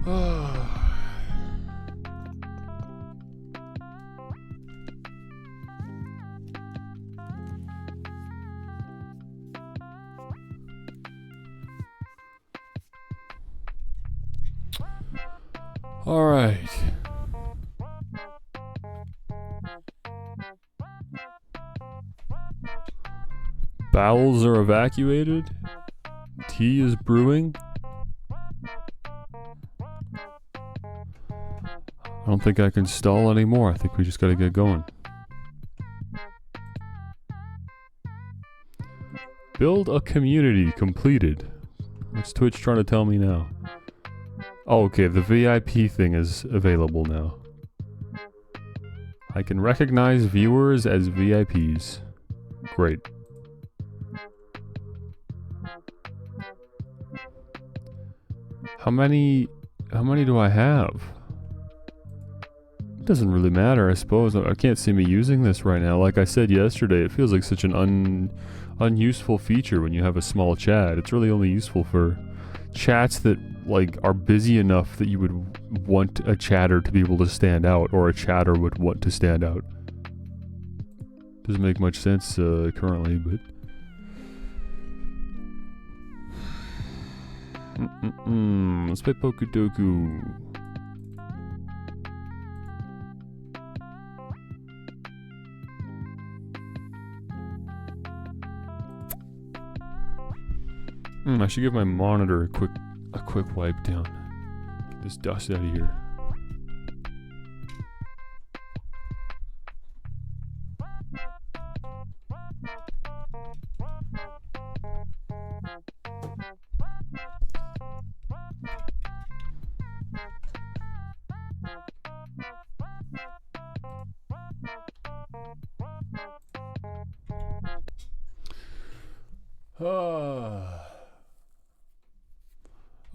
All right. Bowels are evacuated. Tea is brewing. I don't think I can stall anymore. I think we just gotta get going. Build a community completed. What's Twitch trying to tell me now? Oh, okay, the VIP thing is available now. I can recognize viewers as VIPs. Great. How many do I have? It doesn't really matter, I suppose. I can't see me using this right now. Like I said yesterday, it feels like such an unuseful feature when you have a small chat. It's really only useful for chats that like are busy enough that you would want a chatter to be able to stand out, or a chatter would want to stand out. Doesn't make much sense currently, but let's play Pokudoku. I should give my monitor a quick wipe down. Get this dust out of here.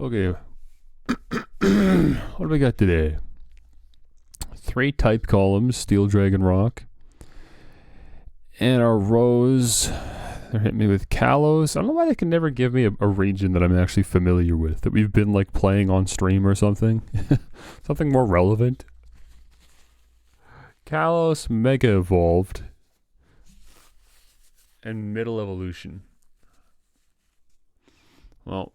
Okay. What do we got today? 3 type columns, Steel Dragon Rock. And our rows, they're hitting me with Kalos. I don't know why they can never give me a region that I'm actually familiar with, that we've been like playing on stream or something. Something more relevant. Kalos, Mega Evolved, and Middle Evolution. Well,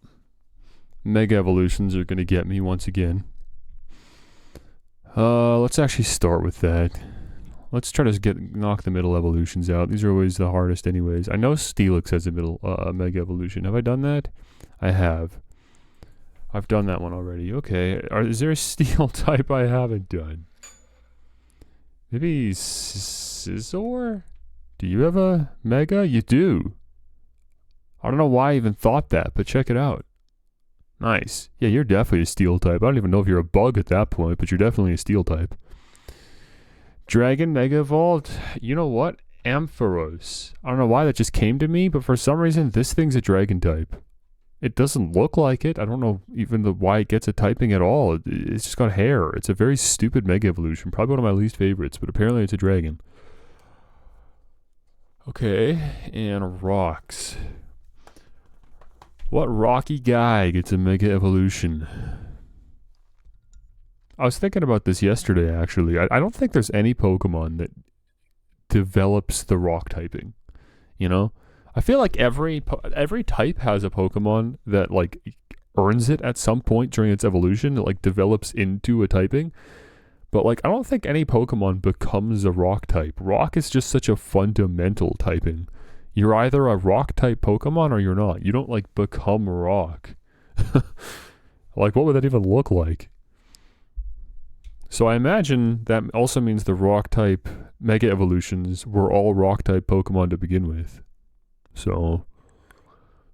Mega Evolutions are going to get me once again. Let's actually start with that. Let's try to knock the Middle Evolutions out. These are always the hardest anyways. I know Steelix has a Mega Evolution. Have I done that? I have. I've done that one already. Okay. Is there a Steel type I haven't done? Maybe Scizor? Do you have a Mega? You do. I don't know why I even thought that, but check it out. Nice. Yeah, you're definitely a Steel type. I don't even know if you're a bug at that point, but you're definitely a Steel type. Dragon Mega Evolved. You know what? Ampharos. I don't know why that just came to me, but for some reason, this thing's a Dragon type. It doesn't look like it. I don't know even why it gets a typing at all. It's just got hair. It's a very stupid Mega Evolution. Probably one of my least favorites, but apparently it's a Dragon. Okay, and rocks. What rocky guy gets a Mega Evolution? I was thinking about this yesterday, actually. I don't think there's any Pokemon that develops the rock typing. You know? I feel like every type has a Pokemon that, like, earns it at some point during its evolution. It, like, develops into a typing. But, like, I don't think any Pokemon becomes a rock type. Rock is just such a fundamental typing. You're either a rock-type Pokemon or you're not. You don't, like, become rock. Like, what would that even look like? So I imagine that also means the rock-type Mega Evolutions were all rock-type Pokemon to begin with. So,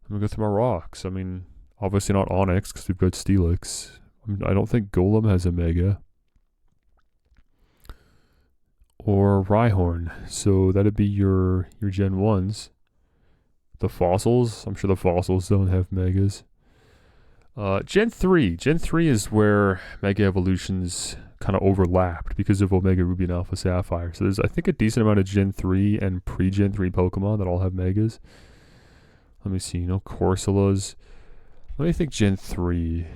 I'm going to go through my rocks. I mean, obviously not Onix, because we've got Steelix. I don't think Golem has a Mega. Or Rhyhorn. So that'd be your Gen 1s. The fossils. I'm sure the fossils don't have Megas. Gen 3. Gen 3 is where Mega Evolutions kind of overlapped because of Omega Ruby and Alpha Sapphire. So there's, I think, a decent amount of Gen 3 and pre-Gen 3 Pokemon that all have Megas. Let me see. No Corsolas. Let me think Gen 3.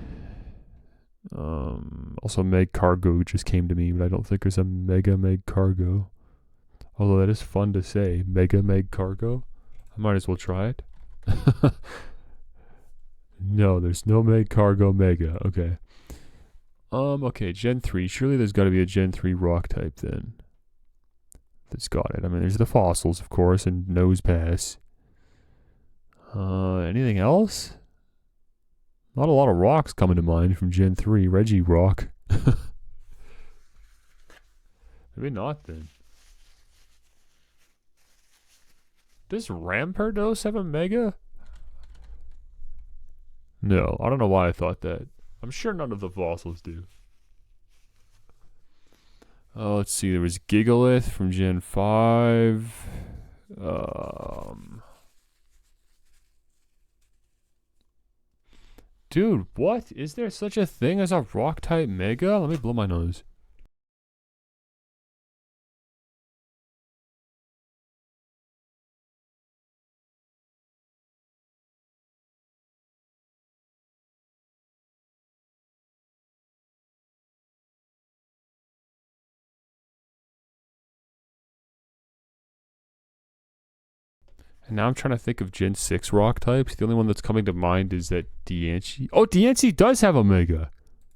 Also Meg Cargo just came to me, but I don't think there's a Mega Meg Cargo. Although that is fun to say. Mega Meg Cargo? I might as well try it. No, there's no Meg Cargo Mega. Okay. Okay, Gen 3. Surely there's gotta be a Gen 3 rock type then. That's got it. I mean, there's the fossils, of course, and Nose Pass. Anything else? Not a lot of rocks coming to mind from Gen 3. Reggie Rock. Maybe not then. Does Rampardos have a Mega? No, I don't know why I thought that. I'm sure none of the fossils do. Oh, let's see. There was Gigalith from Gen 5. Dude, what? Is there such a thing as a rock type Mega? Let me blow my nose. And now I'm trying to think of Gen 6 rock types. The only one that's coming to mind is that Diancie. Oh, Diancie does have a Mega.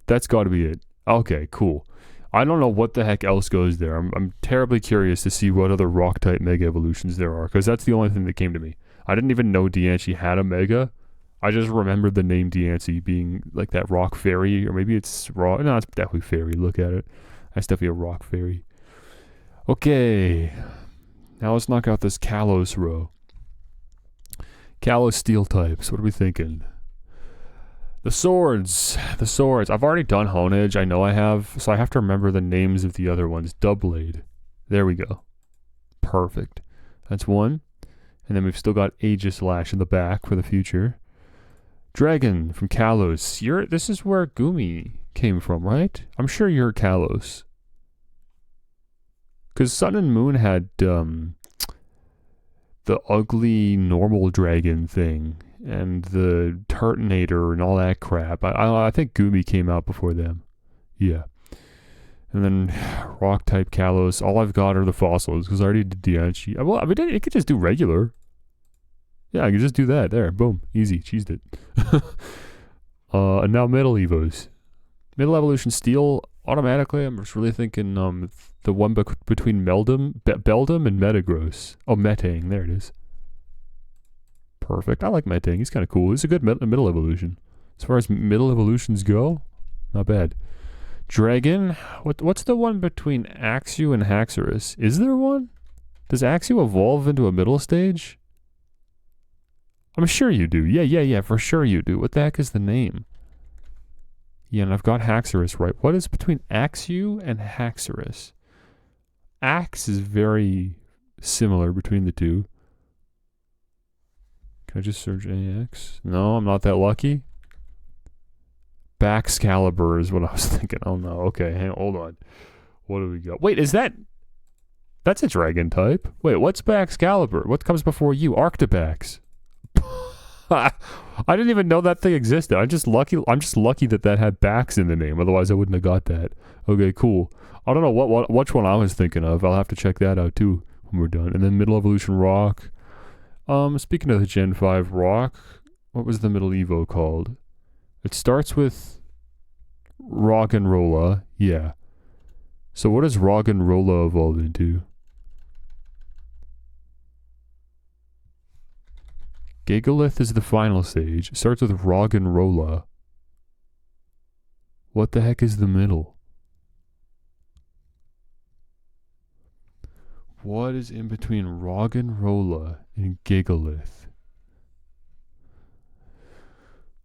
That's got to be it. Okay, cool. I don't know what the heck else goes there. I'm terribly curious to see what other rock type Mega evolutions there are, because that's the only thing that came to me. I didn't even know Diancie had a Mega. I just remembered the name Diancie being like that rock fairy, or maybe it's rock. No, it's definitely fairy. Look at it. That's definitely a rock fairy. Okay. Now let's knock out this Kalos row. Kalos steel types. What are we thinking? The swords. The swords. I've already done Honedge. I know I have. So I have to remember the names of the other ones. Doublade. There we go. Perfect. That's one. And then we've still got Aegislash in the back for the future. Dragon from Kalos. This is where Gumi came from, right? I'm sure you're Kalos. Because Sun and Moon had the ugly normal dragon thing and the Turtonator and all that crap. I think Gumi came out before them. Yeah. And then rock type Kalos. All I've got are the fossils because I already did Diancie. Well, I mean, it could just do regular. Yeah, I could just do that. There, boom, easy, cheesed it. And now Metal Evos. Middle Evolution Steel, automatically, I'm just really thinking the one between Beldum and Metagross. Oh, Metang, there it is. Perfect. I like Metang. He's kind of cool. He's a good middle evolution. As far as middle evolutions go, not bad. Dragon. What's the one between Axew and Haxorus? Is there one? Does Axew evolve into a middle stage? I'm sure you do. Yeah, for sure you do. What the heck is the name? Yeah, and I've got Haxorus right. What is between Axew and Haxorus? Axe is very similar between the two. Can I just search AX? No, I'm not that lucky. Baxcalibur is what I was thinking. Oh no, okay, hold on. What do we got? Wait, is that... That's a dragon type. Wait, what's Baxcalibur? What comes before you? Arctobax. I didn't even know that thing existed. I'm just lucky that that had Bax in the name. Otherwise, I wouldn't have got that. Okay, cool. I don't know which one I was thinking of. I'll have to check that out too when we're done. And then Middle Evolution Rock. Speaking of the Gen 5 Rock, what was the Middle Evo called? It starts with Roggenrola. Yeah. So what does Roggenrola evolve into? Gigalith is the final stage. It starts with Roggenrola. What the heck is the middle? What is in between Roggenrola and Gigalith?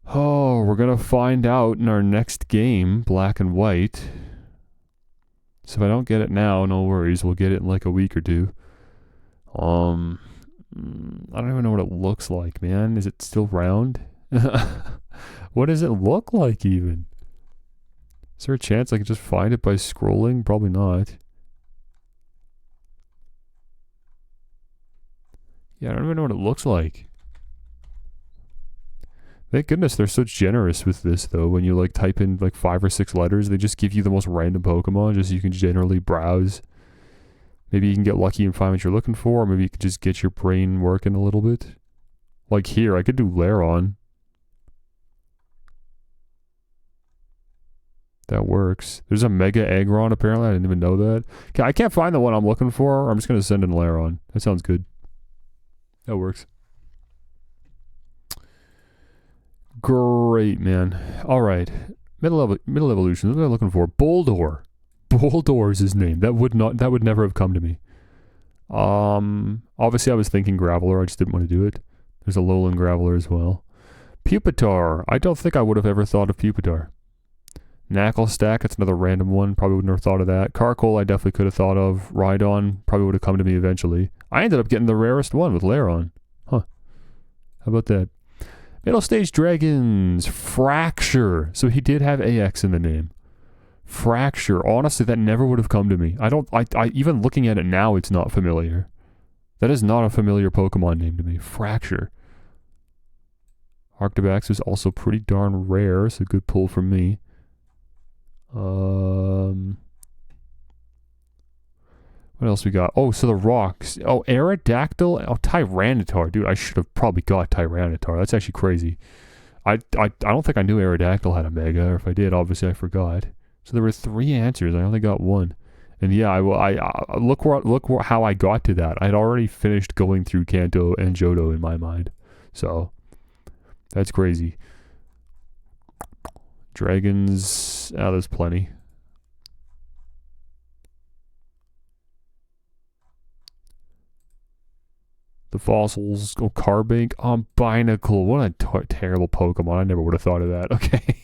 Oh, we're going to find out in our next game, Black and White. So if I don't get it now, no worries. We'll get it in like a week or two. I don't even know what it looks like, man. Is it still round? What does it look like even? Is there a chance I can just find it by scrolling? Probably not. Yeah, I don't even know what it looks like. Thank goodness they're so generous with this, though. When you like type in like 5 or 6 letters, they just give you the most random Pokemon just so you can generally browse. Maybe you can get lucky and find what you're looking for, or maybe you can just get your brain working a little bit. Like here, I could do Lairon. That works. There's a Mega Aggron, apparently. I didn't even know that. Okay, I can't find the one I'm looking for. I'm just going to send in Lairon. That sounds good. That works. Great, man. All right. Middle evolution. What am I looking for? Boldor. Boldor is his name. That would never have come to me. Obviously I was thinking Graveler. I just didn't want to do it. There's a Alolan Graveler as well. Pupitar. I don't think I would have ever thought of Pupitar. Knucklestack, that's another random one. Probably wouldn't have thought of that. Carkol, I definitely could have thought of. Rhydon probably would have come to me eventually. I ended up getting the rarest one with Lairon. Huh. How about that? Middle Stage Dragons. Fracture. So he did have AX in the name. Fracture. Honestly, that never would have come to me. I even looking at it now, it's not familiar. That is not a familiar Pokemon name to me. Fracture. Arctibax is also pretty darn rare, so good pull from me. What else we got? Oh, so the rocks. Oh, Aerodactyl. Oh, Tyranitar. Dude, I should have probably got Tyranitar. That's actually crazy. I don't think I knew Aerodactyl had a Mega, or if I did, obviously I forgot. So there were 3 answers. I only got 1. And yeah, I look how I got to that. I'd already finished going through Kanto and Johto in my mind. So that's crazy. Dragons, there's plenty. The fossils, Carbink, Binacle. What a terrible Pokemon. I never would have thought of that. Okay.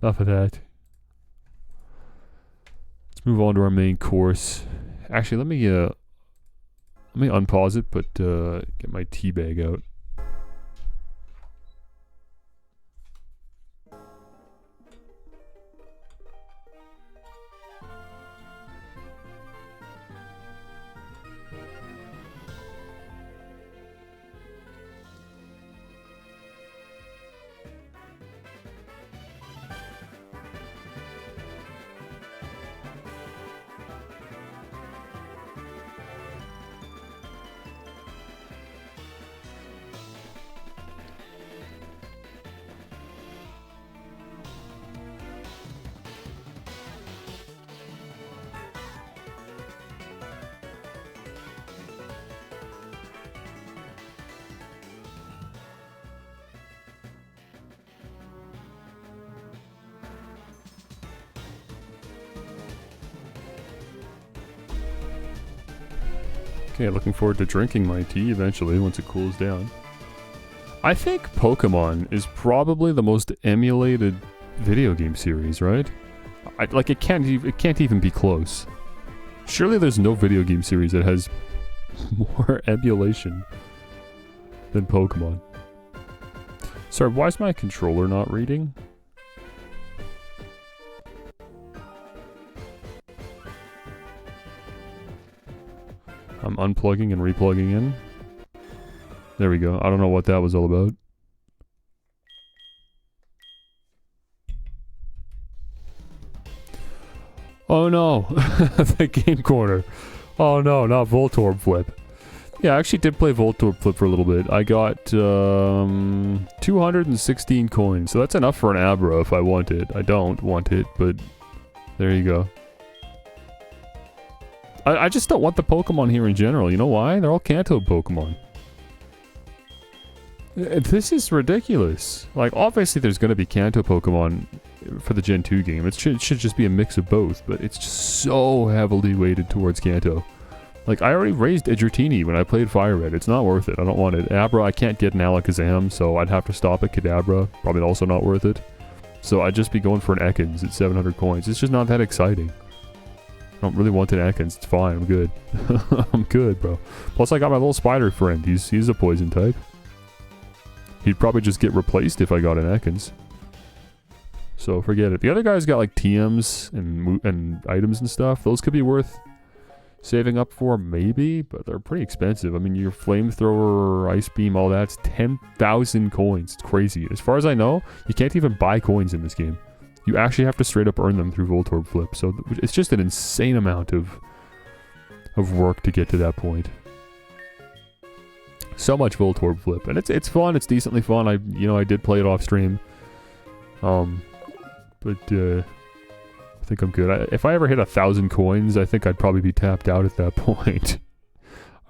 Enough of that. Let's move on to our main course. Actually, let me unpause it, but get my tea bag out. Okay, looking forward to drinking my tea eventually once it cools down. I think Pokemon is probably the most emulated video game series, right? It can't even be close. Surely there's no video game series that has more emulation than Pokemon. Sorry, why is my controller not reading? I'm unplugging and replugging in. There we go. I don't know what that was all about. Oh no! The game corner. Oh no, not Voltorb Flip. Yeah, I actually did play Voltorb Flip for a little bit. I got 216 coins, so that's enough for an Abra if I want it. I don't want it, but there you go. I just don't want the Pokemon here in general. You know why? They're all Kanto Pokemon. This is ridiculous. Like, obviously there's going to be Kanto Pokemon for the Gen 2 game. It should just be a mix of both, but it's just so heavily weighted towards Kanto. Like, I already raised a Dratini when I played Fire Red. It's not worth it. I don't want it. Abra, I can't get an Alakazam, so I'd have to stop at Kadabra. Probably also not worth it. So I'd just be going for an Ekans at 700 coins. It's just not that exciting. I don't really want an Ekans. It's fine. I'm good. I'm good, bro. Plus, I got my little spider friend. He's a poison type. He'd probably just get replaced if I got an Ekans. So forget it. The other guys got like TMs and items and stuff. Those could be worth saving up for, maybe, but they're pretty expensive. I mean, your flamethrower, ice beam, all that's 10,000 coins. It's crazy. As far as I know, you can't even buy coins in this game. You actually have to straight up earn them through Voltorb Flip. So it's just an insane amount of work to get to that point. So much Voltorb Flip, and it's fun. It's decently fun. I did play it off stream. But I think I'm good. If I ever hit 1,000 coins, I think I'd probably be tapped out at that point.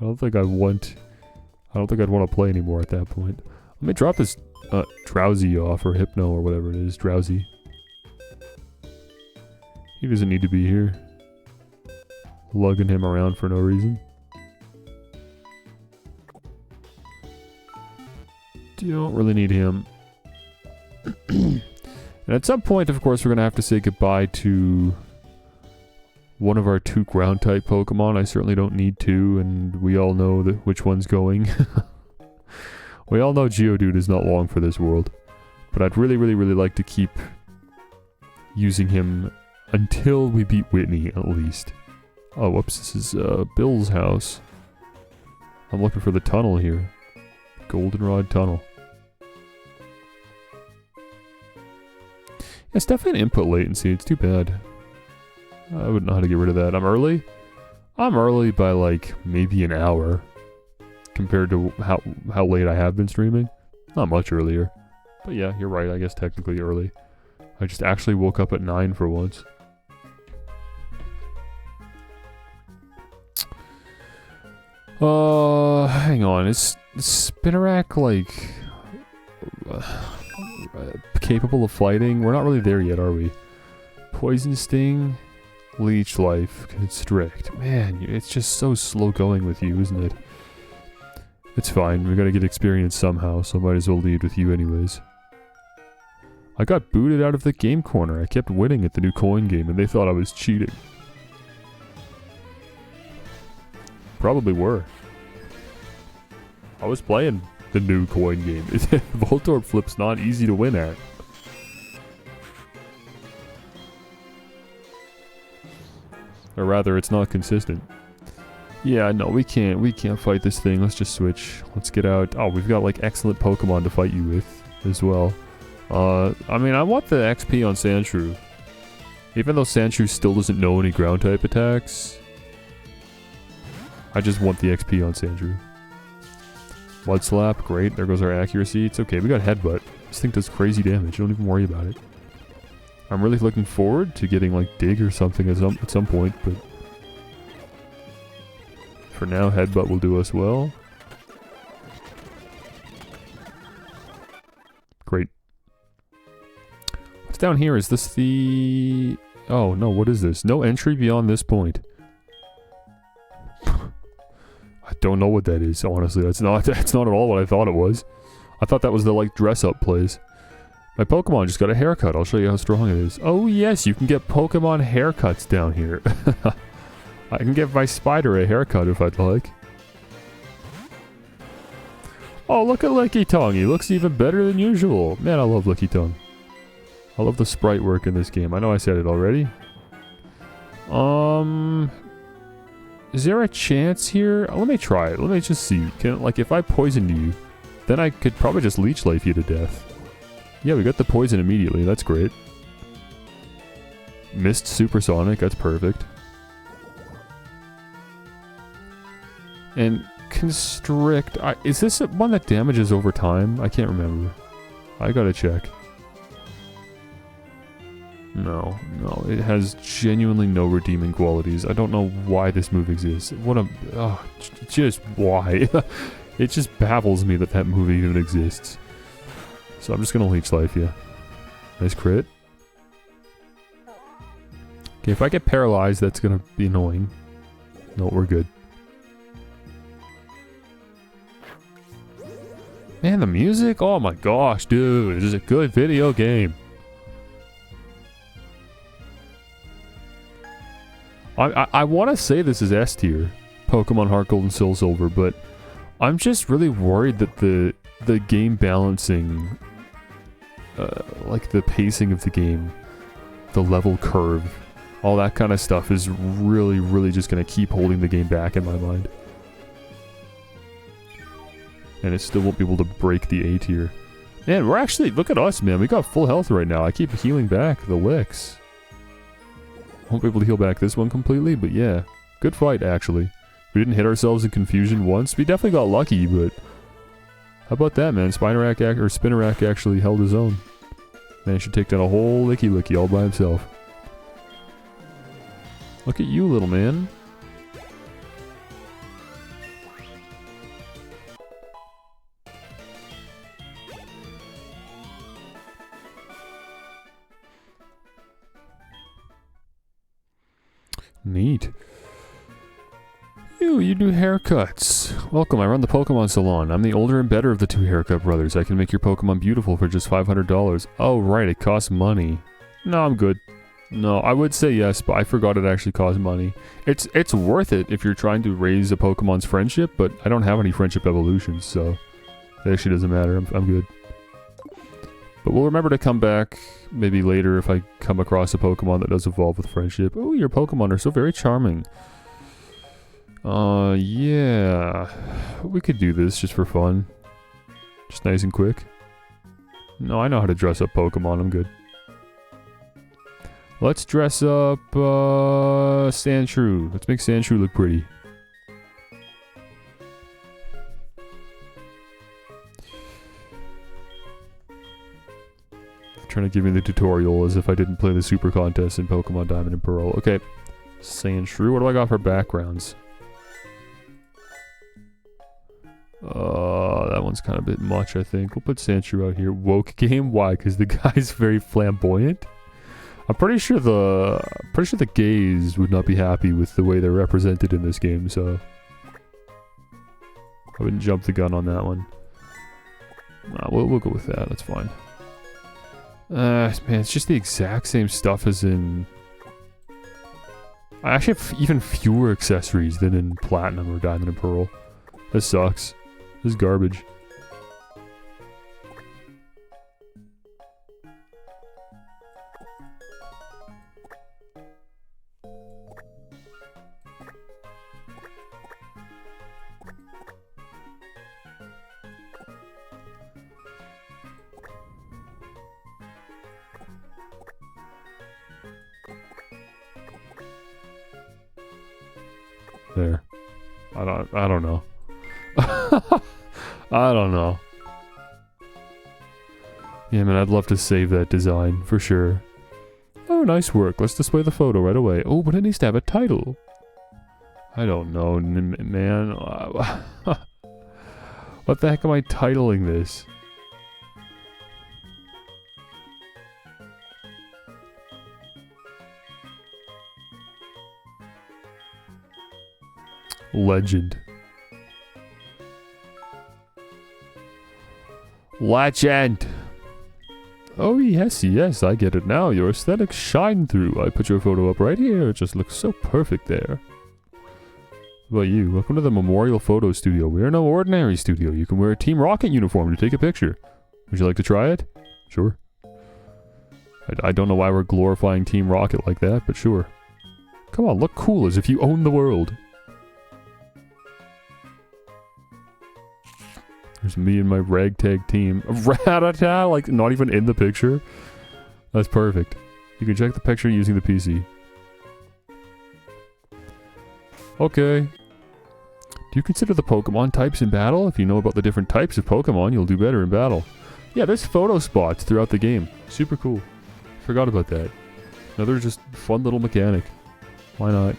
I don't think I'd want to play anymore at that point. Let me drop this Drowsy off, or Hypno, or whatever it is. Drowsy. He doesn't need to be here. Lugging him around for no reason. You don't really need him. And at some point, of course, we're going to have to say goodbye to one of our 2 ground-type Pokemon. I certainly don't need 2, and we all know which one's going. We all know Geodude is not long for this world. But I'd really, really, really like to keep using him until we beat Whitney, at least. Oh, whoops, this is Bill's house. I'm looking for the tunnel here. Goldenrod Tunnel. It's definitely an input latency. It's too bad. I wouldn't know how to get rid of that. I'm early? I'm early by like maybe an hour compared to how late I have been streaming. Not much earlier. But yeah, you're right. I guess technically early. I just actually woke up at 9 for once. Hang on. Is Spinarak like capable of fighting? We're not really there yet, are we? Poison Sting, Leech Life, Constrict. Man, it's just so slow going with you, isn't it? It's fine. We gotta get experience somehow, so might as well lead with you anyways. I got booted out of the game corner. I kept winning at the new coin game, and they thought I was cheating. Probably were. I was playing the new coin game. Voltorb Flip's not easy to win at. Or rather, it's not consistent. Yeah, no, we can't fight this thing. Let's just switch. Let's get out. Oh, we've got like excellent Pokemon to fight you with as well. I mean, I want the XP on Sandshrew. Even though Sandshrew still doesn't know any ground type attacks, I just want the XP on Sandshrew. Mud Slap, great. There goes our accuracy. It's okay. We got Headbutt. This thing does crazy damage. Don't even worry about it. I'm really looking forward to getting like Dig or something at some point, but for now, Headbutt will do us well. Great. What's down here? Is this the... Oh, no, what is this? No entry beyond this point. I don't know what that is, honestly. That's not at all what I thought it was. I thought that was the, like, dress-up place. My Pokemon just got a haircut. I'll show you how strong it is. Oh, yes, you can get Pokemon haircuts down here. I can give my spider a haircut if I'd like. Oh, look at Lickitung. He looks even better than usual. Man, I love Lickitung. I love the sprite work in this game. I know I said it already. Is there a chance here? Let me try it. Let me just see. Like, if I poisoned you, then I could probably just Leech Life you to death. Yeah, we got the poison immediately. That's great. Missed Supersonic. That's perfect. And Constrict. Is this one that damages over time? I can't remember. I gotta check. No, it has genuinely no redeeming qualities. I don't know why this move exists. Just why? It just baffles me that move even exists. So I'm just gonna Leech Life you. Nice crit. Okay, if I get paralyzed, that's gonna be annoying. No, we're good. Man, the music? Oh my gosh, dude. This is a good video game. I want to say this is S tier, Pokemon Heart Gold and Soul Silver, but I'm just really worried that the game balancing, like the pacing of the game, the level curve, All that kind of stuff is really, really just going to keep holding the game back in my mind. And it still won't be able to break the A tier. Man, we're actually... Look at us, man. We got full health right now. I keep healing back the licks. Won't be able to heal back this one completely, but yeah. Good fight, actually. We didn't hit ourselves in confusion once. We definitely got lucky, but... How about that, man? Spinnerack actually held his own. Managed to take down a whole licky all by himself. Look at you, little man. Neat. You do haircuts. Welcome, I run the Pokemon Salon. I'm the older and better of the two haircut brothers. I can make your Pokemon beautiful for just $500. Oh, right, it costs money. No, I'm good. No, I would say yes, but I forgot it actually costs money. It's worth it if you're trying to raise a Pokemon's friendship, but I don't have any friendship evolutions, so it actually doesn't matter. I'm good. But we'll remember to come back maybe later if I come across a Pokemon that does evolve with friendship. Oh, your Pokemon are so very charming. Yeah. We could do this just for fun. Just nice and quick. No, I know how to dress up Pokemon. I'm good. Let's dress up, Sandshrew. Let's make Sandshrew look pretty. Trying to give me the tutorial as if I didn't play the super contest in Pokemon Diamond and Pearl. Okay. Sandshrew. What do I got for backgrounds? That one's kind of a bit much, I think. We'll put Sandshrew out here. Woke game? Why? Because the guy's very flamboyant? I'm pretty sure the gays would not be happy with the way they're represented in this game, so... I wouldn't jump the gun on that one. Nah, we'll go with that. That's fine. Man, it's just the exact same stuff as in... I actually have even fewer accessories than in Platinum or Diamond and Pearl. This sucks. This is garbage. There. I don't know. I don't know. Yeah, man, I'd love to save that design, for sure. Oh, nice work. Let's display the photo right away. Oh, but it needs to have a title. I don't know, man. What the heck am I titling this? Legend. Legend! Oh yes, I get it now. Your aesthetics shine through. I put your photo up right here. It just looks so perfect there. What about you? Welcome to the Memorial Photo Studio. We're no ordinary studio. You can wear a Team Rocket uniform to take a picture. Would you like to try it? Sure. I don't know why we're glorifying Team Rocket like that, but sure. Come on, look cool as if you own the world. There's me and my ragtag team. Ratata, like not even in the picture. That's perfect. You can check the picture using the PC. Okay. Do you consider the Pokemon types in battle? If you know about the different types of Pokemon, you'll do better in battle. Yeah, there's photo spots throughout the game. Super cool. Forgot about that. Another just fun little mechanic. Why not?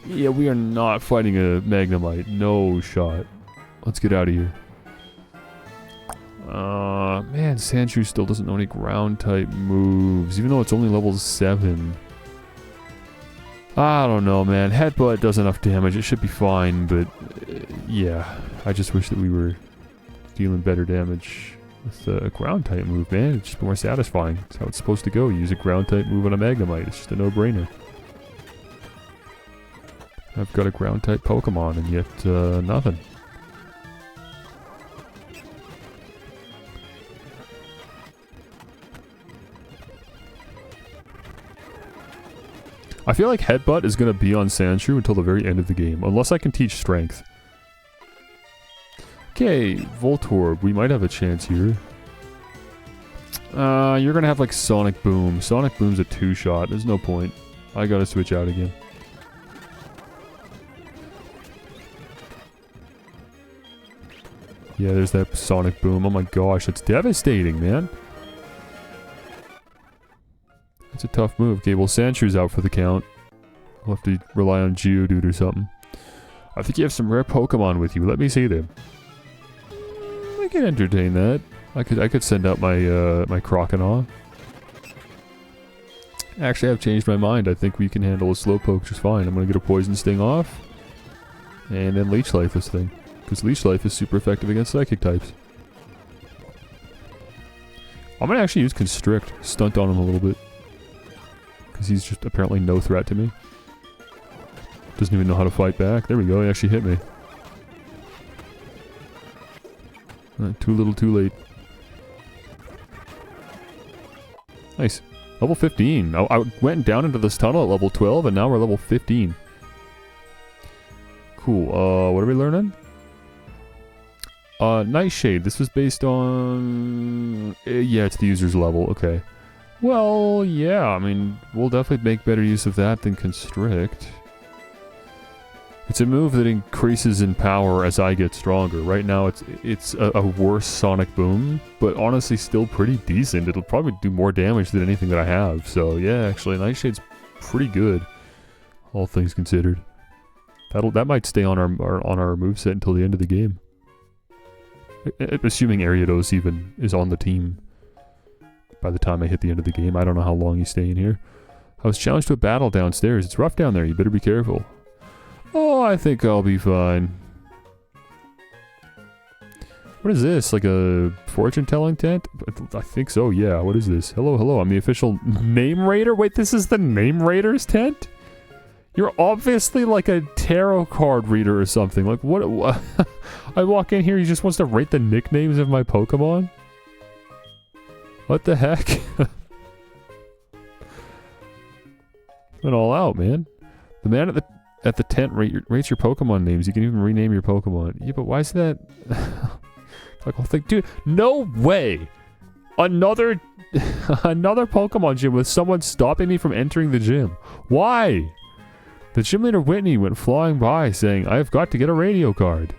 Yeah, we are not fighting a Magnemite. No shot. Let's get out of here. Man, Sandshrew still doesn't know any ground type moves, even though it's only level 7. I don't know, man. Headbutt does enough damage. It should be fine, but yeah. I just wish that we were dealing better damage with a ground type move, man. It's just more satisfying. That's how it's supposed to go. You use a ground type move on a Magnemite. It's just a no-brainer. I've got a ground type Pokemon and yet nothing. I feel like Headbutt is going to be on Sandshrew until the very end of the game, unless I can teach Strength. Okay, Voltorb, we might have a chance here. You're going to have like Sonic Boom. Sonic Boom's a 2-shot, there's no point. I gotta switch out again. Yeah, there's that Sonic Boom. Oh my gosh, that's devastating, man. That's a tough move. Okay, well, Sandshrews out for the count. I'll have to rely on Geodude or something. I think you have some rare Pokemon with you. Let me see them. I can entertain that. I could send out my my Croconaw. Actually, I've changed my mind. I think we can handle a Slowpoke just fine. I'm gonna get a Poison Sting off, and then Leech Life this thing, because Leech Life is super effective against Psychic types. I'm gonna actually use Constrict, stunt on him a little bit, because he's just apparently no threat to me. Doesn't even know how to fight back. There we go. He actually hit me. Too little, too late. Nice. Level 15. I went down into this tunnel at level 12, and now we're level 15. Cool. What are we learning? Nightshade. This was based on... yeah, it's the user's level. Okay. Well, yeah. I mean, we'll definitely make better use of that than Constrict. It's a move that increases in power as I get stronger. Right now, it's a worse Sonic Boom, but honestly still pretty decent. It'll probably do more damage than anything that I have. So yeah, actually, Nightshade's pretty good, all things considered. That might stay on our moveset until the end of the game. Assuming Ariados even is on the team by the time I hit the end of the game. I don't know how long he's staying here. I was challenged to a battle downstairs. It's rough down there. You better be careful. Oh, I think I'll be fine. What is this? Like a fortune-telling tent? I think so, yeah. What is this? Hello, hello. I'm the official Name Raider? Wait, this is the Name Raider's tent? You're obviously like a tarot card reader or something. Like, what? I walk in here, he just wants to rate the nicknames of my Pokemon? What the heck? Went all out, man. The man at the tent rates your Pokemon names. You can even rename your Pokemon. Yeah, but why is that? Like, whole thing, dude. No way. Another Pokemon gym with someone stopping me from entering the gym. Why? The gym leader Whitney went flying by, saying, "I've got to get a radio card."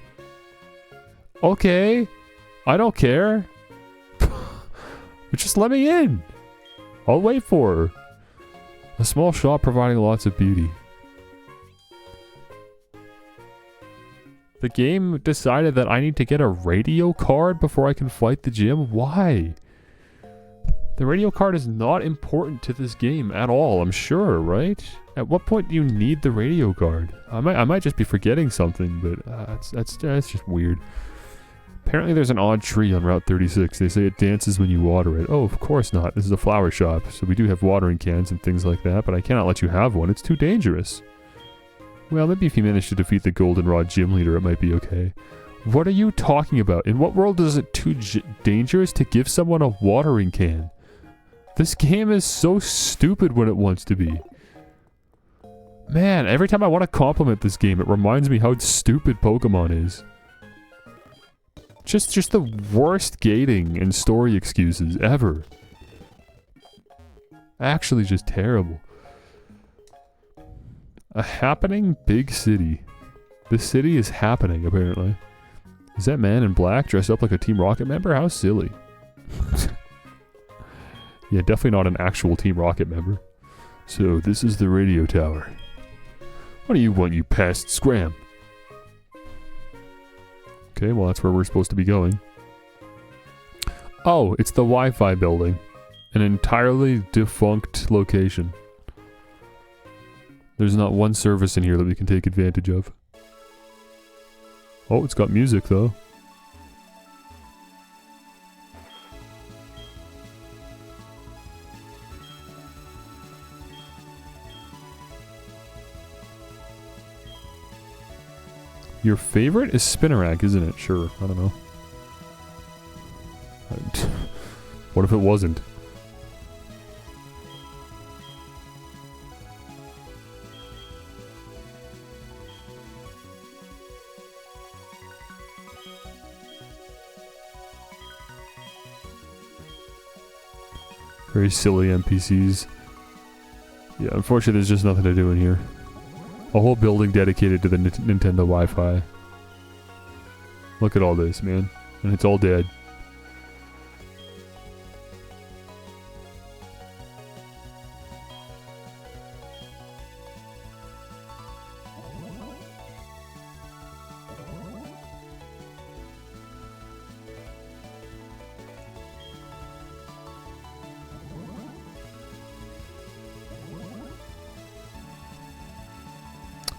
Okay, I don't care. Just let me in. I'll wait for her. A small shop providing lots of beauty. The game decided that I need to get a radio card before I can fight the gym? Why? The radio card is not important to this game at all, I'm sure, right? At what point do you need the radio card? I might just be forgetting something, but that's just weird. Apparently there's an odd tree on Route 36. They say it dances when you water it. Oh, of course not. This is a flower shop, so we do have watering cans and things like that, but I cannot let you have one. It's too dangerous. Well, maybe if you manage to defeat the Goldenrod gym leader, it might be okay. What are you talking about? In what world is it too dangerous to give someone a watering can? This game is so stupid when it wants to be. Man, every time I want to compliment this game, it reminds me how stupid Pokemon is. Just the worst gating and story excuses ever. Actually, just terrible. A happening big city. This city is happening, apparently. Is that man in black dressed up like a Team Rocket member? How silly. Yeah, definitely not an actual Team Rocket member. So, this is the radio tower. What do you want, you pest? Scram! Okay, well that's where we're supposed to be going. Oh, it's the Wi-Fi building. An entirely defunct location. There's not one service in here that we can take advantage of. Oh, it's got music though. Your favorite is Spinarak, isn't it? Sure, I don't know. What if it wasn't? Very silly NPCs. Yeah, unfortunately there's just nothing to do in here. A whole building dedicated to the Nintendo Wi-Fi. Look at all this, man. And it's all dead.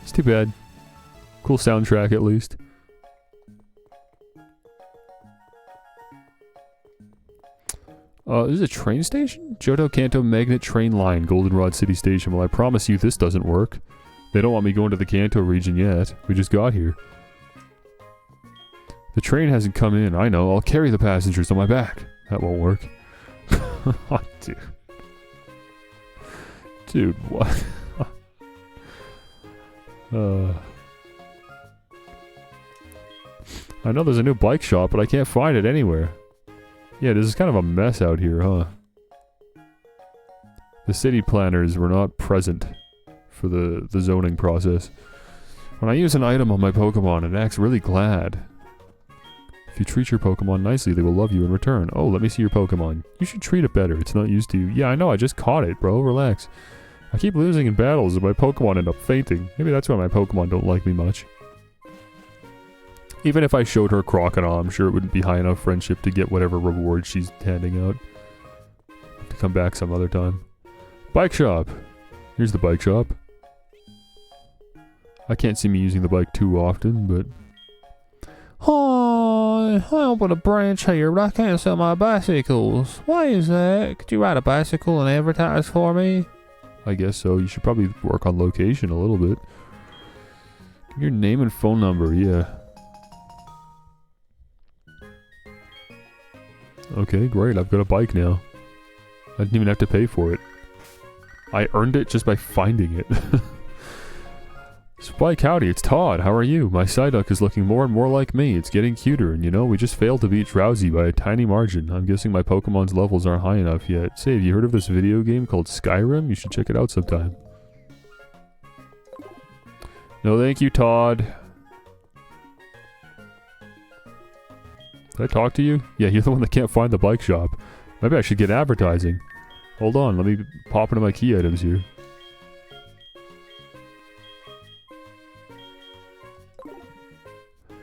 It's too bad. Cool soundtrack at least. This is a train station? Johto Kanto Magnet Train Line, Goldenrod City Station. Well, I promise you this doesn't work. They don't want me going to the Kanto region yet. We just got here. The train hasn't come in. I know. I'll carry the passengers on my back. That won't work. Oh, dude. Dude, what? I know there's a new bike shop, but I can't find it anywhere. Yeah, this is kind of a mess out here, huh? The city planners were not present for the zoning process. When I use an item on my Pokemon, it acts really glad. If you treat your Pokemon nicely, they will love you in return. Oh, let me see your Pokemon. You should treat it better. It's not used to you. Yeah, I know. I just caught it, bro. Relax. I keep losing in battles and my Pokemon end up fainting. Maybe that's why my Pokemon don't like me much. Even if I showed her Crocodile, I'm sure it wouldn't be high enough friendship to get whatever reward she's handing out. Have to come back some other time. Bike shop. Here's the bike shop. I can't see me using the bike too often, but... Hi, I opened a branch here, but I can't sell my bicycles. Why is that? Could you ride a bicycle and advertise for me? I guess so. You should probably work on location a little bit. Give your name and phone number, yeah. Okay, great. I've got a bike now. I didn't even have to pay for it. I earned it just by finding it. Spike, howdy, it's Todd. How are you? My Psyduck is looking more and more like me. It's getting cuter, and you know, we just failed to beat Drowsy by a tiny margin. I'm guessing my Pokemon's levels aren't high enough yet. Say, have you heard of this video game called Skyrim? You should check it out sometime. No, thank you, Todd. Did I talk to you? Yeah, you're the one that can't find the bike shop. Maybe I should get advertising. Hold on, let me pop into my key items here.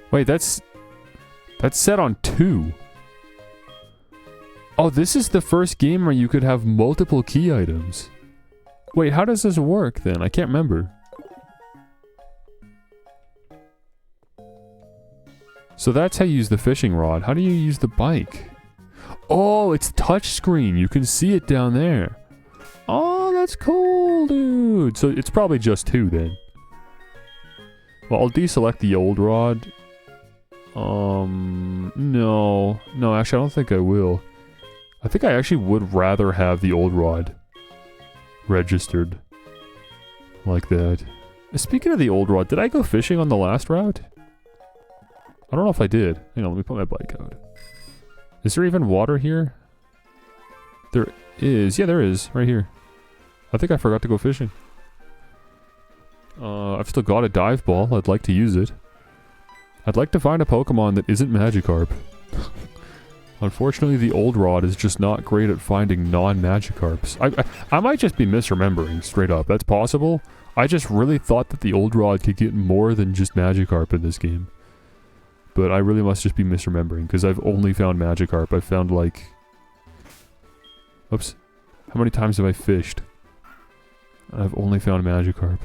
Wait, that's set on 2. Oh, this is the first game where you could have multiple key items. Wait, how does this work then? I can't remember. So that's how you use the fishing rod. How do you use the bike? Oh, it's touchscreen. You can see it down there. Oh, that's cool, dude. So it's probably just 2 then. Well, I'll deselect the old rod. No, actually I don't think I will. I think I actually would rather have the old rod registered like that. Speaking of the old rod, did I go fishing on the last route? I don't know if I did. Hang on, let me put my bike out. Is there even water here? There is. Yeah, there is. Right here. I think I forgot to go fishing. I've still got a dive ball. I'd like to use it. I'd like to find a Pokemon that isn't Magikarp. Unfortunately, the old rod is just not great at finding non-Magikarps. I might just be misremembering, straight up. That's possible. I just really thought that the old rod could get more than just Magikarp in this game. But I really must just be misremembering, because I've only found Magikarp. I've found, like... Oops. How many times have I fished? I've only found Magikarp.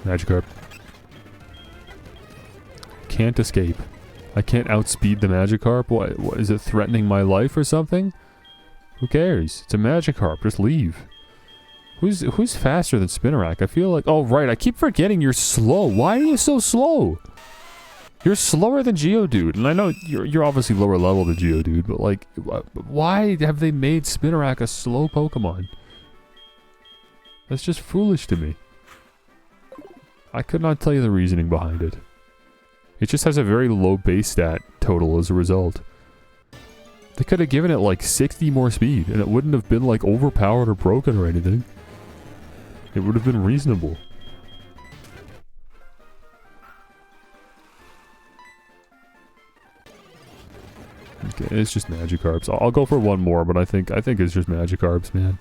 Magikarp. Can't escape. I can't outspeed the Magikarp? What, is it threatening my life or something? Who cares? It's a Magikarp. Just leave. Who's faster than Spinarak? I feel like... Oh, right. I keep forgetting you're slow. Why are you so slow? You're slower than Geodude. And I know you're obviously lower level than Geodude, but like... Why have they made Spinarak a slow Pokemon? That's just foolish to me. I could not tell you the reasoning behind it. It just has a very low base stat total as a result. They could have given it like 60 more speed, and it wouldn't have been like overpowered or broken or anything. It would have been reasonable. Okay, it's just Magikarps. I'll go for one more, but I think it's just Magikarps, man.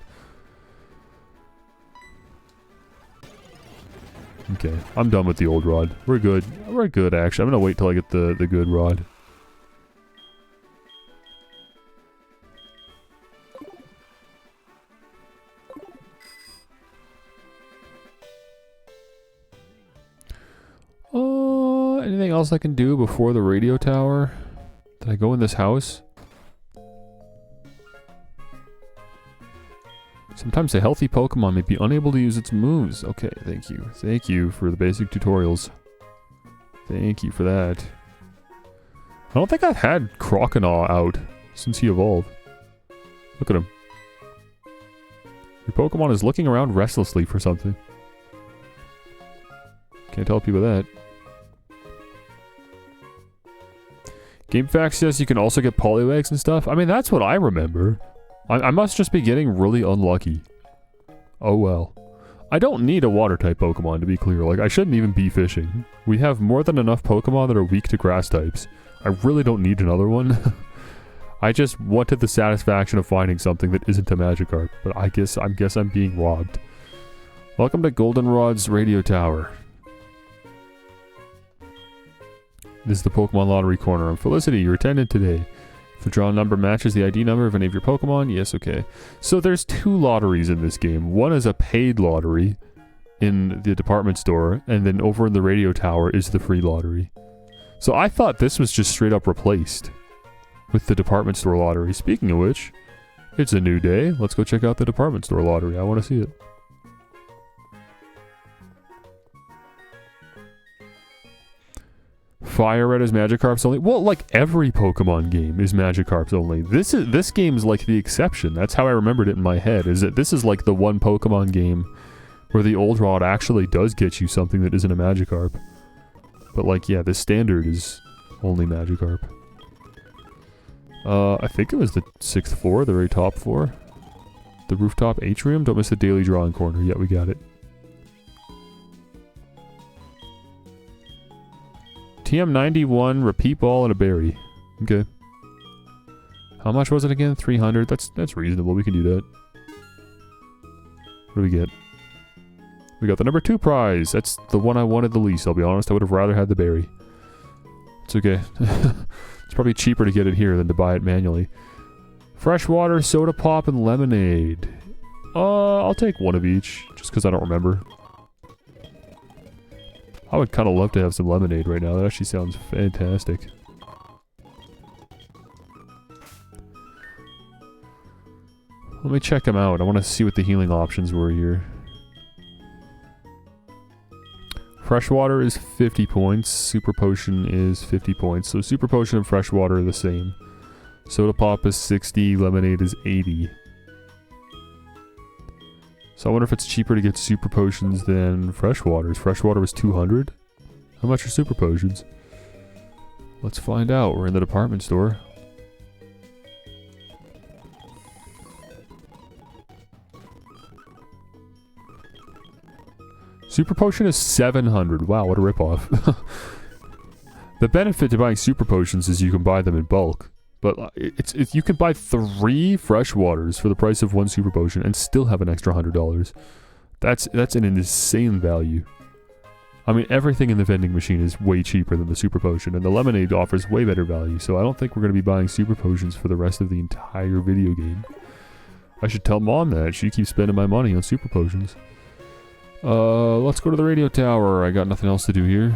Okay, I'm done with the old rod. We're good. We're good, actually. I'm gonna wait till I get the good rod. Anything else I can do before the radio tower? Did I go in this house? Sometimes a healthy Pokemon may be unable to use its moves. Okay, thank you. Thank you for the basic tutorials. Thank you for that. I don't think I've had Croconaw out since he evolved. Look at him. Your Pokemon is looking around restlessly for something. Can't tell people that. GameFAQs says you can also get Poliwags and stuff. I mean, that's what I remember. I must just be getting really unlucky. Oh well. I don't need a water-type Pokemon, to be clear. Like, I shouldn't even be fishing. We have more than enough Pokemon that are weak to grass types. I really don't need another one. I just wanted the satisfaction of finding something that isn't a Magikarp. But I guess I'm being robbed. Welcome to Goldenrod's Radio Tower. This is the Pokemon Lottery Corner. I'm Felicity, your attendant today. If the draw number matches the ID number of any of your Pokemon, yes, okay. So there's two lotteries in this game. One is a paid lottery in the department store, and then over in the radio tower is the free lottery. So I thought this was just straight up replaced with the department store lottery. Speaking of which, it's a new day. Let's go check out the department store lottery. I want to see it. Fire Red is Magikarps only. Well, like every Pokemon game is Magikarps only. This game is like the exception. That's how I remembered it in my head. Is that this is like the one Pokemon game where the old rod actually does get you something that isn't a Magikarp. But like, yeah, the standard is only Magikarp. I think it was the 6th floor, the very top floor. The rooftop atrium. Don't miss the daily drawing corner. Yeah, we got it. TM91, repeat ball, and a berry. Okay. How much was it again? 300. That's reasonable. We can do that. What do we get? We got the number 2 prize. That's the one I wanted the least, I'll be honest. I would have rather had the berry. It's okay. It's probably cheaper to get it here than to buy it manually. Freshwater, soda pop, and lemonade. I'll take one of each, just because I don't remember. I would kind of love to have some lemonade right now. That actually sounds fantastic. Let me check them out. I want to see what the healing options were here. Freshwater is 50 points. Super Potion is 50 points. So Super Potion and Freshwater are the same. Soda Pop is 60. Lemonade is 80. So I wonder if it's cheaper to get Super Potions than Freshwaters. Freshwater was 200. How much are Super Potions? Let's find out. We're in the department store. Super Potion is 700. Wow, what a ripoff. The benefit to buying Super Potions is you can buy them in bulk. But it's you can buy 3 Freshwaters for the price of 1 Super Potion and still have an extra $100. That's an insane value. I mean, everything in the vending machine is way cheaper than the Super Potion, and the lemonade offers way better value, so I don't think we're going to be buying Super Potions for the rest of the entire video game. I should tell Mom that. She keeps spending my money on Super Potions. Let's go to the radio tower. I got nothing else to do here.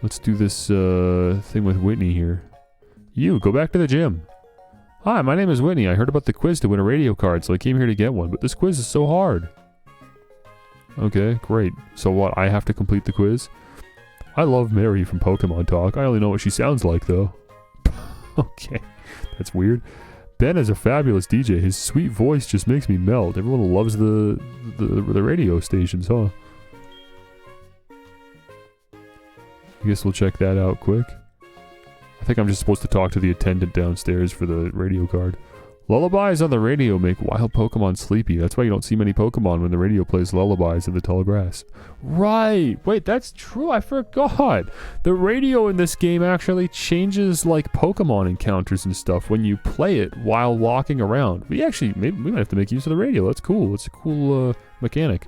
Let's do this thing with Whitney here. You, go back to the gym. Hi, my name is Whitney. I heard about the quiz to win a radio card, so I came here to get one, but this quiz is so hard. Okay, great. So what, I have to complete the quiz? I love Mary from Pokemon Talk. I only know what she sounds like, though. Okay, that's weird. Ben is a fabulous DJ. His sweet voice just makes me melt. Everyone loves the radio stations, huh? I guess we'll check that out quick. I think I'm just supposed to talk to the attendant downstairs for the radio card. Lullabies on the radio make wild Pokemon sleepy. That's why you don't see many Pokemon when the radio plays lullabies in the tall grass. Right! Wait, that's true. I forgot. The radio in this game actually changes like Pokemon encounters and stuff when you play it while walking around. We might have to make use of the radio. That's cool. It's a cool mechanic.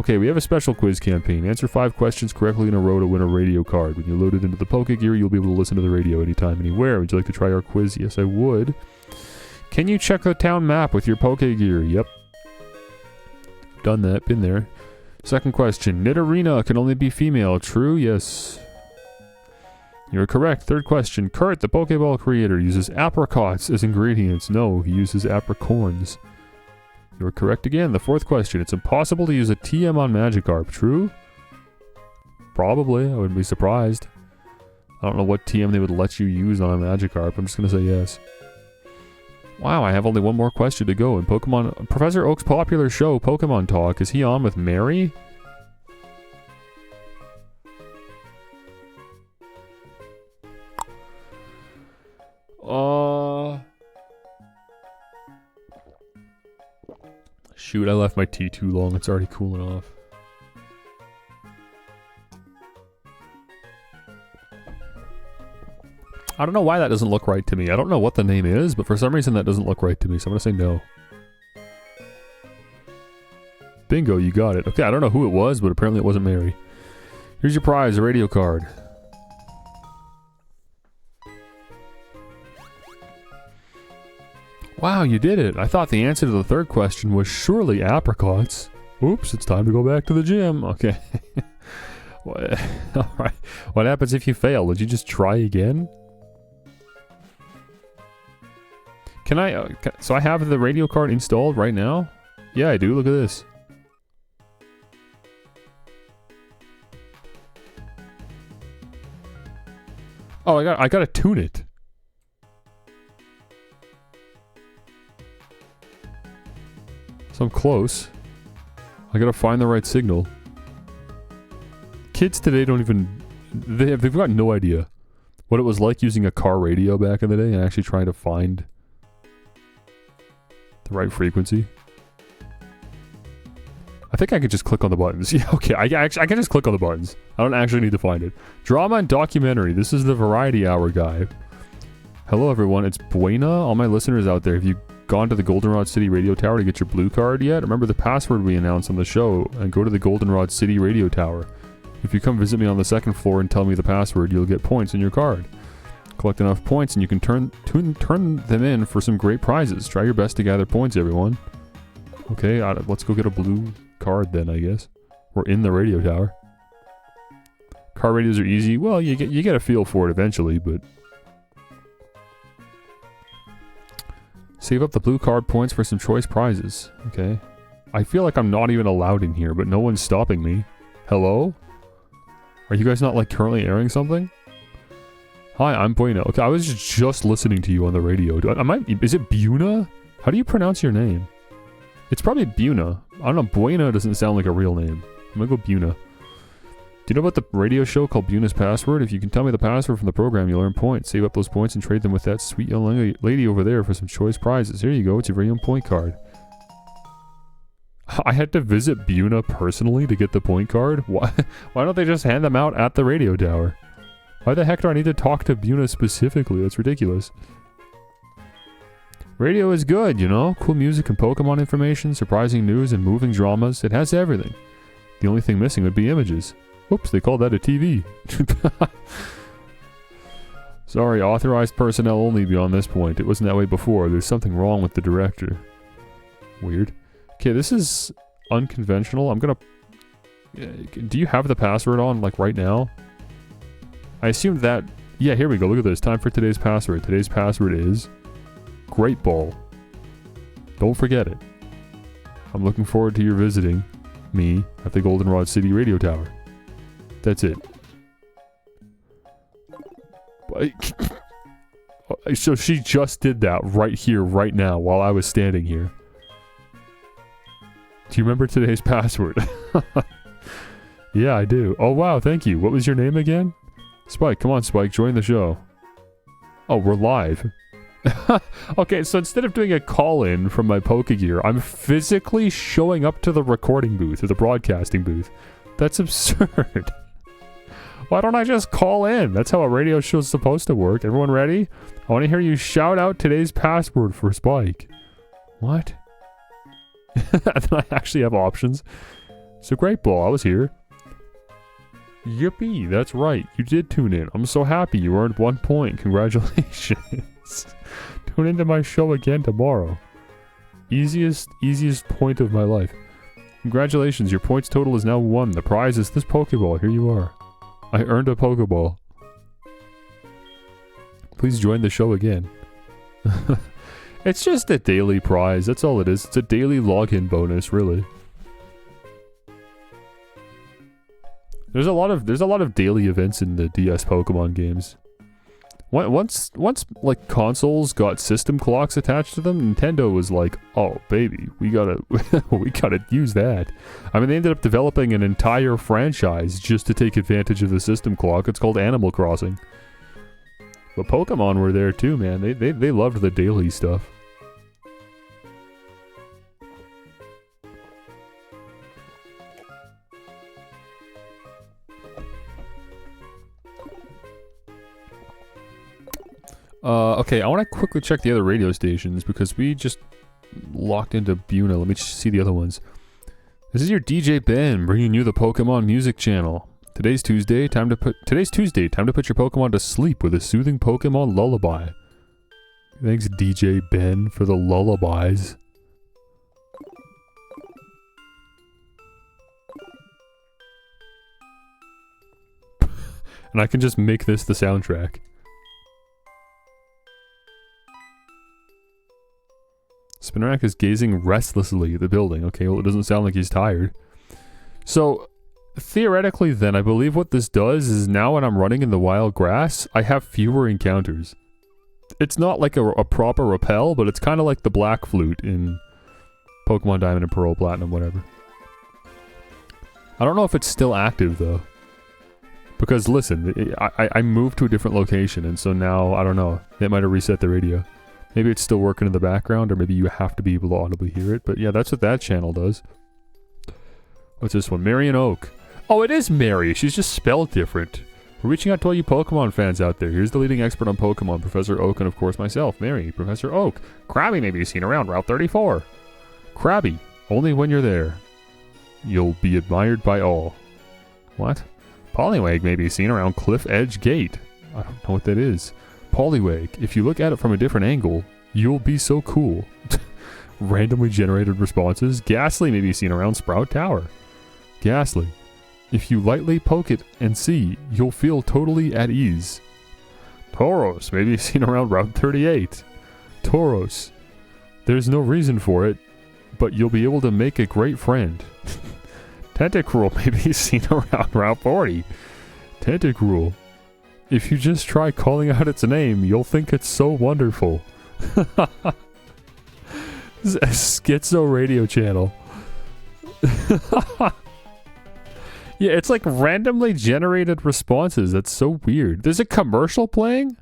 Okay, we have a special quiz campaign. Answer 5 questions correctly in a row to win a radio card. When you load it into the Pokegear, you'll be able to listen to the radio anytime, anywhere. Would you like to try our quiz? Yes, I would. Can you check the town map with your Pokegear? Yep. Done that. Been there. Second question. Nidorina can only be female. True? Yes. You're correct. Third question. Kurt, the Pokeball creator, uses apricots as ingredients. No, he uses apricorns. You're correct again. The fourth question. It's impossible to use a TM on Magikarp. True? Probably. I wouldn't be surprised. I don't know what TM they would let you use on a Magikarp. I'm just going to say yes. Wow, I have only one more question to go. In Pokemon... Professor Oak's popular show, Pokemon Talk, is he on with Mary? Shoot, I left my tea too long. It's already cooling off. I don't know why that doesn't look right to me. I don't know what the name is, but for some reason that doesn't look right to me, so I'm gonna say no. Bingo, you got it. Okay, I don't know who it was, but apparently it wasn't Mary. Here's your prize, a radio card. Wow, you did it. I thought the answer to the third question was surely apricots. Oops, it's time to go back to the gym. Okay. Alright. What happens if you fail? Did you just try again? Can I... so I have the radio card installed right now? Yeah, I do. Look at this. Oh, I gotta tune it. So I'm close. I gotta find the right signal. Kids today don't even... They've got no idea what it was like using a car radio back in the day and actually trying to find the right frequency. I think I could just click on the buttons. Yeah, okay, I can just click on the buttons. I don't actually need to find it. Drama and documentary. This is the Variety Hour guy. Hello everyone, it's Buena. All my listeners out there, have you gone to the Goldenrod City Radio Tower to get your blue card yet? Remember the password we announced on the show and go to the Goldenrod City Radio Tower. If you come visit me on the second floor and tell me the password, you'll get points in your card. Collect enough points and you can turn them in for some great prizes. Try your best to gather points, everyone. Okay, let's go get a blue card then, I guess. We're in the radio tower. Car radios are easy. Well, you get a feel for it eventually, but... Save up the blue card points for some choice prizes. Okay. I feel like I'm not even allowed in here, but no one's stopping me. Hello? Are you guys not, like, currently airing something? Hi, I'm Buena. Okay, I was just listening to you on the radio. Is it Buna? How do you pronounce your name? It's probably Buna. I don't know, Buena doesn't sound like a real name. I'm gonna go Buna. Do you know about the radio show called Buna's Password? If you can tell me the password from the program, you'll earn points. Save up those points and trade them with that sweet young lady over there for some choice prizes. Here you go, it's your very own point card. I had to visit Buna personally to get the point card? Why don't they just hand them out at the radio tower? Why the heck do I need to talk to Buna specifically? That's ridiculous. Radio is good, you know? Cool music and Pokemon information, surprising news and moving dramas. It has everything. The only thing missing would be images. Oops, they called that a TV. Sorry, authorized personnel only beyond this point. It wasn't that way before. There's something wrong with the director. Weird. Okay, this is unconventional. I'm gonna... do you have the password on, like, right now? I assumed that... Yeah, here we go. Look at this. Time for today's password. Today's password is... Great Ball. Don't forget it. I'm looking forward to your visiting me at the Goldenrod City Radio Tower. That's it. So she just did that right here, right now, while I was standing here. Do you remember today's password? Yeah, I do. Oh, wow, thank you. What was your name again? Spike, come on, Spike, join the show. Oh, we're live. Okay, so instead of doing a call-in from my Pokegear, I'm physically showing up to the recording booth, or the broadcasting booth. That's absurd. Why don't I just call in? That's how a radio show's supposed to work. Everyone ready? I want to hear you shout out today's password for Spike. What? I actually have options. So great ball, I was here. Yippee, that's right. You did tune in. I'm so happy you earned 1 point. Congratulations. Tune into my show again tomorrow. Easiest point of my life. Congratulations, your points total is now 1. The prize is this Pokeball. Here you are. I earned a Pokeball. Please join the show again. It's just a daily prize, that's all it is. It's a daily login bonus, really. There's a lot of daily events in the DS Pokemon games. Once like consoles got system clocks attached to them, Nintendo was like, "Oh baby, we gotta we gotta use that." I mean, they ended up developing an entire franchise just to take advantage of the system clock. It's called Animal Crossing. But Pokemon were there too, man. They loved the daily stuff. Okay, I want to quickly check the other radio stations because we just locked into Buna. Let me see the other ones. This is your DJ Ben bringing you the Pokemon Music Channel. Today's Tuesday, time to put your Pokemon to sleep with a soothing Pokemon lullaby. Thanks, DJ Ben, for the lullabies. And I can just make this the soundtrack. Spinarak is gazing restlessly at the building. Okay, well, it doesn't sound like he's tired. So, theoretically then, I believe what this does is now when I'm running in the wild grass, I have fewer encounters. It's not like a proper repel, but it's kind of like the Black Flute in Pokemon Diamond and Pearl, Platinum, whatever. I don't know if it's still active, though. Because, listen, I moved to a different location, and so now, I don't know, it might have reset the radio. Maybe it's still working in the background, or maybe you have to be able to audibly hear it. But yeah, that's what that channel does. What's this one? Marion Oak. Oh, it is Mary. She's just spelled different. We're reaching out to all you Pokemon fans out there. Here's the leading expert on Pokemon, Professor Oak, and of course myself, Mary, Professor Oak. Krabby may be seen around Route 34. Krabby, only when you're there. You'll be admired by all. What? Poliwag may be seen around Cliff Edge Gate. I don't know what that is. Poliwag, if you look at it from a different angle, you'll be so cool. Randomly generated responses. Ghastly may be seen around Sprout Tower. Ghastly, if you lightly poke it and see, you'll feel totally at ease. Tauros may be seen around Route 38. Tauros, there's no reason for it, but you'll be able to make a great friend. Tentacruel may be seen around Route 40. Tentacruel, if you just try calling out its name, you'll think it's so wonderful. This is a schizo radio channel. Yeah, it's like randomly generated responses. That's so weird. There's a commercial playing?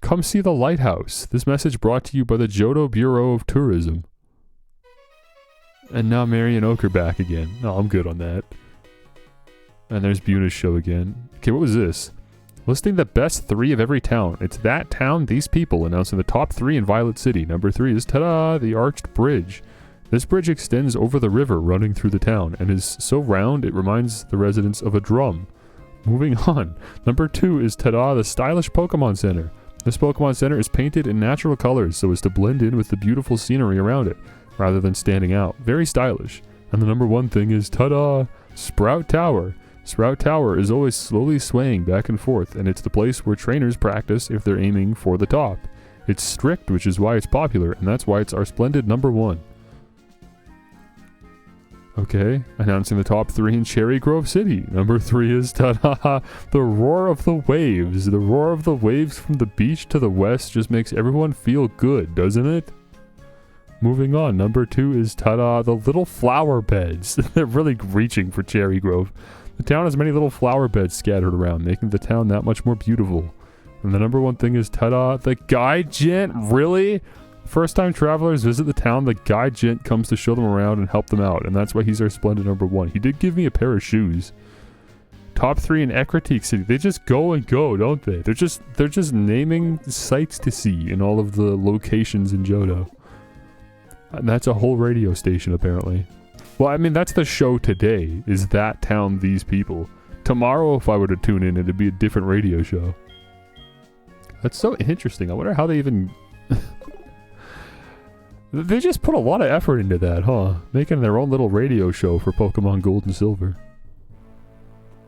Come see the lighthouse. This message brought to you by the Johto Bureau of Tourism. And now Mary and Oak are back again. No, I'm good on that. And there's Buna's show again. Okay, what was this? Listing the best 3 of every town. It's that town, these people, announcing the top 3 in Violet City. Number 3 is, ta-da, the Arched Bridge. This bridge extends over the river running through the town, and is so round it reminds the residents of a drum. Moving on. Number 2 is, ta-da, the stylish Pokemon Center. This Pokemon Center is painted in natural colors so as to blend in with the beautiful scenery around it, rather than standing out. Very stylish. And the number 1 thing is, ta-da, Sprout Tower. Sprout Tower is always slowly swaying back and forth, and it's the place where trainers practice if they're aiming for the top. It's strict, which is why it's popular, and that's why it's our splendid number 1. Okay, announcing the top 3 in Cherry Grove City. Number 3 is ta-da, the roar of the waves. The roar of the waves from the beach to the west just makes everyone feel good, doesn't it? Moving on, number 2 is ta-da, the little flower beds. They're really reaching for Cherry Grove. The town has many little flower beds scattered around, making the town that much more beautiful. And the number 1 thing is ta-da, the guide gent. Really? First time travelers visit the town, the guide gent comes to show them around and help them out, and that's why he's our splendid number 1. He did give me a pair of shoes. Top 3 in Ekritique City. They just go and go, don't they? They're just naming sights to see in all of the locations in Johto. And that's a whole radio station, apparently. Well, I mean, that's the show today, is that town, these people. Tomorrow, if I were to tune in, it'd be a different radio show. That's so interesting. I wonder how they even... They just put a lot of effort into that, huh? Making their own little radio show for Pokemon Gold and Silver.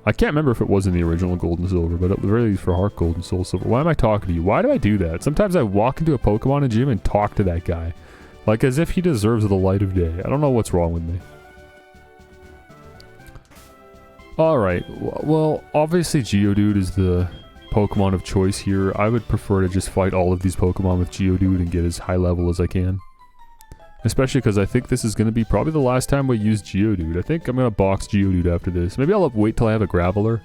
I can't remember if it was in the original Gold and Silver, but at the very least for HeartGold and Soul Silver. Why am I talking to you? Why do I do that? Sometimes I walk into a Pokemon gym and talk to that guy. Like as if he deserves the light of day. I don't know what's wrong with me. Alright, well, obviously Geodude is the Pokemon of choice here. I would prefer to just fight all of these Pokemon with Geodude and get as high level as I can. Especially because I think this is going to be probably the last time we use Geodude. I think I'm going to box Geodude after this. Maybe I'll wait till I have a Graveler.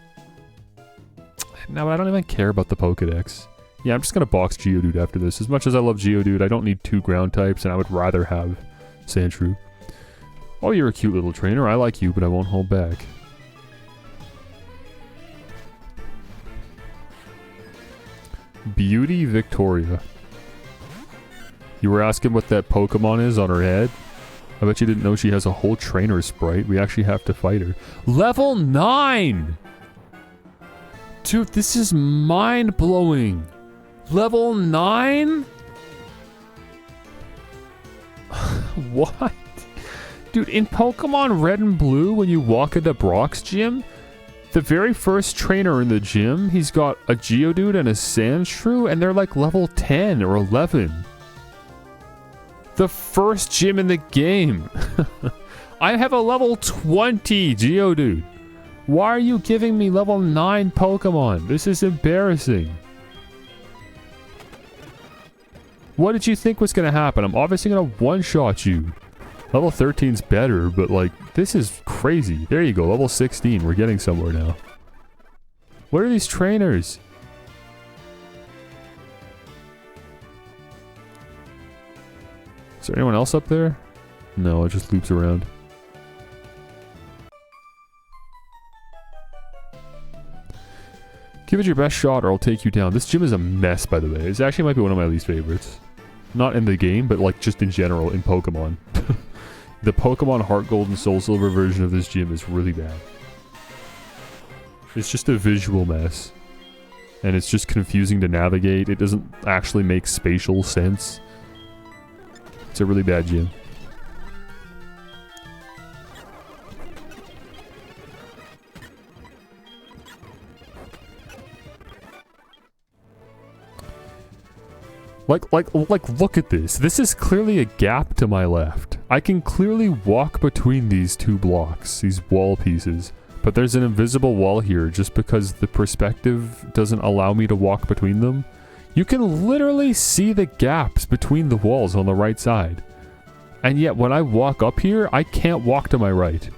No, but I don't even care about the Pokedex. Yeah, I'm just going to box Geodude after this. As much as I love Geodude, I don't need 2 ground types, and I would rather have Sandshrew. Oh, you're a cute little trainer. I like you, but I won't hold back. Beauty Victoria. You were asking what that Pokemon is on her head? I bet you didn't know she has a whole trainer sprite. We actually have to fight her. Level 9! Dude, this is mind-blowing. Level 9? What? Dude, in Pokemon Red and Blue, when you walk into Brock's gym, the very first trainer in the gym, he's got a Geodude and a Sandshrew, and they're like level 10 or 11. The first gym in the game. I have a level 20 Geodude. Why are you giving me level 9 Pokemon? This is embarrassing. What did you think was going to happen? I'm obviously going to one-shot you. Level 13's better, but like, this is crazy. There you go, level 16. We're getting somewhere now. What are these trainers? Is there anyone else up there? No, it just loops around. Give it your best shot or I'll take you down. This gym is a mess, by the way. It actually might be one of my least favorites. Not in the game, but like just in general in Pokemon. The Pokemon HeartGold and Soul Silver version of this gym is really bad. It's just a visual mess. And it's just confusing to navigate. It doesn't actually make spatial sense. It's a really bad gym. Like, look at this. This is clearly a gap to my left. I can clearly walk between these 2 blocks, these wall pieces. But there's an invisible wall here just because the perspective doesn't allow me to walk between them. You can literally see the gaps between the walls on the right side. And yet when I walk up here, I can't walk to my right.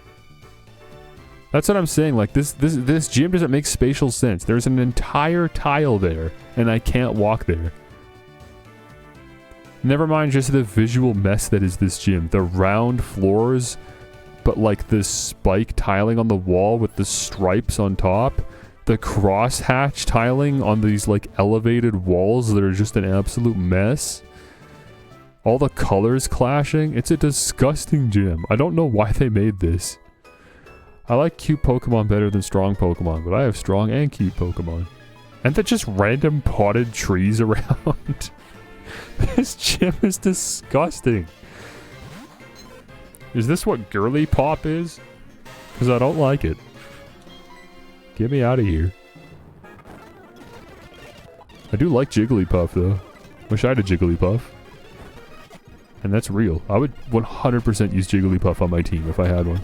That's what I'm saying. Like this gym doesn't make spatial sense. There's an entire tile there and I can't walk there. Never mind just the visual mess that is this gym. The round floors, but like this spike tiling on the wall with the stripes on top. The crosshatch tiling on these like elevated walls that are just an absolute mess. All the colors clashing. It's a disgusting gym. I don't know why they made this. I like cute Pokemon better than strong Pokemon, but I have strong and cute Pokemon. And they're just random potted trees around. This gym is disgusting. Is this what girly pop is? Because I don't like it. Get me out of here. I do like Jigglypuff though. Wish I had a Jigglypuff. And that's real. I would 100% use Jigglypuff on my team if I had one.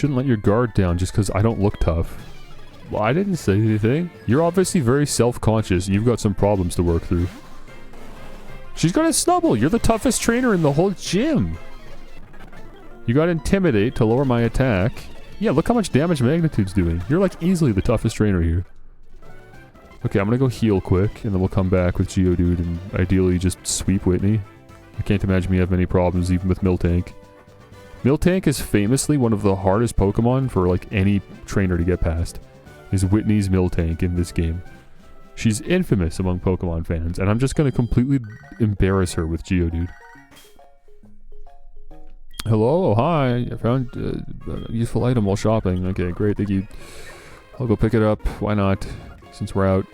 shouldn't let your guard down just because I don't look tough. Well, I didn't say anything. You're obviously very self-conscious and you've got some problems to work through. She's got a snubble. You're the toughest trainer in the whole gym. You got Intimidate to lower my attack. Yeah, look how much damage Magnitude's doing. You're like easily the toughest trainer here. Okay, I'm gonna go heal quick, and then we'll come back with Geodude and ideally just sweep Whitney. I can't imagine we have any problems even with Miltank. Miltank is famously one of the hardest Pokemon for like any trainer to get past. Is Whitney's Miltank in this game. She's infamous among Pokemon fans, and I'm just gonna completely embarrass her with Geodude. Hello, oh, hi, I found a useful item while shopping. Okay, great, thank you. I'll go pick it up, why not? Since we're out.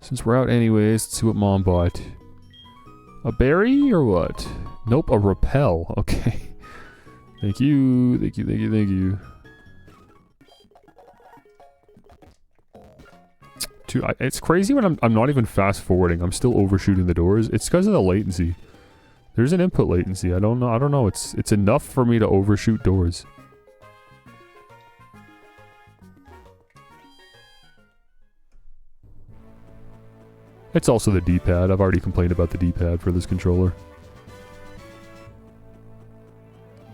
Since we're out anyways, let's see what Mom bought. A berry or what? Nope, a repel. Okay. Thank you, thank you, thank you, thank you. Dude, it's crazy when I'm not even fast forwarding. I'm still overshooting the doors. It's because of the latency. There's an input latency. I don't know. It's enough for me to overshoot doors. It's also the D-pad. I've already complained about the D-pad for this controller.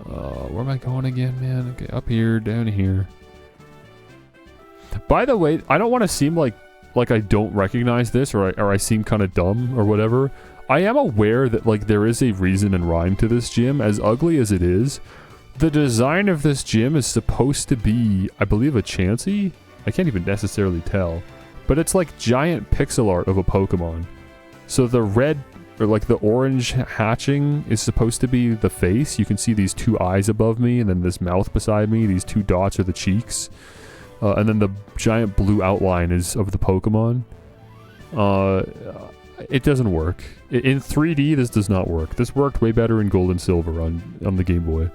Where am I going again, man? Okay, up here, down here. By the way, I don't want to seem like I don't recognize this or I seem kind of dumb or whatever. I am aware that like there is a reason and rhyme to this gym, as ugly as it is. The design of this gym is supposed to be, I believe, a Chansey? I can't even necessarily tell. But it's like giant pixel art of a Pokemon. So the red, or like the orange hatching is supposed to be the face. You can see these two eyes above me and then this mouth beside me. These two dots are the cheeks. And then the giant blue outline is of the Pokemon. It doesn't work. In 3D, this does not work. This worked way better in Gold and Silver on the Game Boy.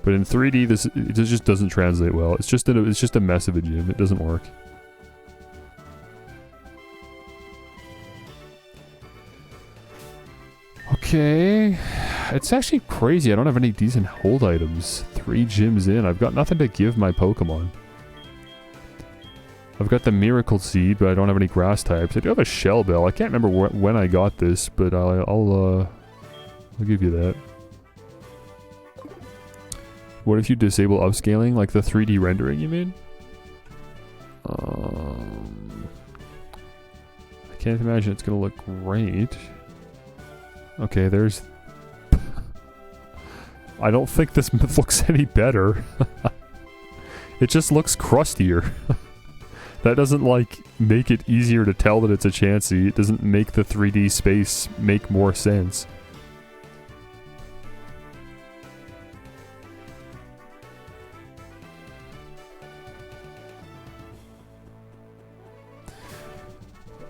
But in 3D, it just doesn't translate well. It's just a mess of a gym. It doesn't work. Okay. It's actually crazy. I don't have any decent hold items. 3 gyms in. I've got nothing to give my Pokemon. I've got the Miracle Seed, but I don't have any grass types. I do have a Shell Bell. I can't remember when I got this, but I'll give you that. What if you disable upscaling, like the 3D rendering, you mean? I can't imagine it's gonna look great. Okay, there's... I don't think this looks any better. It just looks crustier. That doesn't, like, make it easier to tell that it's a Chansey. It doesn't make the 3D space make more sense.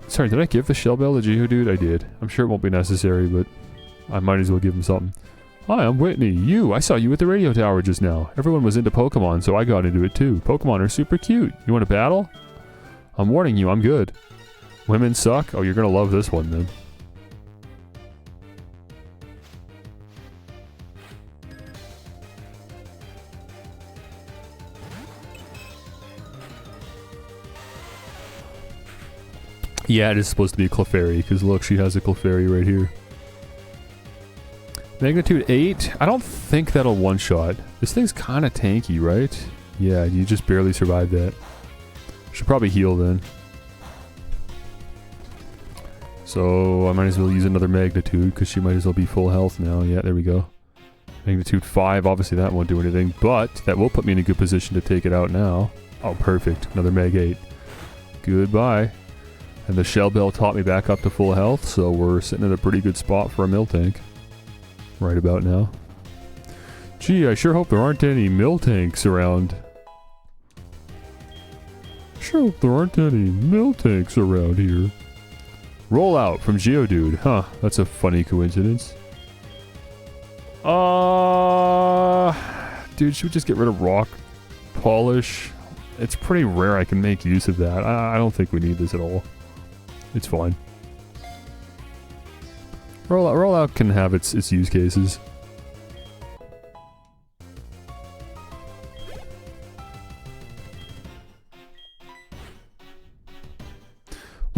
Sorry, did I give the Shell Bell to Geodude? I did. I'm sure it won't be necessary, but I might as well give him something. Hi, I'm Whitney. I saw you at the radio tower just now. Everyone was into Pokemon, so I got into it too. Pokemon are super cute. You want to battle? I'm warning you, I'm good. Women suck? Oh, you're gonna love this one then. Yeah, it is supposed to be a Clefairy, because look, she has a Clefairy right here. Magnitude 8? I don't think that'll one-shot. This thing's kind of tanky, right? Yeah, you just barely survived that. Should probably heal then. So I might as well use another Magnitude, because she might as well be full health now. Yeah, there we go. Magnitude 5, obviously that won't do anything, but that will put me in a good position to take it out now. Oh, perfect. Another Mag 8. Goodbye. And the Shell Bell taught me back up to full health, so we're sitting at a pretty good spot for a Miltank. Right about now. Gee, I sure hope there aren't any Miltanks around. Sure hope there aren't any Miltanks around here. Rollout from Geodude. Huh, that's a funny coincidence. Dude, should we just get rid of Rock Polish? It's pretty rare I can make use of that. I don't think we need this at all. It's fine. Rollout can have its use cases.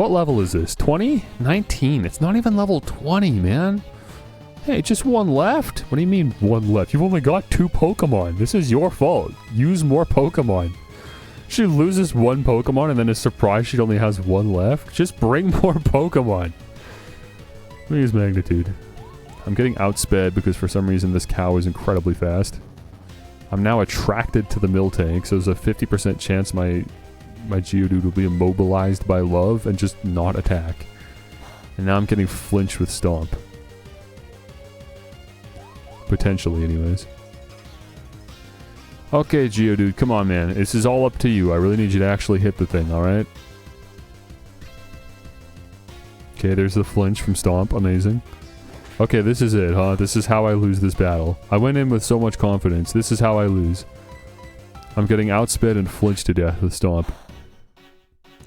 What level is this? 20? 19. It's not even level 20, man. Hey, just one left? What do you mean one left? You've only got 2 Pokemon. This is your fault. Use more Pokemon. She loses 1 Pokemon and then is surprised she only has 1 left. Just bring more Pokemon. Let me use Magnitude. I'm getting outsped because for some reason this cow is incredibly fast. I'm now attracted to the Miltank, so there's a 50% chance my Geodude will be immobilized by love and just not attack. And now I'm getting flinched with Stomp. Potentially, anyways. Okay, Geodude, come on, man. This is all up to you. I really need you to actually hit the thing, alright? Okay, there's the flinch from Stomp. Amazing. Okay, this is it, huh? This is how I lose this battle. I went in with so much confidence. This is how I lose. I'm getting outsped and flinched to death with Stomp.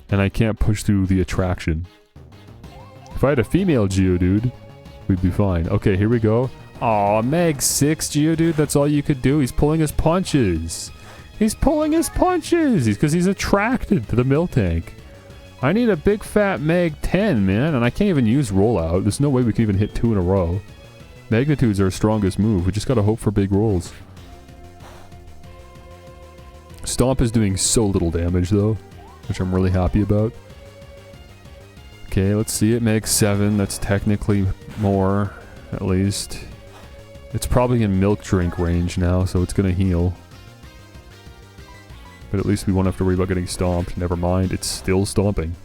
And I can't push through the attraction. If I had a female Geodude, we'd be fine. Okay, here we go. Aw, Meg 6 Geodude, that's all you could do. He's pulling his punches. He's pulling his punches! Because he's attracted to the Miltank. I need a big fat Meg 10, man, and I can't even use Rollout. There's no way we can even hit 2 in a row. Magnitude's our strongest move. We just gotta hope for big rolls. Stomp is doing so little damage, though, which I'm really happy about. Okay, let's see it. Meg 7, that's technically more, at least. It's probably in milk drink range now, so it's gonna heal. But at least we won't have to worry about getting stomped. Never mind, it's still stomping.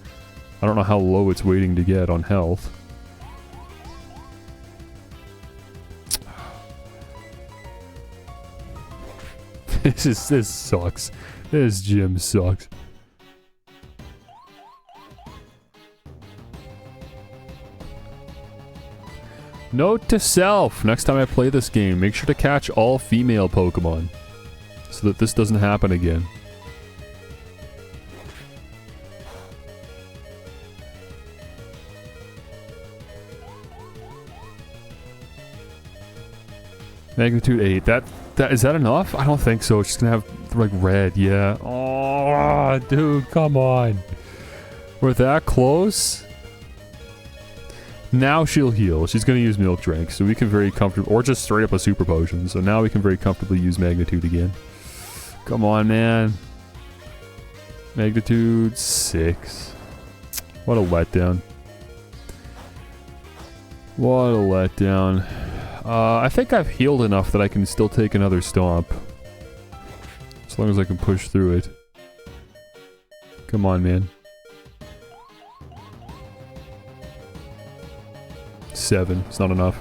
I don't know how low it's waiting to get on health. This sucks. This gym sucks. Note to self, next time I play this game, make sure to catch all female Pokemon. So that this doesn't happen again. Magnitude 8. Is that enough? I don't think so. It's just gonna have like red, yeah. Oh, dude, come on. We're that close. Now she'll heal. She's gonna use Milk Drink, so we can very comfortably, or just straight up a Super Potion. So now we can very comfortably use Magnitude again. Come on, man. Magnitude 6. What a letdown. What a letdown. I think I've healed enough that I can still take another Stomp. As long as I can push through it. Come on, man. 7. It's not enough.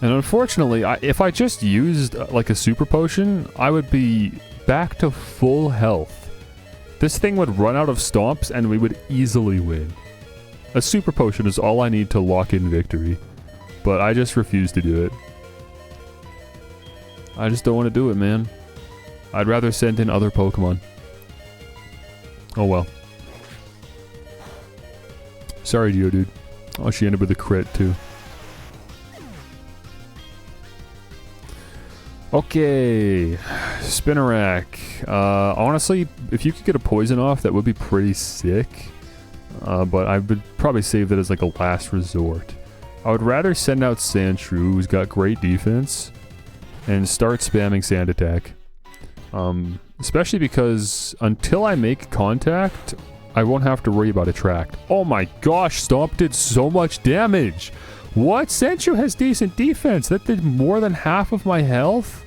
And unfortunately, if I just used like a Super Potion, I would be back to full health. This thing would run out of Stomps and we would easily win. A Super Potion is all I need to lock in victory. But I just refuse to do it. I just don't want to do it, man. I'd rather send in other Pokemon. Oh well. Sorry, Geodude. Oh, she ended with a crit, too. Okay. Spinarak. Honestly, if you could get a poison off, that would be pretty sick. But I would probably save that as like a last resort. I would rather send out Sandshrew, who's got great defense, and start spamming Sand Attack. Especially because until I make contact, I won't have to worry about Attract. Oh my gosh, Stomp did so much damage! What? Sandshrew has decent defense! That did more than half of my health?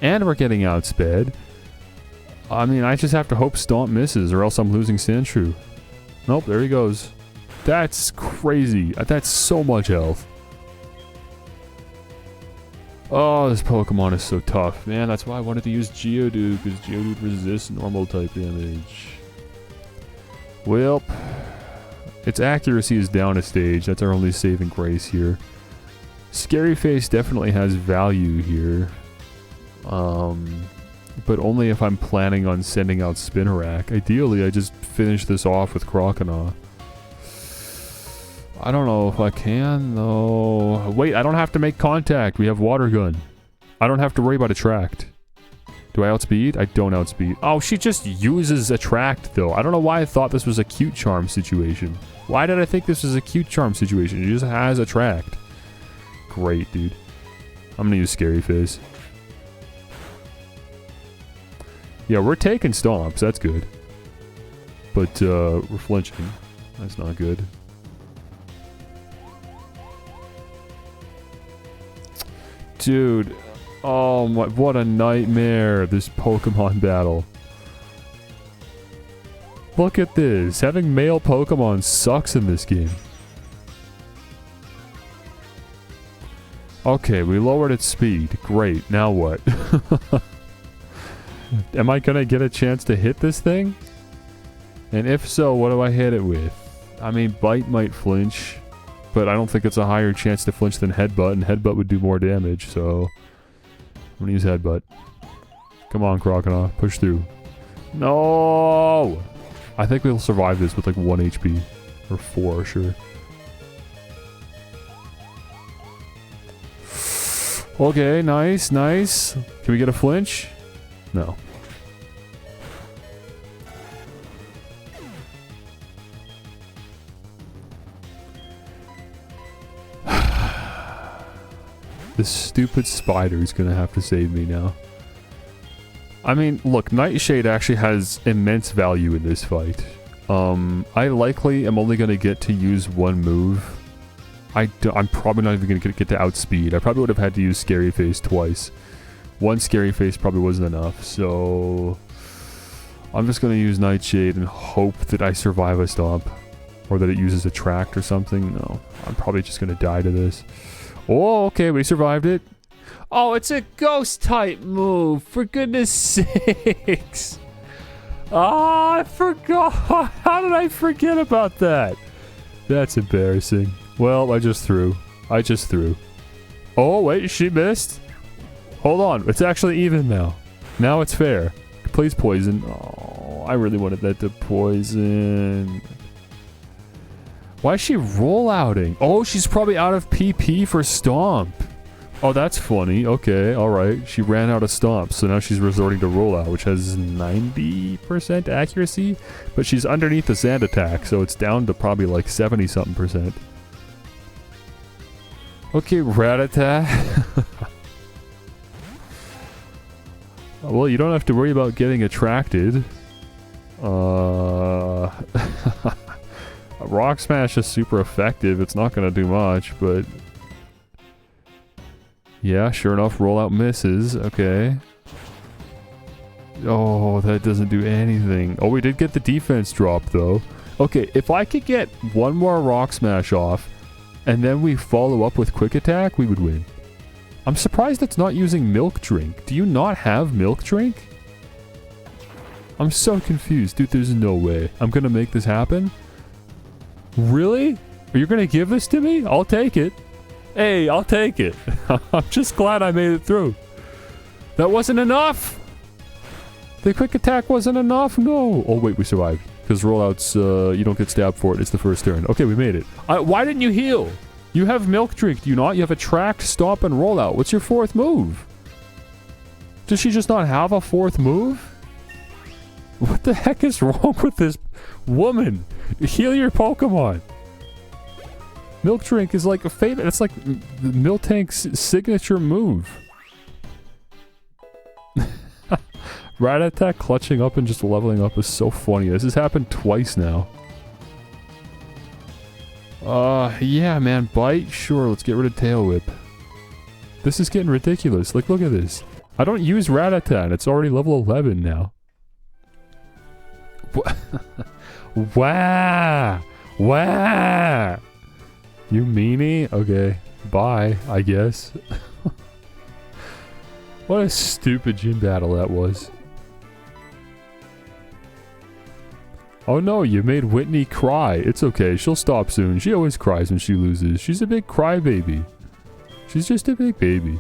And we're getting outsped. I mean, I just have to hope Stomp misses, or else I'm losing Sandshrew. Nope, there he goes. That's crazy. That's so much health. Oh, this Pokemon is so tough. Man, that's why I wanted to use Geodude, because Geodude resists normal type damage. Well, its accuracy is down a stage. That's our only saving grace here. Scary Face definitely has value here. But only if I'm planning on sending out Spinarak. Ideally, I just finish this off with Croconaw. I don't know if I can, though. Wait, I don't have to make contact. We have Water Gun. I don't have to worry about Attract. Do I outspeed? I don't outspeed. Oh, she just uses Attract, though. I don't know why I thought this was a cute charm situation. Why did I think this was a cute charm situation? She just has Attract. Great, dude. I'm gonna use Scary Face. Yeah, we're taking stomps. That's good. But, we're flinching. That's not good. Dude. Oh my, what a nightmare, this Pokemon battle. Look at this. Having male Pokemon sucks in this game. Okay, we lowered its speed. Great. Now what? Am I gonna get a chance to hit this thing? And if so, what do I hit it with? I mean, Bite might flinch, but I don't think it's a higher chance to flinch than Headbutt, and Headbutt would do more damage, so... I'm gonna use Headbutt. Come on, Crocodile. Push through. No! I think we'll survive this with like 1 HP. Or 4, sure. Okay, nice, nice. Can we get a flinch? No. This stupid spider is gonna have to save me now. I mean, look, Nightshade actually has immense value in this fight. I likely am only gonna get to use one move. I'm probably not even gonna get to outspeed. I probably would have had to use Scary Face twice. One Scary Face probably wasn't enough, so... I'm just gonna use Nightshade and hope that I survive a stomp. Or that it uses Attract or something. No, I'm probably just gonna die to this. Oh, okay, we survived it. Oh, it's a ghost type move, for goodness sakes. Oh, I forgot. How did I forget about that? That's embarrassing. Well, I just threw. Oh, wait, she missed. Hold on, it's actually even now. Now it's fair. Please poison. Oh, I really wanted that to poison. Why is she roll-outing? Oh, she's probably out of PP for Stomp. Oh, that's funny. Okay, alright. She ran out of Stomp, so now she's resorting to Rollout, which has 90% accuracy. But she's underneath the Sand Attack, so it's down to probably like 70-something%. Okay, Rattata. Well, you don't have to worry about getting attracted. Rock Smash is super effective. It's not going to do much, but... Yeah, sure enough, rollout misses. Okay. Oh, that doesn't do anything. Oh, we did get the defense drop, though. Okay, if I could get one more Rock Smash off, and then we follow up with Quick Attack, we would win. I'm surprised it's not using Milk Drink. Do you not have Milk Drink? I'm so confused. Dude, there's no way. I'm gonna make this happen? Really? Are you gonna give this to me? I'll take it. Hey, I'll take it. I'm just glad I made it through. That wasn't enough! The Quick Attack wasn't enough? No! Oh wait, we survived. Because rollouts, you don't get stabbed for it. It's the first turn. Okay, we made it. Why didn't you heal? You have Milk Drink, do you not? You have Attract, Stomp, and Rollout. What's your fourth move? Does she just not have a fourth move? What the heck is wrong with this woman? Heal your Pokemon. Milk Drink is like a favorite. It's like Miltank's signature move. Rattata clutching up and just leveling up is so funny. This has happened twice now. Yeah, man. Bite? Sure, let's get rid of Tail Whip. This is getting ridiculous. Like, look at this. I don't use Rattata and it's already level 11 now. Wow! Wow! You meanie? Okay. Bye, I guess. What a stupid gym battle that was. Oh no, you made Whitney cry. It's okay, she'll stop soon. She always cries when she loses. She's a big crybaby. She's just a big baby.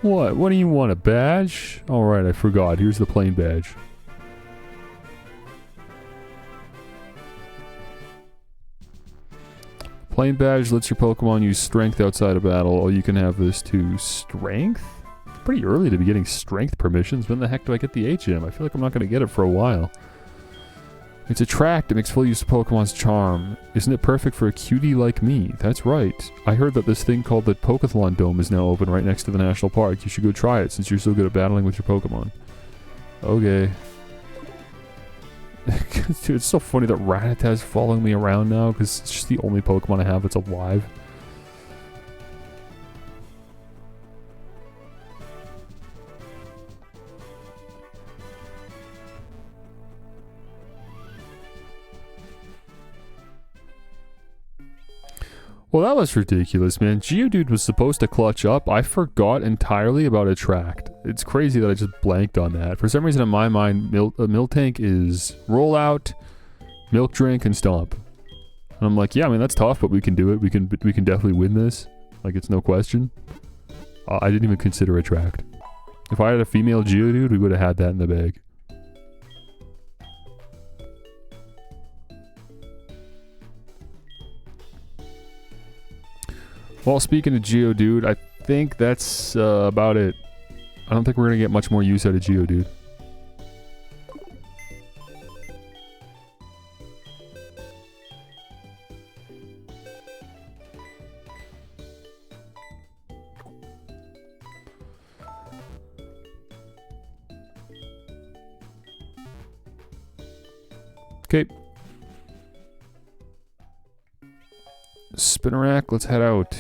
What? What do you want, a badge? Alright, I forgot. Here's the plain badge. Plain badge lets your Pokemon use strength outside of battle. Oh, you can have this too. Strength? pretty early to be getting strength permissions. When the heck do I get the HM? I feel like I'm not going to get it for a while. It's attract. It makes full use of Pokemon's charm. Isn't it perfect for a cutie like me? That's right. I heard that this thing called the Pokethlon Dome is now open right next to the national park. You should go try it since you're so good at battling with your Pokemon. Okay. Dude, it's so funny that Rattata's following me around now because it's just the only Pokemon I have that's alive. Well, that was ridiculous, man. Geodude was supposed to clutch up. I forgot entirely about Attract. It's crazy that I just blanked on that. For some reason in my mind, Miltank is Rollout, Milk Drink, and Stomp. And I'm like, yeah, I mean, that's tough, but we can do it. We can definitely win this. Like, it's no question. I didn't even consider Attract. If I had a female Geodude, we would have had that in the bag. Well, speaking of Geodude, I think that's about it. I don't think we're going to get much more use out of Geodude. Okay. Spinnerack, let's head out.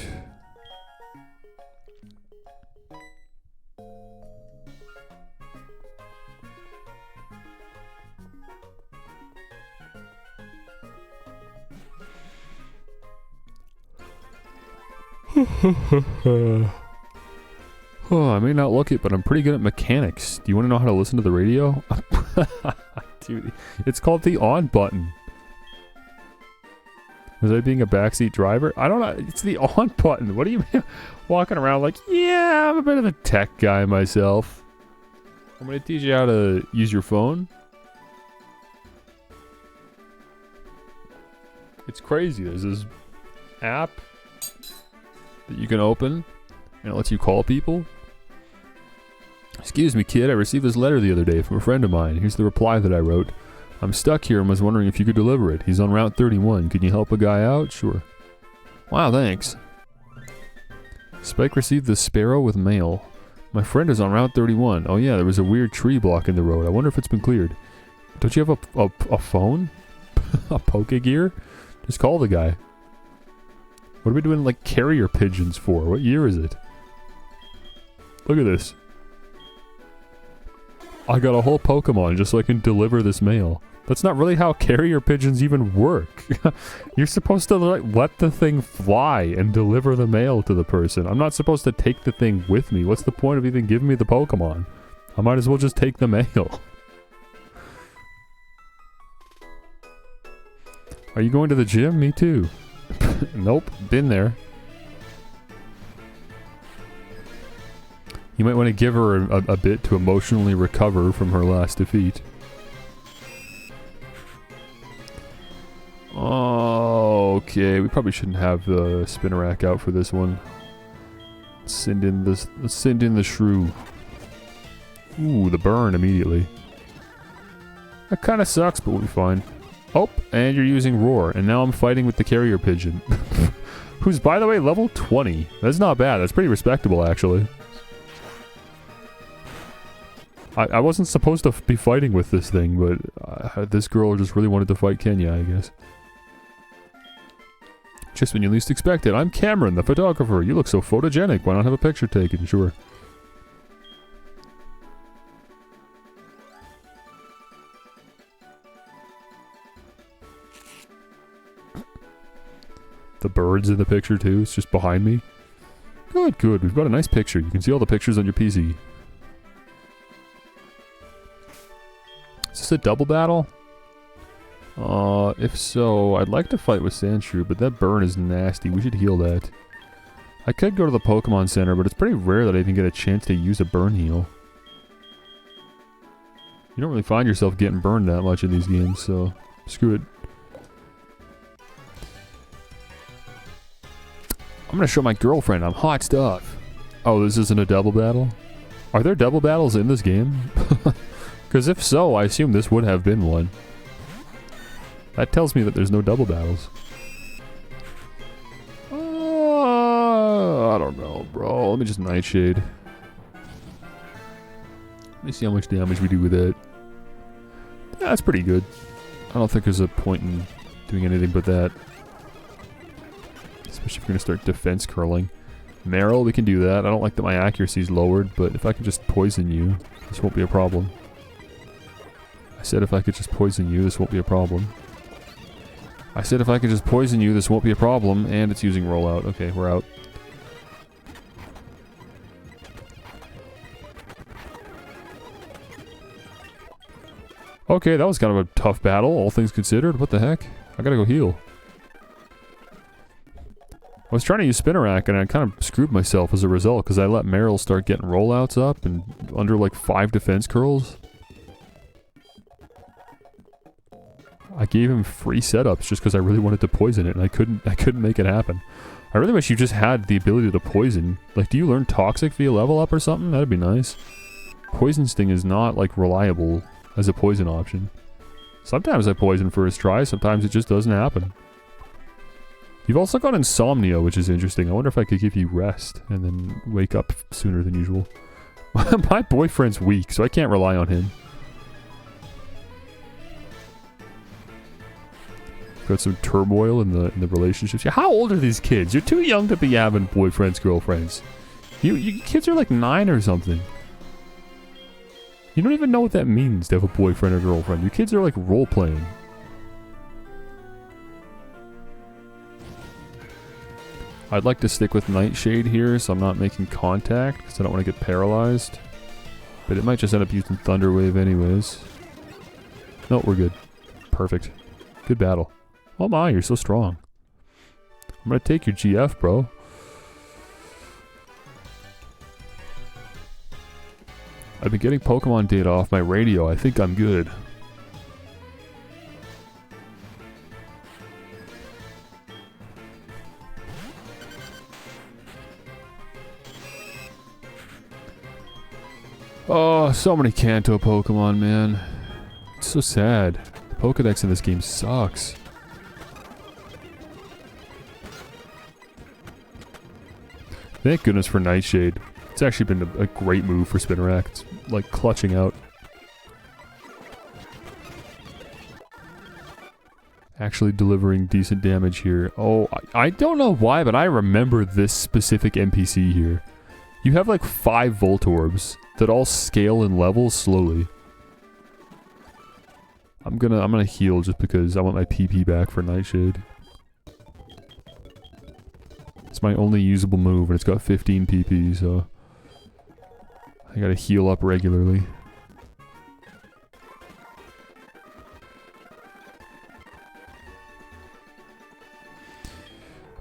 Oh, I may not look it, but I'm pretty good at mechanics. Do you want to know how to listen to the radio? Dude, it's called the on button. Was I being a backseat driver? I don't know. It's the on button. What do you mean? Walking around like, yeah, I'm a bit of a tech guy myself. I'm going to teach you how to use your phone. It's crazy. There's this app that you can open, and it lets you call people. Excuse me, kid. I received this letter the other day from a friend of mine. Here's the reply that I wrote. I'm stuck here and was wondering if you could deliver it. He's on Route 31. Can you help a guy out? Sure. Wow, thanks. Spike received the Sparrow with mail. My friend is on Route 31. Oh yeah, there was a weird tree blocking the road. I wonder if it's been cleared. Don't you have a phone? A Pokegear? Just call the guy. What are we doing like carrier pigeons for? What year is it? Look at this. I got a whole Pokemon just so I can deliver this mail. That's not really how carrier pigeons even work. You're supposed to like let the thing fly and deliver the mail to the person. I'm not supposed to take the thing with me. What's the point of even giving me the Pokemon? I might as well just take the mail. Are you going to the gym? Me too. Nope, been there. You might want to give her a bit to emotionally recover from her last defeat. Okay, we probably shouldn't have the Spinnerack out for this one. Let's send in the shrew. Ooh, the burn immediately. That kind of sucks, but we'll be fine. Oh, and you're using Roar, and now I'm fighting with the carrier pigeon. Who's, by the way, level 20. That's not bad. That's pretty respectable, actually. I wasn't supposed to be fighting with this thing, but this girl just really wanted to fight Kenya, I guess. Just when you least expect it. I'm Cameron, the photographer. You look so photogenic. Why not have a picture taken? Sure. The bird's in the picture too. It's just behind me. Good, good. We've got a nice picture. You can see all the pictures on your PC. Is this a double battle? If so, I'd like to fight with Sandshrew, but that burn is nasty. We should heal that. I could go to the Pokemon Center, but it's pretty rare that I even get a chance to use a burn heal. You don't really find yourself getting burned that much in these games, so screw it. I'm gonna show my girlfriend I'm hot stuff. Oh, this isn't a double battle? Are there double battles in this game? Because if so, I assume this would have been one. That tells me that there's no double battles. I don't know, bro. Let me just Nightshade. Let me see how much damage we do with it. Yeah, that's pretty good. I don't think there's a point in doing anything but that. Especially if we're going to start defense curling. Meryl, we can do that. I don't like that my accuracy's lowered, but if I can just poison you, this won't be a problem. I said if I could just poison you, this won't be a problem. I said if I could just poison you, this won't be a problem, and it's using rollout. Okay, we're out. Okay, that was kind of a tough battle, all things considered. What the heck? I gotta go heal. I was trying to use Spinnerack and I kind of screwed myself as a result because I let Meryl start getting rollouts up and under like 5 defense curls. I gave him free setups just because I really wanted to poison it and I couldn't make it happen. I really wish you just had the ability to poison. Like, do you learn Toxic via level up or something? That'd be nice. Poison Sting is not like reliable as a poison option. Sometimes I poison first try, sometimes it just doesn't happen. You've also got Insomnia, which is interesting. I wonder if I could give you rest and then wake up sooner than usual. My boyfriend's weak, so I can't rely on him. Got some turmoil in the relationships. Yeah, how old are these kids? You're too young to be having boyfriends, girlfriends. You kids are like 9 or something. You don't even know what that means to have a boyfriend or girlfriend. You kids are like role-playing. I'd like to stick with Nightshade here so I'm not making contact because I don't want to get paralyzed. But it might just end up using Thunder Wave anyways. No, we're good. Perfect. Good battle. Oh my, you're so strong. I'm gonna take your GF, bro. I've been getting Pokemon data off my radio. I think I'm good. Oh, so many Kanto Pokemon, man. It's so sad. The Pokedex in this game sucks. Thank goodness for Nightshade. It's actually been a great move for Spinnerack. It's like clutching out. Actually delivering decent damage here. Oh, I don't know why, but I remember this specific NPC here. You have like 5 Voltorbs that all scale in levels slowly. I'm gonna heal just because I want my PP back for Nightshade. It's my only usable move and it's got 15 PP, so I gotta heal up regularly.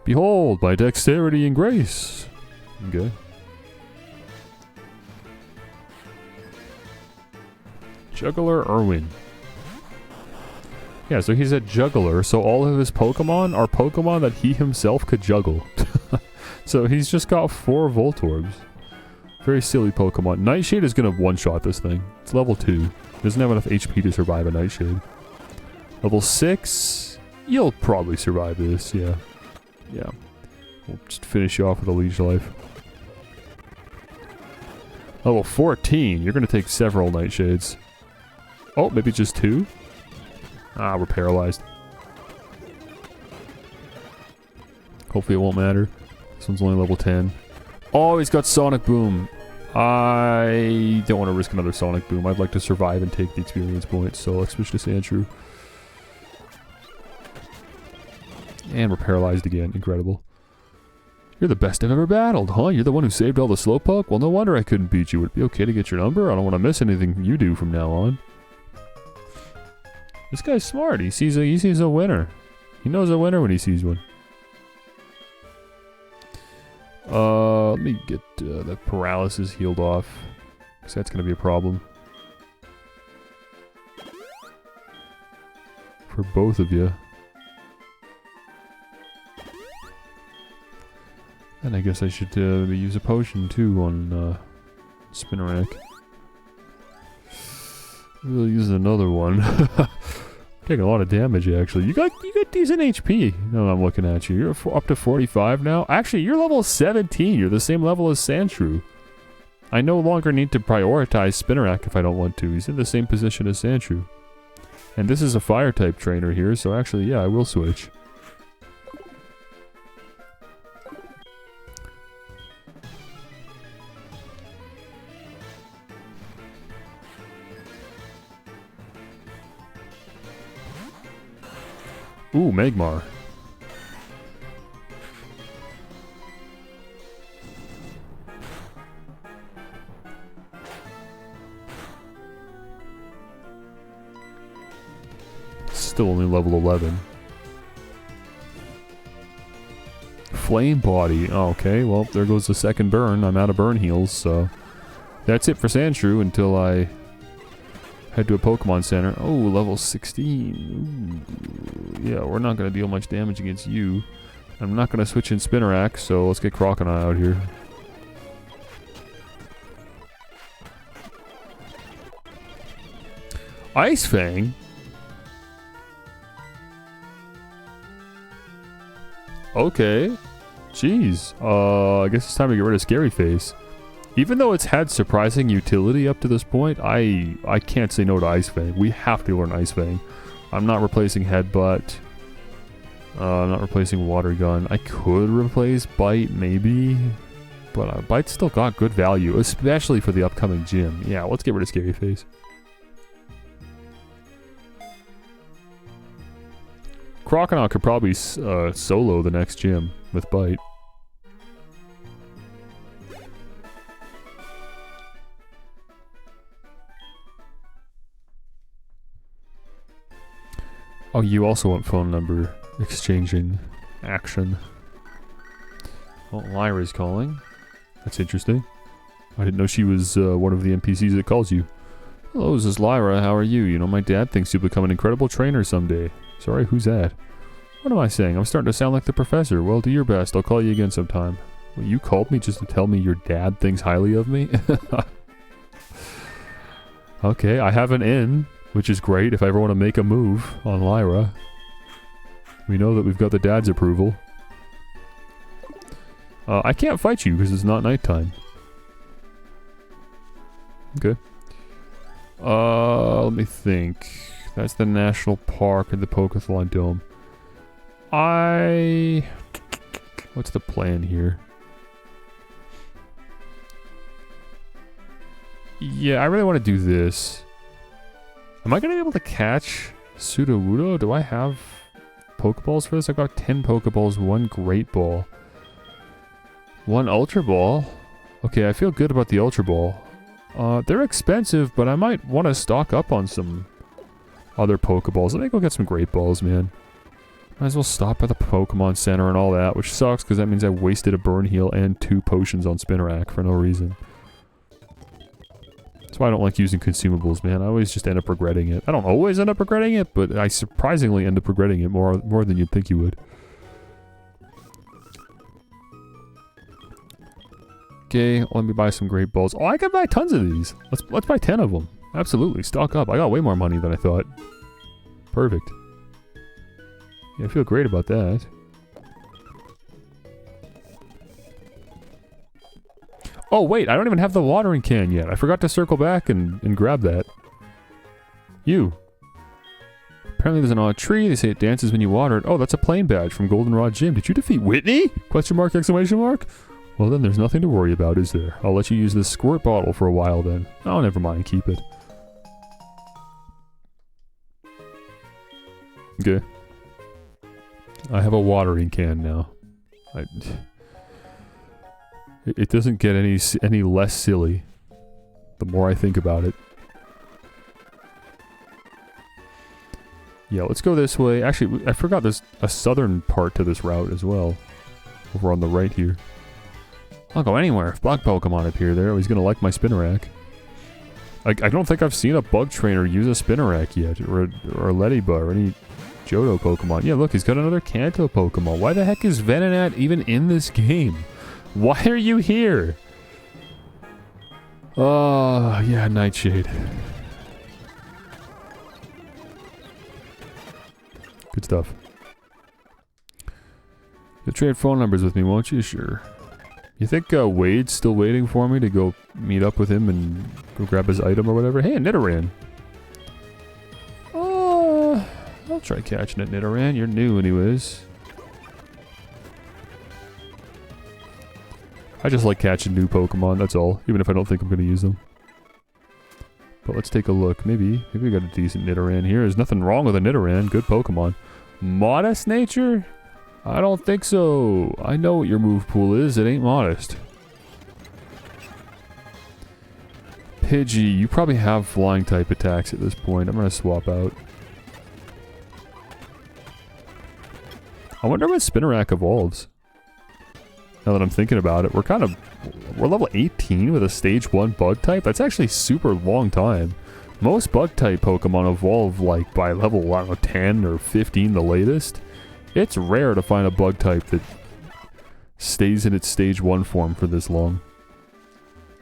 Behold, my dexterity and grace. Okay. Juggler Irwin. Yeah, so he's a juggler, so all of his Pokemon are Pokemon that he himself could juggle. So he's just got 4 Voltorbs. Very silly Pokemon. Nightshade is gonna one-shot this thing. It's level 2. It doesn't have enough HP to survive a Nightshade. Level 6, you'll probably survive this, yeah. Yeah. We'll just finish you off with a Leech Life. Level 14, you're gonna take several Nightshades. Oh, maybe just 2? Ah, we're paralyzed. Hopefully it won't matter. This one's only level 10. Oh, he's got Sonic Boom. I don't want to risk another Sonic Boom. I'd like to survive and take the experience points, so let's switch to Sandshrew. And we're paralyzed again. Incredible. You're the best I've ever battled, huh? You're the one who saved all the Slowpoke? Well, no wonder I couldn't beat you. Would it be okay to get your number? I don't want to miss anything you do from now on. This guy's smart. He sees a winner. He knows a winner when he sees one. Let me get that paralysis healed off, because that's going to be a problem for both of you. And I guess I should use a potion too on Spinarak. We'll use another one. Taking a lot of damage, actually. You got decent HP. No, I'm looking at you. You're up to 45 now. Actually, you're level 17. You're the same level as Sandshrew. I no longer need to prioritize Spinarak if I don't want to. He's in the same position as Sandshrew. And this is a fire-type trainer here, so actually, yeah, I will switch. Ooh, Magmar. Still only level 11. Flame Body. Oh, okay, well, there goes the second burn. I'm out of burn heals, so... That's it for Sandshrew until I head to a Pokemon Center. Oh, level 16. Ooh. Yeah, we're not going to deal much damage against you. I'm not going to switch in Spinarak, so let's get Crocodile out here. Ice Fang? Okay. Jeez. I guess it's time to get rid of Scary Face. Even though it's had surprising utility up to this point, I can't say no to Ice Fang. We have to learn Ice Fang. I'm not replacing Headbutt. I'm not replacing Water Gun. I could replace Bite, maybe. But Bite's still got good value, especially for the upcoming gym. Yeah, let's get rid of Scary Face. Crocodile could probably solo the next gym with Bite. Oh, you also want phone number exchanging action. Well, Lyra's calling. That's interesting. I didn't know she was one of the NPCs that calls you. Hello, this is Lyra. How are you? You know, my dad thinks you'll become an incredible trainer someday. Sorry, who's that? What am I saying? I'm starting to sound like the professor. Well, do your best. I'll call you again sometime. Well, you called me just to tell me your dad thinks highly of me? Okay, I have an in, which is great if I ever want to make a move on Lyra. We know that we've got the dad's approval. I can't fight you because it's not nighttime. Okay. Let me think. That's the National Park and the Pokethlon Dome. What's the plan here? Yeah, I really want to do this. Am I going to be able to catch Sudowoodo? Do I have Pokeballs for this? I've got 10 Pokeballs, 1 Great Ball, 1 Ultra Ball. Okay, I feel good about the Ultra Ball. They're expensive, but I might want to stock up on some other Pokeballs. Let me go get some Great Balls, man. Might as well stop at the Pokemon Center and all that, which sucks because that means I wasted a Burn Heal and 2 potions on Spinarak for no reason. That's why I don't like using consumables, man. I always just end up regretting it. I don't always end up regretting it, but I surprisingly end up regretting it more than you'd think you would. Okay, let me buy some Great Balls. Oh, I can buy tons of these. Let's buy 10 of them. Absolutely, stock up. I got way more money than I thought. Perfect. Yeah, I feel great about that. Oh, wait, I don't even have the watering can yet. I forgot to circle back and grab that. You. Apparently there's an odd tree. They say it dances when you water it. Oh, that's a plain badge from Goldenrod Gym. Did you defeat Whitney? Question mark, exclamation mark? Well, then there's nothing to worry about, is there? I'll let you use this squirt bottle for a while then. Oh, never mind. Keep it. Okay. I have a watering can now. It doesn't get any less silly the more I think about it. Yeah, let's go this way. Actually, I forgot there's a southern part to this route as well. Over on the right here. I'll go anywhere. If bug Pokemon appear there, he's gonna like my Spinarak. I don't think I've seen a bug trainer use a Spinarak yet, or a Leddyba, or any Johto Pokemon. Yeah, look, he's got another Kanto Pokemon. Why the heck is Venonat even in this game? Why are you here? Yeah, Nightshade. Good stuff. You'll trade phone numbers with me, won't you? Sure. You think Wade's still waiting for me to go meet up with him and go grab his item or whatever? Hey, a Nidoran. I'll try catching it, Nidoran. You're new anyways. I just like catching new Pokemon, that's all. Even if I don't think I'm going to use them. But let's take a look. Maybe we got a decent Nidoran here. There's nothing wrong with a Nidoran. Good Pokemon. Modest nature? I don't think so. I know what your move pool is. It ain't modest. Pidgey, you probably have flying type attacks at this point. I'm going to swap out. I wonder when Spinarak evolves. Now that I'm thinking about it, we're level 18 with a stage 1 bug type. That's actually super long time. Most bug type Pokemon evolve like by level, I don't know, 10 or 15 the latest. It's rare to find a bug type that stays in its stage 1 form for this long.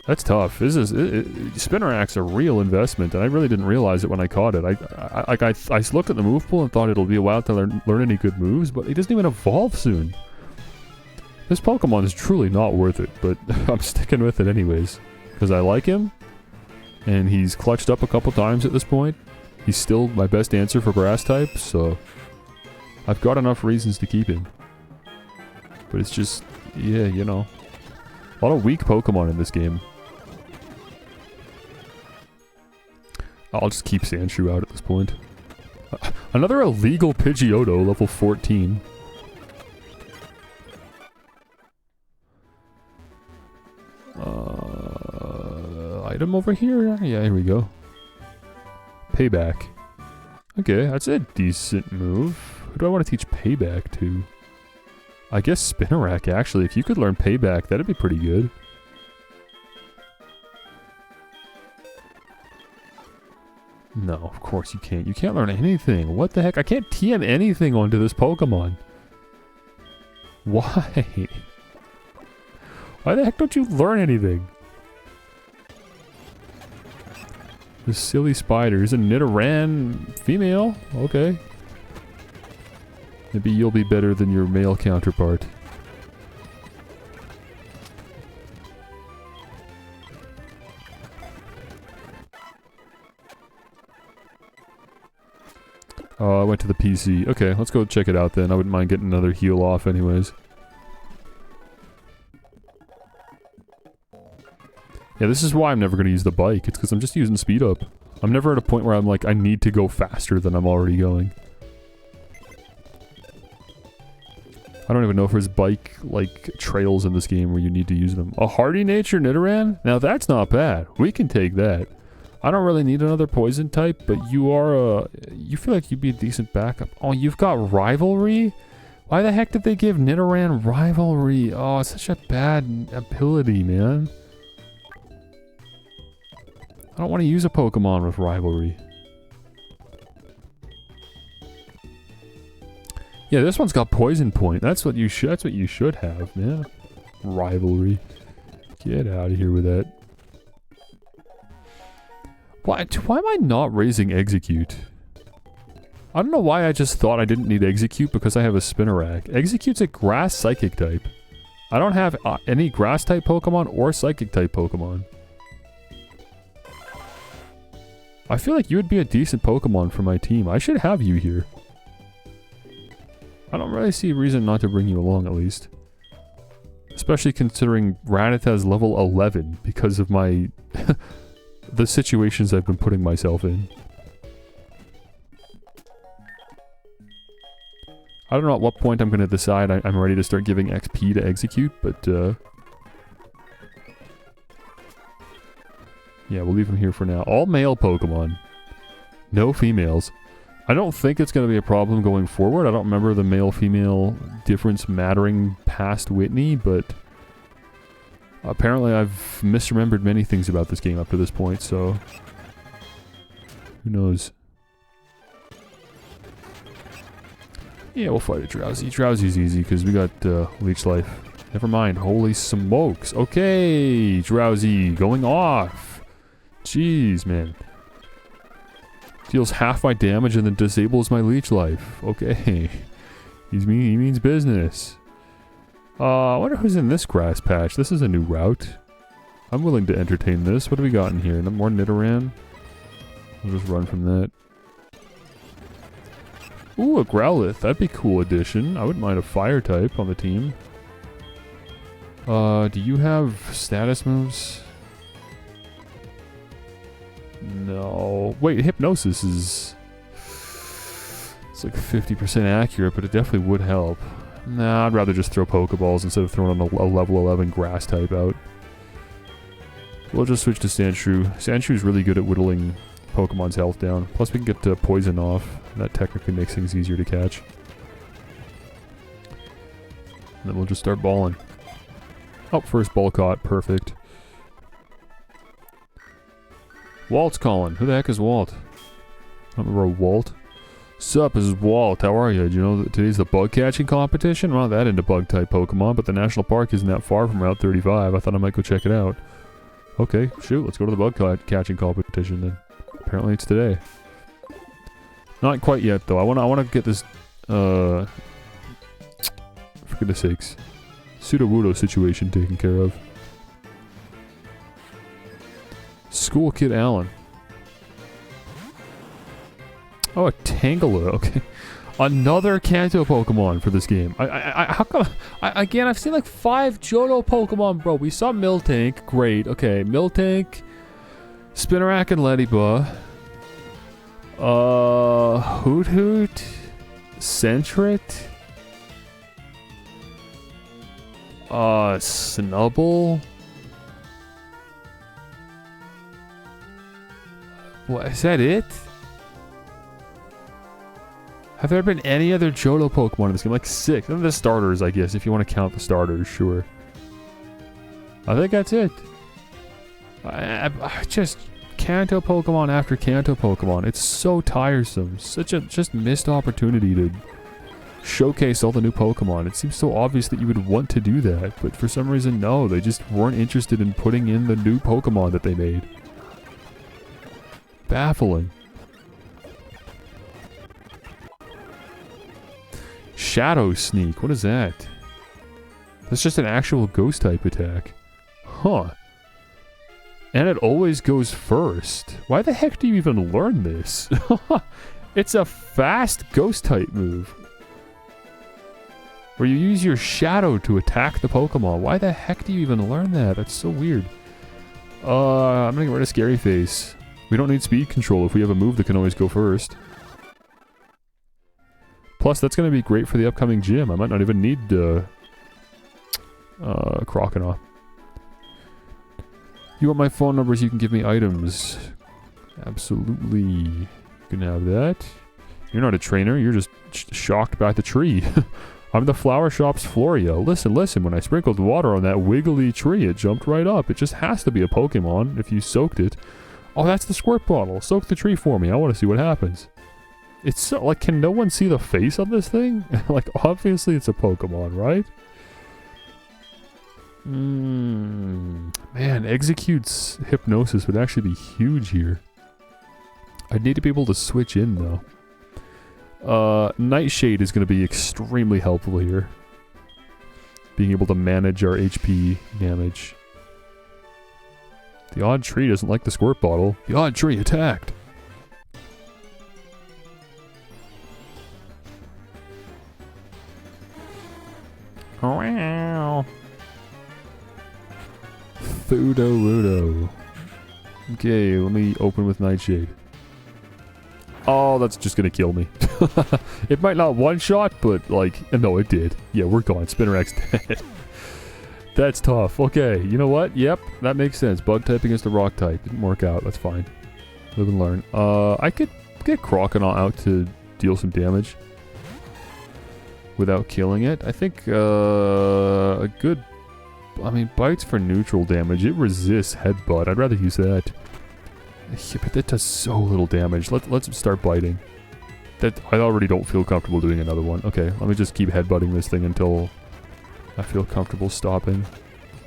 That's tough. Spinarak's a real investment, and I really didn't realize it when I caught it. I looked at the move pool and thought it'll be a while to learn any good moves, but it doesn't even evolve soon. This Pokemon is truly not worth it, but I'm sticking with it anyways. Because I like him, and he's clutched up a couple times at this point. He's still my best answer for grass types, so I've got enough reasons to keep him. But it's just, yeah, you know. A lot of weak Pokemon in this game. I'll just keep Sandshrew out at this point. Another illegal Pidgeotto, level 14. Item over here? Yeah, here we go. Payback. Okay, that's a decent move. Who do I want to teach Payback to? I guess Spinarak, actually. If you could learn Payback, that'd be pretty good. No, of course you can't. You can't learn anything. What the heck? I can't TM anything onto this Pokemon. Why? Why the heck don't you learn anything? The silly spiders. A Nidoran female? Okay. Maybe you'll be better than your male counterpart. Oh, I went to the PC. Okay, let's go check it out then. I wouldn't mind getting another heal off anyways. Yeah, this is why I'm never going to use the bike. It's because I'm just using speed up. I'm never at a point where I'm like, I need to go faster than I'm already going. I don't even know if there's bike, like, trails in this game where you need to use them. A hardy nature Nidoran? Now that's not bad. We can take that. I don't really need another poison type, but you are you feel like you'd be a decent backup. Oh, you've got rivalry? Why the heck did they give Nidoran rivalry? Oh, it's such a bad ability, man. I don't want to use a Pokemon with rivalry. Yeah, this one's got poison point. That's what you should have, man. Rivalry. Get out of here with that. Why am I not raising Execute? I don't know why I just thought I didn't need Execute because I have a Spinarak. Execute's a grass psychic type. I don't have any grass type Pokemon or psychic type Pokemon. I feel like you would be a decent Pokemon for my team. I should have you here. I don't really see a reason not to bring you along, at least. Especially considering Rattata's level 11 because of my... the situations I've been putting myself in. I don't know at what point I'm going to decide I'm ready to start giving XP to Execute, but yeah, we'll leave him here for now. All male Pokemon. No females. I don't think it's going to be a problem going forward. I don't remember the male-female difference mattering past Whitney, but apparently I've misremembered many things about this game up to this point, so who knows. Yeah, we'll fight a Drowsy. Drowsy's easy because we got Leech Life. Never mind. Holy smokes. Okay, Drowsy going off. Jeez, man. Deals half my damage and then disables my leech life. Okay. He means business. I wonder who's in this grass patch. This is a new route. I'm willing to entertain this. What do we got in here? No more Nidoran? I'll just run from that. Ooh, a Growlithe. That'd be a cool addition. I wouldn't mind a fire type on the team. Do you have status moves? No. Wait, Hypnosis is... It's like 50% accurate, but it definitely would help. Nah, I'd rather just throw Pokeballs instead of throwing on a level 11 grass type out. We'll just switch to Sandshrew. Sandshrew's really good at whittling Pokemon's health down. Plus we can get Poison off. That technically makes things easier to catch. And then we'll just start balling. Oh, first ball caught. Perfect. Walt's calling. Who the heck is Walt? I don't remember Walt. Sup, this is Walt. How are you? Do you know that today's the bug catching competition? I'm not that into bug type Pokemon, but the national park isn't that far from Route 35. I thought I might go check it out. Okay, shoot, let's go to the bug catching competition then. Apparently it's today. Not quite yet though. I wanna get this for goodness sakes. Sudowoodo situation taken care of. School Kid Allen. Oh, a Tangela, okay. Another Kanto Pokemon for this game. How come? Again, I've seen like 5 Johto Pokemon, bro. We saw Miltank, great. Okay, Miltank, Spinarak, and Ladybug. Hoot Hoot, Sentret, Snubble. What, is that it? Have there been any other Johto Pokemon in this game? Like 6. And the starters, I guess, if you want to count the starters, sure. I think that's it. I just... Kanto Pokemon after Kanto Pokemon. It's so tiresome. Such a just missed opportunity to showcase all the new Pokemon. It seems so obvious that you would want to do that, but for some reason, no. They just weren't interested in putting in the new Pokemon that they made. Baffling. Shadow Sneak, what is that? That's just an actual ghost type attack. Huh. And it always goes first. Why the heck do you even learn this? It's a fast ghost type move. Where you use your shadow to attack the Pokemon. Why the heck do you even learn that? That's so weird. I'm gonna get rid of Scary Face. We don't need speed control if we have a move that can always go first. Plus, that's going to be great for the upcoming gym. I might not even need Croconaw. You want my phone number so you can give me items? Absolutely. You can have that. You're not a trainer. You're just shocked by the tree. I'm the flower shop's Florio. Listen, listen. When I sprinkled water on that wiggly tree, it jumped right up. It just has to be a Pokemon if you soaked it. Oh, that's the squirt bottle. Soak the tree for me. I want to see what happens. It's so, like, can no one see the face of this thing? Like, obviously it's a Pokemon, right? Man, Execute's Hypnosis would actually be huge here. I'd need to be able to switch in, though. Nightshade is going to be extremely helpful here. Being able to manage our HP damage. The odd tree doesn't like the squirt bottle. The odd tree attacked. Wow. Thudo-Rudo. Okay, let me open with Nightshade. Oh, that's just gonna kill me. It might not one-shot, but, like... No, it did. Yeah, we're gone. Spinarak's dead. That's tough. Okay, you know what? Yep, that makes sense. Bug type against the rock type. Didn't work out. That's fine. Live and learn. I could get Croconaw out to deal some damage. Without killing it. I think a good... I mean, Bite's for neutral damage. It resists Headbutt. I'd rather use that. Yeah, but that does so little damage. Let's start biting. That I already don't feel comfortable doing another one. Okay, let me just keep headbutting this thing until I feel comfortable stopping.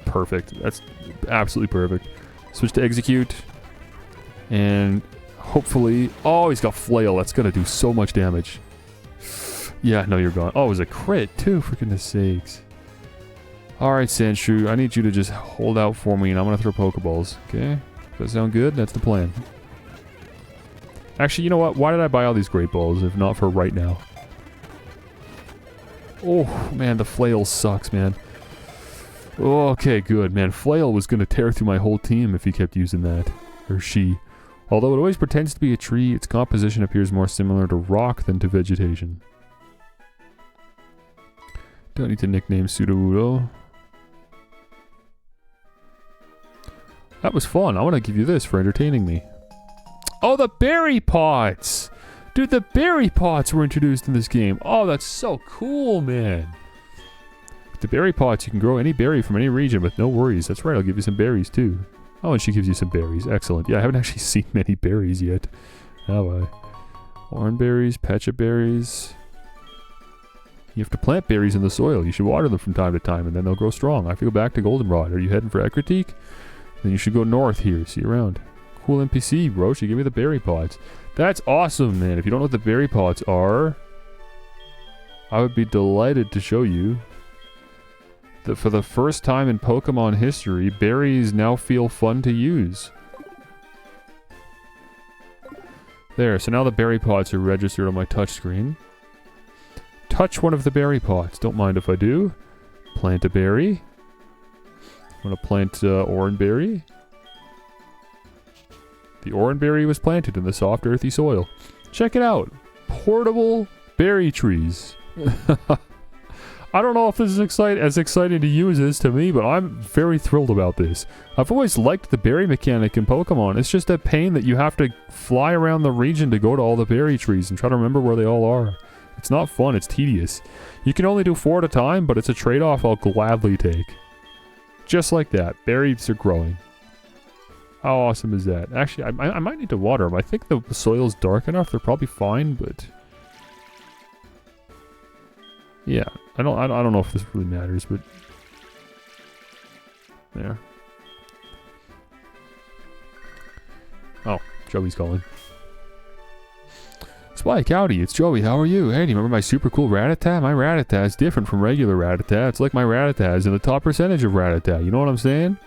Perfect. That's absolutely perfect. Switch to Execute. And hopefully... Oh, he's got Flail. That's going to do so much damage. Yeah, no, you're gone. Oh, it was a crit, too, for goodness sakes. Alright, Sandshrew, I need you to just hold out for me, and I'm going to throw Pokeballs. Okay? Does that sound good? That's the plan. Actually, you know what? Why did I buy all these Great Balls, if not for right now? Oh, man, the Flail sucks, man. Oh, okay, good, man. Flail was going to tear through my whole team if he kept using that. Or she. Although it always pretends to be a tree, its composition appears more similar to rock than to vegetation. Don't need to nickname Sudowoodo. That was fun. I want to give you this for entertaining me. Oh, the berry pots! Dude, the berry pots were introduced in this game. Oh, that's so cool, man. With the berry pots, you can grow any berry from any region with no worries. That's right, I'll give you some berries, too. Oh, and she gives you some berries. Excellent. Yeah, I haven't actually seen many berries yet. Have I? Oranberries, Pecha berries. You have to plant berries in the soil. You should water them from time to time, and then they'll grow strong. I have to go back to Goldenrod. Are you heading for Ekritique? Then you should go north here. See you around. Cool NPC, bro. She gave me the berry pots. That's awesome, man. If you don't know what the berry pots are, I would be delighted to show you that for the first time in Pokemon history, berries now feel fun to use. There, so now the berry pots are registered on my touchscreen. Touch one of the berry pots. Don't mind if I do. Plant a berry. I'm going to plant Oranberry. The Oranberry was planted in the soft, earthy soil. Check it out. Portable berry trees. I don't know if this is as exciting to you as it is to me, but I'm very thrilled about this. I've always liked the berry mechanic in Pokemon. It's just a pain that you have to fly around the region to go to all the berry trees and try to remember where they all are. It's not fun, it's tedious. You can only do 4 at a time, but it's a trade-off I'll gladly take. Just like that, berries are growing. How awesome is that? Actually, I might need to water them. I think the soil's dark enough, they're probably fine, but... Yeah, I don't know if this really matters, but... There. Oh, Joey's calling. Spike, howdy, it's Joey, how are you? Hey, do you remember my super cool Rattata? My Rattata is different from regular Rattata. It's like my Rattata is in the top percentage of Rattata. You know what I'm saying?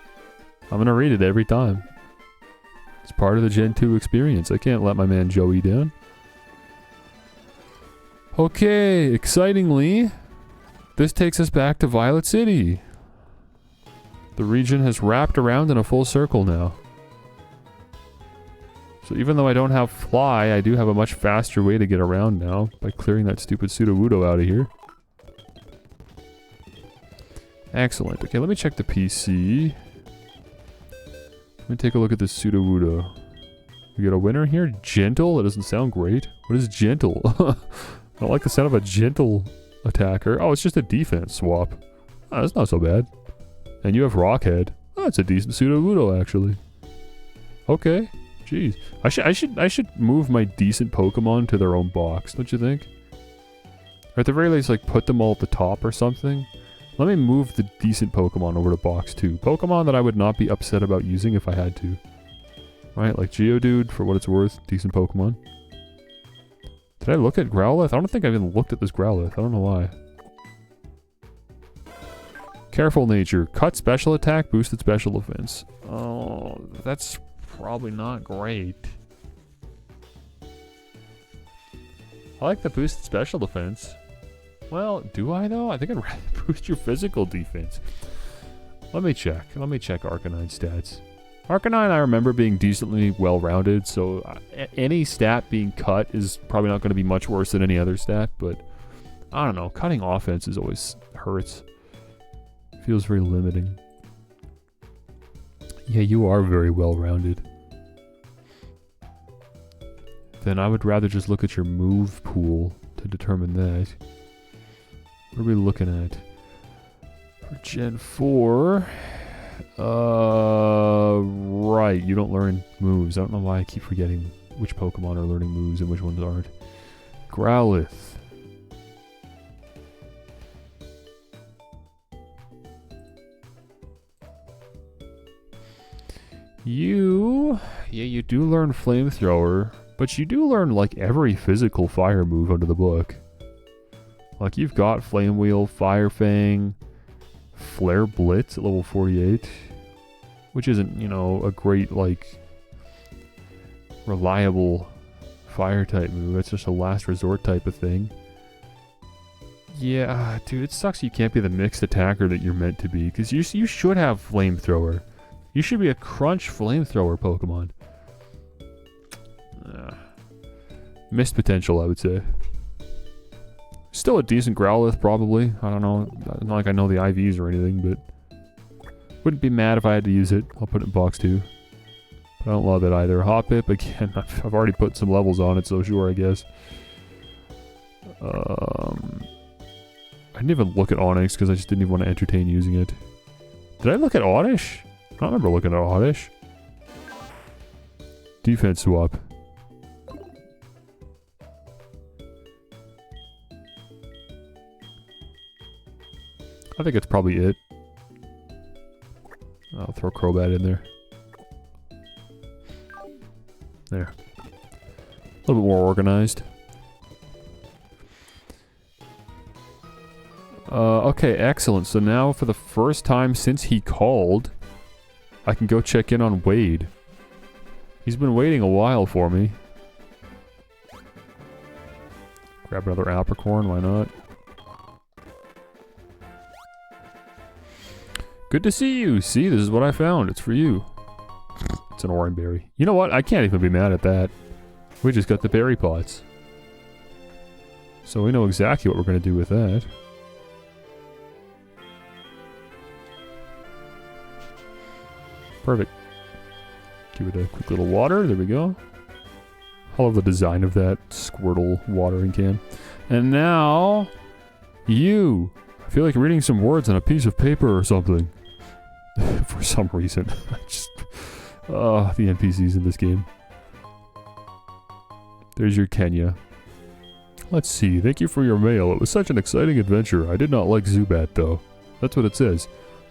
I'm gonna read it every time. It's part of the Gen 2 experience. I can't let my man Joey down. Okay, excitingly, this takes us back to Violet City. The region has wrapped around in a full circle now. So even though I don't have Fly, I do have a much faster way to get around now by clearing that stupid Sudowoodo out of here. Excellent. Okay, let me check the PC. Let me take a look at this Sudowoodo. We got a winner here? Gentle? That doesn't sound great. What is gentle? I don't like the sound of a gentle attacker. Oh, it's just a defense swap. Oh, that's not so bad. And you have Rockhead. Oh, it's a decent Sudowoodo, actually. Okay. Jeez. I should move my decent Pokemon to their own box, don't you think? Or at the very least, like, put them all at the top or something. Let me move the decent Pokemon over to box 2. Pokemon that I would not be upset about using if I had to. Right, like Geodude, for what it's worth. Decent Pokemon. Did I look at Growlithe? I don't think I even looked at this Growlithe. I don't know why. Careful Nature. Cut special attack, boosted special defense. Oh, that's probably not great. I like the boosted special defense. Well, do I though? I think I'd rather boost your physical defense. Let me check. Let me check Arcanine's stats. Arcanine, I remember being decently well-rounded, so any stat being cut is probably not going to be much worse than any other stat, but I don't know. Cutting offense is always hurts. Feels very limiting. Yeah, you are very well-rounded. Then I would rather just look at your move pool to determine that. What are we looking at? For Gen 4... right, you don't learn moves. I don't know why I keep forgetting which Pokemon are learning moves and which ones aren't. Growlithe. You do learn Flamethrower, but you do learn like every physical fire move under the book. Like you've got Flame Wheel, Fire Fang, Flare Blitz at level 48, which isn't, you know, a great like reliable fire type move. It's just a last resort type of thing. Yeah, dude, it sucks you can't be the mixed attacker that you're meant to be, because you should have Flamethrower. You should be a crunch Flamethrower Pokemon. Missed potential, I would say. Still a decent Growlithe, probably. I don't know. Not like I know the IVs or anything, but wouldn't be mad if I had to use it. I'll put it in box 2. But I don't love it either. Hoppip, again, I've already put some levels on it, so sure, I guess. I didn't even look at Onix because I just didn't even want to entertain using it. Did I look at Oddish? I don't remember looking at Oddish. Defense swap. I think it's probably it. I'll throw Crobat in there. There. A little bit more organized. Okay, excellent. So now for the first time since he called, I can go check in on Wade. He's been waiting a while for me. Grab another Apricorn, why not? Good to see you. See, this is what I found. It's for you. It's an orange berry. You know what? I can't even be mad at that. We just got the berry pots. So we know exactly what we're going to do with that. Perfect. Give it a quick little water. There we go. I love the design of that Squirtle watering can. And now, you. I feel like reading some words on a piece of paper or something. For some reason. Just, the NPCs in this game. There's your Kenya. Let's see. Thank you for your mail. It was such an exciting adventure. I did not like Zubat, though. That's what it says.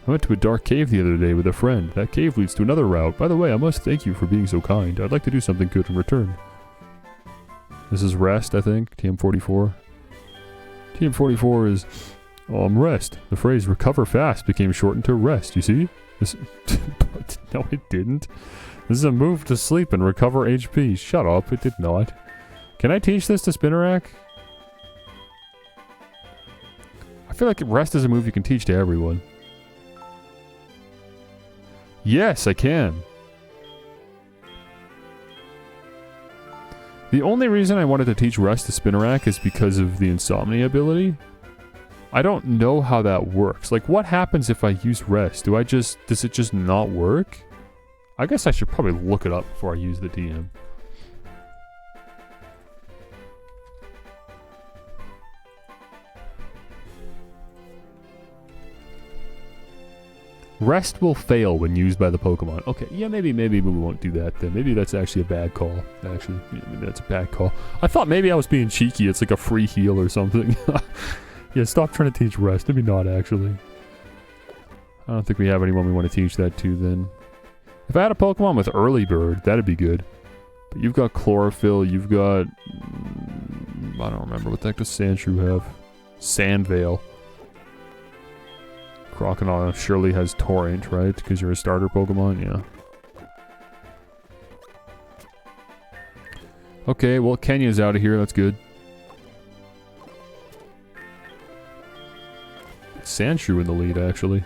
I went to a dark cave the other day with a friend. That cave leads to another route. By the way, I must thank you for being so kind. I'd like to do something good in return. This is Rest, I think. TM44. TM44 is... rest. The phrase recover fast became shortened to rest, you see? This... No, it didn't. This is a move to sleep and recover HP. Shut up, it did not. Can I teach this to Spinarak? I feel like rest is a move you can teach to everyone. Yes, I can. The only reason I wanted to teach Rest to Spinarak is because of the Insomnia ability. I don't know how that works. Like, what happens if I use Rest? Does it just not work? I guess I should probably look it up before I use the TM. Rest will fail when used by the Pokemon. Okay, yeah, maybe we won't do that then. Maybe that's actually a bad call. Actually, yeah, maybe that's a bad call. I thought maybe I was being cheeky. It's like a free heal or something. Yeah, stop trying to teach Rest. Maybe not, actually. I don't think we have anyone we want to teach that to then. If I had a Pokemon with Early Bird, that'd be good. But you've got Chlorophyll, you've got... I don't remember what the heck does Sandshrew have. Sandvale. Crocodile surely has Torrent, right? Because you're a starter Pokemon? Yeah. Okay, well, Kenya's out of here. That's good. Sandshrew in the lead, actually.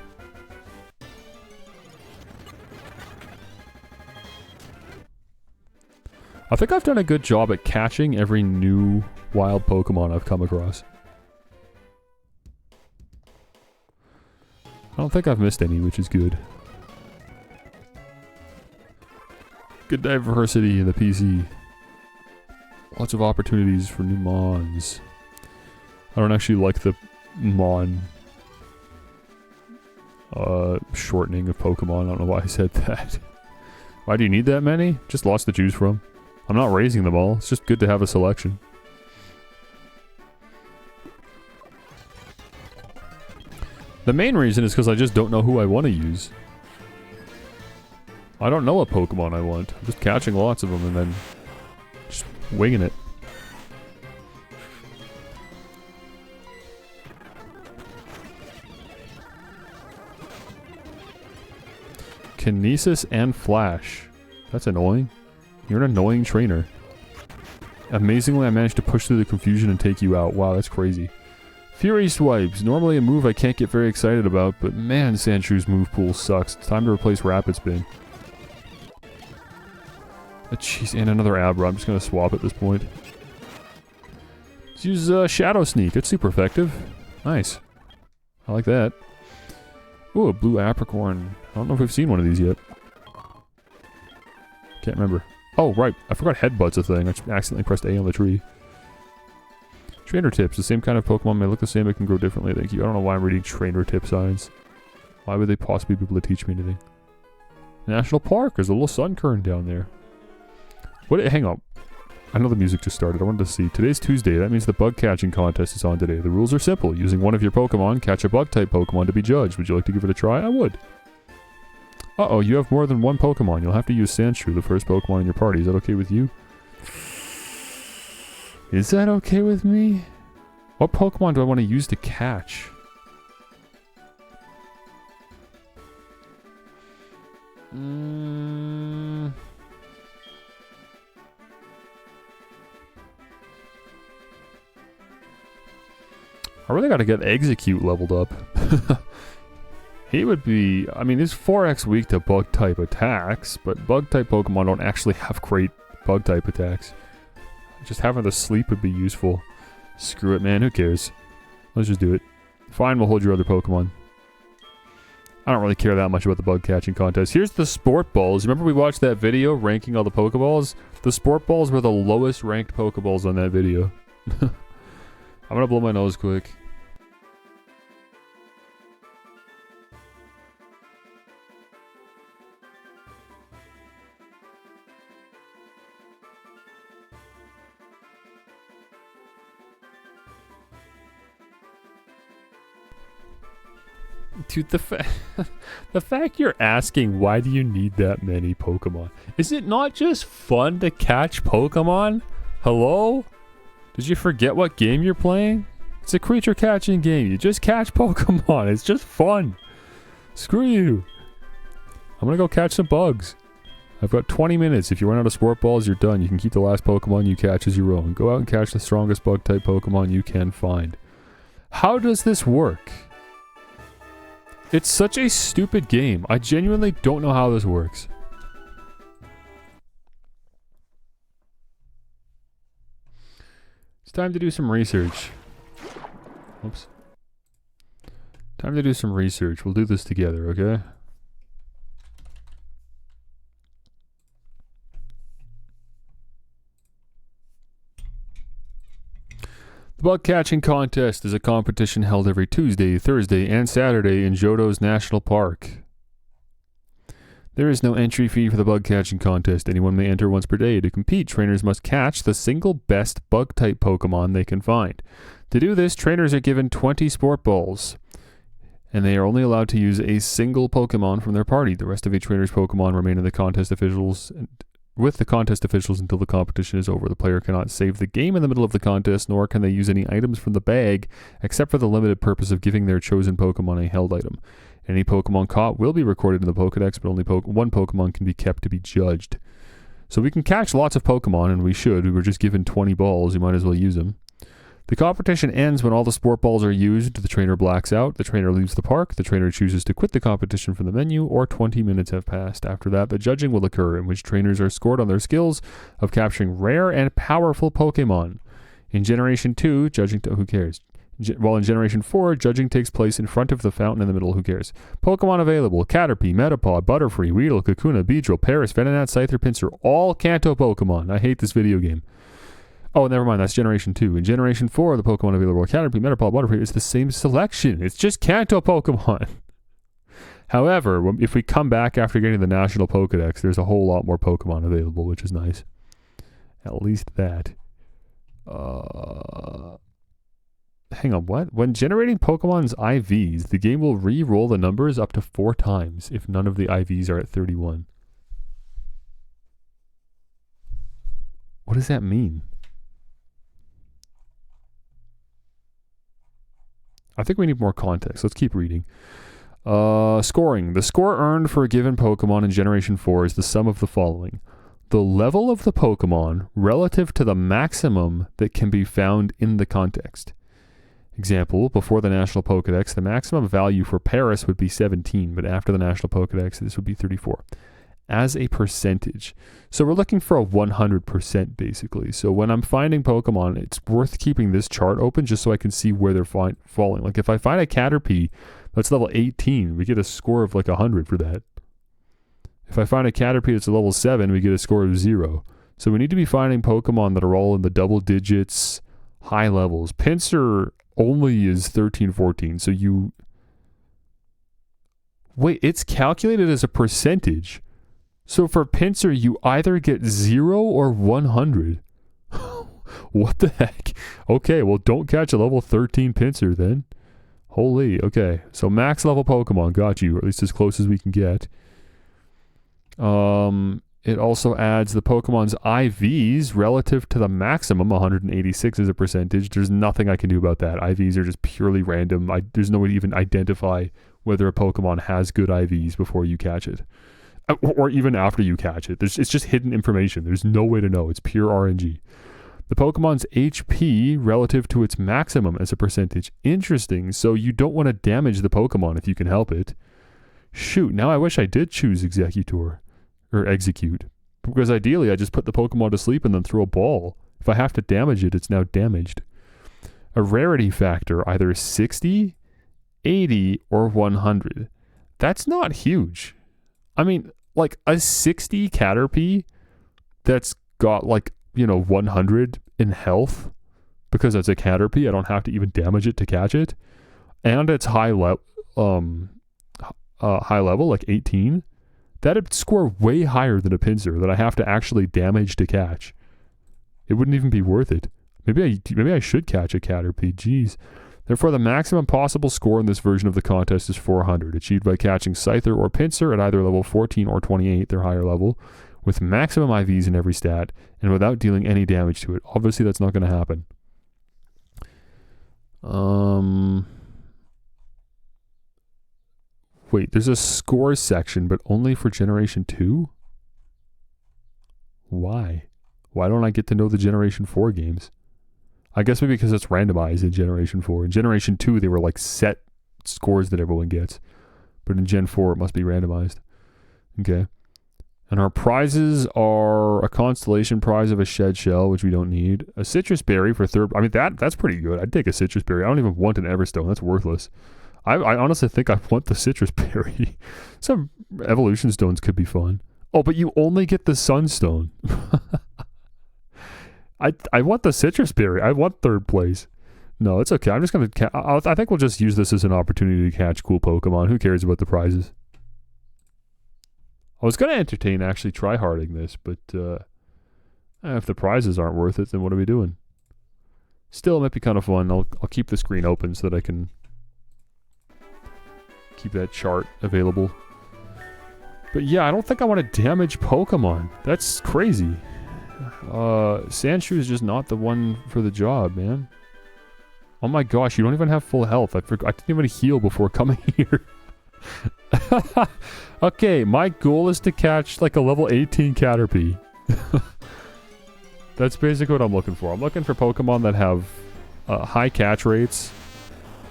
I think I've done a good job at catching every new wild Pokemon I've come across. I don't think I've missed any, which is good. Good diversity in the PC. Lots of opportunities for new Mons. I don't actually like the Mon shortening of Pokemon. I don't know why I said that. Why do you need that many? Just lots to choose from. I'm not raising them all. It's just good to have a selection. The main reason is because I just don't know who I want to use. I don't know what Pokemon I want. I'm just catching lots of them and then just winging it. Kinesis and Flash. That's annoying. You're an annoying trainer. Amazingly, I managed to push through the confusion and take you out. Wow, that's crazy. Fury Swipes. Normally a move I can't get very excited about, but man, Sandshrews move pool sucks. It's time to replace Rapid Spin. Jeez, and another Abra. I'm just gonna swap at this point. Let's use Shadow Sneak. It's super effective. Nice. I like that. Ooh, a blue Apricorn. I don't know if we've seen one of these yet. Can't remember. Oh, right. I forgot Headbutt's a thing. I accidentally pressed A on the tree. Trainer Tips. The same kind of Pokemon may look the same, but can grow differently. Thank you. I don't know why I'm reading Trainer Tip signs. Why would they possibly be able to teach me anything? National Park. There's a little sun current down there. What? Hang on. I know the music just started. I wanted to see. Today's Tuesday. That means the bug catching contest is on today. The rules are simple. Using one of your Pokemon, catch a bug-type Pokemon to be judged. Would you like to give it a try? I would. Uh-oh, you have more than one Pokemon. You'll have to use Sandshrew, the first Pokemon in your party. Is that okay with you? Is that okay with me? What Pokemon do I want to use to catch? I really gotta get Execute leveled up. He would be... I mean, he's 4x weak to Bug-type attacks, but Bug-type Pokemon don't actually have great Bug-type attacks. Just having the sleep would be useful. Screw it, man. Who cares? Let's just do it. Fine, we'll hold your other Pokemon. I don't really care that much about the bug catching contest. Here's the Sport Balls. Remember we watched that video ranking all the Pokeballs? The Sport Balls were the lowest ranked Pokeballs on that video. I'm gonna blow my nose quick. Dude, the fact you're asking why do you need that many Pokemon? Is it not just fun to catch Pokemon? Hello? Did you forget what game you're playing? It's a creature catching game. You just catch Pokemon. It's just fun. Screw you. I'm gonna go catch some bugs. I've got 20 minutes. If you run out of Sport Balls, you're done. You can keep the last Pokemon you catch as your own. Go out and catch the strongest bug-type Pokemon you can find. How does this work? It's such a stupid game. I genuinely don't know how this works. It's time to do some research. Oops. Time to do some research. We'll do this together, okay? The Bug Catching Contest is a competition held every Tuesday, Thursday, and Saturday in Johto's National Park. There is no entry fee for the Bug Catching Contest. Anyone may enter once per day. To compete, trainers must catch the single best Bug-type Pokemon they can find. To do this, trainers are given 20 Sport Balls, and they are only allowed to use a single Pokemon from their party. The rest of each trainer's Pokemon remain in the contest officials with the contest officials until the competition is over. The player cannot save the game in the middle of the contest, nor can they use any items from the bag, except for the limited purpose of giving their chosen Pokemon a held item. Any Pokemon caught will be recorded in the Pokedex, but only one Pokemon can be kept to be judged. So we can catch lots of Pokemon, and we should. We were just given 20 balls. You might as well use them. The competition ends when all the Sport Balls are used. The trainer blacks out. The trainer leaves the park. The trainer chooses to quit the competition from the menu, or 20 minutes have passed. After that, the judging will occur, in which trainers are scored on their skills of capturing rare and powerful Pokemon. In Generation 2, judging... who cares? While in Generation 4, judging takes place in front of the fountain in the middle. Who cares? Pokemon available: Caterpie, Metapod, Butterfree, Weedle, Kakuna, Beedrill, Paris, Venonat, Scyther, Pinsir. All Kanto Pokemon. I hate this video game. Oh, never mind. That's Generation 2. In Generation 4, the Pokemon available: Caterpie, Metapod, Butterfree. It's the same selection. It's just Kanto Pokemon. However, if we come back after getting the National Pokedex, there's a whole lot more Pokemon available, which is nice. At least that. Hang on, what? When generating Pokemon's IVs, the game will re-roll the numbers up to 4 times if none of the IVs are at 31. What does that mean? I think we need more context. Let's keep reading. Scoring. The score earned for a given Pokemon in Generation 4 is the sum of the following. The level of the Pokemon relative to the maximum that can be found in the context. Example, before the National Pokedex, the maximum value for Paris would be 17, but after the National Pokedex, this would be 34. As a percentage. So we're looking for a 100% basically. So when I'm finding Pokemon, it's worth keeping this chart open just so I can see where they're falling. Like if I find a Caterpie that's level 18, we get a score of like 100 for that. If I find a Caterpie that's a level 7, we get a score of 0. So we need to be finding Pokemon that are all in the double digits, high levels. Pinsir only is 13, 14. So you... Wait, it's calculated as a percentage. So for Pinsir, you either get 0 or 100. What the heck? Okay, well, don't catch a level 13 Pinsir then. Holy, okay. So max level Pokemon, got you, or at least as close as we can get. It also adds the Pokemon's IVs relative to the maximum, 186 as a percentage. There's nothing I can do about that. IVs are just purely random. There's no way to even identify whether a Pokemon has good IVs before you catch it. Or even after you catch it. It's just hidden information. There's no way to know. It's pure RNG. The Pokemon's HP relative to its maximum as a percentage. Interesting. So you don't want to damage the Pokemon if you can help it. Shoot, now I wish I did choose Executor. Or Execute. Because ideally I just put the Pokemon to sleep and then throw a ball. If I have to damage it, it's now damaged. A rarity factor, either 60, 80, or 100. That's not huge. I mean, like a 60 Caterpie that's got like, 100 in health because it's a Caterpie. I don't have to even damage it to catch it. And it's high level, like 18. That'd score way higher than a Pinsir that I have to actually damage to catch. It wouldn't even be worth it. Maybe I should catch a Caterpie. Jeez. Therefore, the maximum possible score in this version of the contest is 400, achieved by catching Scyther or Pinsir at either level 14 or 28, their higher level, with maximum IVs in every stat, and without dealing any damage to it. Obviously, that's not going to happen. Wait, there's a score section, but only for Generation 2? Why? Why don't I get to know the Generation 4 games? I guess maybe because it's randomized in Generation 4. In Generation 2, they were like set scores that everyone gets. But in Gen 4, it must be randomized. Okay. And our prizes are a constellation prize of a shed shell, which we don't need. A citrus berry for third. I mean, that's pretty good. I'd take a citrus berry. I don't even want an Everstone. That's worthless. I honestly think I want the citrus berry. Some evolution stones could be fun. Oh, but you only get the sunstone. I want the citrus berry. I want third place. No, it's okay. I'm just going to... I think we'll just use this as an opportunity to catch cool Pokemon. Who cares about the prizes? I was going to entertain actually tryharding this, but if the prizes aren't worth it, then what are we doing? Still, it might be kind of fun. I'll keep the screen open so that I can keep that chart available. But yeah, I don't think I want to damage Pokemon. That's crazy. Sandshrew is just not the one for the job, man. Oh my gosh, you don't even have full health. I didn't even heal before coming here. Okay, my goal is to catch like a level 18 Caterpie. That's basically what I'm looking for. I'm looking for Pokemon that have high catch rates,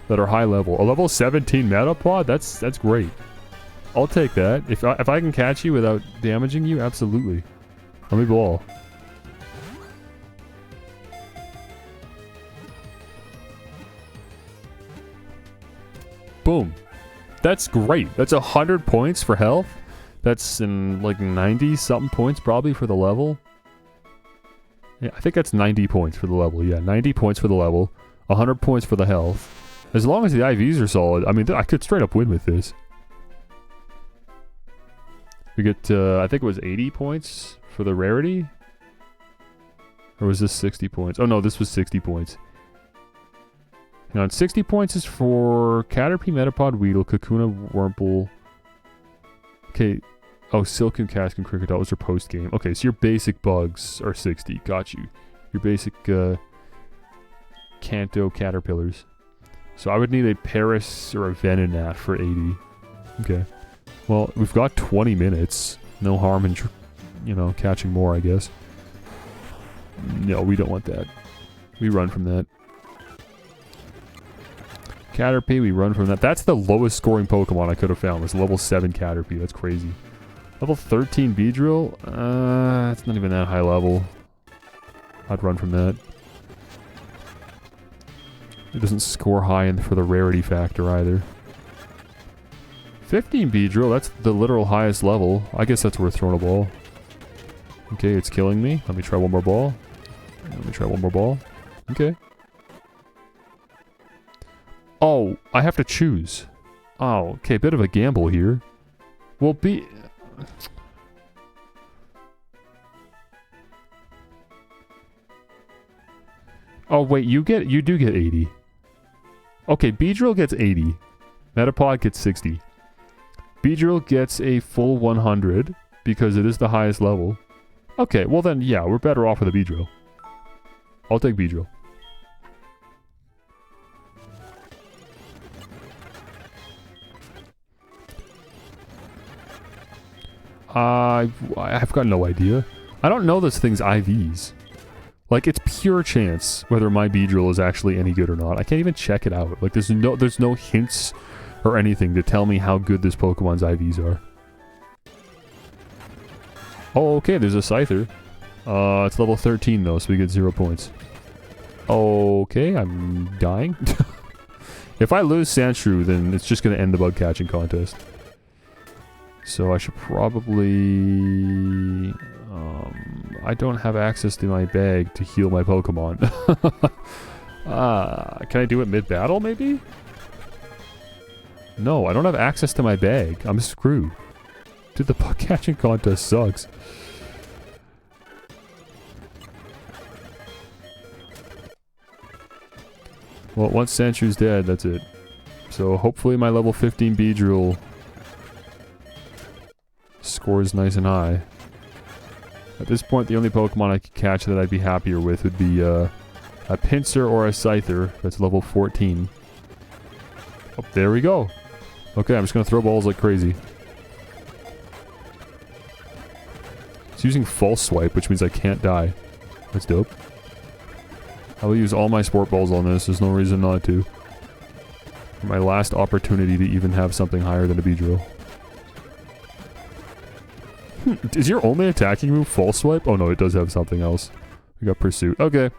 that are high level. A level 17 Metapod, that's great. I'll take that. If I can catch you without damaging you, absolutely. Let me ball. Boom. That's great. That's 100 points for health. That's in like 90 something points probably for the level. Yeah, I think that's 90 points for the level. Yeah, 90 points for the level. 100 points for the health. As long as the IVs are solid, I mean, I could straight up win with this. We get, I think it was 80 points for the rarity. Or was this 60 points? Oh no, this was 60 points. Hang on, 60 points is for Caterpie, Metapod, Weedle, Kakuna, Wurmple. Okay, Oh, Silcoon, Cascan, Cricket, those are post-game. Okay, so your basic bugs are 60. Got you. Your basic Kanto caterpillars. So I would need a Paris or a Venonat for 80. Okay. Well, we've got 20 minutes. No harm in, you know, catching more, I guess. No, we don't want that. We run from that. Caterpie, we run from that. That's the lowest scoring Pokemon I could have found. Was level 7 Caterpie. That's crazy. Level 13 Beedrill? It's not even that high level. I'd run from that. It doesn't score high for the rarity factor either. 15 Beedrill, that's the literal highest level. I guess that's worth throwing a ball. Okay, it's killing me. Let me try one more ball. Let me try one more ball. Okay. Oh, I have to choose. Oh, okay, bit of a gamble here. Well, Oh, wait, you do get 80. Okay, Beedrill gets 80. Metapod gets 60. Beedrill gets a full 100 because it is the highest level. Okay, well then, yeah, we're better off with a Beedrill. I'll take Beedrill. I've got no idea. I don't know this thing's IVs. Like, it's pure chance whether my Beedrill is actually any good or not. I can't even check it out. Like, there's no hints or anything to tell me how good this Pokemon's IVs are. Oh, okay, there's a Scyther. It's level 13 though, so we get 0 points. Okay, I'm dying. If I lose Sandshrew, then it's just gonna end the bug catching contest. So I should probably... I don't have access to my bag to heal my Pokemon. Can I do it mid-battle, maybe? No, I don't have access to my bag. I'm screwed. Dude, the bug catching contest sucks. Well, once Sandshrews dead, that's it. So hopefully my level 15 Beedrill scores nice and high. At this point, the only Pokemon I could catch that I'd be happier with would be a Pinsir or a Scyther. That's level 14. Oh, there we go. Okay, I'm just gonna throw balls like crazy. It's using False Swipe, which means I can't die. That's dope. I will use all my Sport Balls on this. There's no reason not to. My last opportunity to even have something higher than a Beedrill. Is your only attacking move False Swipe? Oh no, it does have something else. We got Pursuit. Okay.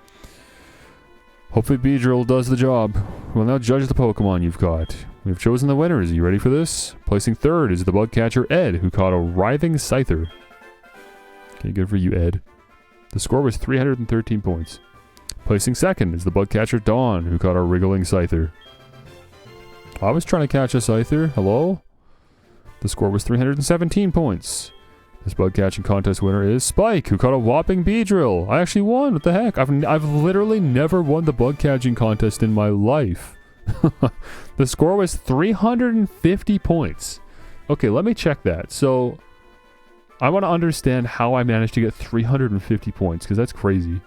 Hopefully Beedrill does the job. We'll now judge the Pokemon you've caught. We've chosen the winners. Are you ready for this? Placing third is the bug catcher Ed, who caught a writhing Scyther. Okay, good for you, Ed. The score was 313 points. Placing second is the bug catcher Dawn, who caught a wriggling Scyther. I was trying to catch a Scyther. Hello? The score was 317 points. This bug catching contest winner is Spike, who caught a whopping Beedrill. I actually won. What the heck? I've literally never won the bug catching contest in my life. The score was 350 points. Okay, let me check that. So, I want to understand how I managed to get 350 points, because that's crazy.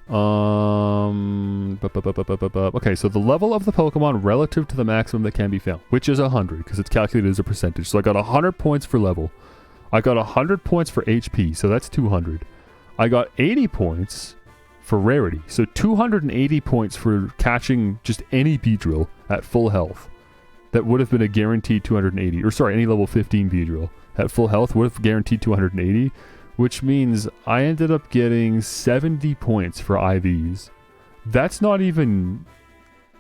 Okay, so the level of the Pokemon relative to the maximum that can be found, which is 100, because it's calculated as a percentage. So I got 100 points for level. I got 100 points for HP, so that's 200. I got 80 points for rarity, so 280 points for catching just any Beedrill at full health. That would have been a guaranteed 280, or sorry, any level 15 Beedrill at full health would have guaranteed 280. Which means I ended up getting 70 points for IVs. That's not even,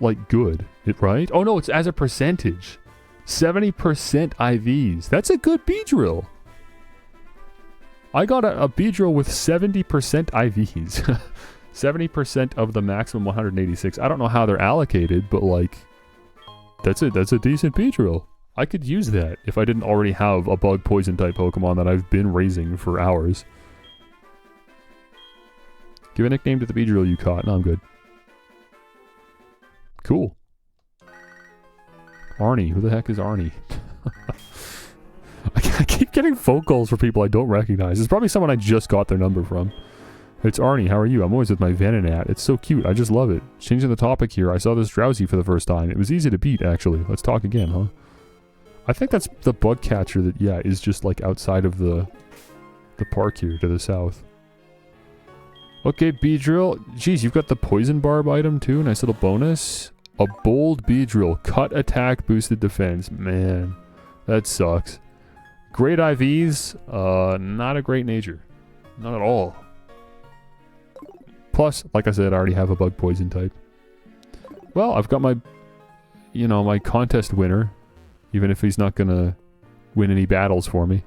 like, good, right? Oh no, it's as a percentage. 70% IVs. That's a good Beedrill. I got a Beedrill with 70% IVs. 70% of the maximum 186. I don't know how they're allocated, but, like, that's a decent Beedrill. I could use that if I didn't already have a bug poison type Pokemon that I've been raising for hours. Give a nickname to the Beedrill you caught. No, I'm good. Cool. Arnie. Who the heck is Arnie? I keep getting phone calls for people I don't recognize. It's probably someone I just got their number from. It's Arnie. How are you? I'm always with my Venonat. It's so cute. I just love it. Changing the topic here. I saw this Drowsy for the first time. It was easy to beat, actually. Let's talk again, huh? I think that's the bug catcher that, yeah, is just like outside of the park here to the south. Okay, Beedrill. Jeez, you've got the poison barb item too. Nice little bonus. A bold Beedrill. Cut attack, boosted defense. Man, that sucks. Great IVs. Not a great nature. Not at all. Plus, like I said, I already have a bug poison type. Well, I've got my, you know, my contest winner. Even if he's not gonna win any battles for me.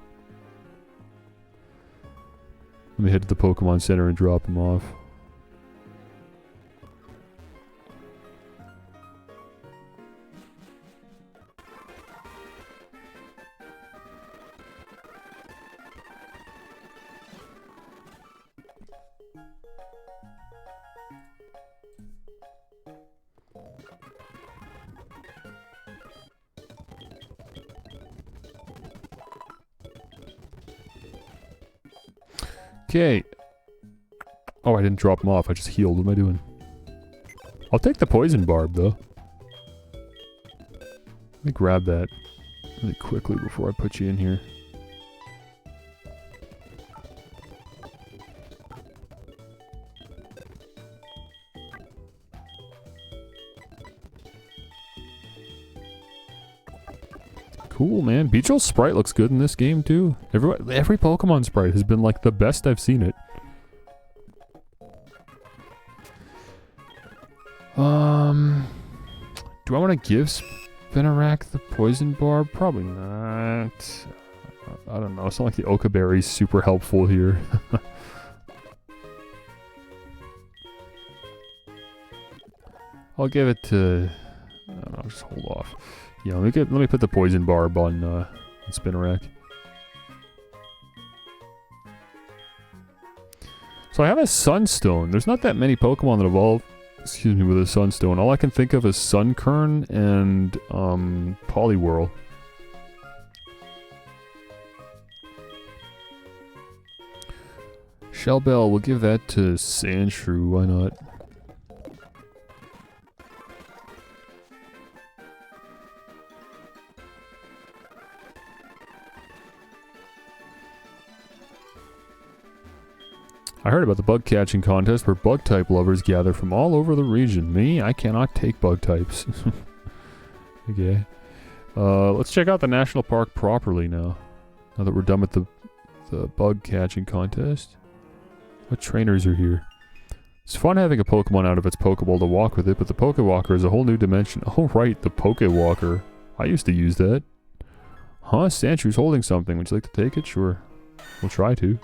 Let me head to the Pokemon Center and drop him off. Okay. Oh, I didn't drop him off. I just healed. What am I doing? I'll take the poison barb, though. Let me grab that really quickly before I put you in here. Cool, man. Beedrill's sprite looks good in this game, too. Every Pokemon sprite has been, like, the best I've seen it. Do I want to give Spinarak the Poison Barb? Probably not. I don't know. It's not like the Oka Berry's super helpful here. I'll give it to... I don't know, just hold off. Yeah, let me put the Poison Barb on Spinarak. So I have a Sunstone. There's not that many Pokemon that evolve, excuse me, with a Sunstone. All I can think of is Sunkern and Poliwhirl. Shellbell, we'll give that to Sandshrew, why not? I heard about the bug catching contest where bug type lovers gather from all over the region. Me, I cannot take bug types. Okay. Let's check out the national park properly now. Now that we're done with the bug catching contest. What trainers are here? It's fun having a Pokemon out of its Pokeball to walk with it, but the Pokewalker is a whole new dimension. Oh right, the Pokewalker. I used to use that. Huh? Sandshrews holding something. Would you like to take it? Sure. We'll try to.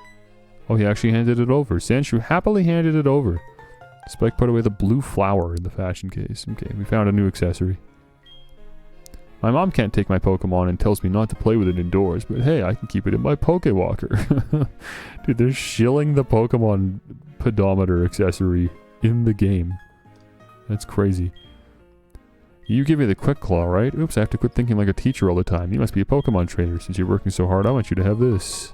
Oh, he actually handed it over. Sandshrew happily handed it over. Spike put away the blue flower in the fashion case. Okay, we found a new accessory. My mom can't take my Pokemon and tells me not to play with it indoors, but hey, I can keep it in my Pokewalker. Dude, they're shilling the Pokemon pedometer accessory in the game. That's crazy. You give me the Quick Claw, right? Oops, I have to quit thinking like a teacher all the time. You must be a Pokemon trainer. Since you're working so hard, I want you to have this.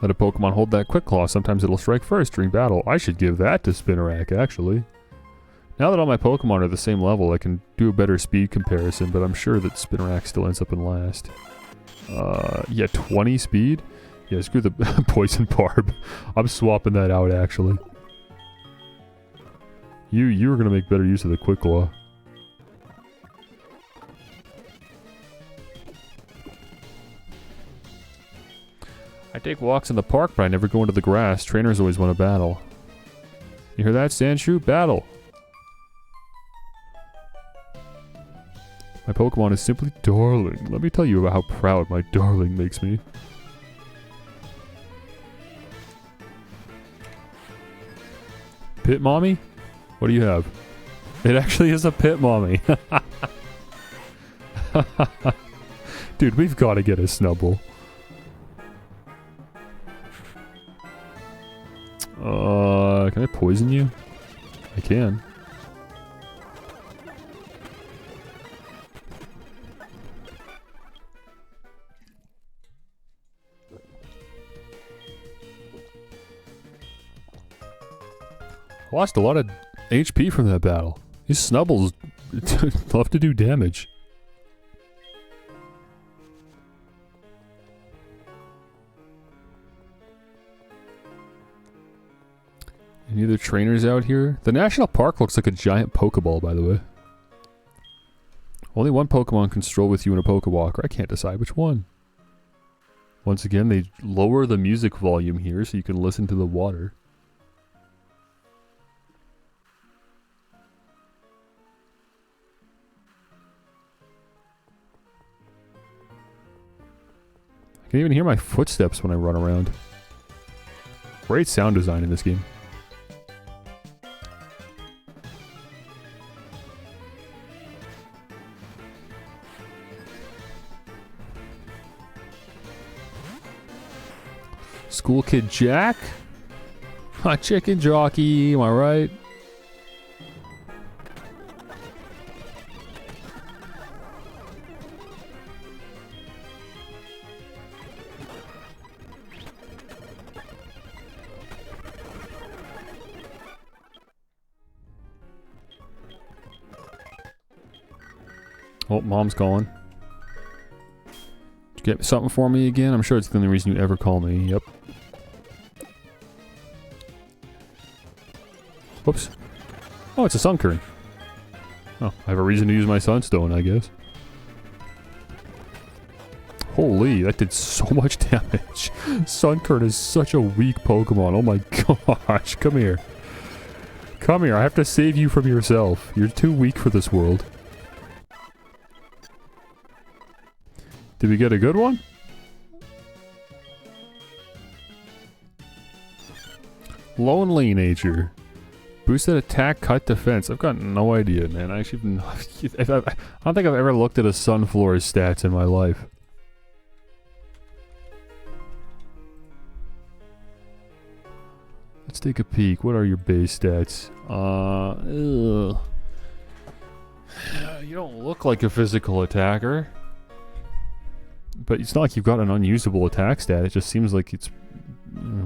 Let a Pokemon hold that Quick Claw. Sometimes it'll strike first during battle. I should give that to Spinarak, actually. Now that all my Pokemon are the same level, I can do a better speed comparison, but I'm sure that Spinarak still ends up in last. Yeah, 20 speed? Yeah, screw the Poison Barb. I'm swapping that out, actually. You were going to make better use of the Quick Claw. I take walks in the park, but I never go into the grass. Trainers always want to battle. You hear that, Sandshrew? Battle! My Pokemon is simply darling. Let me tell you about how proud my darling makes me. Pit Mommy? What do you have? It actually is a Pit Mommy. Dude, we've got to get a Snubbull. Can I poison you? I can. Lost a lot of HP from that battle. These snubbles love to do damage. Any other trainers out here? The national park looks like a giant Pokeball, by the way. Only one Pokemon can stroll with you in a Pokewalker. I can't decide which one. Once again, they lower the music volume here so you can listen to the water. I can even hear my footsteps when I run around. Great sound design in this game. School Kid Jack? Hot chicken jockey, am I right? Oh, Mom's calling. Did you get something for me again? I'm sure it's the only reason you ever call me. Yep. Whoops. Oh, it's a Sunkern. Oh, I have a reason to use my Sunstone, I guess. Holy, that did so much damage. Sunkern is such a weak Pokemon. Oh my gosh, come here. Come here, I have to save you from yourself. You're too weak for this world. Did we get a good one? Lonely Nature. Boosted attack, cut defense. I've got no idea, man. I actually I don't think I've ever looked at a Sunflora's stats in my life. Let's take a peek. What are your base stats? You don't look like a physical attacker. But it's not like you've got an unusable attack stat. It just seems like it's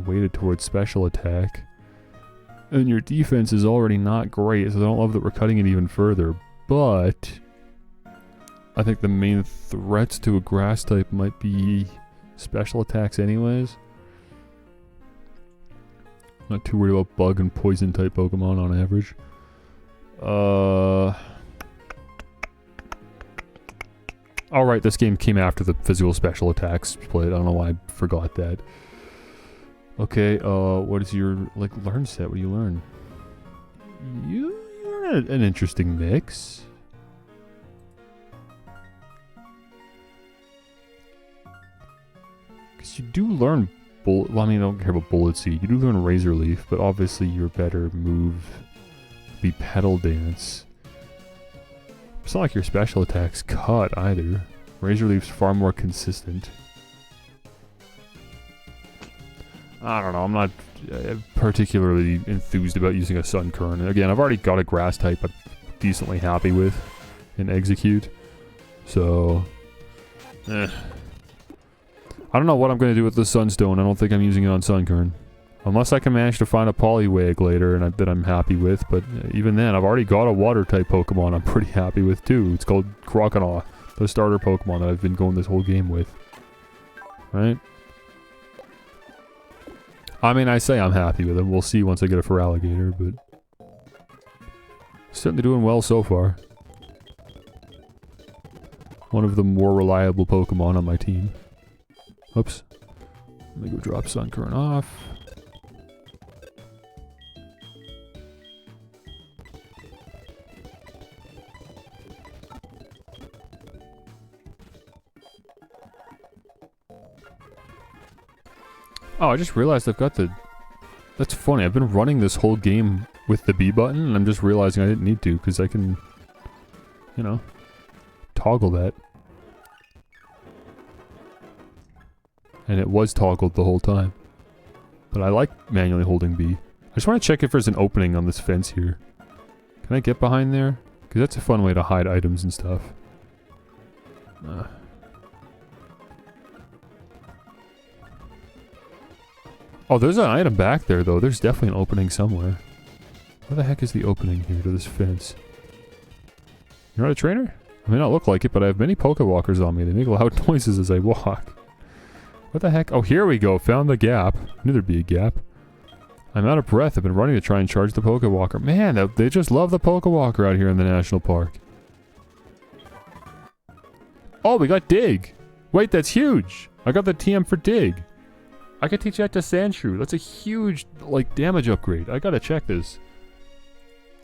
weighted towards special attack. And your defense is already not great, so I don't love that we're cutting it even further. But I think the main threats to a grass type might be special attacks anyways. Not too worried about bug and poison type Pokemon on average. Alright, this game came after the physical special attacks split. I don't know why I forgot that. Okay, what is your, like, learn set? What do you learn? You're an interesting mix. Because you do learn bullet, well, I mean, I don't care about Bullet Seed. You do learn Razor Leaf, but obviously your better move would be Petal Dance. It's not like your special attacks cut either. Razor Leaf's far more consistent. I don't know, I'm not particularly enthused about using a Sunkern. Again, I've already got a grass type I'm decently happy with in Execute. So, I don't know what I'm going to do with the Sunstone. I don't think I'm using it on Sunkern. Unless I can manage to find a Poliwag later and that I'm happy with. But even then, I've already got a water type Pokemon I'm pretty happy with too. It's called Croconaw, the starter Pokemon that I've been going this whole game with. Right? I mean, I say I'm happy with him. We'll see once I get a Feraligatr, but certainly doing well so far. One of the more reliable Pokemon on my team. Oops. Let me go drop Sunkern off. Oh, I just realized I've got the... That's funny, I've been running this whole game with the B button, and I'm just realizing I didn't need to, because I can, you know, toggle that. And it was toggled the whole time. But I like manually holding B. I just want to check if there's an opening on this fence here. Can I get behind there? Because that's a fun way to hide items and stuff. Oh, there's an item back there, though. There's definitely an opening somewhere. Where the heck is the opening here to this fence? You're not a trainer? I may not look like it, but I have many Pokewalkers on me. They make loud noises as I walk. What the heck? Oh, here we go. Found the gap. I knew there'd be a gap. I'm out of breath. I've been running to try and charge the Pokewalker. Man, they just love the Pokewalker out here in the national park. Oh, we got Dig. Wait, that's huge. I got the TM for Dig. I could teach that to Sandshrew. That's a huge, like, damage upgrade. I gotta check this.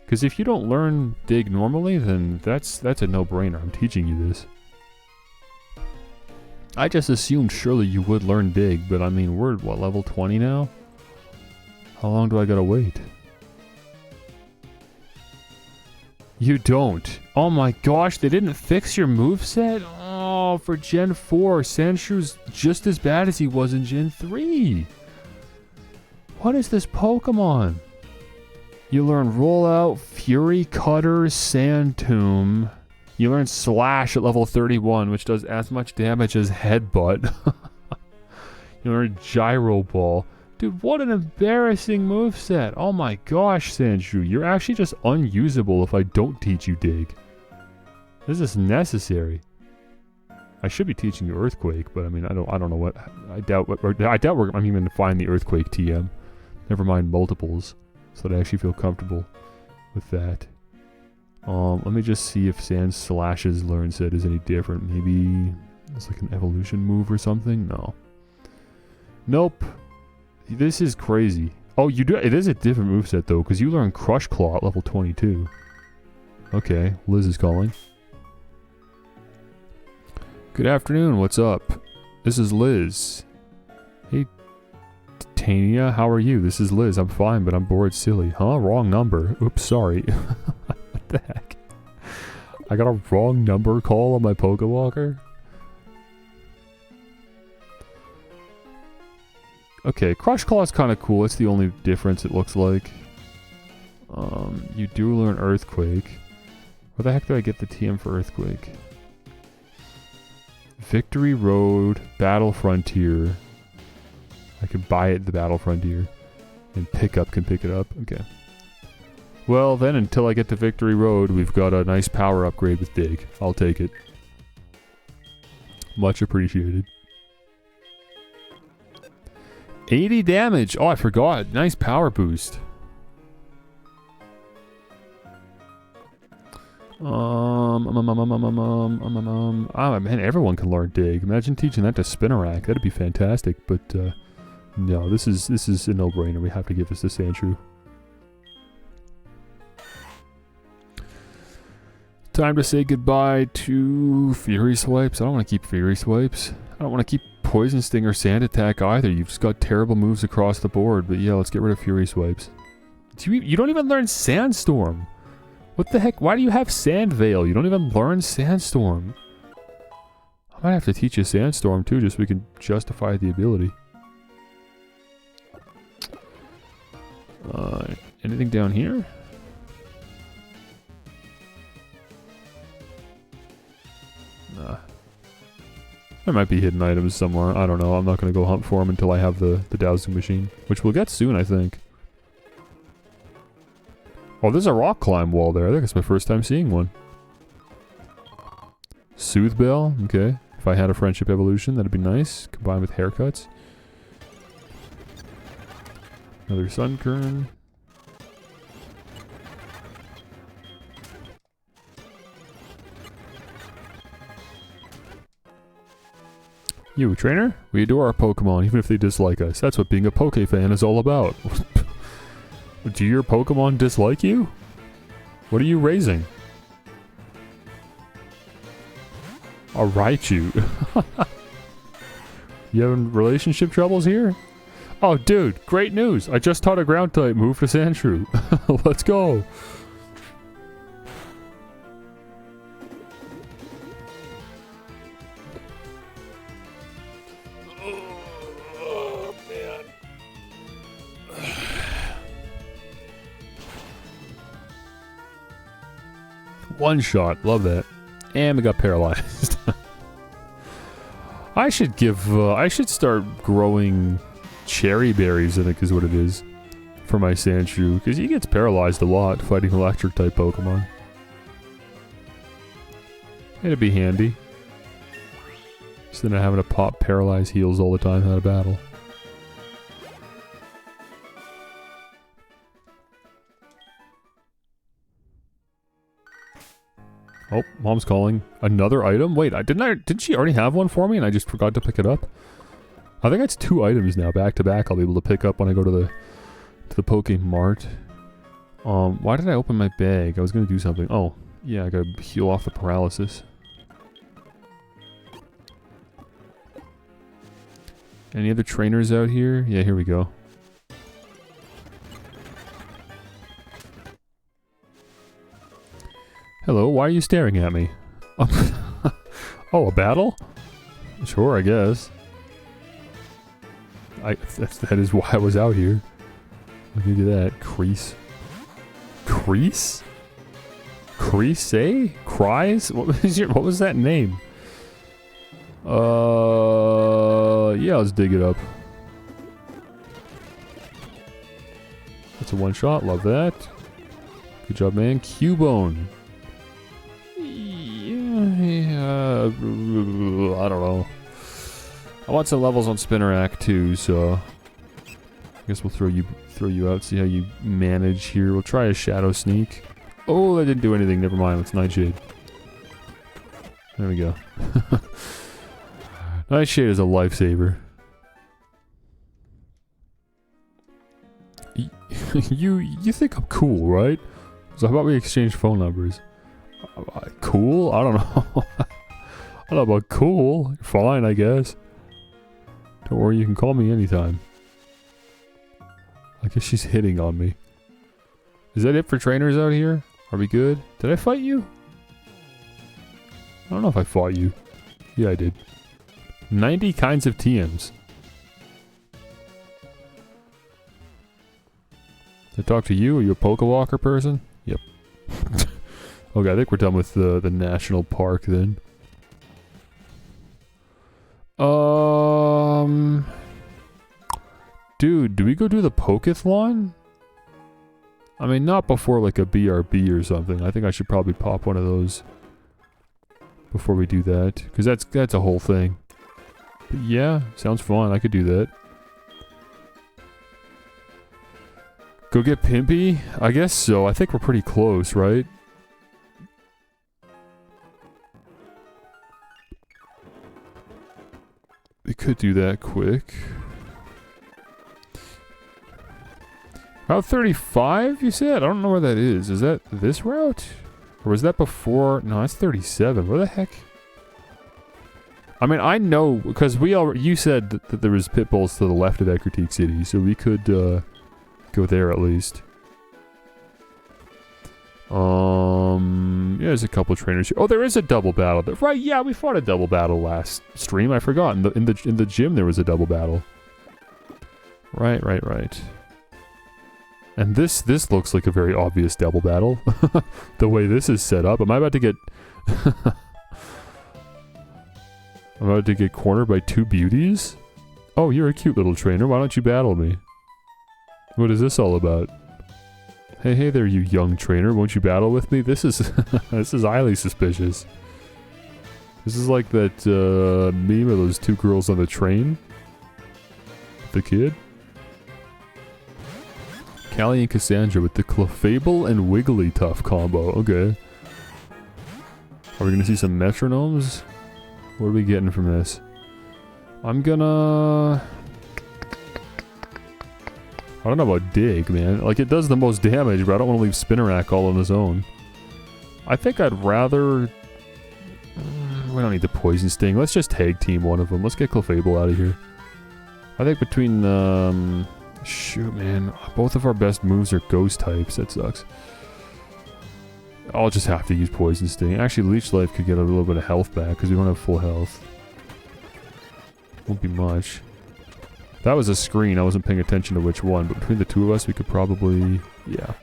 Because if you don't learn Dig normally, then that's a no-brainer. I'm teaching you this. I just assumed surely you would learn Dig, but I mean, we're, what, level 20 now? How long do I gotta wait? You don't. Oh my gosh, they didn't fix your moveset? Oh, for Gen 4, Sandshrew's just as bad as he was in Gen 3. What is this Pokemon? You learn Rollout, Fury Cutter, Sand Tomb. You learn Slash at level 31, which does as much damage as Headbutt. You learn Gyro Ball. Dude, what an embarrassing moveset. Oh my gosh, Sandshrew. You're actually just unusable if I don't teach you Dig. This is necessary. I should be teaching you Earthquake, but I mean, I don't know what. I doubt I'm even to find the Earthquake TM. Never mind multiples, so that I actually feel comfortable with that. Let me just see if Sand Slash's learn set is any different. Maybe it's like an evolution move or something? No. Nope. This is crazy. Oh, you do. It is a different moveset though, because you learn Crush Claw at level 22. Okay, Liz is calling. Good afternoon, what's up? This is Liz. Hey, Tania, how are you? This is Liz. I'm fine, but I'm bored silly. Huh? Wrong number. Oops, sorry. What the heck? I got a wrong number call on my Pokewalker? Okay, Crush Claw is kind of cool. It's the only difference it looks like. You do learn Earthquake. Where the heck do I get the TM for Earthquake? Victory Road, Battle Frontier. I could buy it at the Battle Frontier. And Pickup can pick it up. Okay. Well, then, until I get to Victory Road, we've got a nice power upgrade with Dig. I'll take it. Much appreciated. 80 damage! Oh, I forgot. Nice power boost. Oh, man, everyone can learn Dig. Imagine teaching that to Spinarak. That'd be fantastic. But, no, this is a no-brainer. We have to give this to Sandshrew. Time to say goodbye to Fury Swipes. I don't want to keep Fury Swipes. I don't want to keep Poison Sting or Sand Attack either. You've just got terrible moves across the board. But yeah, let's get rid of Fury Swipes. You don't even learn Sandstorm. What the heck? Why do you have Sand Veil? You don't even learn Sandstorm. I might have to teach you Sandstorm too, just so we can justify the ability. Anything down here? Nah. There might be hidden items somewhere. I don't know. I'm not going to go hunt for them until I have the dowsing machine. Which we'll get soon, I think. Oh, there's a rock climb wall there. I think it's my first time seeing one. Soothe Bell. Okay. If I had a Friendship Evolution, that'd be nice. Combined with haircuts. Another Sunkern. You a trainer? We adore our Pokemon, even if they dislike us. That's what being a Poke fan is all about. Do your Pokemon dislike you? What are you raising? A Raichu. You having relationship troubles here? Oh, dude, great news. I just taught a ground type move to Sandshrew. Let's go. One shot, love that. And we got paralyzed. I should start growing cherry berries, I think is what it is. for my Sandshrew, because he gets paralyzed a lot fighting electric type Pokemon. It'd be handy. Instead of having to pop paralyzed heals all the time out of battle. Oh, Mom's calling. Another item? Wait, didn't she already have one for me and I just forgot to pick it up? I think that's 2 items now, back to back. I'll be able to pick up when I go to the Pokémart. Why did I open my bag? I was gonna do something. Oh, yeah, I gotta heal off the paralysis. Any other trainers out here? Yeah, here we go. Hello, why are you staring at me? Oh, a battle? Sure, I guess. That is why I was out here. Look at that. Crease. Crease? Crease, eh? Cries? What was that name? Yeah, let's dig it up. That's a one-shot, love that. Good job, man. Cubone. Yeah, I don't know. I want some levels on Spinnerack too, so I guess we'll throw you out, see how you manage here. We'll try a Shadow Sneak. Oh, that didn't do anything. Never mind. Let's Nightshade. There we go. Nightshade is a lifesaver. You think I'm cool, right? So how about we exchange phone numbers? Cool? I don't know. I don't know about cool. Fine, I guess. Don't worry, you can call me anytime. I guess she's hitting on me. Is that it for trainers out here? Are we good? Did I fight you? I don't know if I fought you. Yeah, I did. 90 kinds of TMs. Did I talk to you? Are you a Pokewalker person? Yep. Okay, I think we're done with the national park then. Dude, do we go do the Pokethlon? I mean, not before like a BRB or something. I think I should probably pop one of those before we do that, because that's a whole thing. But yeah, sounds fun. I could do that. Go get Pimpy? I guess so. I think we're pretty close, right? We could do that quick. Route 35, you said? I don't know where that is. Is that this route? Or was that before? No, that's 37. Where the heck? I mean, I know, because you said that there was pit bulls to the left of Ecruteak City, so we could go there at least. Yeah, there's a couple trainers here. Oh, there is a double battle. Right, yeah, we fought a double battle last stream. I forgot. In the gym there was a double battle. Right. And this looks like a very obvious double battle. The way this is set up. Am I about to get I'm about to get cornered by 2 beauties? Oh, you're a cute little trainer. Why don't you battle me? What is this all about? Hey there, you young trainer. Won't you battle with me? This is this is highly suspicious. This is like that meme of those 2 girls on the train. The kid. Callie and Cassandra with the Clefable and Wigglytuff combo. Okay. Are we gonna see some metronomes? What are we getting from this? I'm gonna... I don't know about Dig, man. Like, it does the most damage, but I don't want to leave Spinnerack all on his own. I think I'd rather... we don't need the Poison Sting. Let's just tag team one of them. Let's get Clefable out of here. I think between, shoot, man. Both of our best moves are Ghost types. That sucks. I'll just have to use Poison Sting. Actually, Leech Life could get a little bit of health back, because we don't have full health. Won't be much. That was a screen. I wasn't paying attention to which one, but between the 2 of us, we could probably... yeah.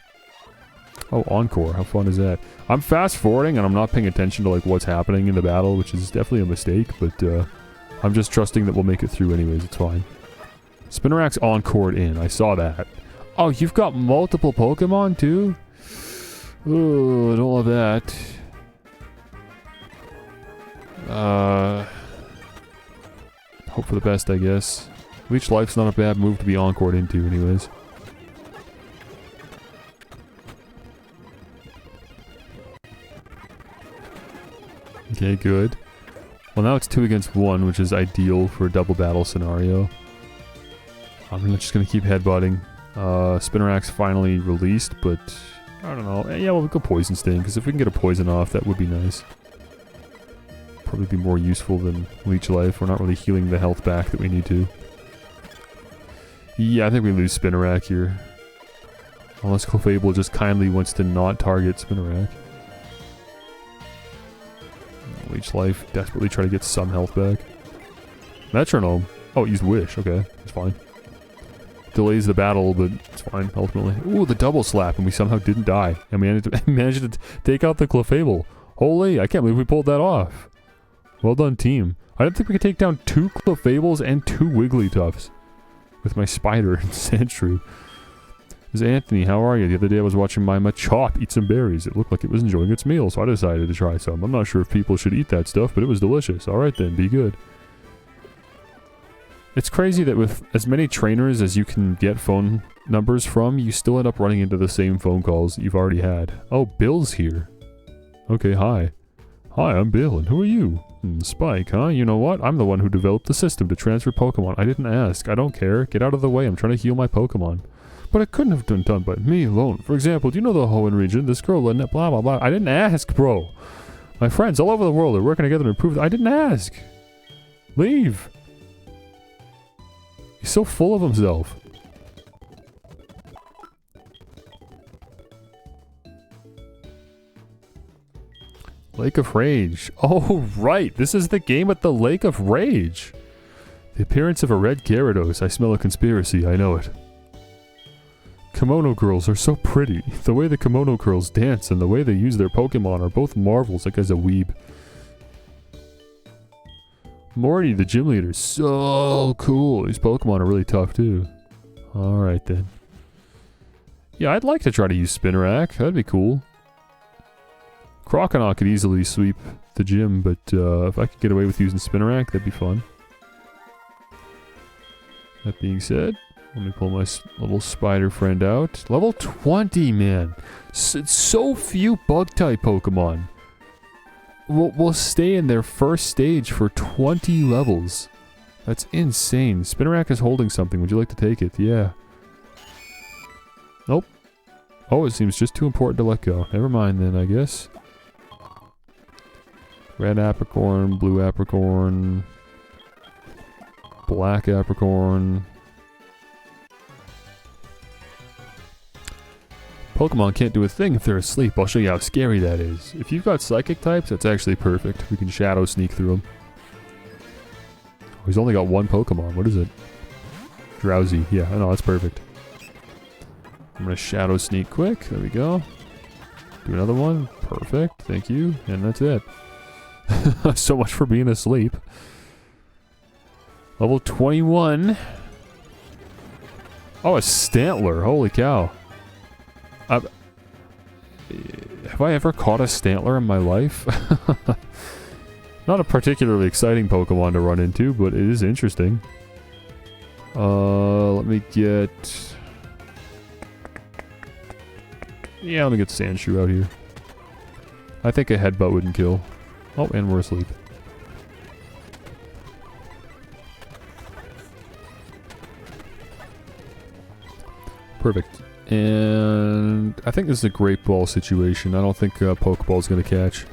Oh, Encore. How fun is that? I'm fast-forwarding, and I'm not paying attention to like what's happening in the battle, which is definitely a mistake, but I'm just trusting that we'll make it through anyways. It's fine. Spinnerack's Encored in. I saw that. Oh, you've got multiple Pokemon too? Oh, I don't love that. Hope for the best, I guess. Leech Life's not a bad move to be encored into anyways. Okay, good. Well, now it's 2 against 1, which is ideal for a double battle scenario. I'm just gonna keep headbutting. Spinnerack's finally released, but I don't know. Yeah, well, we go Poison Sting, because if we can get a poison off, that would be nice. Probably be more useful than Leech Life. We're not really healing the health back that we need to. Yeah, I think we lose Spinnerack here. Unless Clefable just kindly wants to not target Spinnerack. Leech Life, desperately try to get some health back. Metronome. Oh, it used Wish. Okay, that's fine. Delays the battle, but it's fine, ultimately. Ooh, the double slap, and we somehow didn't die. And we managed to take out the Clefable. Holy, I can't believe we pulled that off. Well done, team. I didn't think we could take down 2 Clefables and 2 Wigglytuffs. With my Spider and Sandshrew. This is Anthony, how are you? The other day I was watching my Machop eat some berries. It looked like it was enjoying its meal, so I decided to try some. I'm not sure if people should eat that stuff, but it was delicious. Alright then, be good. It's crazy that with as many trainers as you can get phone numbers from, you still end up running into the same phone calls you've already had. Oh, Bill's here. Okay, hi. Hi, I'm Bill, and who are you? Spike, huh? You know what? I'm the one who developed the system to transfer Pokemon. I didn't ask. I don't care. Get out of the way. I'm trying to heal my Pokemon. But it couldn't have been done by me alone. For example, do you know the Hoenn region? This girl, Lynette, blah, blah, blah. I didn't ask, bro. My friends all over the world are working together to improve. I didn't ask. Leave. He's so full of himself. Lake of Rage. Oh, right. This is the game at the Lake of Rage. The appearance of a red Gyarados. I smell a conspiracy. I know it. Kimono girls are so pretty. The way the kimono girls dance and the way they use their Pokemon are both marvels. That guy's a weeb. Morty, the gym leader. So cool. These Pokemon are really tough, too. Alright, then. Yeah, I'd like to try to use Spinnerack. That'd be cool. Croconaw could easily sweep the gym, but if I could get away with using Spinnerack, that'd be fun. That being said, let me pull my little spider friend out. Level 20, man! So few Bug-type Pokemon will stay in their first stage for 20 levels. That's insane. Spinnerack is holding something. Would you like to take it? Yeah. Nope. Oh, it seems just too important to let go. Never mind then, I guess. Red Apricorn, Blue Apricorn, Black Apricorn. Pokemon can't do a thing if they're asleep. I'll show you how scary that is. If you've got Psychic types, that's actually perfect. We can Shadow Sneak through them. Oh, he's only got 1 Pokemon. What is it? Drowsy. Yeah, I know, that's perfect. I'm gonna Shadow Sneak quick. There we go. Do another one. Perfect. Thank you. And that's it. So much for being asleep. Level 21. Oh, a Stantler. Holy cow. Have I ever caught a Stantler in my life? Not a particularly exciting Pokemon to run into, but it is interesting. Let me get... Yeah, let me get Sandshrew out here. I think a Headbutt wouldn't kill. Oh, and we're asleep. Perfect. And I think this is a Great Ball situation. I don't think Pokeball's going to catch.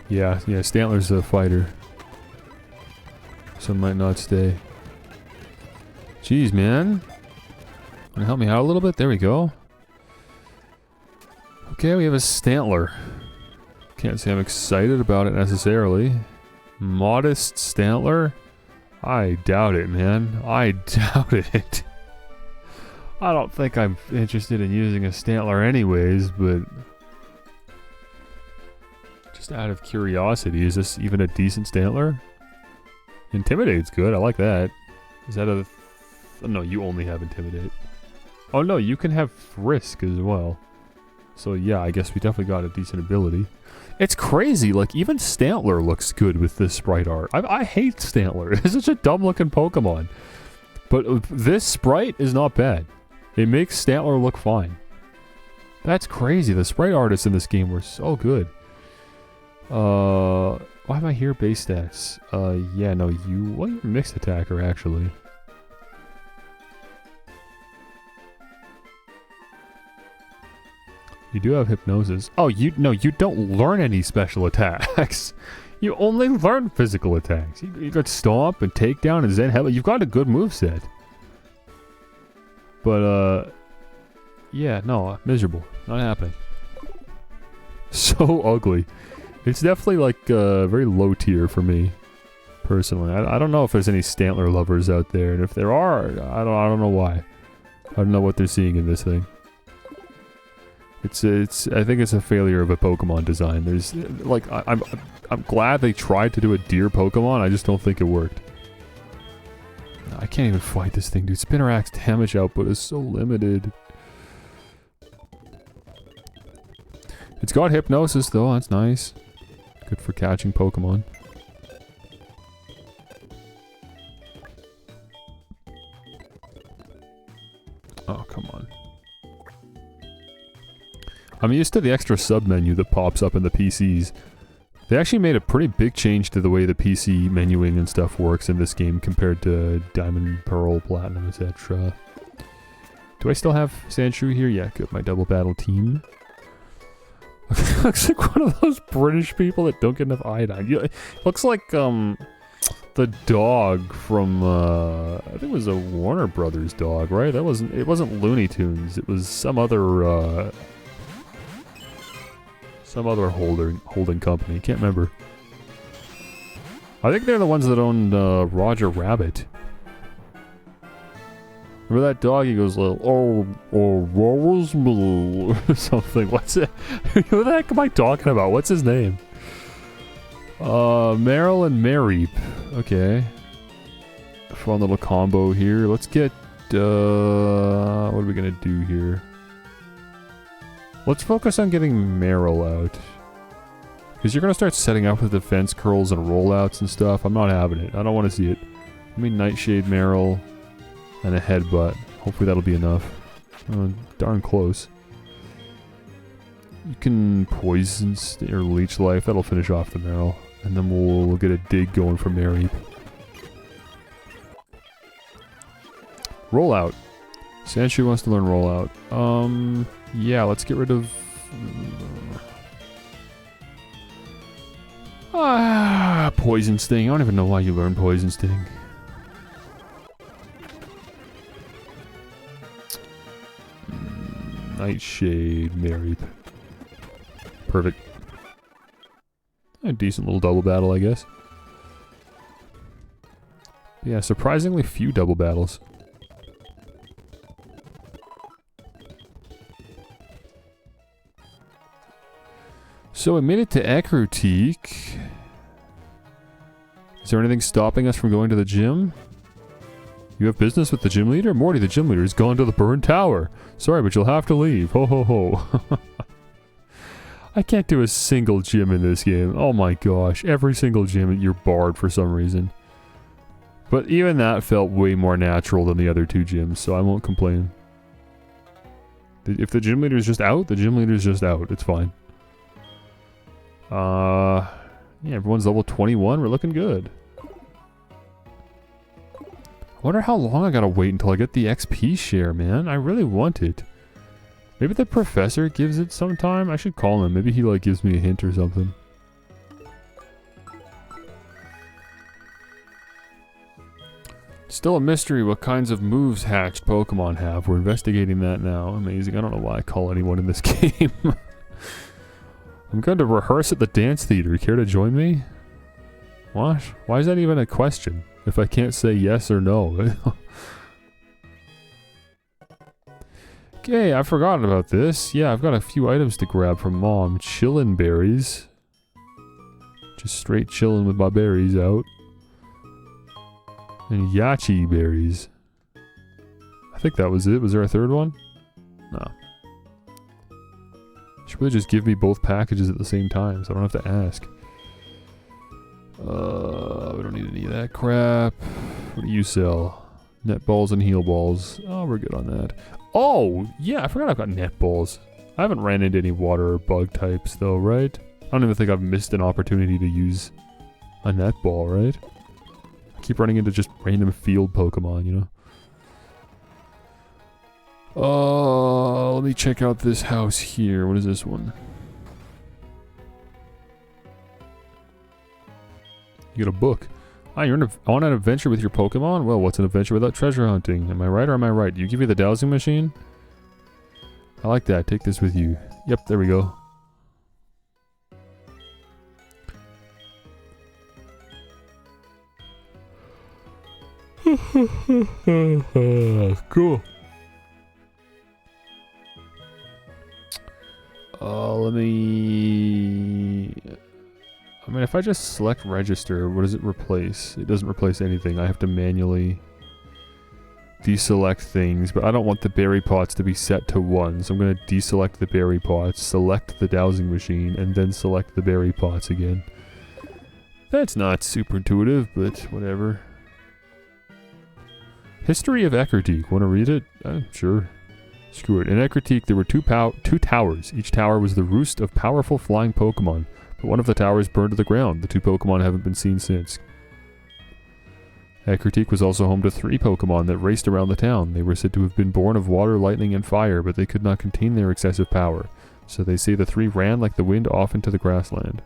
Yeah, Stantler's a fighter. So might not stay. Jeez, man. Wanna help me out a little bit? There we go. Okay, we have a Stantler. Can't say I'm excited about it necessarily. Modest Stantler? I doubt it, man. I doubt it. I don't think I'm interested in using a Stantler anyways, but... just out of curiosity, is this even a decent Stantler? Intimidate's good. I like that. Is that a... no, you only have Intimidate. Oh no, you can have Frisk as well. So yeah, I guess we definitely got a decent ability. It's crazy, like even Stantler looks good with this sprite art. I hate Stantler. It's such a dumb looking Pokemon. But this sprite is not bad. It makes Stantler look fine. That's crazy. The sprite artists in this game were so good. Why am I here? Base stats. Yeah, no, well, you're a mixed attacker, actually. You do have hypnosis. Oh, you don't learn any special attacks. You only learn physical attacks. You got Stomp and Takedown and Zen Headbutt. You've got a good moveset. But, yeah, no, miserable. Not happening. So ugly. It's definitely like very low tier for me, personally. I don't know if there's any Stantler lovers out there, and if there are, I don't know why. I don't know what they're seeing in this thing. I think it's a failure of a Pokemon design. There's like I'm glad they tried to do a deer Pokemon. I just don't think it worked. I can't even fight this thing, dude. Spinnerac's damage output is so limited. It's got hypnosis though. That's nice. Good for catching Pokemon. Oh, come on. I'm used to the extra sub-menu that pops up in the PCs. They actually made a pretty big change to the way the PC menuing and stuff works in this game compared to Diamond, Pearl, Platinum, etc. Do I still have Sandshrew here? Yeah, good. My double battle team. Looks like one of those British people that don't get enough iodine. Looks like, the dog from, I think it was a Warner Brothers dog, right? It wasn't Looney Tunes. It was some other holding company. Can't remember. I think they're the ones that owned Roger Rabbit. Remember that dog? He goes, Rose Blue or something. What's it? Who the heck am I talking about? What's his name? Meryl and Mareep. Okay. Fun little combo here. Let's get, what are we gonna do here? Let's focus on getting Meryl out. Because you're going to start setting up with defense curls and rollouts and stuff. I'm not having it. I don't want to see it. Let me Nightshade Meryl and a Headbutt. Hopefully that'll be enough. Darn close. You can Poison or Leech Life. That'll finish off the Meryl. And then we'll get a dig going for Mareep. Rollout. Sandshrew wants to learn Rollout. Yeah, let's get rid of... Poison Sting. I don't even know why you learned Poison Sting. Nightshade, Mareep. Perfect. A decent little double battle, I guess. Yeah, surprisingly few double battles. So I made it to Ecruteak. Is there anything stopping us from going to the gym? You have business with the gym leader? Morty, the gym leader, has gone to the burned tower. Sorry, but you'll have to leave. Ho ho ho. I can't do a single gym in this game. Oh my gosh. Every single gym, you're barred for some reason. But even that felt way more natural than the other two gyms, so I won't complain. If the gym leader is just out, the gym leader is just out. It's fine. Yeah, everyone's level 21. We're looking good. I wonder how long I gotta wait until I get the XP share, man. I really want it. Maybe the professor gives it sometime? I should call him. Maybe he, like, gives me a hint or something. Still a mystery what kinds of moves hatched Pokemon have. We're investigating that now. Amazing. I don't know why I call anyone in this game. I'm going to rehearse at the dance theater. Care to join me? What? Why is that even a question? If I can't say yes or no. Okay, I forgot about this. Yeah, I've got a few items to grab from Mom. Chillin' berries. Just straight chillin' with my berries out. And Yachi berries. I think that was it. Was there a third one? No. Should really just give me both packages at the same time so I don't have to ask. We don't need any of that crap. What do you sell? Net balls and heal balls. Oh, we're good on that. Oh, yeah, I forgot I've got net balls. I haven't ran into any water or bug types though, right? I don't even think I've missed an opportunity to use a net ball, right? I keep running into just random field Pokemon, you know? Let me check out this house here. What is this one? You get a book. Ah, you're on an adventure with your Pokemon? Well, what's an adventure without treasure hunting? Am I right or am I right? Do you give me the dowsing machine? I like that. Take this with you. Yep, there we go. Cool. Let me... I mean, if I just select register, what does it replace? It doesn't replace anything. I have to manually deselect things, but I don't want the berry pots to be set to 1, so I'm going to deselect the berry pots, select the dowsing machine, and then select the berry pots again. That's not super intuitive, but whatever. History of Eckertique. Want to read it? Sure. Screw it. In Eckertique, there were two towers. Each tower was the roost of powerful flying Pokemon, but one of the towers burned to the ground. The 2 Pokemon haven't been seen since. Eckertique was also home to 3 Pokemon that raced around the town. They were said to have been born of water, lightning, and fire, but they could not contain their excessive power. So they say the 3 ran like the wind off into the grassland.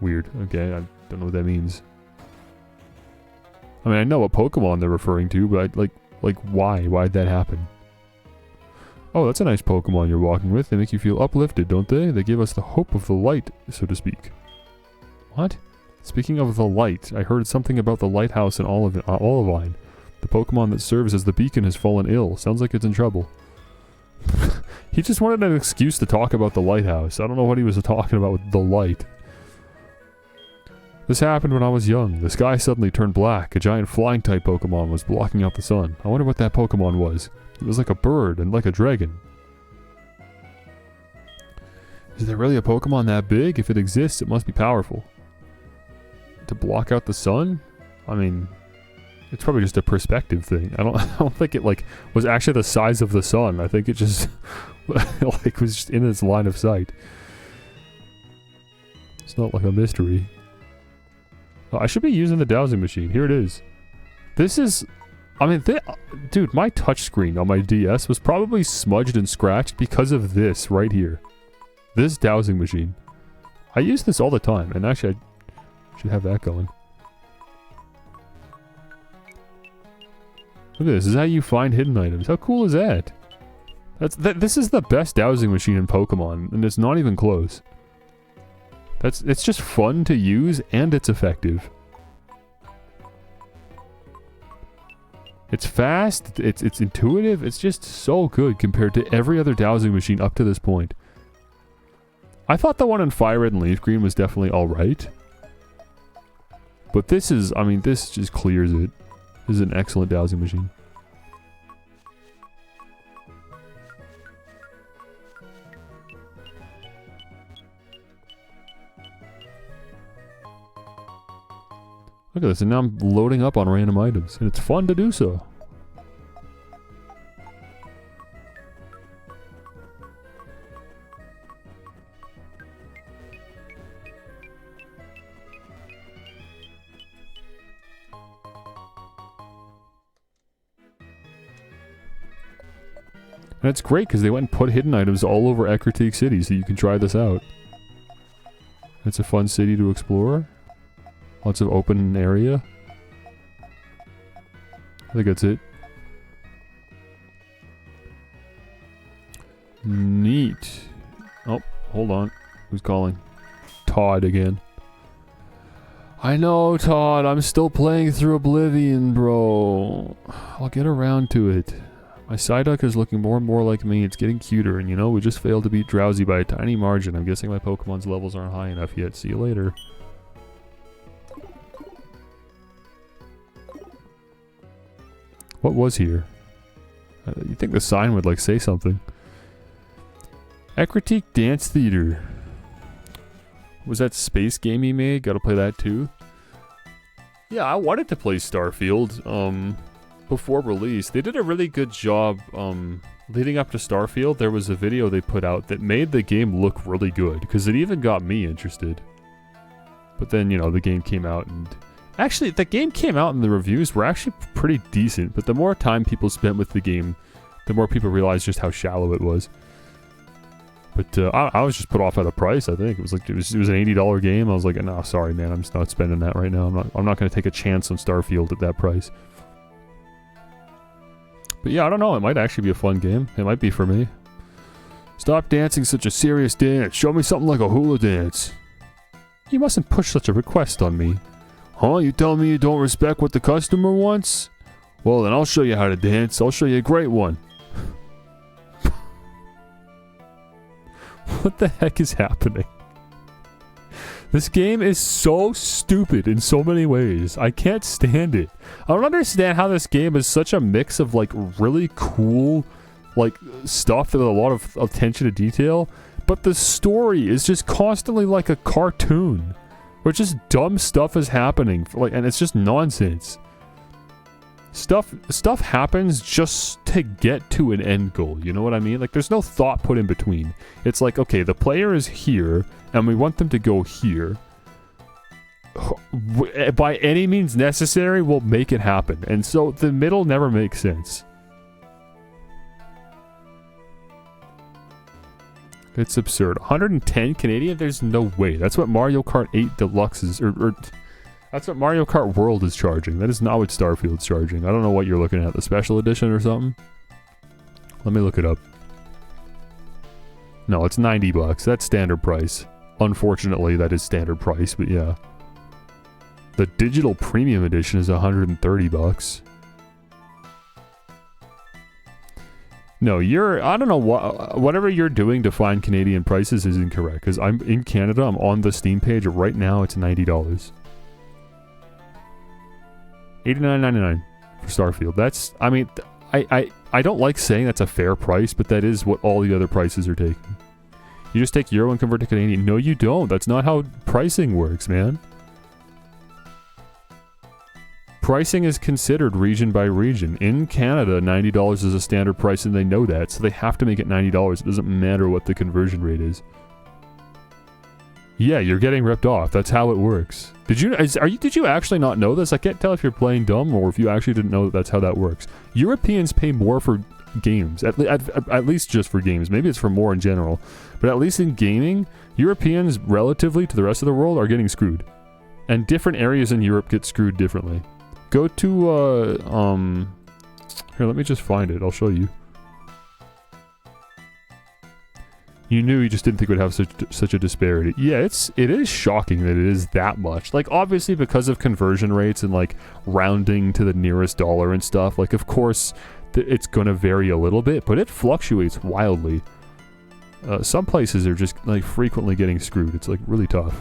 Weird. Okay, I don't know what that means. I mean, I know what Pokemon they're referring to, but like why? Why'd that happen? Oh, that's a nice Pokemon you're walking with. They make you feel uplifted, don't they? They give us the hope of the light, so to speak. What? Speaking of the light, I heard something about the lighthouse in Olivine. The Pokemon that serves as the beacon has fallen ill. Sounds like it's in trouble. He just wanted an excuse to talk about the lighthouse. I don't know what he was talking about with the light. This happened when I was young. The sky suddenly turned black. A giant flying-type Pokemon was blocking out the sun. I wonder what that Pokemon was. It was like a bird and like a dragon. Is there really a Pokemon that big? If it exists, it must be powerful. To block out the sun? I mean, it's probably just a perspective thing. I don't think it like was actually the size of the sun. I think it just like was just in its line of sight. It's not like a mystery. Oh, I should be using the dowsing machine. Here it is. This is... I mean, dude, my touchscreen on my DS was probably smudged and scratched because of this right here. This dowsing machine. I use this all the time, and actually I should have that going. Look at this. This is how you find hidden items. How cool is that? This is the best dowsing machine in Pokemon, and it's not even close. It's just fun to use, and it's effective. It's fast, it's intuitive, it's just so good compared to every other dowsing machine up to this point. I thought the one in Fire Red and Leaf Green was definitely alright. But this is, I mean, this just clears it. This is an excellent dowsing machine. Look at this, and now I'm loading up on random items, and it's fun to do so. And it's great because they went and put hidden items all over Eckertique City, so you can try this out. It's a fun city to explore. Lots of open area. I think that's it. Neat. Oh, hold on. Who's calling? Todd again. I know, Todd. I'm still playing through Oblivion, bro. I'll get around to it. My Psyduck is looking more and more like me. It's getting cuter, and you know, we just failed to beat Drowsy by a tiny margin. I'm guessing my Pokemon's levels aren't high enough yet. See you later. What was here? You'd think the sign would like say something. Ecratique Dance Theater. Was that space game he made? Gotta play that too. Yeah, I wanted to play Starfield before release. They did a really good job leading up to Starfield. There was a video they put out that made the game look really good because it even got me interested. But then, you know, the game came out and... Actually, the game came out and the reviews were actually pretty decent, but the more time people spent with the game, the more people realized just how shallow it was. But I was just put off at the price. I think it was an $80 game. I was like, no, sorry, man, I'm just not spending that right now. I'm not going to take a chance on Starfield at that price. But yeah, I don't know. It might actually be a fun game. It might be for me. Stop dancing such a serious dance. Show me something like a hula dance. You mustn't push such a request on me. Huh? You telling me you don't respect what the customer wants? Well, then I'll show you how to dance. I'll show you a great one. What the heck is happening? This game is so stupid in so many ways. I can't stand it. I don't understand how this game is such a mix of like really cool like stuff with a lot of attention to detail, but the story is just constantly like a cartoon. Where just dumb stuff is happening, and it's just nonsense. Stuff happens just to get to an end goal, you know what I mean? Like, there's no thought put in between. It's like, okay, the player is here, and we want them to go here. By any means necessary, we'll make it happen. And so, the middle never makes sense. It's absurd. 110 Canadian? There's no way. That's what Mario Kart 8 Deluxe is, or that's what Mario Kart World is charging. That is not what Starfield's charging. I don't know what you're looking at. The special edition or something? Let me look it up. No, it's $90. That's standard price. Unfortunately, that is standard price, but yeah. The digital premium edition is $130. No, I don't know whatever you're doing to find Canadian prices is incorrect, because I'm in Canada, I'm on the Steam page, right now it's $90. $89.99 for Starfield. That's, I mean, I don't like saying that's a fair price, but that is what all the other prices are taking. You just take Euro and convert to Canadian. No, you don't. That's not how pricing works, man. Pricing is considered region by region. In Canada, $90 is a standard price, and they know that, so they have to make it $90. It doesn't matter what the conversion rate is. Yeah, you're getting ripped off. That's how it works. Did you actually not know this? I can't tell if you're playing dumb or if you actually didn't know that that's how that works. Europeans pay more for games, at least just for games. Maybe it's for more in general, but at least in gaming, Europeans relatively to the rest of the world are getting screwed, and different areas in Europe get screwed differently. Go to, here, let me just find it. I'll show you. You knew, you just didn't think it would have such a disparity. Yeah, it is shocking that it is that much. Like, obviously because of conversion rates and, like, rounding to the nearest dollar and stuff, like, of course, it's gonna vary a little bit, but it fluctuates wildly. Some places are just, like, frequently getting screwed. It's, like, really tough.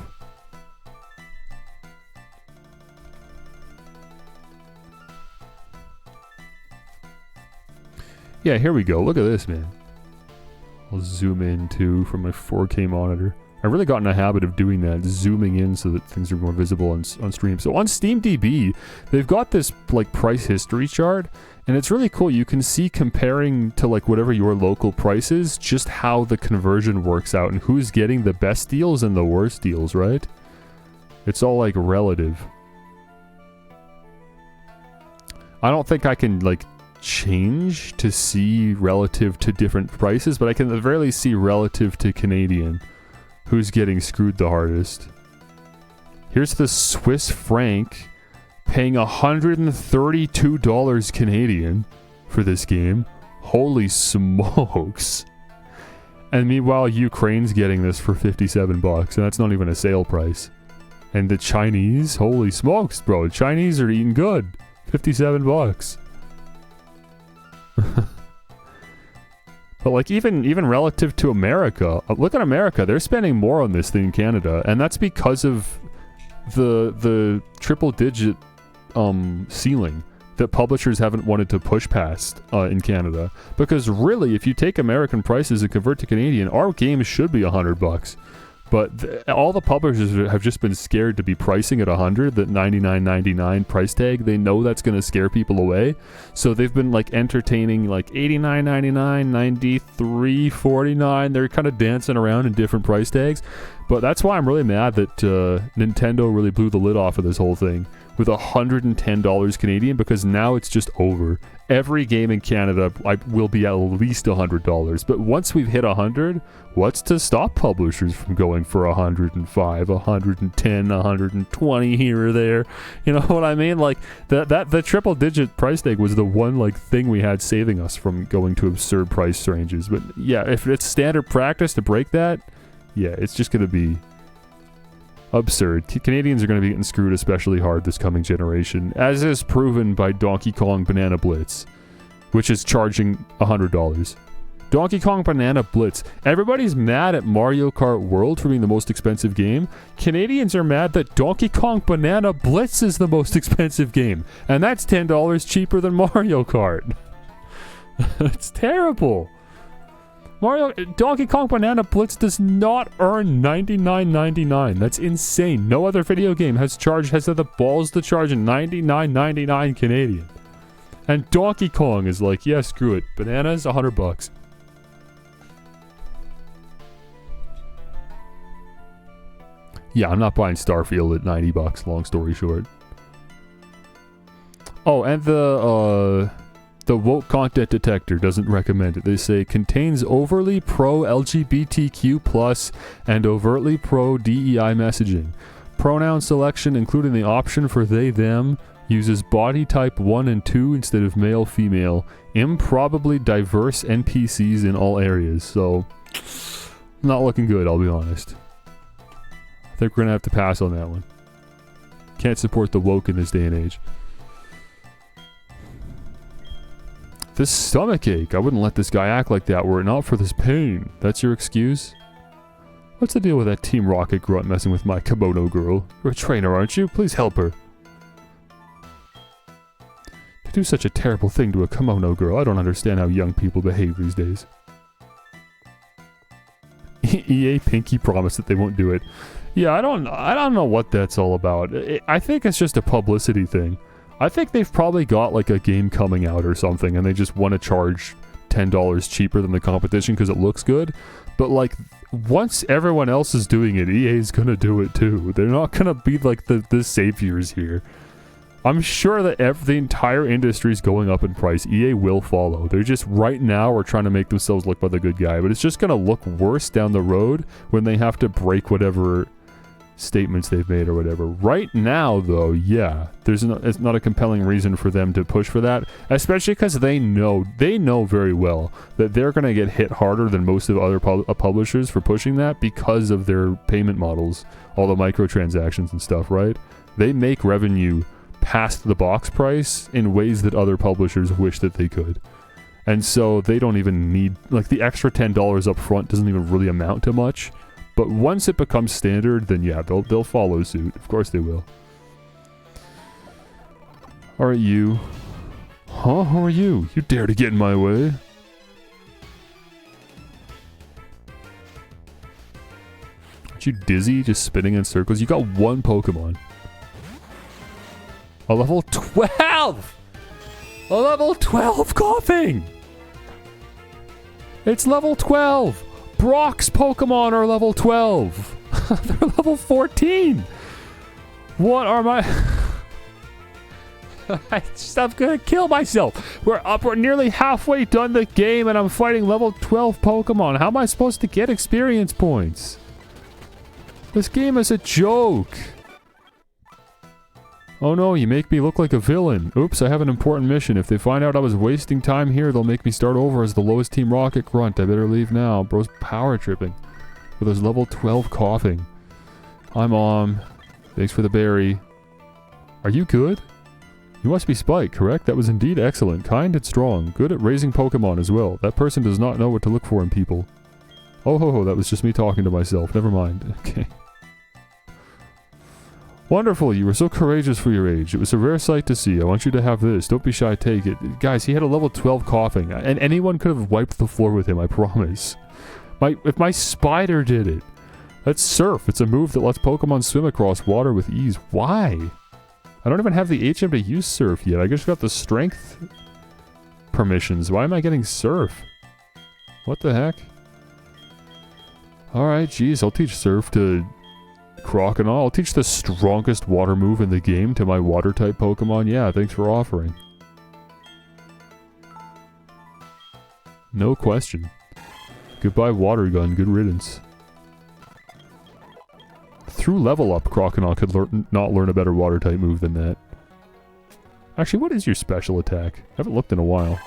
Yeah, here we go. Look at this, man. I'll zoom in, too, from my 4K monitor. I've really gotten a habit of doing that, zooming in so that things are more visible on stream. So on SteamDB, they've got this, like, price history chart, and it's really cool. You can see, comparing to, like, whatever your local price is, just how the conversion works out and who's getting the best deals and the worst deals, right? It's all, like, relative. I don't think I can, like, change to see relative to different prices, but I can at the very least see relative to Canadian who's getting screwed the hardest. Here's the Swiss franc paying $132 Canadian for this game. Holy smokes. And meanwhile, Ukraine's getting this for $57, and that's not even a sale price. And the Chinese, holy smokes, bro, the Chinese are eating good. $57. But like even relative to America, look at America, they're spending more on this than Canada, and that's because of the triple digit ceiling. that publishers haven't wanted to push past in Canada. Because really, if you take American prices and convert to Canadian, our game should be $100. But all the publishers have just been scared to be pricing at 100, that $99.99 price tag. They know that's going to scare people away. So they've been like entertaining like $89.99, $93.49. They're kind of dancing around in different price tags. But that's why I'm really mad that Nintendo really blew the lid off of this whole thing with $110 Canadian, because now it's just over. Every game in Canada will be at least $100. But once we've hit 100, what's to stop publishers from going for 105, 110, 120 here or there? You know what I mean? Like the triple digit price tag was the one like thing we had saving us from going to absurd price ranges. But yeah, if it's standard practice to break that, yeah, it's just going to be absurd. Canadians are going to be getting screwed especially hard this coming generation, as is proven by Donkey Kong Banana Blitz, which is charging $100. Donkey Kong Banana Blitz. Everybody's mad at Mario Kart World for being the most expensive game. Canadians are mad that Donkey Kong Banana Blitz is the most expensive game, and that's $10 cheaper than Mario Kart. It's terrible. Donkey Kong Banana Blitz does not earn $99.99. That's insane. No other video game has had the balls to charge $99.99 Canadian. And Donkey Kong is like, yeah, screw it. Bananas, $100. Yeah, I'm not buying Starfield at $90, long story short. Oh, and the woke content detector doesn't recommend it. They say contains overly pro-LGBTQ+ and overtly pro-DEI messaging. Pronoun selection, including the option for they, them, uses body type 1 and 2 instead of male, female. Improbably diverse NPCs in all areas. So, not looking good, I'll be honest. I think we're going to have to pass on that one. Can't support the woke in this day and age. This stomach ache. I wouldn't let this guy act like that were it not for this pain. That's your excuse? What's the deal with that Team Rocket grunt messing with my kimono girl? You're a trainer, aren't you? Please help her. To do such a terrible thing to a kimono girl, I don't understand how young people behave these days. EA pinky promised that they won't do it. Yeah, I don't know what that's all about. I think it's just a publicity thing. I think they've probably got like a game coming out or something and they just want to charge $10 cheaper than the competition because it looks good. But like once everyone else is doing it, EA's gonna do it too. They're not gonna be like the saviors here. I'm sure that the entire industry is going up in price. EA will follow. They're just right now are trying to make themselves look like the good guy, but it's just gonna look worse down the road when they have to break whatever statements they've made or whatever. Right now though, yeah, it's not a compelling reason for them to push for that, especially because they know very well that they're going to get hit harder than most of other publishers for pushing that because of their payment models, all the microtransactions and stuff, right? They make revenue past the box price in ways that other publishers wish that they could. And so they don't even need, like, the extra $10 up front doesn't even really amount to much. But once it becomes standard, then yeah, they'll follow suit. Of course they will. Alright, you. Huh? Who are you? You dare to get in my way? Aren't you dizzy just spinning in circles? You got one Pokemon. A level 12! A level 12 coughing! It's level 12! Brock's Pokemon are level 12. They're level 14. What are my... I'm gonna kill myself. We're nearly halfway done the game and I'm fighting level 12 Pokemon. How am I supposed to get experience points? This game is a joke. Oh no, you make me look like a villain. Oops, I have an important mission. If they find out I was wasting time here, they'll make me start over as the lowest Team Rocket grunt. I better leave now. Bro's power tripping. With his level 12 coughing. Hi, Mom. Thanks for the berry. Are you good? You must be Spike, correct? That was indeed excellent. Kind and strong. Good at raising Pokemon as well. That person does not know what to look for in people. Oh ho ho, that was just me talking to myself. Never mind. Okay. Wonderful, you were so courageous for your age. It was a rare sight to see. I want you to have this. Don't be shy, take it. Guys, he had a level 12 coughing, and anyone could have wiped the floor with him, I promise. If my spider did it. That's Surf. It's a move that lets Pokemon swim across water with ease. Why? I don't even have the HM to use Surf yet. I just got the strength permissions. Why am I getting Surf? What the heck? Alright, geez, I'll teach Surf to Crocodile. I'll teach the strongest water move in the game to my water-type Pokemon. Yeah, thanks for offering. No question. Goodbye, Water Gun. Good riddance. Through level up, Crocodile could not learn a better water-type move than that. Actually, what is your special attack? I haven't looked in a while.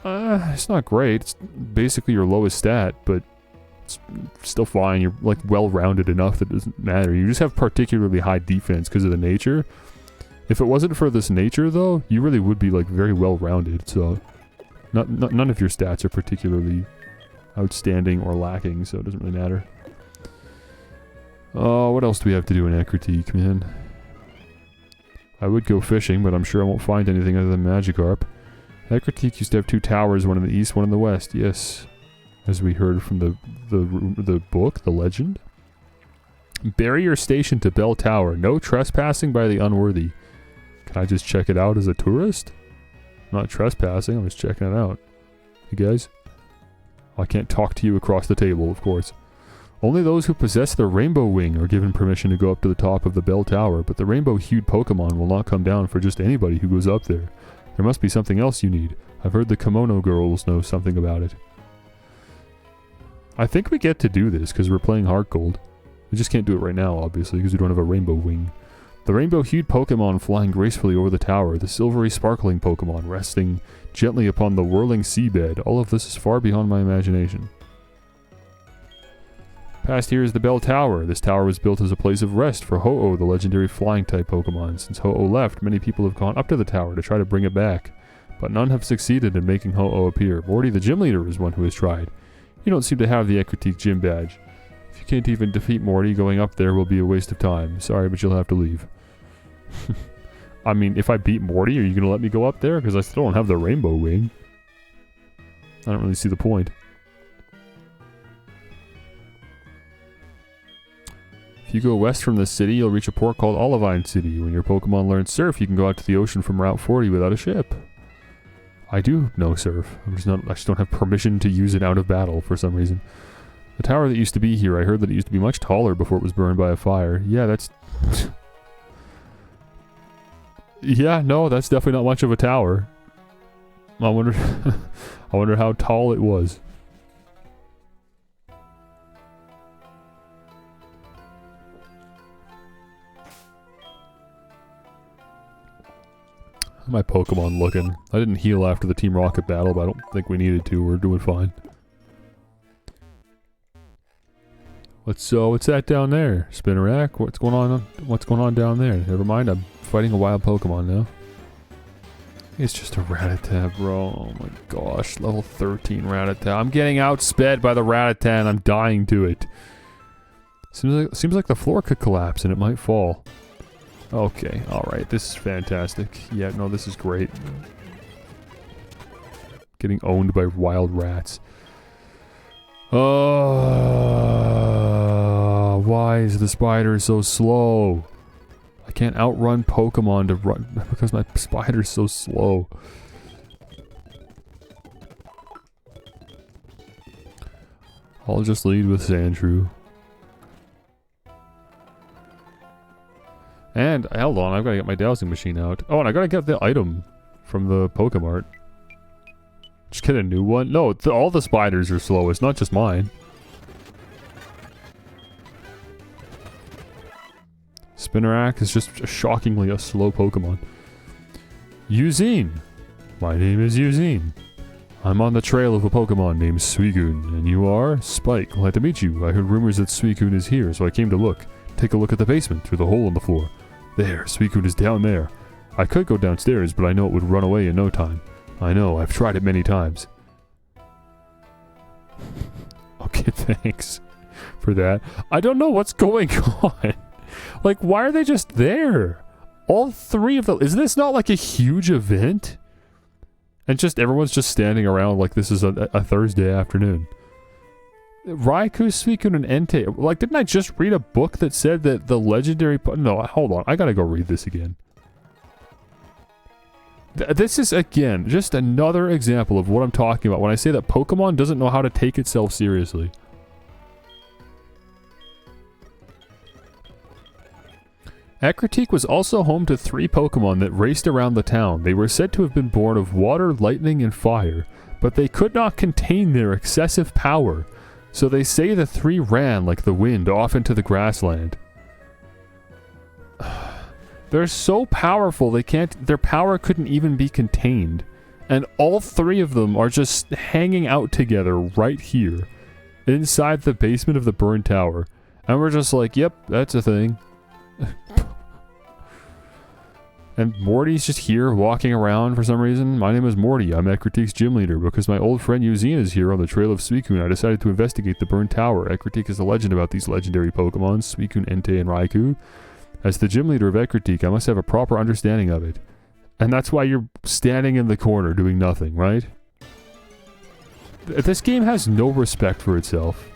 It's not great. It's basically your lowest stat, but it's still fine. You're, like, well-rounded enough that it doesn't matter. You just have particularly high defense because of the nature. If it wasn't for this nature, though, you really would be, like, very well-rounded, so... None of your stats are particularly outstanding or lacking, so it doesn't really matter. Oh, what else do we have to do in Ekritique, man? I would go fishing, but I'm sure I won't find anything other than Magikarp. Ekritique used to have 2 towers, one in the east, one in the west. Yes, as we heard from the book, the legend. Barrier station to Bell Tower. No trespassing by the unworthy. Can I just check it out as a tourist? I'm not trespassing, I'm just checking it out. Hey guys? I can't talk to you across the table, of course. Only those who possess the Rainbow Wing are given permission to go up to the top of the Bell Tower, but the rainbow-hued Pokemon will not come down for just anybody who goes up there. There must be something else you need. I've heard the Kimono girls know something about it. I think we get to do this, because we're playing HeartGold. We just can't do it right now, obviously, because we don't have a Rainbow Wing. The rainbow-hued Pokemon flying gracefully over the tower, the silvery sparkling Pokemon resting gently upon the whirling seabed. All of this is far beyond my imagination. Past here is the Bell Tower. This tower was built as a place of rest for Ho-Oh, the legendary flying-type Pokemon. Since Ho-Oh left, many people have gone up to the tower to try to bring it back, but none have succeeded in making Ho-Oh appear. Morty, the gym leader, is one who has tried. You don't seem to have the Ekritique gym badge. If you can't even defeat Morty, going up there will be a waste of time. Sorry, but you'll have to leave. I mean, if I beat Morty, are you going to let me go up there? Because I still don't have the Rainbow Wing. I don't really see the point. If you go west from the city, you'll reach a port called Olivine City. When your Pokemon learn Surf, you can go out to the ocean from Route 40 without a ship. I do know Surf. I just don't have permission to use it out of battle for some reason. The tower that used to be here, I heard that it used to be much taller before it was burned by a fire. Yeah, that's... Yeah, no, that's definitely not much of a tower. I wonder I wonder how tall it was. How's my Pokemon looking? I didn't heal after the Team Rocket battle, but I don't think we needed to. We're doing fine. What's that down there? Spinnerack? What's going on? What's going on down there? Never mind, I'm fighting a wild Pokemon now. It's just a Rattata, bro. Oh my gosh, level 13 Rattata. I'm getting outsped by the Rattata and I'm dying to it. Seems like the floor could collapse and it might fall. Okay, alright, this is fantastic. Yeah, no, this is great. Getting owned by wild rats. Why is the spider so slow? I can't outrun Pokemon to run because my spider's so slow. I'll just lead with Sandshrew. And, hold on, I've got to get my dowsing machine out. Oh, and I got to get the item from the Pokemart. Just get a new one? No, all the spiders are slow, it's not just mine. Spinnerack is just shockingly a slow Pokemon. Eugene! My name is Eugene. I'm on the trail of a Pokemon named Suicune, and you are? Spike, glad to meet you. I heard rumors that Suicune is here, so I came to look. Take a look at the basement, through the hole in the floor. There, Suicune is down there. I could go downstairs, but I know it would run away in no time. I know, I've tried it many times. Okay, thanks for that. I don't know what's going on. Like, why are they just there? All three of them. Is this not like a huge event? And just everyone's just standing around like this is a Thursday afternoon. Raikou, Suicune, and Entei. Like, didn't I just read a book that said that the legendary... No, hold on. I gotta go read this again. This is, again, just another example of what I'm talking about when I say that Pokemon doesn't know how to take itself seriously. Ecruteak was also home to 3 Pokemon that raced around the town. They were said to have been born of water, lightning, and fire, but they could not contain their excessive power, so they say the 3 ran like the wind off into the grassland. They're so powerful, their power couldn't even be contained. And all 3 of them are just hanging out together right here, inside the basement of the burned tower. And we're just like, yep, that's a thing. And Morty's just here, walking around for some reason. My name is Morty, I'm Ecruteak's gym leader. Because my old friend Eugene is here on the trail of Suicune, I decided to investigate the burned tower. Ecruteak is a legend about these legendary Pokemon, Suicune, Entei, and Raikou. As the gym leader of Ecruteak, I must have a proper understanding of it. And that's why you're standing in the corner doing nothing, right? This game has no respect for itself.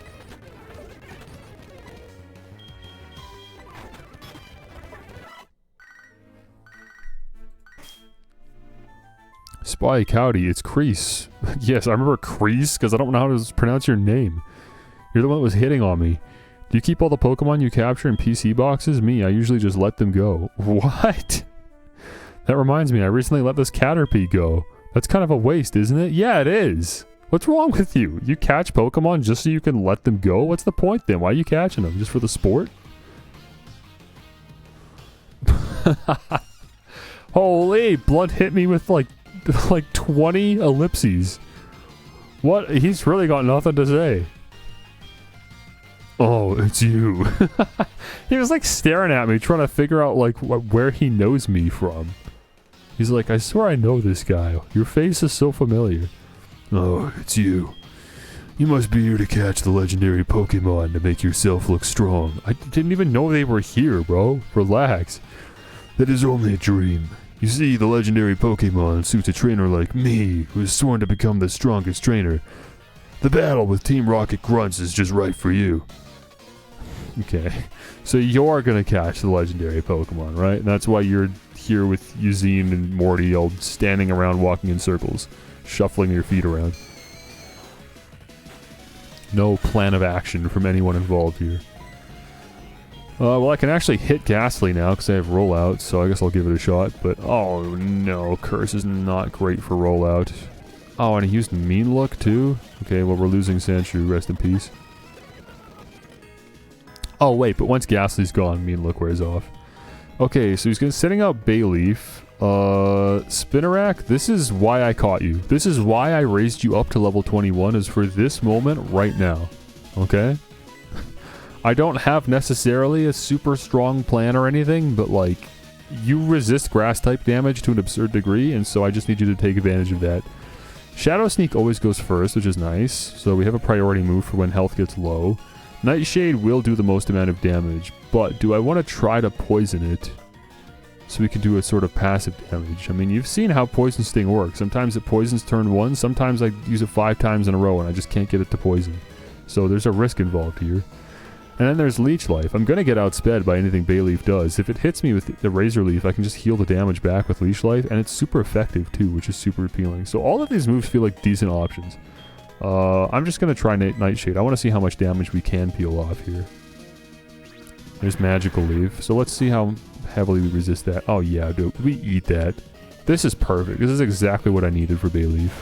Spike, howdy, it's Crease. Yes, I remember Crease, because I don't know how to pronounce your name. You're the one that was hitting on me. Do you keep all the Pokemon you capture in PC boxes? Me, I usually just let them go. What? That reminds me, I recently let this Caterpie go. That's kind of a waste, isn't it? Yeah, it is. What's wrong with you? You catch Pokemon just so you can let them go? What's the point then? Why are you catching them? Just for the sport? Holy, Blunt hit me with like 20 ellipses. What? He's really got nothing to say. Oh, it's you. He was like staring at me, trying to figure out like where he knows me from. He's like, I swear I know this guy. Your face is so familiar. Oh, it's you. You must be here to catch the legendary Pokemon to make yourself look strong. I didn't even know they were here, bro. Relax. That is only a dream. You see, the legendary Pokemon suits a trainer like me, who is sworn to become the strongest trainer. The battle with Team Rocket Grunts is just right for you. Okay, so you're gonna catch the legendary Pokemon, right? And that's why you're here with Eugene and Morty all standing around walking in circles, shuffling your feet around. No plan of action from anyone involved here. Well, I can actually hit Ghastly now because I have rollout, so I guess I'll give it a shot. But, oh no, Curse is not great for rollout. Oh, and he used Mean Look too? Okay, well we're losing Sandshrew, rest in peace. Oh wait, but once Ghastly's gone, Mean Look wears off. Okay, so he's setting out Bayleaf. Spinarak, this is why I caught you. This is why I raised you up to level 21, is for this moment right now. Okay? I don't have necessarily a super strong plan or anything, but like, you resist grass type damage to an absurd degree, and so I just need you to take advantage of that. Shadow Sneak always goes first, which is nice, so we have a priority move for when health gets low. Nightshade will do the most amount of damage, but do I want to try to poison it so we can do a sort of passive damage? I mean, you've seen how Poison Sting works. Sometimes it poisons turn 1, sometimes I use it 5 times in a row and I just can't get it to poison. So there's a risk involved here. And then there's Leech Life. I'm going to get outsped by anything Bayleaf does. If it hits me with the Razor Leaf, I can just heal the damage back with Leech Life, and it's super effective too, which is super appealing. So all of these moves feel like decent options. I'm just going to try Nightshade. I want to see how much damage we can peel off here. There's Magical Leaf. So let's see how heavily we resist that. Oh yeah, dude, we eat that. This is perfect. This is exactly what I needed for Bayleaf.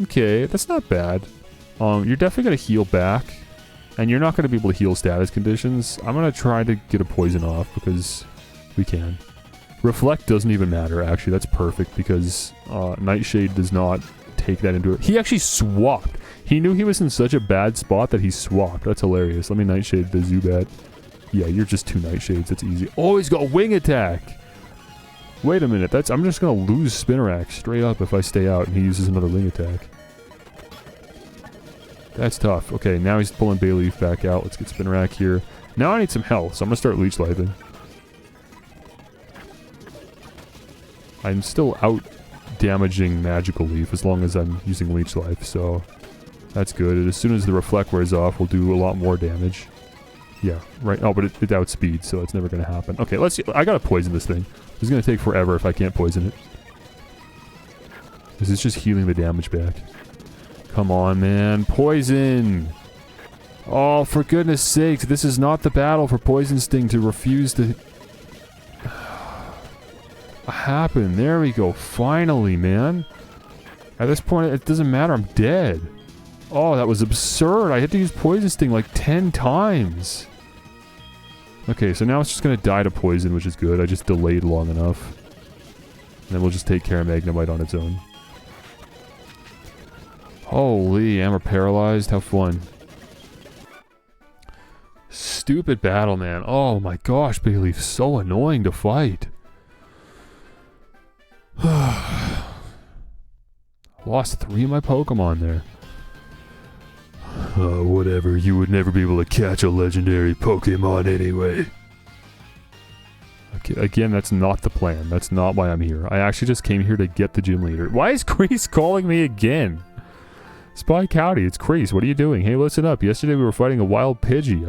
Okay, that's not bad. You're definitely going to heal back. And you're not going to be able to heal status conditions. I'm going to try to get a poison off because we can. Reflect doesn't even matter, actually. That's perfect because Nightshade does not take that into it. He actually swapped. He knew he was in such a bad spot that he swapped. That's hilarious. Let me Nightshade the Zubat. Yeah, you're just 2 Nightshades. That's easy. Oh, he's got Wing Attack. Wait a minute. I'm just going to lose Spinarak straight up if I stay out and he uses another Wing Attack. That's tough. Okay, now he's pulling Bayleaf back out. Let's get Spinarak here. Now I need some health, so I'm gonna start leech lifing. I'm still out damaging Magical Leaf as long as I'm using leech life, so that's good. And as soon as the reflect wears off, we'll do a lot more damage. Yeah, right. Oh, but it outspeeds, so it's never gonna happen. Okay, let's see. I gotta poison this thing. This is gonna take forever if I can't poison it. This is just healing the damage back. Come on, man. Poison! Oh, for goodness sakes, this is not the battle for Poison Sting to refuse to happen. There we go. Finally, man. At this point, it doesn't matter. I'm dead. Oh, that was absurd. I had to use Poison Sting like 10 times. Okay, so now it's just gonna die to poison, which is good. I just delayed long enough. And then we'll just take care of Magnemite on its own. Holy, and we're paralyzed. How fun. Stupid battle, man. Oh my gosh, Bayleaf, so annoying to fight. Lost 3 of my Pokemon there. Whatever, you would never be able to catch a legendary Pokemon anyway. Okay, again, that's not the plan. That's not why I'm here. I actually just came here to get the gym leader. Why is Kreese calling me again? Spy County, it's Kreese. What are you doing? Hey, listen up. Yesterday we were fighting a wild Pidgey.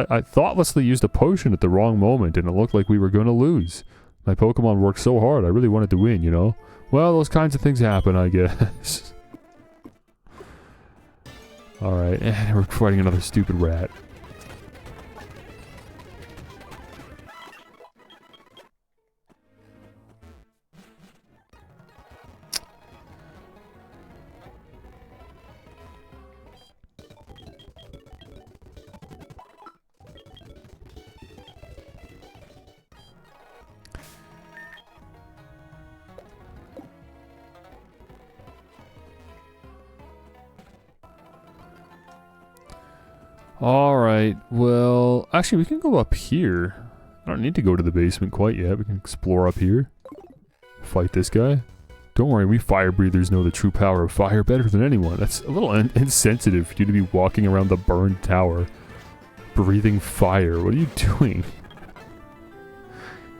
I thoughtlessly used a potion at the wrong moment, and it looked like we were going to lose. My Pokemon worked so hard. I really wanted to win, you know? Well, those kinds of things happen, I guess. Alright, and we're fighting another stupid rat. Alright, well, actually we can go up here. I don't need to go to the basement quite yet. We can explore up here. Fight this guy. Don't worry, we fire breathers know the true power of fire better than anyone. That's a little insensitive for you to be walking around the burned tower, breathing fire. What are you doing?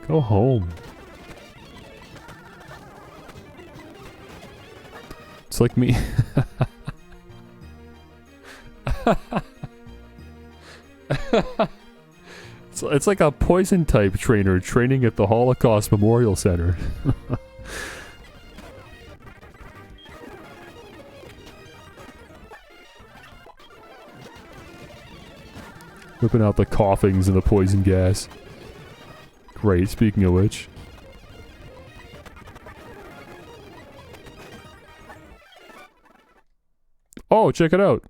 Go home. It's like me. It's like a poison type trainer training at the Holocaust Memorial Center. Whipping out the coughings and the poison gas. Great, speaking of which. Oh, check it out.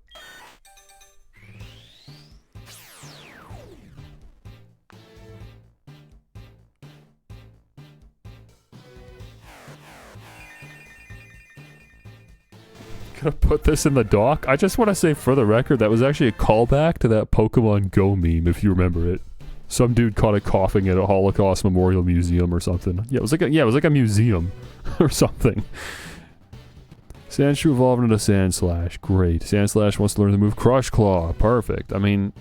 Gonna put this in the dock. I just want to say for the record that was actually a callback to that Pokemon Go meme, if you remember it. Some dude caught it coughing at a Holocaust Memorial Museum or something. Yeah, it was like a museum or something. Sandshrew evolved into Sandslash. Great. Sandslash wants to learn the move Crush Claw. Perfect. I mean,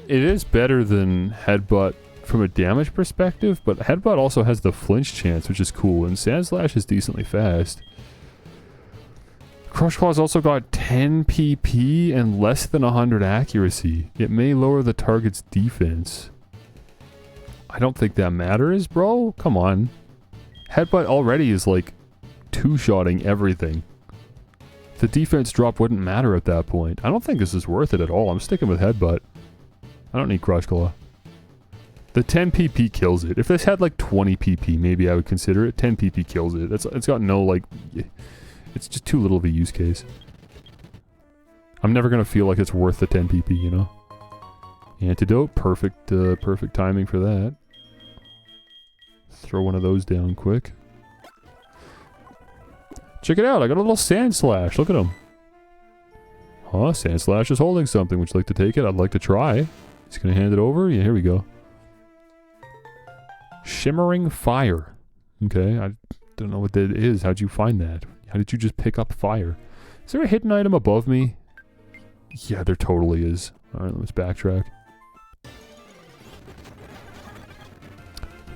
it is better than Headbutt from a damage perspective, but Headbutt also has the flinch chance, which is cool, and Sandslash is decently fast. Crush Claw's also got 10 PP and less than 100 accuracy. It may lower the target's defense. I don't think that matters, bro. Come on. Headbutt already is like two-shotting everything. The defense drop wouldn't matter at that point. I don't think this is worth it at all. I'm sticking with Headbutt. I don't need Crush Claw. The 10 PP kills it. If this had like 20 PP, maybe I would consider it. 10 PP kills it. It's got no like... It's just too little of a use case. I'm never gonna feel like it's worth the 10 PP, you know? Antidote, perfect timing for that. Throw one of those down quick. Check it out, I got a little Sandslash, look at him. Huh, Sandslash is holding something. Would you like to take it? I'd like to try. He's gonna hand it over? Yeah, here we go. Shimmering Fire. Okay, I don't know what that is. How'd you find that? How did you just pick up fire? Is there a hidden item above me? Yeah, there totally is. Alright, let's backtrack.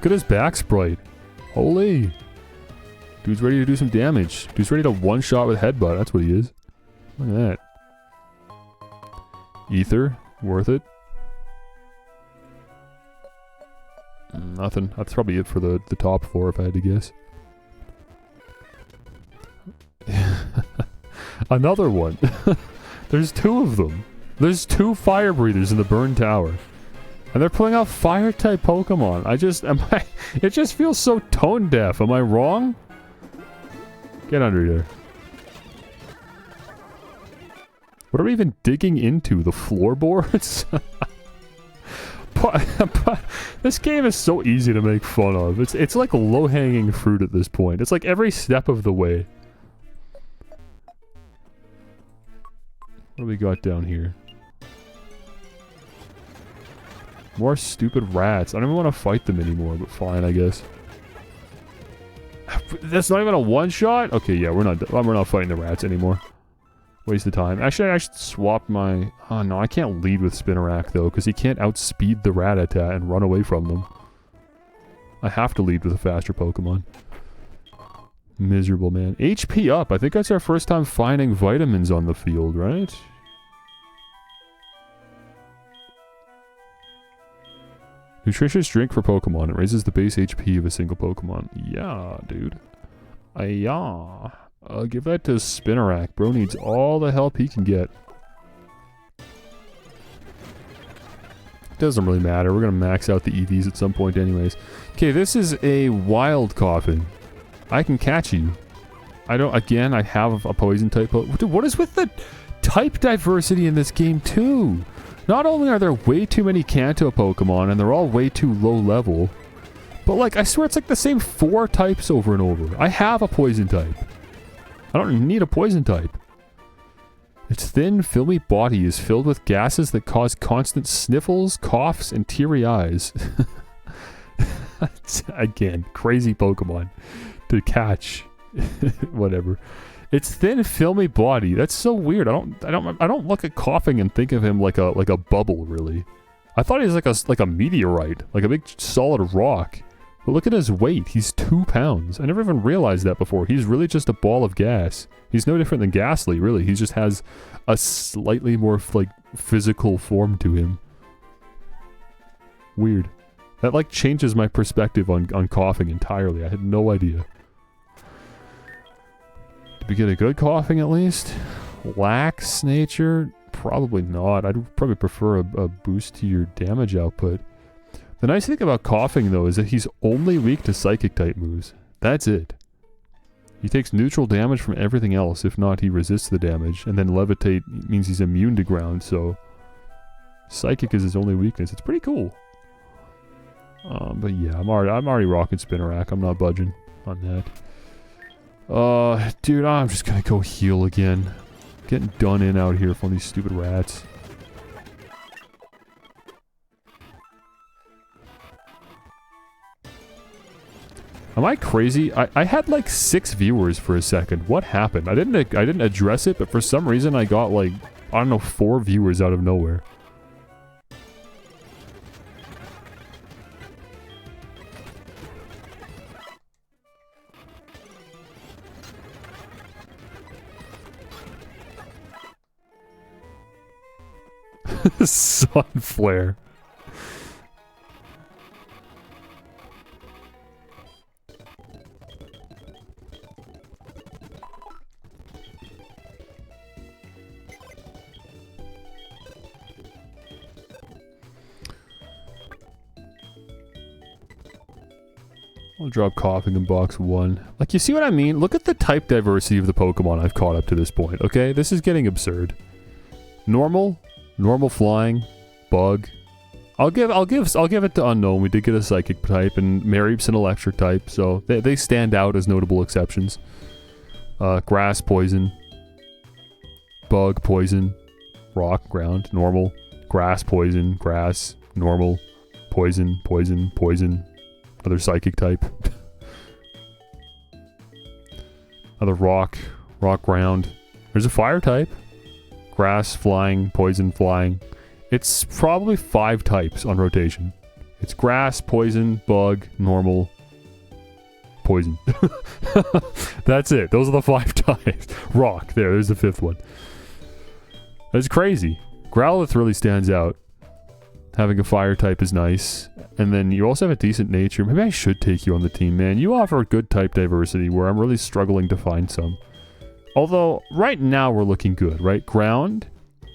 Look at his back sprite. Holy. Dude's ready to do some damage. Dude's ready to one-shot with headbutt. That's what he is. Look at that. Ether. Worth it. Nothing. That's probably it for the top 4 if I had to guess. Another one. There's 2 of them. There's 2 fire breathers in the burn tower. And they're pulling out fire type Pokemon. It just feels so tone deaf. Am I wrong? Get under there. What are we even digging into? The floorboards? This game is so easy to make fun of. It's like low-hanging fruit at this point. It's like every step of the way. What do we got down here? More stupid rats. I don't even want to fight them anymore, but fine, I guess. That's not even a one-shot? Okay, yeah, we're not fighting the rats anymore. Waste of time. Actually, I should swap my... Oh, no, I can't lead with Spinarak, though, because he can't outspeed the Rattata and run away from them. I have to lead with a faster Pokemon. Miserable, man. HP up. I think that's our first time finding vitamins on the field, right? Nutritious drink for Pokemon. It raises the base HP of a single Pokemon. Yeah, dude. Yeah. Give that to Spinarak. Bro needs all the help he can get. Doesn't really matter. We're gonna max out the EVs at some point anyways. Okay, this is a wild Coffin. I can catch you. I have a poison type. What is with the type diversity in this game too? Not only are there way too many Kanto Pokemon and they're all way too low level, but like I swear it's like the same 4 types over and over. I have a poison type. I don't need a poison type. Its thin, filmy body is filled with gases that cause constant sniffles, coughs, and teary eyes. Again, crazy Pokemon to catch. Whatever. Its thin, filmy body. That's so weird. I don't look at coughing and think of him like a bubble, really. I thought he was like a meteorite, like a big solid rock. But look at his weight. He's 2 pounds. I never even realized that before. He's really just a ball of gas. He's no different than Ghastly, really. He just has a slightly more like physical form to him. Weird. That like changes my perspective on coughing entirely. I had no idea. Did we get a good coughing at least? Lax nature? Probably not. I'd probably prefer a boost to your damage output. The nice thing about coughing though is that he's only weak to psychic type moves. That's it. He takes neutral damage from everything else. If not, he resists the damage. And then levitate means he's immune to ground, so psychic is his only weakness. It's pretty cool. But yeah, I'm already rocking Spinarak. I'm not budging on that. Dude, I'm just gonna go heal again. Getting done in out here from these stupid rats. Am I crazy? I had like 6 viewers for a second. What happened? I didn't address it, but for some reason I got like, I don't know, 4 viewers out of nowhere. Sun flare. I'll drop coughing in box 1. Like, you see what I mean? Look at the type diversity of the Pokemon I've caught up to this point, okay? This is getting absurd. Normal flying, bug. I'll give it to unknown. We did get a psychic type, and Mareep's an electric type, so they stand out as notable exceptions. Grass, poison. Bug, poison. Rock, ground, normal. Grass, poison, grass, normal. Poison, poison, poison. Another psychic type. Another rock, ground. There's a fire type. Grass, flying, poison, flying. It's probably 5 types on rotation. It's grass, poison, bug, normal, poison. That's it. Those are the 5 types. Rock. There's the 5th one. That's crazy. Growlithe really stands out. Having a fire type is nice. And then you also have a decent nature. Maybe I should take you on the team, man. You offer a good type diversity where I'm really struggling to find some. Although, right now we're looking good, right? Ground,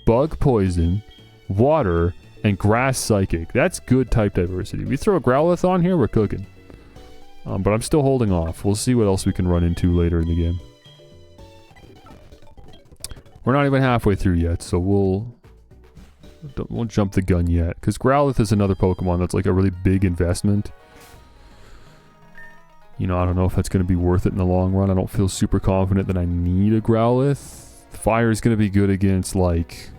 bug poison, water, and grass psychic. That's good type diversity. We throw a Growlithe on here, we're cooking. But I'm still holding off. We'll see what else we can run into later in the game. We're not even halfway through yet, so won't jump the gun yet. Because Growlithe is another Pokemon that's like a really big investment. You know, I don't know if that's going to be worth it in the long run. I don't feel super confident that I need a Growlithe. Fire is going to be good against, like...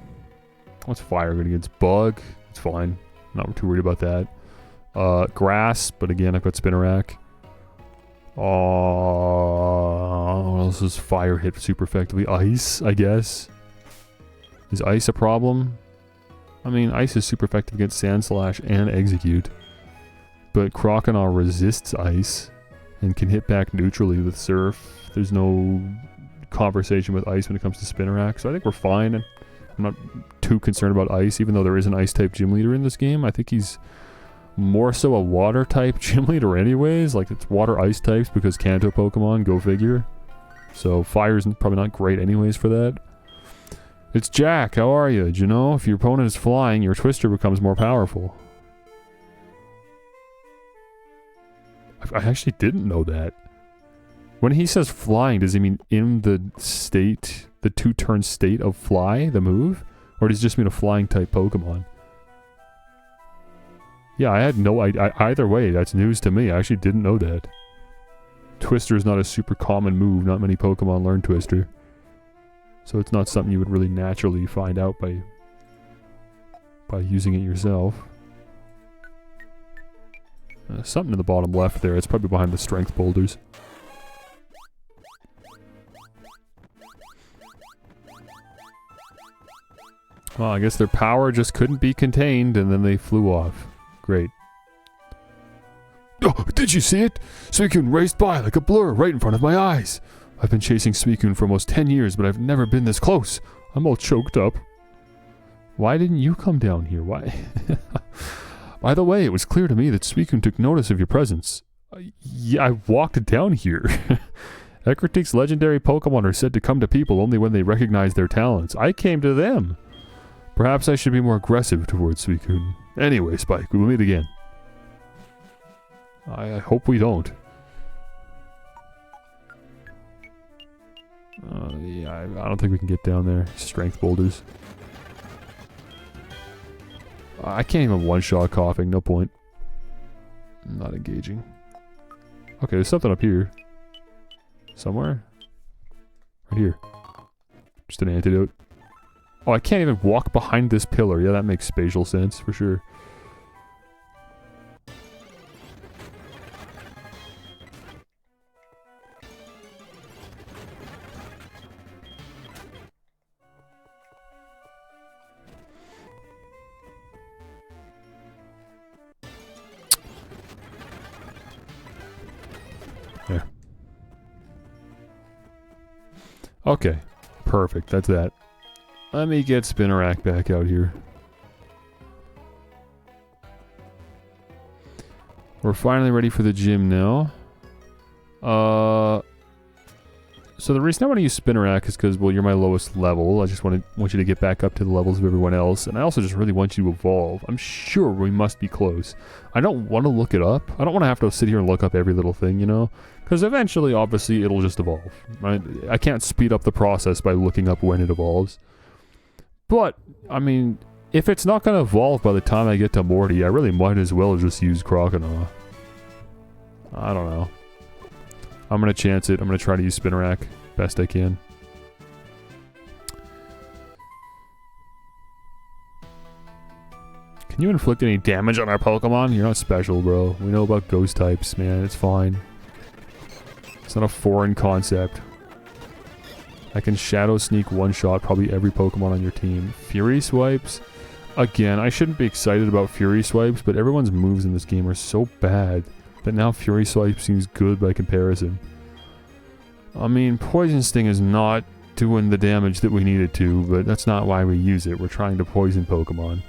What's fire good against? Bug? It's fine. Not too worried about that. Grass, but again, I've got Spinarak. What else does fire hit super effectively? Ice, I guess. Is ice a problem? I mean, ice is super effective against Sand Slash and Execute. But Croconaw resists ice and can hit back neutrally with Surf. There's no conversation with ice when it comes to Spinarak, so I think we're fine. I'm not too concerned about ice, even though there is an ice-type gym leader in this game. I think he's more so a water-type gym leader anyways. Like, it's water-ice types because Kanto Pokemon, go figure. So fire's probably not great anyways for that. It's Jack, how are you? Do you know, if your opponent is flying, your Twister becomes more powerful. I actually didn't know that. When he says flying, does he mean in the state, the 2-turn state of fly, the move? Or does he just mean a flying type Pokemon? Yeah, I had no idea. Either way, that's news to me. I actually didn't know that. Twister is not a super common move. Not many Pokemon learn Twister. So it's not something you would really naturally find out by using it yourself. Something in the bottom left there. It's probably behind the strength boulders. Well, I guess their power just couldn't be contained and then they flew off. Great. Oh, did you see it? Suicune raced by like a blur right in front of my eyes. I've been chasing Suicune for almost 10 years, but I've never been this close. I'm all choked up. Why didn't you come down here? Why? By the way, it was clear to me that Suicune took notice of your presence. Yeah, I walked down here. Ecruteak's legendary Pokemon are said to come to people only when they recognize their talents. I came to them. Perhaps I should be more aggressive towards Suicune. Anyway, Spike, we will meet again. I hope we don't. Yeah, I don't think we can get down there. Strength boulders. I can't even one-shot coughing, no point. Not engaging. Okay, there's something up here. Somewhere? Right here. Just an antidote. Oh, I can't even walk behind this pillar. Yeah, that makes spatial sense, for sure. There. Okay. Perfect. That's that. Let me get Spinarak back out here. We're finally ready for the gym now. So the reason I want to use Spinarak is because, well, you're my lowest level. I just want you to get back up to the levels of everyone else. And I also just really want you to evolve. I'm sure we must be close. I don't want to look it up. I don't want to have to sit here and look up every little thing, you know? Because eventually, obviously, it'll just evolve. I can't speed up the process by looking up when it evolves. But, I mean, if it's not going to evolve by the time I get to Morty, I really might as well just use Croconaw. I don't know. I'm going to chance it. I'm going to try to use Spinarak best I can. Can you inflict any damage on our Pokemon? You're not special, bro. We know about ghost types, man. It's fine. It's not a foreign concept. I can Shadow Sneak one-shot probably every Pokemon on your team. Fury Swipes? Again, I shouldn't be excited about Fury Swipes, but everyone's moves in this game are so bad that now Fury Swipe seems good by comparison. I mean, Poison Sting is not doing the damage that we need it to, but that's not why we use it. We're trying to poison Pokemon.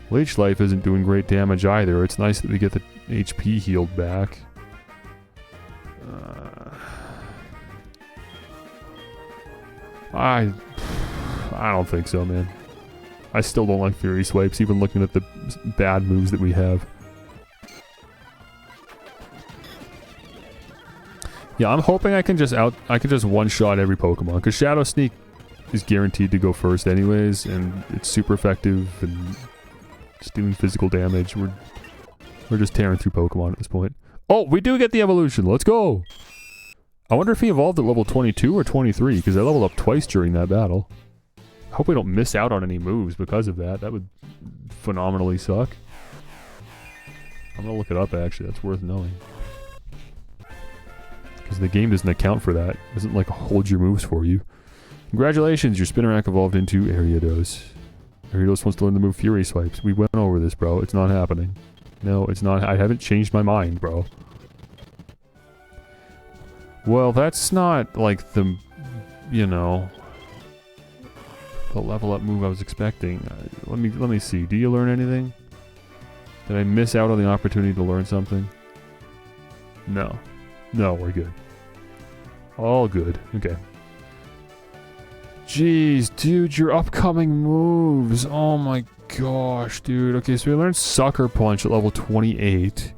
Leech Life isn't doing great damage either. It's nice that we get the HP healed back. I don't think so, man. I still don't like Fury Swipes, even looking at the bad moves that we have. Yeah, I'm hoping I can just one-shot every Pokemon, because Shadow Sneak is guaranteed to go first anyways, and it's super effective and just doing physical damage. We're just tearing through Pokemon at this point. Oh, we do get the evolution. Let's go. I wonder if he evolved at level 22 or 23, because I leveled up twice during that battle. I hope we don't miss out on any moves because of that. That would phenomenally suck. I'm gonna look it up, actually. That's worth knowing. Because the game doesn't account for that. It doesn't, like, hold your moves for you. Congratulations, your Spinarak evolved into Ariados. Ariados wants to learn the move Fury Swipes. We went over this, bro. It's not happening. No, it's not. I haven't changed my mind, bro. Well, that's not, like, the, you know, the level up move I was expecting. Let me see. Do you learn anything? Did I miss out on the opportunity to learn something? No. No, we're good. All good. Okay. Jeez, dude, your upcoming moves. Oh my gosh, dude. Okay, so we learned Sucker Punch at level 28.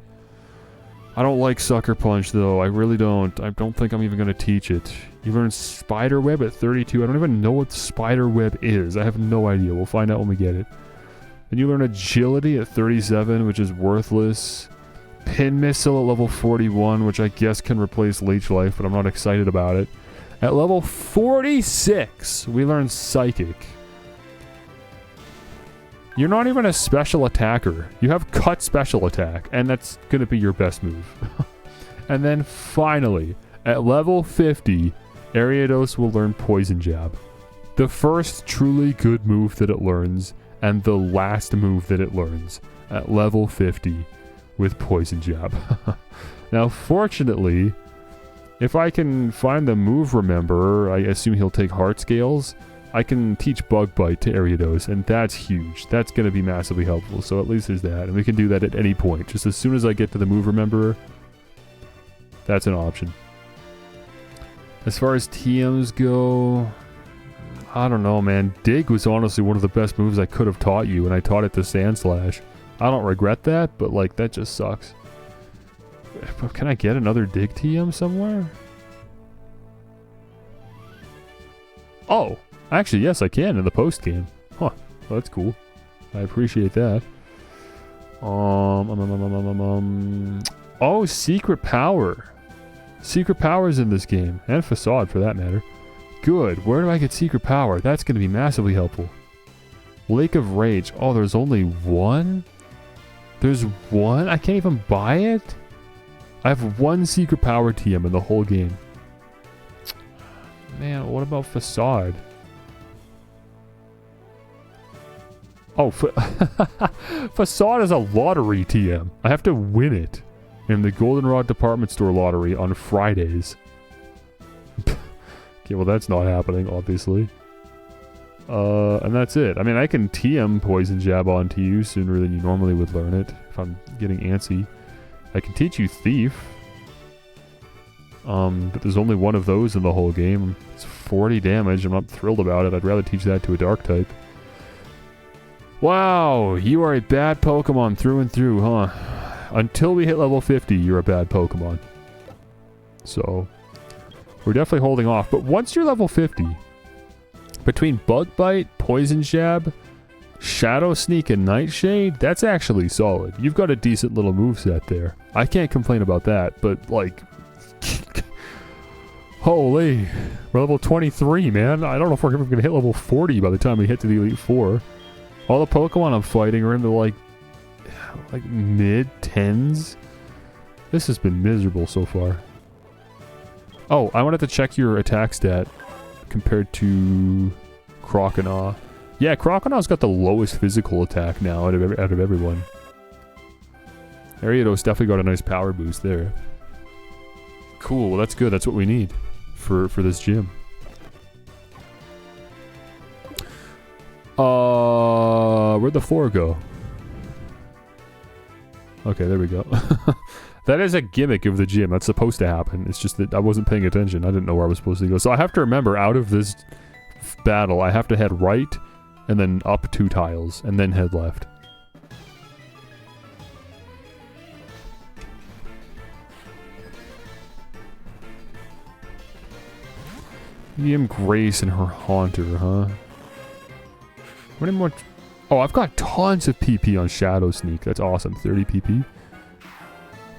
I don't like Sucker Punch, though. I really don't. I don't think I'm even going to teach it. You learn Spider Web at 32. I don't even know what Spider Web is. I have no idea. We'll find out when we get it. And you learn Agility at 37, which is worthless. Pin Missile at level 41, which I guess can replace Leech Life, but I'm not excited about it. At level 46, we learn Psychic. You're not even a special attacker. You have Cut Special Attack, and that's going to be your best move. And then finally, at level 50, Ariados will learn Poison Jab. The first truly good move that it learns, and the last move that it learns at level 50 with Poison Jab. Now, fortunately, if I can find the move remember, I assume he'll take Heart Scales. I can teach Bug Bite to Ariados, and that's huge. That's going to be massively helpful, so at least there's that. And we can do that at any point. Just as soon as I get to the move remember, that's an option. As far as TMs go, I don't know, man. Dig was honestly one of the best moves I could have taught you, and I taught it to Sandslash. I don't regret that, but, like, that just sucks. Can I get another Dig TM somewhere? Oh! Actually, yes, I can in the post game. Huh. Well, that's cool. I appreciate that. Oh, Secret Power. Secret Power's in this game. And Facade, for that matter. Good. Where do I get Secret Power? That's going to be massively helpful. Lake of Rage. Oh, there's only one? There's one? I can't even buy it? I have one Secret Power TM in the whole game. Man, what about Facade? Oh, Facade is a lottery TM. I have to win it in the Goldenrod Department Store lottery on Fridays. Okay, well that's not happening, obviously. And that's it. I mean, I can TM Poison Jab onto you sooner than you normally would learn it, if I'm getting antsy. I can teach you Thief. But there's only one of those in the whole game. It's 40 damage. I'm not thrilled about it. I'd rather teach that to a Dark type. Wow, you are a bad Pokemon through and through, huh? Until we hit level 50, you're a bad Pokemon. So, we're definitely holding off. But once you're level 50, between Bug Bite, Poison Jab, Shadow Sneak, and Nightshade, that's actually solid. You've got a decent little moveset there. I can't complain about that, but, like... Holy, we're level 23, man. I don't know if we're ever going to hit level 40 by the time we hit to the Elite Four. All the Pokemon I'm fighting are in the, like mid-10s. This has been miserable so far. Oh, I wanted to check your attack stat compared to Croconaw. Yeah, Croconaut's got the lowest physical attack now out of everyone. Ariados definitely got a nice power boost there. Cool, well that's good. That's what we need for this gym. Where'd the floor go? Okay, there we go. That is a gimmick of the gym. That's supposed to happen. It's just that I wasn't paying attention. I didn't know where I was supposed to go. So I have to remember, out of this battle, I have to head right, and then up 2 tiles, and then head left. Medium Grace and her Haunter, huh? What more? Oh, I've got tons of PP on Shadow Sneak. That's awesome. 30 PP.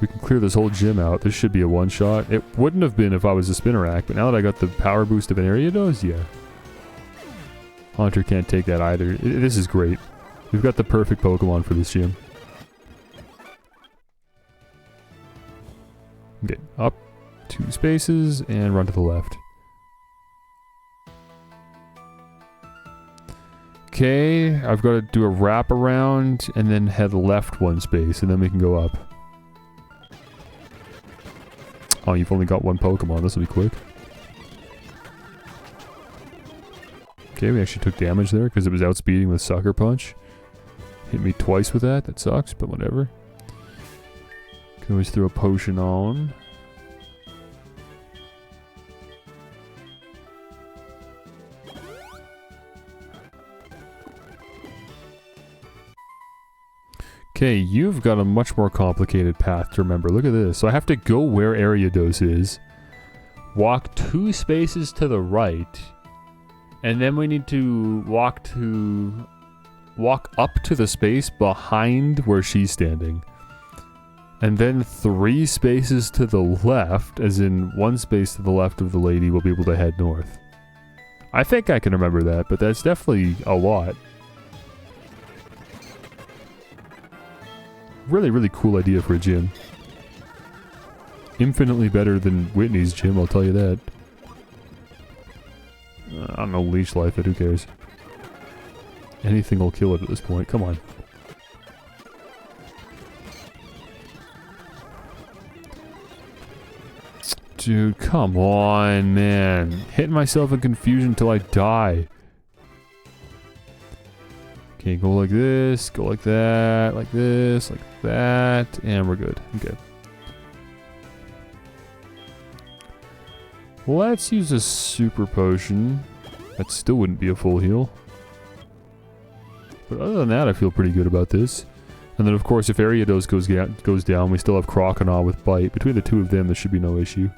We can clear this whole gym out. This should be a one-shot. It wouldn't have been if I was a Spinnerack, but now that I got the power boost of an Ariados, yeah. Haunter can't take that either. This is great. We've got the perfect Pokemon for this gym. Okay, up 2 spaces and run to the left. Okay, I've got to do a wrap around and then head left 1 space, and then we can go up. Oh, you've only got 1 Pokemon. This will be quick. Okay, we actually took damage there because it was outspeeding with Sucker Punch. Hit me twice with that. That sucks, but whatever. Can always throw a potion on. Okay, you've got a much more complicated path to remember. Look at this. So I have to go where Ariados is, walk 2 spaces to the right, and then we need to walk up to the space behind where she's standing. And then 3 spaces to the left, as in 1 space to the left of the lady, we'll be able to head north. I think I can remember that, but that's definitely a lot. Really, really cool idea for a gym. Infinitely better than Whitney's gym, I'll tell you that. I don't know, Leech Life it, who cares? Anything will kill it at this point, come on. Dude, come on, man. Hitting myself in confusion till I die. Okay, go like this, go like that, like this, like that, and we're good. Okay. Let's use a super potion. That still wouldn't be a full heal. But other than that, I feel pretty good about this. And then, of course, if Ariados goes down, we still have Croconaut with Bite. Between the 2 of them, there should be no issue.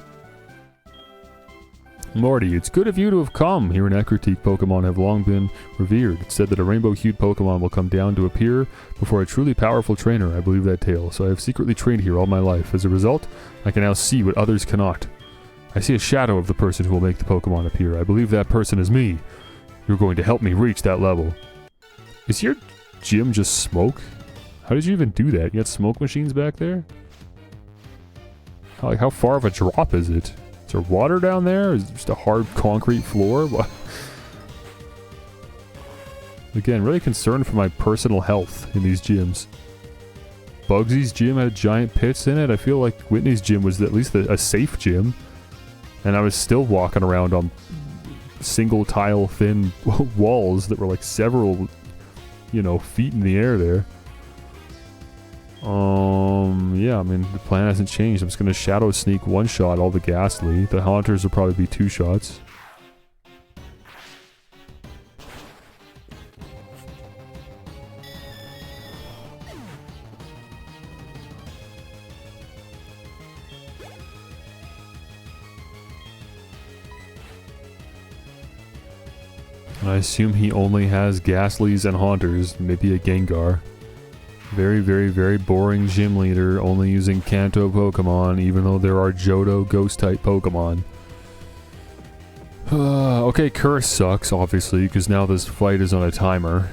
Morty, it's good of you to have come. Here in Ecruteak, Pokemon have long been revered. It's said that a rainbow-hued Pokemon will come down to appear before a truly powerful trainer. I believe that tale, so I have secretly trained here all my life. As a result, I can now see what others cannot. I see a shadow of the person who will make the Pokemon appear. I believe that person is me. You're going to help me reach that level. Is your gym just smoke? How did you even do that? You got smoke machines back there? How far of a drop is it? Is there water down there? Is it just a hard concrete floor? What? Again, really concerned for my personal health in these gyms. Bugsy's gym had giant pits in it. I feel like Whitney's gym was at least a safe gym. And I was still walking around on single tile thin walls that were like several, you know, feet in the air there. Yeah, I mean, the plan hasn't changed. I'm just gonna Shadow Sneak one-shot all the Ghastly. The Haunters will probably be 2 shots. I assume he only has Ghastlies and Haunters, maybe a Gengar. Very, very, very boring gym leader, only using Kanto Pokemon, even though there are Johto Ghost-type Pokemon. Okay, Curse sucks, obviously, because now this fight is on a timer.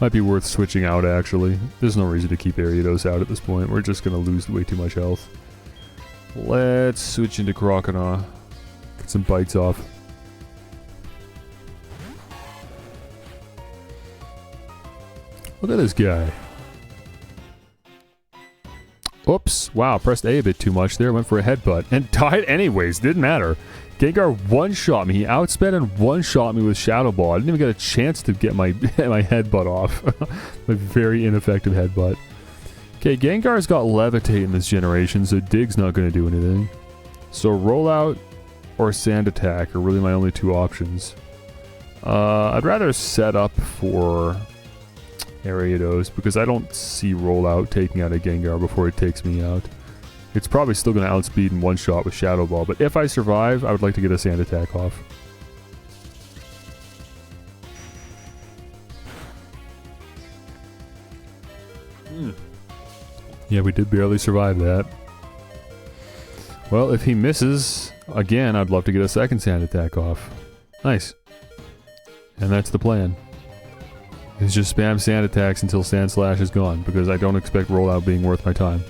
Might be worth switching out, actually. There's no reason to keep Ariados out at this point. We're just gonna lose way too much health. Let's switch into Croconaw. Get some bites off. Look at this guy. Oops. Wow, pressed A bit too much there. Went for a headbutt. And died anyways. Didn't matter. Gengar one-shot me. He outsped and one-shot me with Shadow Ball. I didn't even get a chance to get my my headbutt off. My very ineffective headbutt. Okay, Gengar's got Levitate in this generation, so Dig's not going to do anything. So Rollout or Sand Attack are really my only two options. I'd rather set up for Ariados because I don't see Rollout taking out a Gengar before it takes me out. It's probably still going to outspeed in one shot with Shadow Ball, but if I survive, I would like to get a Sand Attack off. Yeah, we did barely survive that. Well, if he misses, again, I'd love to get a second Sand Attack off. Nice. And that's the plan. Is just spam Sand Attacks until Sand Slash is gone, because I don't expect Rollout being worth my time.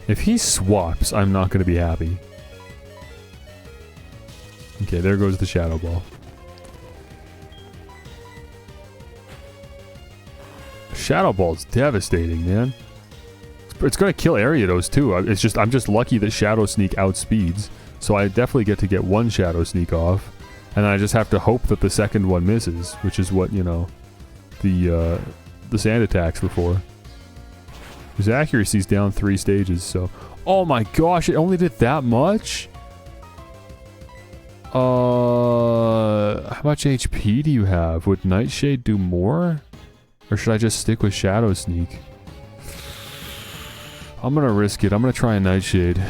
If he swaps, I'm not going to be happy. Okay, there goes the Shadow Ball. Shadow Ball's devastating, man. It's going to kill Ariados too. I'm just lucky that Shadow Sneak outspeeds, so I definitely get to get one Shadow Sneak off, and I just have to hope that the second one misses, which is what, you know, the Sand Attacks before. His accuracy's down 3 stages, so... Oh my gosh, it only did that much? How much HP do you have? Would Nightshade do more? Or should I just stick with Shadow Sneak? I'm gonna risk it. I'm gonna try a Nightshade.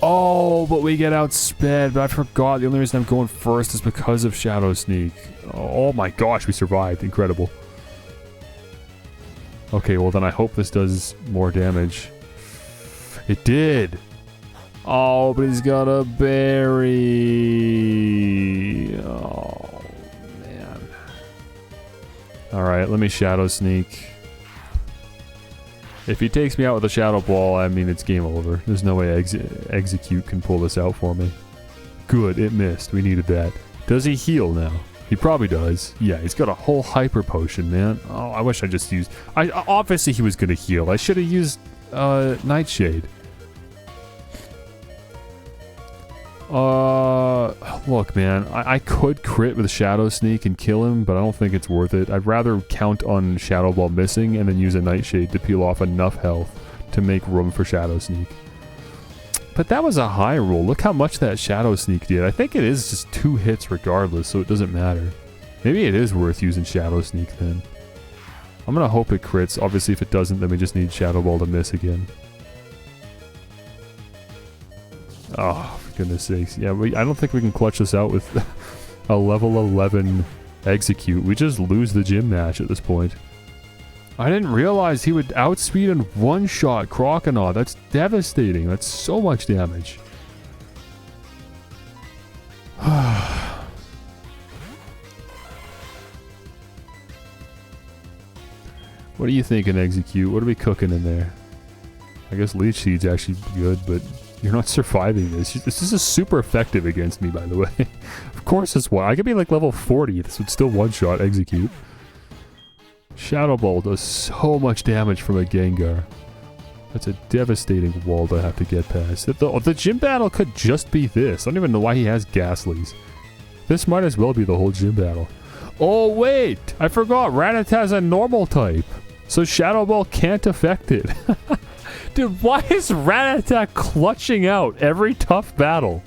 Oh, but we get outsped. But I forgot the only reason I'm going first is because of Shadow Sneak. Oh my gosh, we survived. Incredible. Okay, well then I hope this does more damage. It did! Oh, but he's got a berry. Oh, man. Alright, let me Shadow Sneak. If he takes me out with a Shadow Ball, I mean, it's game over. There's no way Execute can pull this out for me. Good, it missed. We needed that. Does he heal now? He probably does. Yeah, he's got a whole Hyper Potion, man. Oh, I wish I just used... obviously he was going to heal. I should have used Nightshade. Look, man. I could crit with Shadow Sneak and kill him, but I don't think it's worth it. I'd rather count on Shadow Ball missing and then use a Nightshade to peel off enough health to make room for Shadow Sneak. But that was a high roll. Look how much that Shadow Sneak did. I think it is just 2 hits regardless, so it doesn't matter. Maybe it is worth using Shadow Sneak then. I'm gonna hope it crits. Obviously, if it doesn't, then we just need Shadow Ball to miss again. Oh, for goodness sakes. Yeah, I don't think we can clutch this out with a level 11 Execute. We just lose the gym match at this point. I didn't realize he would outspeed and one-shot Croconaw. That's devastating. That's so much damage. What are you thinking, Execute? What are we cooking in there? I guess Leech Seed's actually good, but you're not surviving this. This is super effective against me, by the way. Of course it's why. I could be like level 40. This would still one-shot Execute. Shadow Ball does so much damage from a Gengar. That's a devastating wall to have to get past. The gym battle could just be this. I don't even know why he has Ghastlies. This might as well be the whole gym battle. Oh wait! I forgot! Rattata's a normal type. So Shadow Ball can't affect it. Dude, why is Rattata clutching out every tough battle?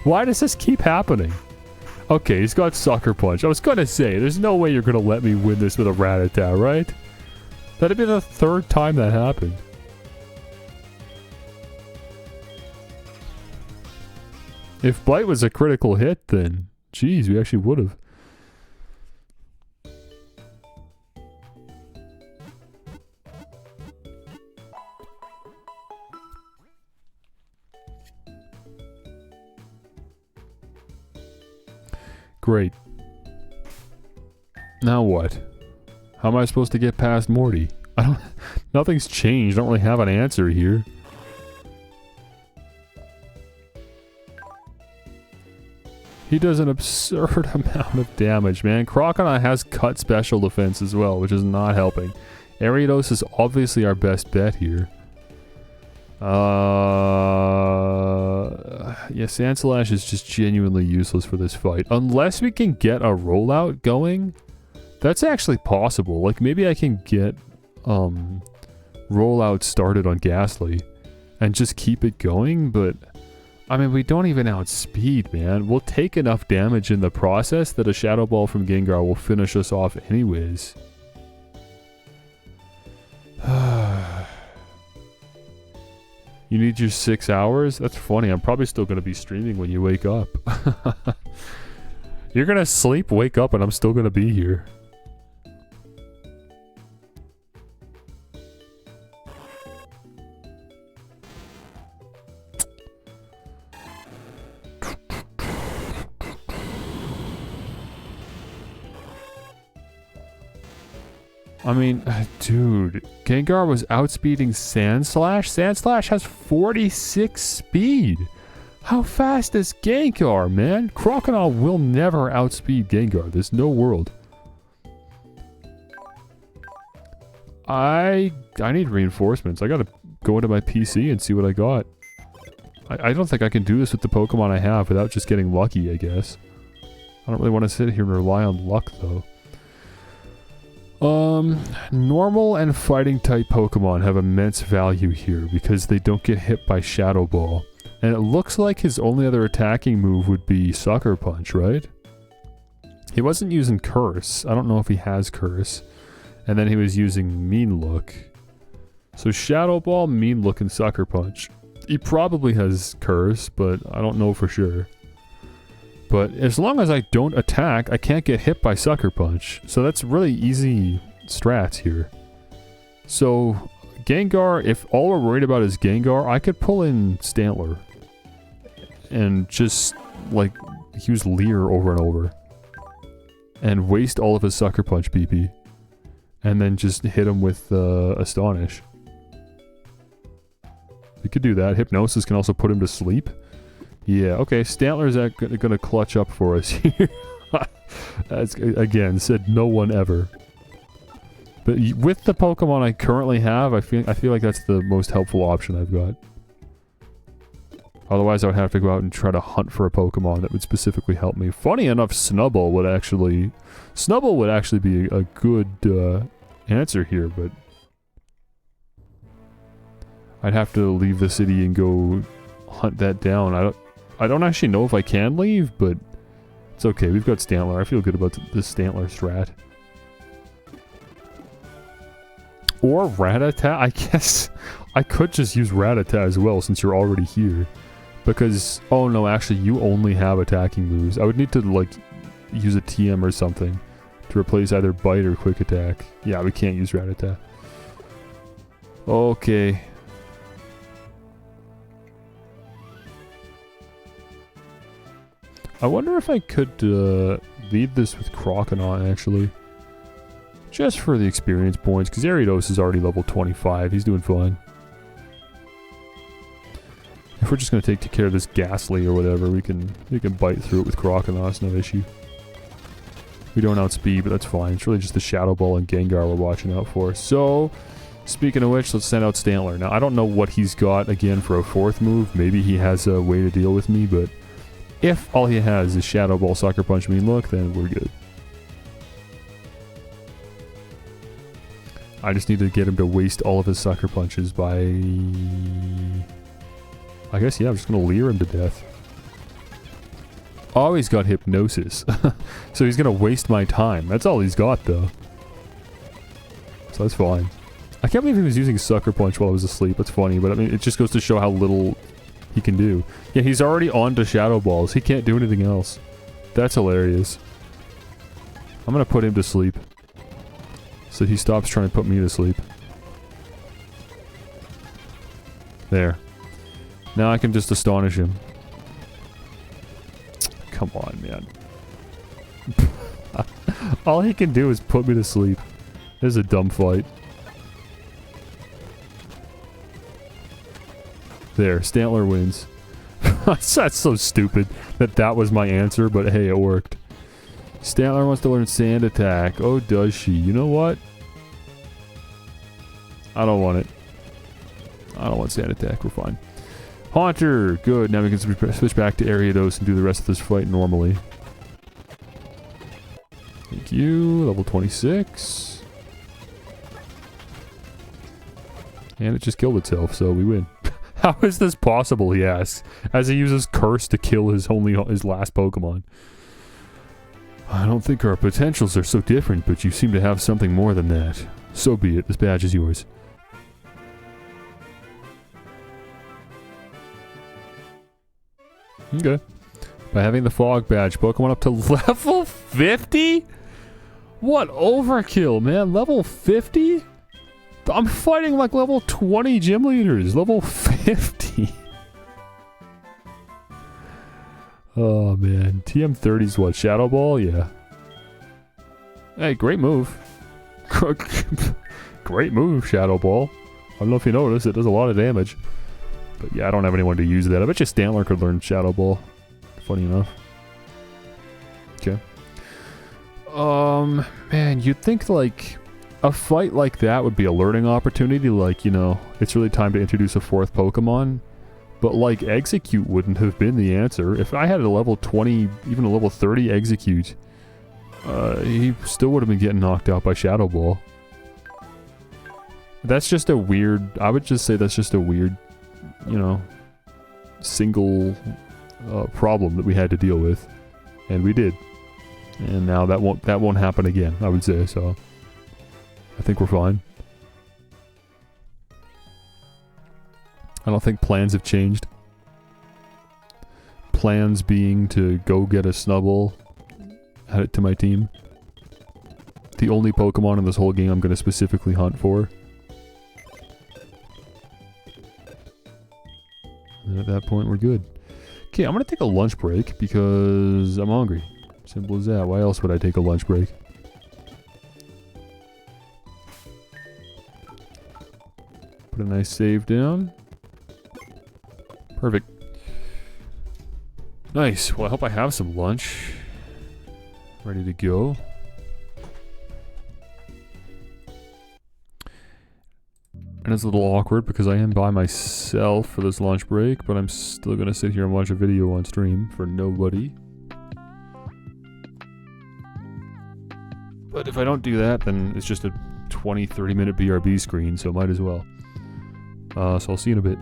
Why does this keep happening? Okay, he's got Sucker Punch. I was gonna say, there's no way you're gonna let me win this with a Rattata, right? That'd be the 3rd time that happened. If Blight was a critical hit, then... Jeez, we actually would've. Great. Now what? How am I supposed to get past Morty? Nothing's changed. I don't really have an answer here. He does an absurd amount of damage, man. Crocodile has cut special defense as well, which is not helping. Ariados is obviously our best bet here. Yeah, Sandslash is just genuinely useless for this fight. Unless we can get a rollout going. That's actually possible. Like, maybe I can get, rollout started on Ghastly and just keep it going, but... I mean, we don't even outspeed, man. We'll take enough damage in the process that a Shadow Ball from Gengar will finish us off anyways. You need your 6 hours? That's funny. I'm probably still going to be streaming when you wake up. You're going to sleep, wake up, and I'm still going to be here. I mean, dude, Gengar was outspeeding Sandslash? Sandslash has 46 speed! How fast is Gengar, man? Crocodile will never outspeed Gengar. There's no world. I need reinforcements. I gotta go into my PC and see what I got. I don't think I can do this with the Pokemon I have without just getting lucky, I guess. I don't really want to sit here and rely on luck, though. Normal and fighting type Pokemon have immense value here because they don't get hit by Shadow Ball. And it looks like his only other attacking move would be Sucker Punch, right? He wasn't using Curse. I don't know if he has Curse. And then he was using Mean Look. So Shadow Ball, Mean Look, and Sucker Punch. He probably has Curse, but I don't know for sure. But as long as I don't attack, I can't get hit by Sucker Punch. So that's really easy strats here. So Gengar, if all we're worried about is Gengar, I could pull in Stantler. And just, like, use Leer over and over. And waste all of his Sucker Punch BP. And then just hit him with Astonish. We could do that. Hypnosis can also put him to sleep. Yeah, okay, Stantler's gonna clutch up for us here. That's, again, said no one ever. But with the Pokemon I currently have, I feel like that's the most helpful option I've got. Otherwise, I would have to go out and try to hunt for a Pokemon that would specifically help me. Funny enough, Snubbull would actually be a good answer here, but I'd have to leave the city and go hunt that down. I don't actually know if I can leave, but it's okay. We've got Stantler. I feel good about this Stantler strat. Or Rattata. I guess I could just use Rattata as well since you're already here. Because, oh no, actually you only have attacking moves. I would need to, like, use a TM or something to replace either Bite or Quick Attack. Yeah, we can't use Rattata. Okay. I wonder if I could lead this with Croconaut, actually. Just for the experience points, because Ariados is already level 25. He's doing fine. If we're just going to take care of this Ghastly or whatever, we can bite through it with Croconaut. It's no issue. We don't outspeed, but that's fine. It's really just the Shadow Ball and Gengar we're watching out for. So, speaking of which, let's send out Stantler. Now, I don't know what he's got, again, for a fourth move. Maybe he has a way to deal with me, but if all he has is Shadow Ball, Sucker Punch, Mean Look, then we're good. I just need to get him to waste all of his Sucker Punches by... I guess, yeah, I'm just going to Leer him to death. Oh, he's got Hypnosis. So he's going to waste my time. That's all he's got, though. So that's fine. I can't believe he was using Sucker Punch while I was asleep. That's funny, but I mean, it just goes to show how little he can do. Yeah, he's already on to Shadow Balls. He can't do anything else. That's hilarious. I'm going to put him to sleep. So he stops trying to put me to sleep. There. Now I can just astonish him. Come on, man. All he can do is put me to sleep. This is a dumb fight. There, Stantler wins. That's so stupid that was my answer, but hey, it worked. Stantler wants to learn Sand Attack. Oh, does she? You know what? I don't want it. I don't want Sand Attack. We're fine. Haunter! Good. Now we can switch back to Ariados and do the rest of this fight normally. Thank you. Level 26. And it just killed itself, so we win. How is this possible, he asks, as he uses Curse to kill his last Pokemon. I don't think our potentials are so different, but you seem to have something more than that. So be it. This badge is yours. Okay. By having the Fog badge, Pokemon up to level 50? What overkill, man. Level 50? I'm fighting like level 20 gym leaders. Level 50. Oh, man. TM30's what? Shadow Ball? Yeah. Hey, great move. Great move, Shadow Ball. I don't know if you noticed, it does a lot of damage. But yeah, I don't have anyone to use that. I bet you Stantler could learn Shadow Ball. Funny enough. Okay. Man, you'd think like a fight like that would be a learning opportunity, like, you know, it's really time to introduce a fourth Pokemon. But like, Execute wouldn't have been the answer. If I had a level 20, even a level 30 Execute, he still would have been getting knocked out by Shadow Ball. That's just a weird, I would just say that's just a weird, you know, single problem that we had to deal with. And we did. And now that won't happen again, I would say, so I think we're fine. I don't think plans have changed. Plans being to go get a Snubbull, add it to my team. The only Pokemon in this whole game I'm going to specifically hunt for. And at that point, we're good. Okay, I'm going to take a lunch break because I'm hungry. Simple as that. Why else would I take a lunch break? Put a nice save down. Perfect. Nice. Well, I hope I have some lunch. Ready to go. And it's a little awkward because I am by myself for this lunch break, but I'm still going to sit here and watch a video on stream for nobody. But if I don't do that, then it's just a 20-30 minute BRB screen, so might as well. So I'll see you in a bit.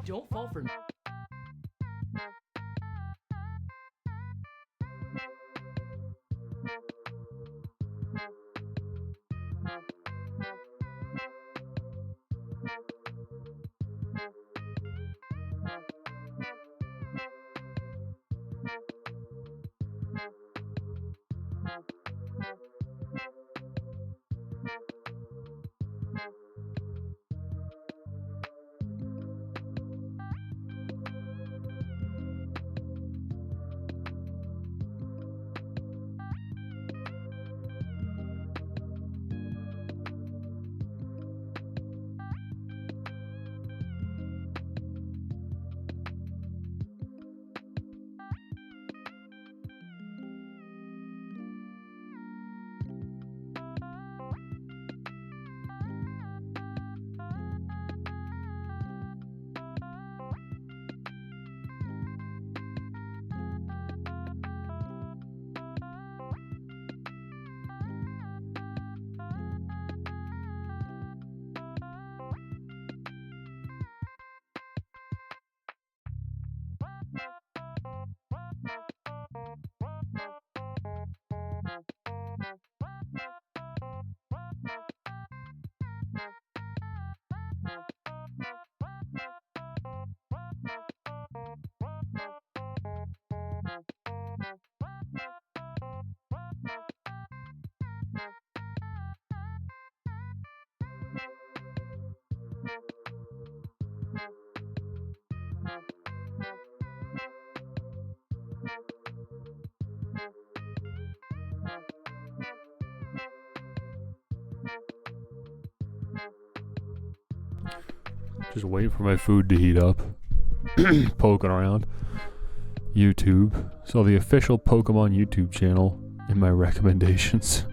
Don't fall for me. Just waiting for my food to heat up. Poking around. YouTube. Saw the official Pokemon YouTube channel in my recommendations.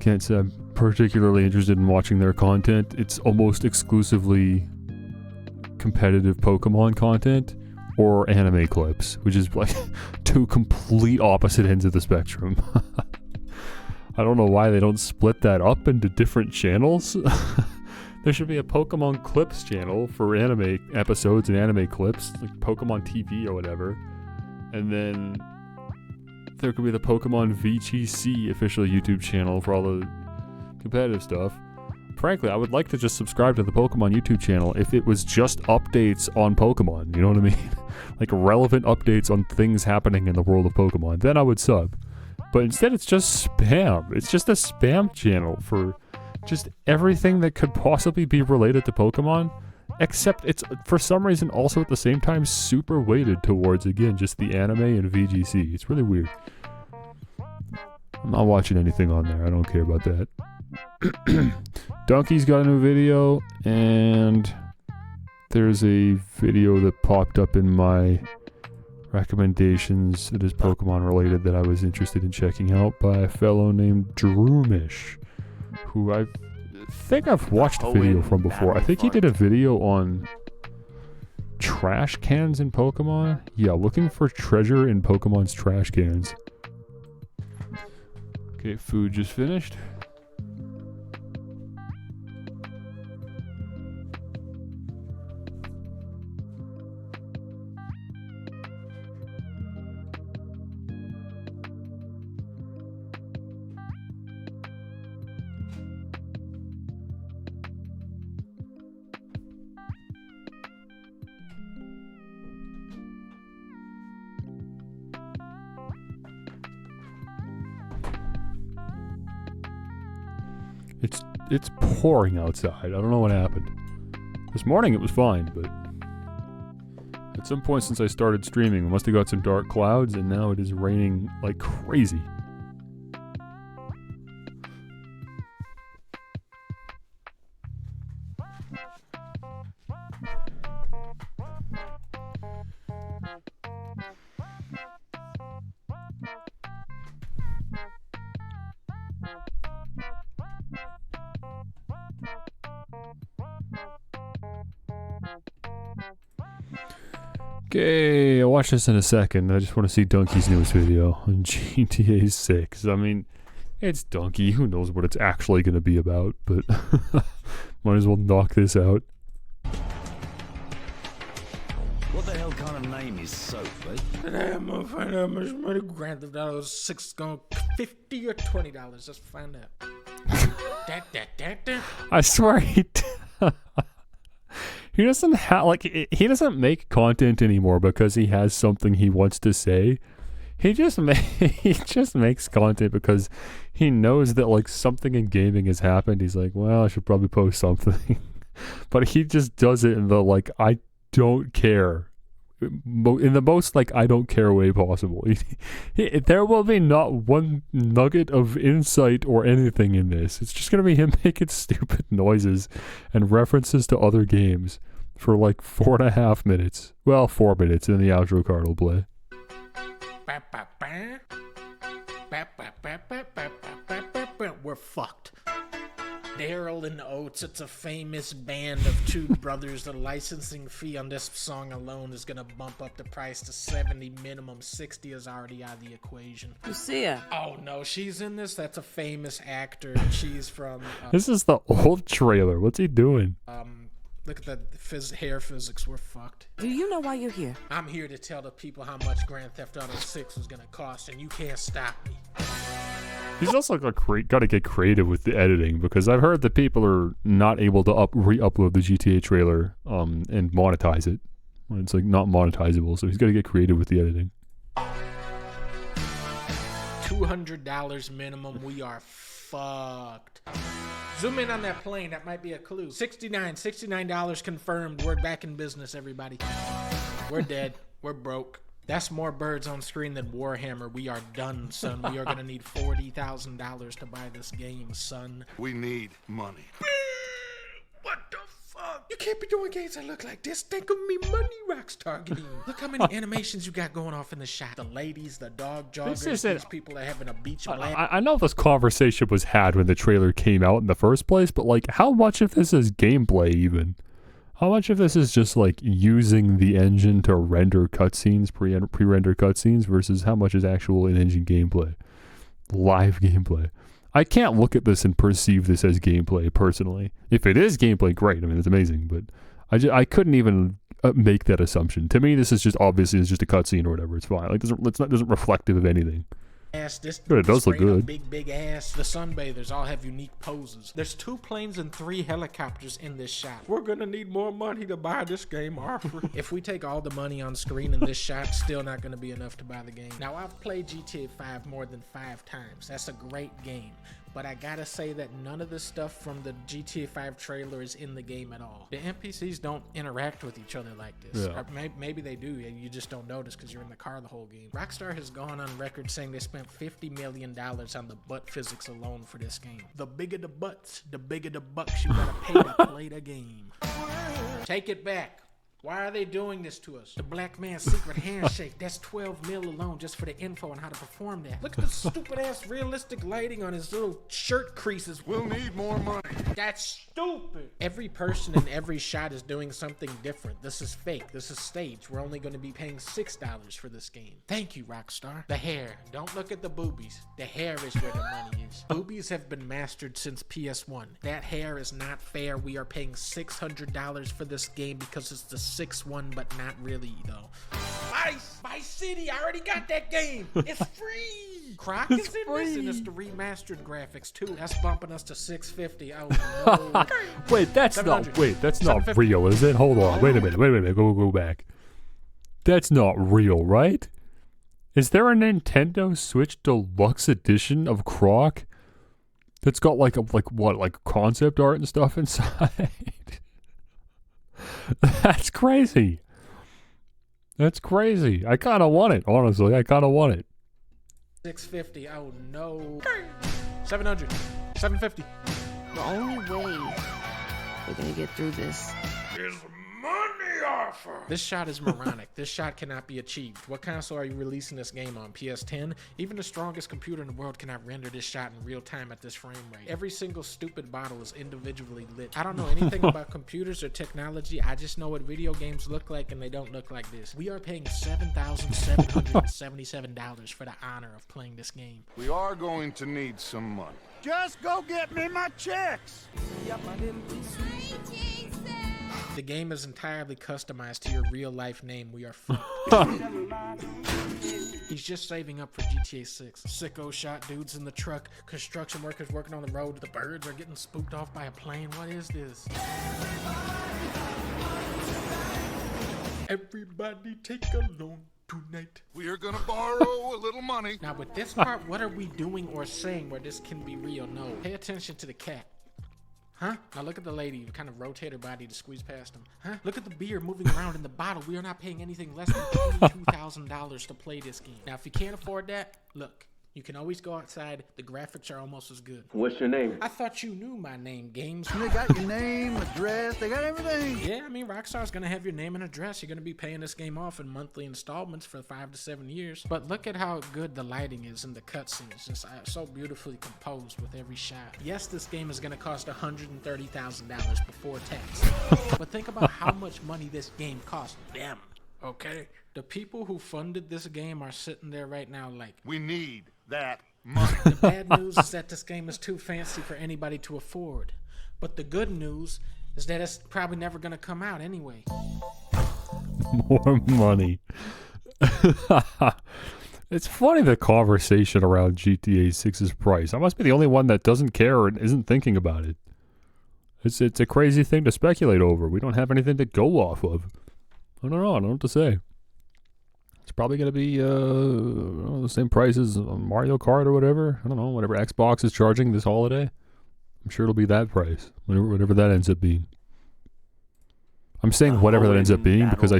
Can't say I'm particularly interested in watching their content. It's almost exclusively competitive Pokemon content or anime clips, which is like two complete opposite ends of the spectrum. I don't know why they don't split that up into different channels. There should be a Pokemon Clips channel for anime episodes and anime clips, like Pokemon TV or whatever. And then there could be the Pokemon VGC official YouTube channel for all the competitive stuff. Frankly, I would like to just subscribe to the Pokemon YouTube channel if it was just updates on Pokemon, you know what I mean? Like relevant updates on things happening in the world of Pokemon. Then I would sub. But instead it's just spam. It's just a spam channel for just everything that could possibly be related to Pokemon, except it's for some reason also at the same time super weighted towards, again, just the anime and VGC. It's really weird. I'm not watching anything on there. I don't care about that. Donkey's got a new video, and there's a video that popped up in my recommendations that is Pokemon related that I was interested in checking out by a fellow named Droomish, who I think I've watched a video from before. I think he did a video on trash cans in Pokemon. Yeah, looking for treasure in Pokemon's trash cans. Okay, food just finished. It's pouring outside. I don't know what happened. This morning it was fine, but at some point since I started streaming, we must have got some dark clouds, and now it is raining like crazy. Okay, I'll watch this in a second. I just want to see Donkey's newest video on GTA 6. I mean, it's Donkey. Who knows what it's actually going to be about, but might as well knock this out. his soap, eh? I'm gonna find out how much money Grand Theft Auto 6 is gonna $50 or $20. Let's find out. I swear he doesn't have like he doesn't make content anymore because he has something he wants to say. He just makes content because he knows that like something in gaming has happened. He's like, well, I should probably post something, but he just does it in the like I don't care, in the most like I don't care way possible. There will be not one nugget of insight or anything in this. It's just gonna be him making stupid noises and references to other games for like 4.5 minutes. Well, 4 minutes, and then the outro card will play. We're fucked. Daryl and Oates, it's a famous band of two brothers. The licensing fee on this song alone is gonna bump up the price to 70 minimum. 60 is already out of the equation. Lucia. Oh no, she's in this. That's a famous actor. She's from This is the old trailer. What's he doing? look at the hair physics. We're fucked. Do you know why you're here? I'm here to tell the people how much Grand Theft Auto 6 is gonna cost, and you can't stop me. He's also got to get creative with the editing, because I've heard that people are not able to re-upload the GTA trailer and monetize it. It's like not monetizable, so he's got to get creative with the editing. $200 minimum. We are fucked. Zoom in on that plane. That might be a clue. $69 confirmed. We're back in business, everybody. We're dead. We're broke. That's more birds on screen than Warhammer. We are done, son. We are going to need $40,000 to buy this game, son. We need money. What the fuck? You can't be doing games that look like this. Think of me money, Rockstar game. Look how many animations you got going off in the shot. The ladies, the dog joggers, these people are having a beach blast. I know this conversation was had when the trailer came out in the first place, but like, how much of this is gameplay even? How much of this is just like using the engine to render cutscenes, pre-render cutscenes, versus how much is actual in-engine gameplay, live gameplay? I can't look at this and perceive this as gameplay personally. If it is gameplay, great. I mean, it's amazing, but I couldn't even make that assumption. To me, this is just obviously it's just a cutscene or whatever. It's fine. Like doesn't reflective of anything. This but it does look good. Big ass. The sunbathers all have unique poses. There's 2 planes and 3 helicopters in this shot. We're gonna need more money to buy this game, Arthur. If we take all the money on screen in this shot, still not gonna be enough to buy the game. Now, I've played GTA 5 more than 5 times. That's a great game. But I gotta say that none of the stuff from the GTA 5 trailer is in the game at all. The NPCs don't interact with each other like this. Yeah. Or maybe they do, and you just don't notice because you're in the car the whole game. Rockstar has gone on record saying they spent $50 million on the butt physics alone for this game. The bigger the butts, the bigger the bucks you gotta pay to play the game. Take it back. Why are they doing this to us? The black man's secret handshake. That's 12 mil alone just for the info on how to perform that. Look at the stupid ass realistic lighting on his little shirt creases. We'll need more money. That's stupid. Every person in every shot is doing something different. This is fake. This is staged. We're only going to be paying $6 for this game. Thank you, Rockstar. The hair. Don't look at the boobies. The hair is where the money is. Boobies have been mastered since PS1. That hair is not fair. We are paying $600 for this game because it's the 6th one, but not really though. Vice City, I already got that game. It's free. Croc is in this, and it's the remastered graphics too. That's bumping us to $650. Oh no. Wait, that's not real, is it? Hold on. Wait a minute. Go back. That's not real, right? Is there a Nintendo Switch Deluxe edition of Croc that's got like concept art and stuff inside? That's crazy. That's crazy. I kind of want it, honestly. I kind of want it. $650. Oh no. $700. $750. The only way we're gonna get through this is money offer. This shot is moronic. This shot cannot be achieved. What console are you releasing this game on? PS10? Even the strongest computer in the world cannot render this shot in real time at this frame rate. Every single stupid bottle is individually lit. I don't know anything about computers or technology. I just know what video games look like, and they don't look like this. We are paying $7,777 for the honor of playing this game. We are going to need some money. Just go get me my checks. Hey, Jesus. The game is entirely customized to your real life name. We are fucked. He's just saving up for GTA 6. Sicko shot dudes in the truck. Construction workers working on the road. The birds are getting spooked off by a plane. What is this? Everybody take a loan tonight. We are gonna borrow a little money. Now with this part, what are we doing or saying where this can be real? No. Pay attention to the cat. Huh? Now look at the lady who kind of rotate her body to squeeze past him. Huh? Look at the beer moving around in the bottle. We are not paying anything less than $22,000 to play this game. Now if you can't afford that, look. You can always go outside. The graphics are almost as good. What's your name? I thought you knew my name, Games. They got your name, address, they got everything. Yeah, I mean, Rockstar's gonna have your name and address. You're gonna be paying this game off in monthly installments for 5 to 7 years. But look at how good the lighting is in the cutscenes. Just so beautifully composed with every shot. Yes, this game is gonna cost $130,000 before tax. But think about how much money this game cost them, okay? The people who funded this game are sitting there right now like, We need that money. the bad news is that this game is too fancy for anybody to afford. But the good news is that it's probably never gonna come out anyway. More money. It's funny the conversation around GTA 6's price. I must be the only one that doesn't care and isn't thinking about it. It's a crazy thing to speculate over. We don't have anything to go off of. I don't know what to say. It's probably going to be the same price as Mario Kart or whatever. I don't know, whatever Xbox is charging this holiday. I'm sure it'll be that price, whatever that ends up being. I'm saying whatever that ends up being because I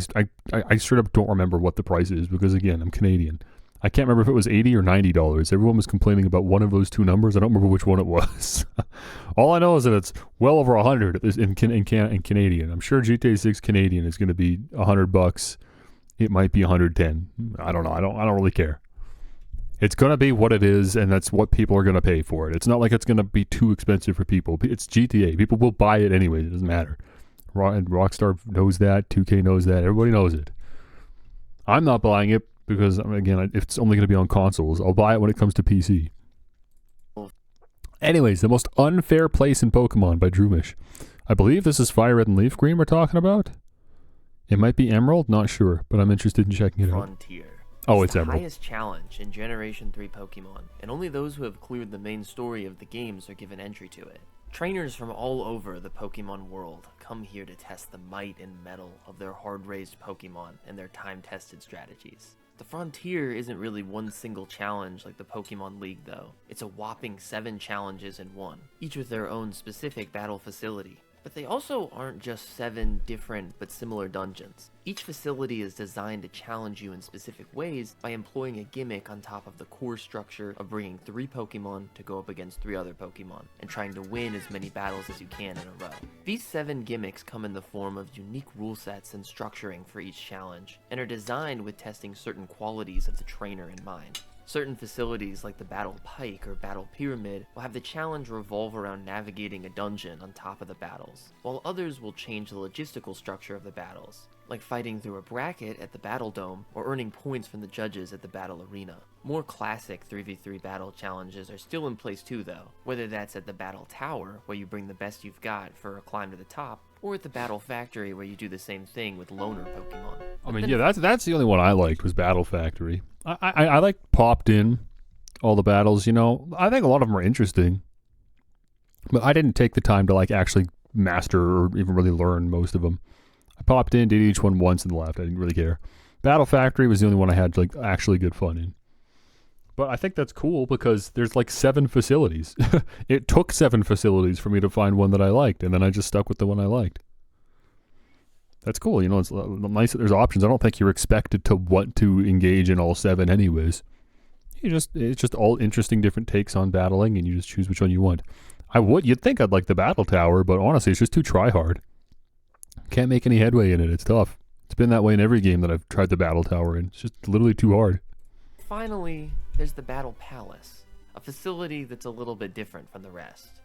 straight up don't remember what the price is because, again, I'm Canadian. I can't remember if it was $80 or $90. Everyone was complaining about one of those two numbers. I don't remember which one it was. All I know is that it's well over 100 in Canadian. I'm sure GTA 6 Canadian is going to be $100. It might be 110. I don't know. I don't really care. It's going to be what it is, and that's what people are going to pay for it. It's not like it's going to be too expensive for people. It's GTA. People will buy it anyway. It doesn't matter. Rockstar knows that. 2K knows that. Everybody knows it. I'm not buying it because, again, it's only going to be on consoles. I'll buy it when it comes to PC. Anyways, the most unfair place in Pokemon by Droomish. I believe this is Fire Red and Leaf Green we're talking about. It might be Emerald, not sure, but I'm interested in checking it out. Frontier. Oh, it's the Emerald. Highest challenge in Generation 3 Pokemon, and only those who have cleared the main story of the games are given entry to it. Trainers from all over the Pokemon world come here to test the might and mettle of their hard-raised Pokemon and their time-tested strategies. The Frontier isn't really one single challenge like the Pokemon League though. It's a whopping 7 challenges in one, each with their own specific battle facility. But they also aren't just 7 different but similar dungeons. Each facility is designed to challenge you in specific ways by employing a gimmick on top of the core structure of bringing 3 Pokemon to go up against 3 other Pokemon, and trying to win as many battles as you can in a row. These 7 gimmicks come in the form of unique rule sets and structuring for each challenge, and are designed with testing certain qualities of the trainer in mind. Certain facilities like the Battle Pike or Battle Pyramid will have the challenge revolve around navigating a dungeon on top of the battles, while others will change the logistical structure of the battles, like fighting through a bracket at the Battle Dome or earning points from the judges at the Battle Arena. More classic 3v3 battle challenges are still in place too though, whether that's at the Battle Tower where you bring the best you've got for a climb to the top, or at the Battle Factory where you do the same thing with loner Pokemon. I mean, yeah, that's the only one I liked was Battle Factory. I like popped in all the battles, you know. I think a lot of them are interesting, but I didn't take the time to like actually master or even really learn most of them. I popped in, did each one once and left. I didn't really care. Battle Factory was the only one I had like actually good fun in. But I think that's cool because there's like 7 facilities. It took 7 facilities for me to find one that I liked, and then I just stuck with the one I liked. That's cool, you know, it's nice that there's options. I don't think you're expected to want to engage in all 7 anyways. It's just all interesting different takes on battling, and you just choose which one you want. You'd think I'd like the Battle Tower, but honestly, it's just too try-hard. Can't make any headway in it, it's tough. It's been that way in every game that I've tried the Battle Tower in. It's just literally too hard. Finally, there's the Battle Palace, a facility that's a little bit different from the rest.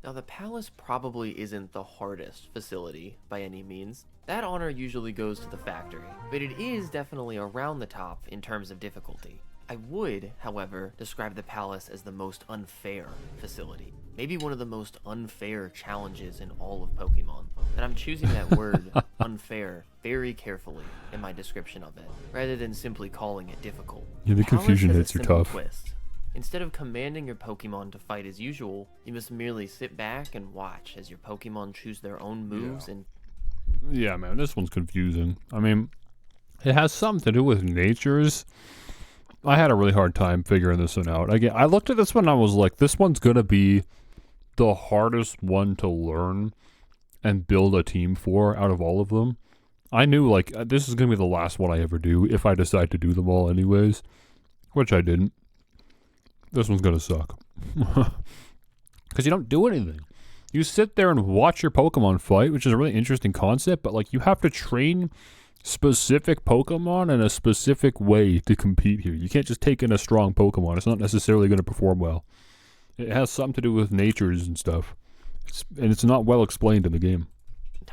Now the palace probably isn't the hardest facility by any means. That honor usually goes to the factory, but it is definitely around the top in terms of difficulty. I would, however, describe the palace as the most unfair facility. Maybe one of the most unfair challenges in all of Pokemon. And I'm choosing that word, unfair, very carefully in my description of it, rather than simply calling it difficult. Yeah, the Palace confusion has a hits are simple tough. twist. Instead of commanding your Pokemon to fight as usual, you must merely sit back and watch as your Pokemon choose their own moves and Yeah, man, this one's confusing. I mean, it has something to do with natures. I had a really hard time figuring this one out. Again, I looked at this one and I was like, this one's gonna be the hardest one to learn and build a team for out of all of them. I knew, like, this is gonna be the last one I ever do if I decide to do them all anyways, which I didn't. This one's gonna suck. Because you don't do anything. You sit there and watch your Pokemon fight, which is a really interesting concept, but, like, you have to train specific Pokemon in a specific way to compete here. You can't just take in a strong Pokemon. It's not necessarily going to perform well. It has something to do with natures and stuff. It's not well explained in the game.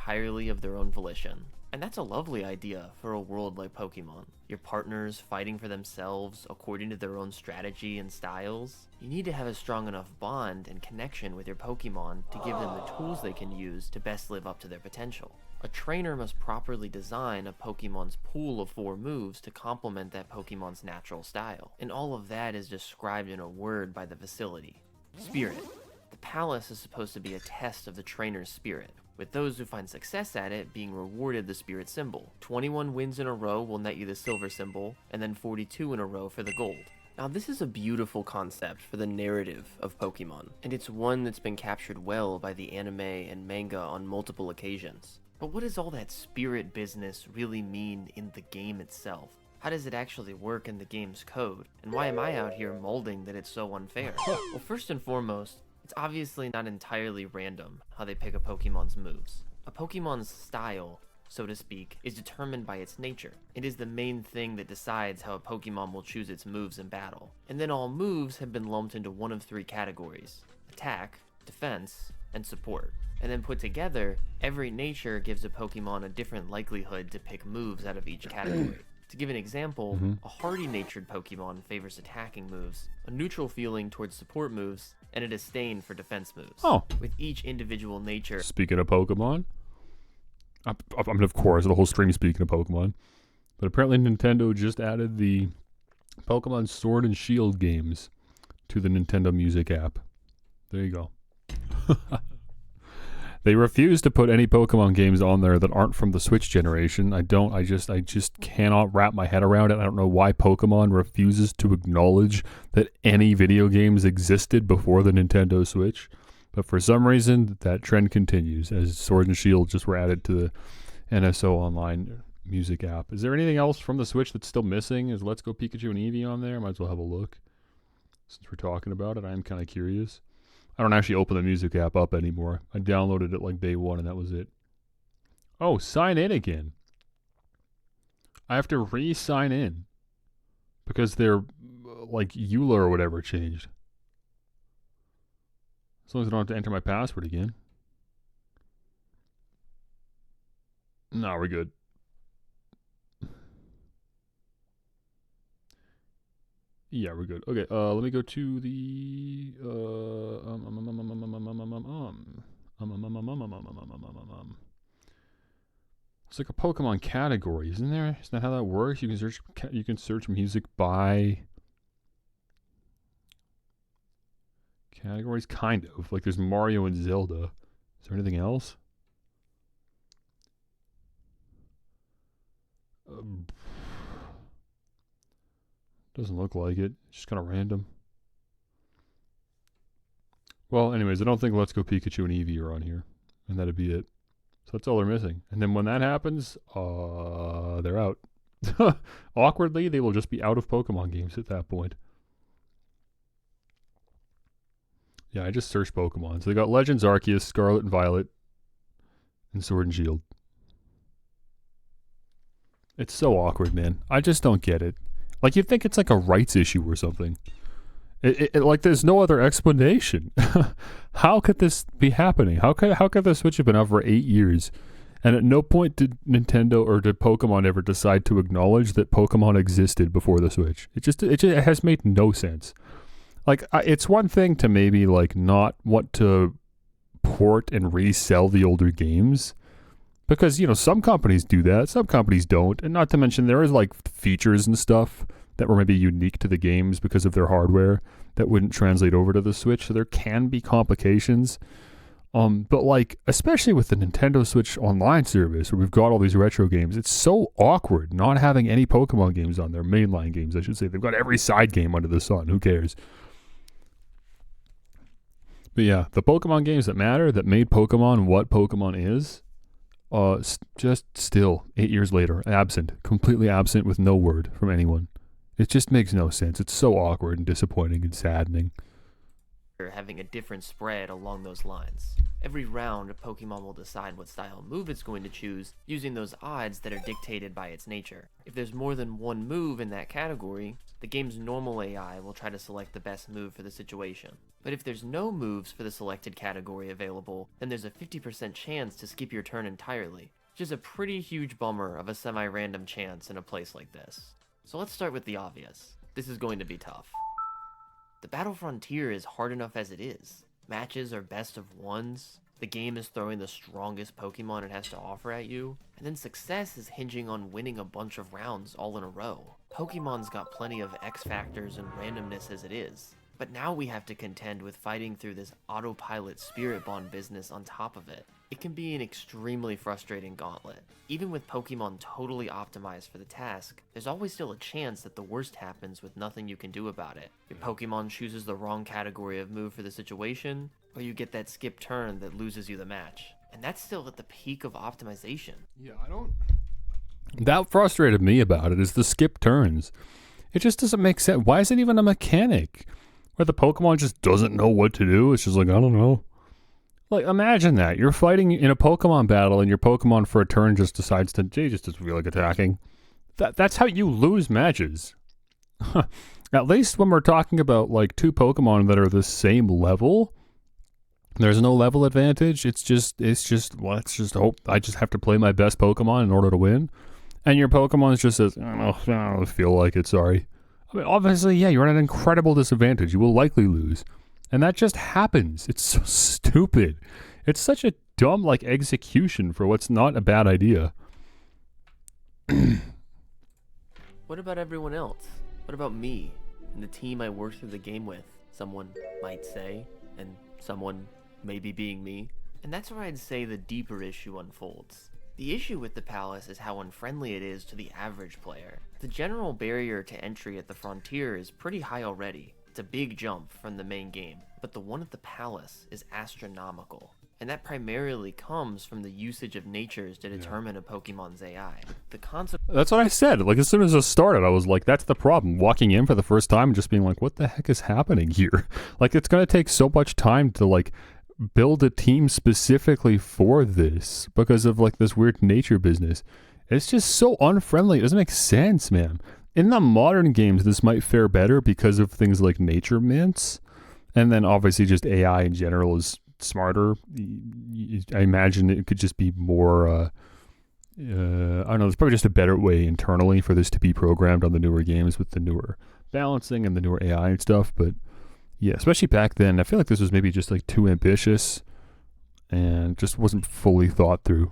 entirely of their own volition. And that's a lovely idea for a world like Pokemon. Your partners fighting for themselves according to their own strategy and styles. You need to have a strong enough bond and connection with your Pokemon to give them the tools they can use to best live up to their potential. A trainer must properly design a Pokemon's pool of 4 moves to complement that Pokemon's natural style. And all of that is described in a word by the facility. Spirit. The palace is supposed to be a test of the trainer's spirit, with those who find success at it being rewarded the spirit symbol. 21 wins in a row will net you the silver symbol, and then 42 in a row for the gold. Now this is a beautiful concept for the narrative of Pokemon, and it's one that's been captured well by the anime and manga on multiple occasions. But what does all that spirit business really mean in the game itself? How does it actually work in the game's code? And why am I out here molding that it's so unfair? Well, first and foremost, it's obviously not entirely random how they pick a Pokemon's moves. A Pokemon's style, so to speak, is determined by its nature. It is the main thing that decides how a Pokemon will choose its moves in battle. And then all moves have been lumped into one of 3 categories: attack, defense, and support. And then put together, every nature gives a Pokemon a different likelihood to pick moves out of each category. To give an example, a hardy-natured Pokemon favors attacking moves, a neutral feeling towards support moves, and a disdain for defense moves. Oh. With each individual nature... Speaking of Pokemon, I mean, of course, the whole stream speaking of Pokemon, but apparently Nintendo just added the Pokemon Sword and Shield games to the Nintendo Music app. There you go. They refuse to put any Pokemon games on there that aren't from the Switch generation. I just cannot wrap my head around it. I don't know why Pokemon refuses to acknowledge that any video games existed before the Nintendo Switch. But for some reason, that trend continues as Sword and Shield just were added to the NSO Online Music app. Is there anything else from the Switch that's still missing? Is Let's Go Pikachu and Eevee on there? Might as well have a look. Since we're talking about it, I am kind of curious. I don't actually open the music app up anymore. I downloaded it like day 1 and that was it. Oh, sign in again. I have to re-sign in because their like EULA or whatever changed. As long as I don't have to enter my password again. No, we're good. Yeah, we're good. Okay, let me go to the it's like a Pokemon category, isn't there? Isn't that how that works? You can search music by categories, kind of. Like there's Mario and Zelda. Is there anything else? Doesn't look like it. It's just kind of random. Well, anyways, I don't think Let's Go Pikachu and Eevee are on here. And that'd be it. So that's all they're missing. And then when that happens, they're out. Awkwardly, they will just be out of Pokemon games at that point. Yeah, I just searched Pokemon. So they got Legends Arceus, Scarlet and Violet, and Sword and Shield. It's so awkward, man. I just don't get it. Like, you'd think it's like a rights issue or something. Like, there's no other explanation. How could this be happening? How could the Switch have been out for 8 years And at no point did Nintendo or did Pokemon ever decide to acknowledge that Pokemon existed before the Switch. It has made no sense. Like, it's one thing to maybe like not want to port and resell the older games, because some companies do that, some companies don't, and not to mention there is like features and stuff that were maybe unique to the games because of their hardware that wouldn't translate over to the Switch, so there can be complications. But like, especially with the Nintendo Switch Online service where we've got all these retro games, it's so awkward not having any Pokemon games on there, mainline games I should say. They've got every side game under the sun, who cares? But yeah, the Pokemon games that matter, that made Pokemon what Pokemon is, just still, 8 years later, absent. Completely absent with no word from anyone. It just makes no sense. It's so awkward and disappointing and saddening. Having a different spread along those lines. Every round, a Pokemon will decide what style move it's going to choose using those odds that are dictated by its nature. If there's more than one move in that category, the game's normal AI will try to select the best move for the situation. But if there's no moves for the selected category available, then there's a 50% chance to skip your turn entirely, which is a pretty huge bummer of a semi-random chance in a place like this. So let's start with the obvious. This is going to be tough. The Battle Frontier is hard enough as it is. Matches are best of ones, the game is throwing the strongest Pokemon it has to offer at you, and then success is hinging on winning a bunch of rounds all in a row. Pokemon's got plenty of X factors and randomness as it is, but now we have to contend with fighting through this autopilot spirit bond business on top of it. It can be an extremely frustrating gauntlet. Even with Pokemon totally optimized for the task, there's always still a chance that the worst happens with nothing you can do about it. Your Pokemon chooses the wrong category of move for the situation, or you get that skip turn that loses you the match. And that's still at the peak of optimization. Yeah, That frustrated me about it is the skip turns. It just doesn't make sense. Why is it even a mechanic? Where the Pokemon just doesn't know what to do? It's just like, I don't know. Like, imagine that. You're fighting in a Pokemon battle and your Pokemon for a turn just decides to, just doesn't feel like attacking. That's how you lose matches. At least when we're talking about like two Pokemon that are the same level, there's no level advantage. It's just let's just hope I just have to play my best Pokemon in order to win. And your Pokemon just says, I don't feel like it, sorry. I mean, obviously, yeah, you're at an incredible disadvantage. You will likely lose. And that just happens. It's so stupid. It's such a dumb, like, execution for what's not a bad idea. What about everyone else? What about me and the team I worked through the game with? Someone might say, and someone maybe being me. And that's where I'd say the deeper issue unfolds. The issue with the Palace is how unfriendly it is to the average player. The general barrier to entry at the Frontier is pretty high already. It's a big jump from the main game, but the one at the Palace is astronomical. And that primarily comes from the usage of natures to determine a Pokemon's AI. That's what I said. Like, as soon as it started, I was like, that's the problem. Walking in for the first time and just being like, what the heck is happening here? Like, it's going to take so much time to, like, build a team specifically for this because of, like, this weird nature business. It's just so unfriendly. It doesn't make sense, man. In the modern games, this might fare better because of things like nature mints. And then obviously just AI in general is smarter. I imagine it could just be more, I don't know, there's probably just a better way internally for this to be programmed on the newer games with the newer balancing and the newer AI and stuff. But yeah, especially back then, I feel like this was maybe just like too ambitious and just wasn't fully thought through.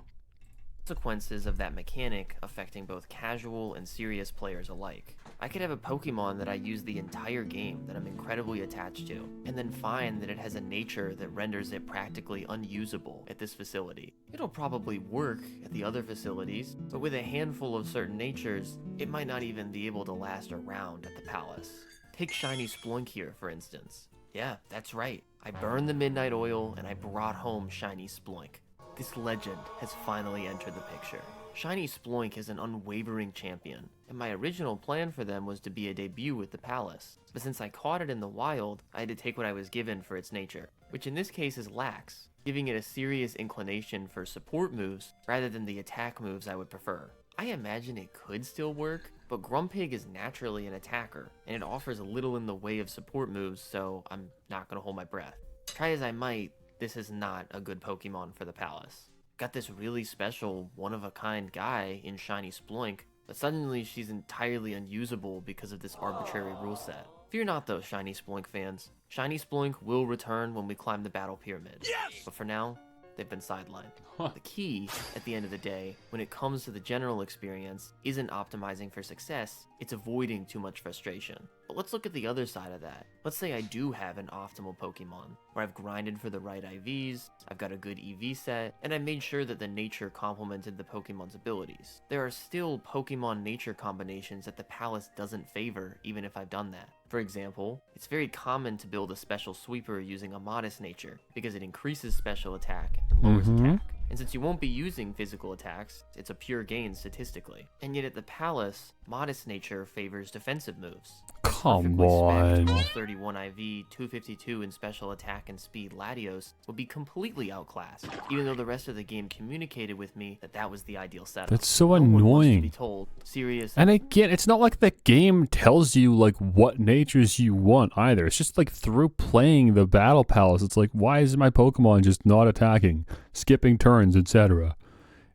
Consequences of that mechanic affecting both casual and serious players alike. I could have a Pokemon that I use the entire game that I'm incredibly attached to, and then find that it has a nature that renders it practically unusable at this facility. It'll probably work at the other facilities, but with a handful of certain natures, it might not even be able to last a round at the Palace. Take Shiny Sploink here, for instance. Yeah, that's right. I burned the Midnight Oil and I brought home Shiny Sploink. This legend has finally entered the picture. Shiny Sploink is an unwavering champion, and my original plan for them was to be a debut with the Palace. But since I caught it in the wild, I had to take what I was given for its nature, which in this case is lax, giving it a serious inclination for support moves rather than the attack moves I would prefer. I imagine it could still work, but Grumpig is naturally an attacker, and it offers little in the way of support moves, so I'm not going to hold my breath. Try as I might, this is not a good Pokemon for the Palace. Got this really special, one-of-a-kind guy in Shiny Sploink, but suddenly she's entirely unusable because of this arbitrary rule set. Fear not though, Shiny Sploink fans. Shiny Sploink will return when we climb the battle pyramid. Yes! But for now, they've been sidelined. The key, at the end of the day, when it comes to the general experience, isn't optimizing for success, it's avoiding too much frustration. But let's look at the other side of that. Let's say I do have an optimal Pokemon, where I've grinded for the right IVs, I've got a good EV set, and I made sure that the nature complemented the Pokemon's abilities. There are still Pokemon nature combinations that the Palace doesn't favor, even if I've done that. For example, it's very common to build a special sweeper using a modest nature, because it increases special attack and lowers attack. And since you won't be using physical attacks, it's a pure gain statistically. And yet at the Palace, modest nature favors defensive moves. Come on. 1231 IV, 252 in special attack and speed Latios would be completely outclassed, even though the rest of the game communicated with me that that was the ideal setup. That's so No one wants to annoying. be told, serious. And again, it's not like the game tells you like what natures you want either. It's just like through playing the Battle Palace, it's like, why is my Pokemon just not attacking, skipping turns, etc.?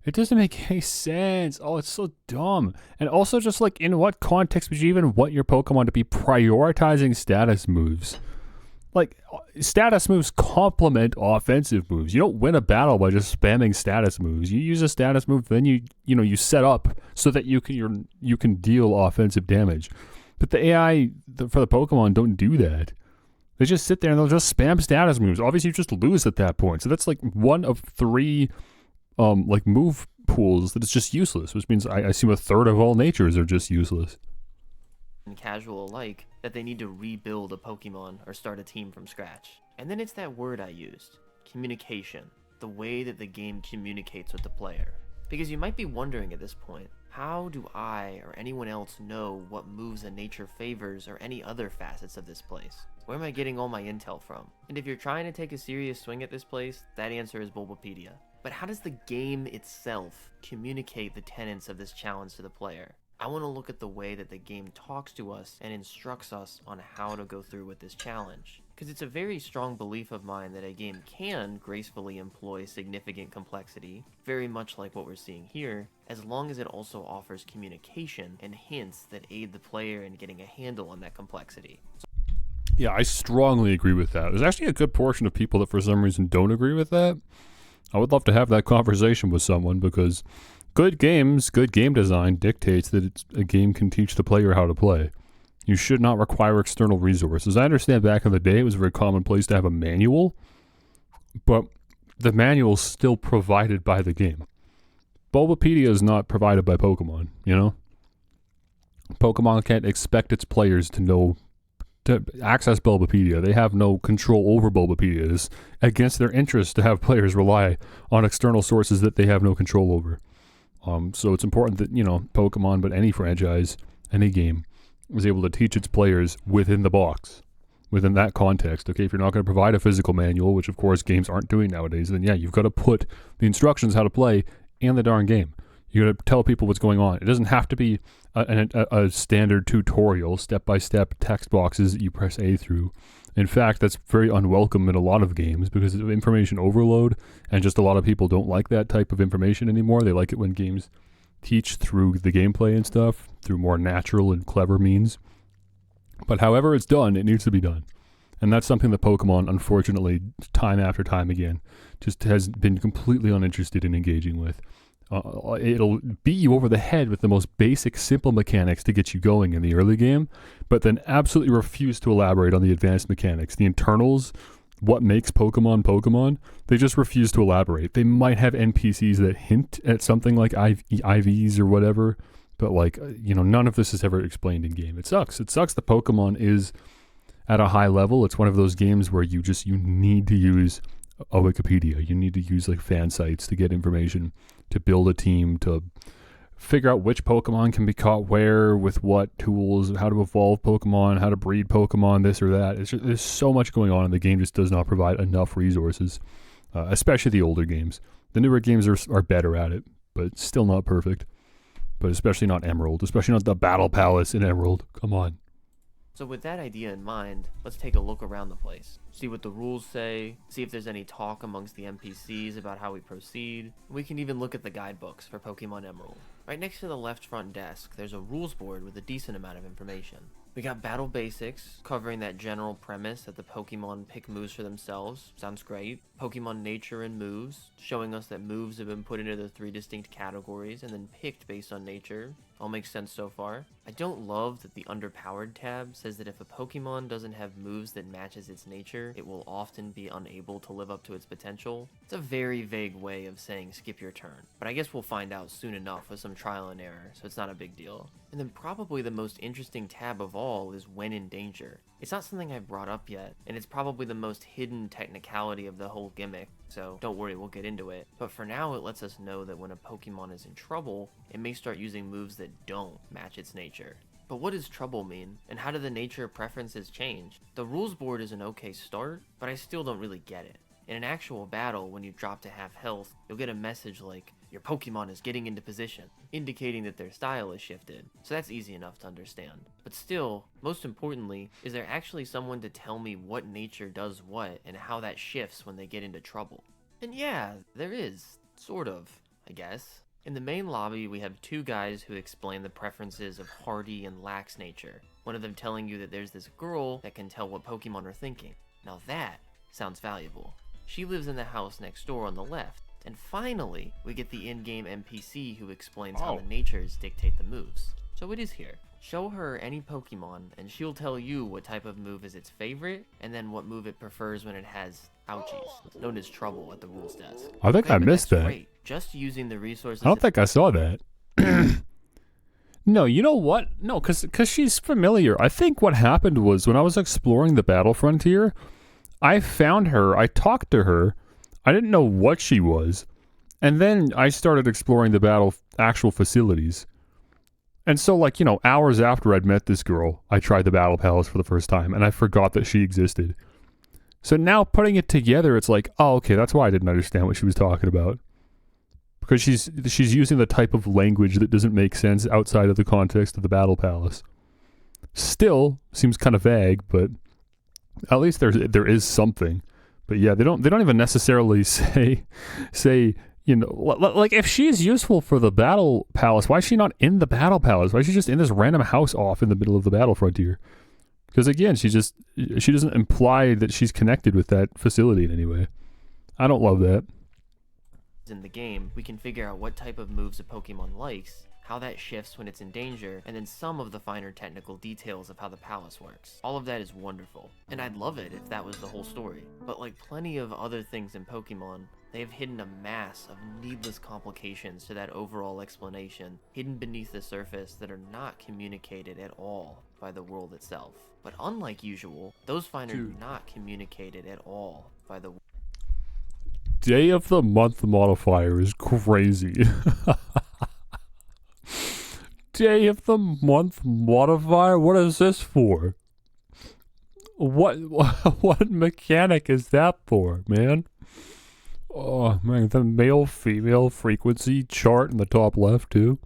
It doesn't make any sense. Oh, it's so dumb. And also just like, in what context would you even want your Pokemon to be prioritizing status moves? Like, status moves complement offensive moves. You don't win a battle by just spamming status moves. You use a status move, then you set up so that you can deal offensive damage. But the AI for the Pokemon don't do that. They just sit there and they'll just spam status moves. Obviously, you just lose at that point. So that's like one of three like move pools that is just useless, which means I assume a third of all natures are just useless. And casual alike, that they need to rebuild a Pokemon or start a team from scratch. And then it's that word I used, communication, the way that the game communicates with the player. Because you might be wondering at this point, how do I or anyone else know what moves a nature favors or any other facets of this place? Where am I getting all my intel from? And if you're trying to take a serious swing at this place, that answer is Bulbapedia. But how does the game itself communicate the tenets of this challenge to the player? I want to look at the way that the game talks to us and instructs us on how to go through with this challenge. Because it's a very strong belief of mine that a game can gracefully employ significant complexity, very much like what we're seeing here, as long as it also offers communication and hints that aid the player in getting a handle on that complexity. Yeah, I strongly agree with that. There's actually a good portion of people that for some reason don't agree with that. I would love to have that conversation with someone, because good game design dictates that a game can teach the player how to play. You should not require external resources. I understand back in the day it was very commonplace to have a manual, but the manual is still provided by the game. Bulbapedia is not provided by Pokemon, you know? Pokemon can't expect its players to access Bulbapedia. They have no control over Bulbapedia. It's against their interest to have players rely on external sources that they have no control over. So it's important that, Pokemon, but any franchise, any game, is able to teach its players within the box, within that context. Okay, if you're not going to provide a physical manual, which of course games aren't doing nowadays, then yeah, you've got to put the instructions how to play in the darn game. You got to tell people what's going on. It doesn't have to be a standard tutorial, step-by-step text boxes that you press A through. In fact, that's very unwelcome in a lot of games because of information overload, and just a lot of people don't like that type of information anymore. They like it when games teach through the gameplay and stuff, through more natural and clever means. But however it's done, it needs to be done. And that's something that Pokemon, unfortunately, time after time again, just has been completely uninterested in engaging with. It'll beat you over the head with the most basic, simple mechanics to get you going in the early game, but then absolutely refuse to elaborate on the advanced mechanics. The internals, what makes Pokemon Pokemon, they just refuse to elaborate. They might have NPCs that hint at something like IVs or whatever, but none of this is ever explained in game. It sucks. It sucks that Pokemon is at a high level. It's one of those games where you need to use a Wikipedia. You need to use fan sites to get information, to build a team, to figure out which Pokemon can be caught where, with what tools, how to evolve Pokemon, how to breed Pokemon, this or that. There's so much going on, and the game just does not provide enough resources, especially the older games. The newer games are better at it, but still not perfect. But especially not Emerald, especially not the Battle Palace in Emerald. Come on. So with that idea in mind, let's take a look around the place. See what the rules say, see if there's any talk amongst the NPCs about how we proceed. We can even look at the guidebooks for Pokemon Emerald. Right next to the left front desk, there's a rules board with a decent amount of information. We got battle basics, covering that general premise that the Pokemon pick moves for themselves. Sounds great. Pokemon nature and moves, showing us that moves have been put into the 3 distinct categories and then picked based on nature. All makes sense so far. I don't love that the underpowered tab says that if a Pokemon doesn't have moves that matches its nature, it will often be unable to live up to its potential. It's a very vague way of saying skip your turn, but I guess we'll find out soon enough with some trial and error, so it's not a big deal. And then probably the most interesting tab of all is when in danger. It's not something I've brought up yet, and it's probably the most hidden technicality of the whole gimmick, so don't worry, we'll get into it. But for now, it lets us know that when a Pokemon is in trouble, it may start using moves that don't match its nature. But what does trouble mean, and how do the nature preferences change? The rules board is an okay start, but I still don't really get it. In an actual battle, when you drop to half health, you'll get a message like, your Pokemon is getting into position, indicating that their style is shifted, so that's easy enough to understand. But still, most importantly, is there actually someone to tell me what nature does what and how that shifts when they get into trouble? And yeah, there is, sort of, I guess. In the main lobby, we have 2 guys who explain the preferences of hardy and lax nature, one of them telling you that there's this girl that can tell what Pokemon are thinking. Now that sounds valuable. She lives in the house next door on the left. And finally, we get the in-game NPC who explains how the natures dictate the moves. So it is here. Show her any Pokemon, and she'll tell you what type of move is its favorite, and then what move it prefers when it has ouchies, known as trouble at the rules desk. I think I missed that. Great. Just using the resources. I don't think I saw that. No, you know what? No, because she's familiar. I think what happened was when I was exploring the battle frontier, I found her, I talked to her, I didn't know what she was, and then I started exploring the actual facilities. And so, like, you know, hours after I'd met this girl, I tried the Battle Palace for the first time, and I forgot that she existed. So now, putting it together, it's like, oh, okay, that's why I didn't understand what she was talking about. Because she's using the type of language that doesn't make sense outside of the context of the Battle Palace. Still, seems kind of vague, but at least there is something. But yeah, they don't even necessarily say, you know, like if she's useful for the Battle Palace, why is she not in the Battle Palace? Why is she just in this random house off in the middle of the battle frontier? Because again, she doesn't imply that she's connected with that facility in any way. I don't love that. In the game, we can figure out what type of moves a Pokemon likes, how that shifts when it's in danger, and then some of the finer technical details of how the palace works. All of that is wonderful, and I'd love it if that was the whole story. But like plenty of other things in Pokemon, they have hidden a mass of needless complications to that overall explanation, hidden beneath the surface that are not communicated at all by the world itself. But unlike usual, those finer are not communicated at all by the Day of the month modifier is crazy. Day of the month modifier? What is this for? What mechanic is that for, man? Oh, man, the male-female frequency chart in the top left, too.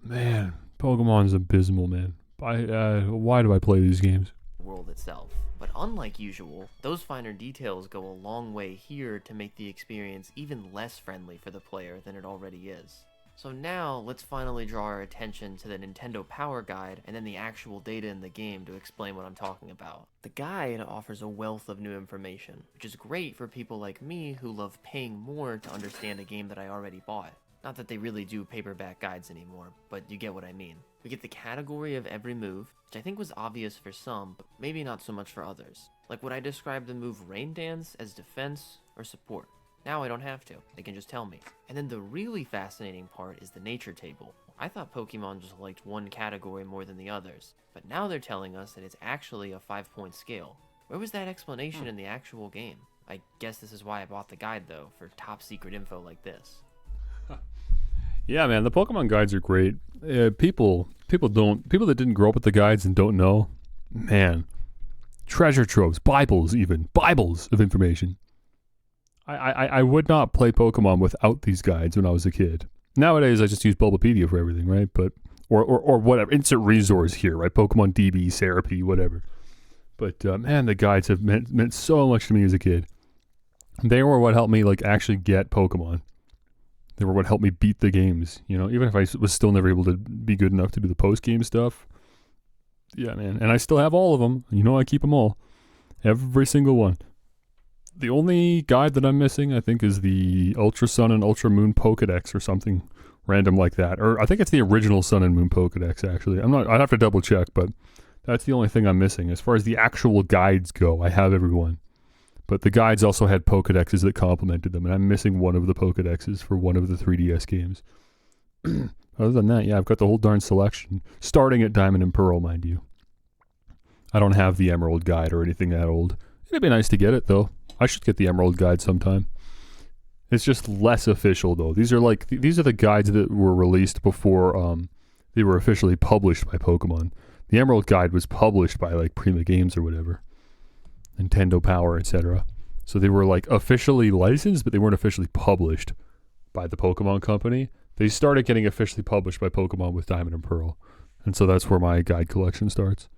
Man, Pokemon's abysmal, man. Why do I play these games? world itself. But unlike usual, those finer details go a long way here to make the experience even less friendly for the player than it already is. So now, let's finally draw our attention to the Nintendo Power Guide and then the actual data in the game to explain what I'm talking about. The guide offers a wealth of new information, which is great for people like me who love paying more to understand a game that I already bought. Not that they really do paperback guides anymore, but you get what I mean. We get the category of every move, which I think was obvious for some, but maybe not so much for others. Like would I describe the move Rain Dance as defense or support? Now I don't have to, they can just tell me. And then the really fascinating part is the nature table. I thought Pokemon just liked one category more than the others, but now they're telling us that it's actually a 5-point scale. Where was that explanation in the actual game? I guess this is why I bought the guide though, for top secret info like this. Yeah, man, the Pokemon guides are great. People that didn't grow up with the guides and don't know, man, treasure troves, Bibles of information. I would not play Pokemon without these guides when I was a kid. Nowadays, I just use Bulbapedia for everything, right? But or whatever. Insert resource here, right? Pokemon DB, Therapy, whatever. But man, the guides have meant so much to me as a kid. They were what helped me like actually get Pokemon. They were what helped me beat the games. You know, even if I was still never able to be good enough to do the post game stuff. Yeah, man. And I still have all of them. You know, I keep them all. Every single one. The only guide that I'm missing, I think, is the Ultra Sun and Ultra Moon Pokedex or something random like that. Or I think it's the original Sun and Moon Pokedex, actually. I'd have to double check, but that's the only thing I'm missing. As far as the actual guides go, I have everyone. But the guides also had Pokedexes that complemented them, and I'm missing one of the Pokedexes for one of the 3DS games. Other than that, yeah, I've got the whole darn selection. Starting at Diamond and Pearl, mind you. I don't have the Emerald Guide or anything that old. It'd be nice to get it, though. I should get the Emerald Guide sometime. It's just less official, though. These are the guides that were released before they were officially published by Pokemon. The Emerald Guide was published by like Prima Games or whatever. Nintendo Power, etc. So they were like officially licensed, but they weren't officially published by the Pokemon Company. They started getting officially published by Pokemon with Diamond and Pearl. And so that's where my guide collection starts.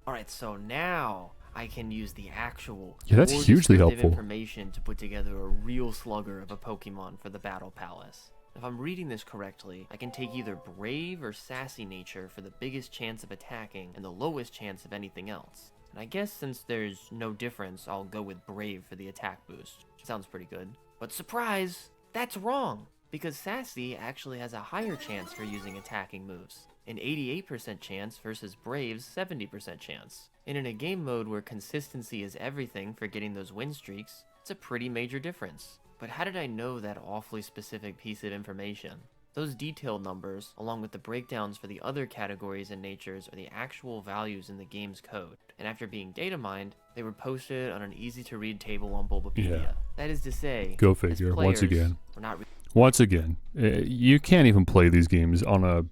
Alright, so now I can use the actual that's more hugely descriptive helpful. information to put together a real slugger of a Pokemon for the Battle Palace. If I'm reading this correctly, I can take either Brave or Sassy nature for the biggest chance of attacking and the lowest chance of anything else. And I guess since there's no difference, I'll go with Brave for the attack boost. Sounds pretty good. But surprise! That's wrong! Because Sassy actually has a higher chance for using attacking moves. An 88% chance versus Brave's 70% chance. And in a game mode where consistency is everything for getting those win streaks, it's a pretty major difference. But how did I know that awfully specific piece of information? Those detailed numbers, along with the breakdowns for the other categories and natures, are the actual values in the game's code. And after being data mined, they were posted on an easy-to-read table on Bulbapedia. Yeah. That is to say, Go as figure, players, once again. we're not Once again, you can't even play these games on a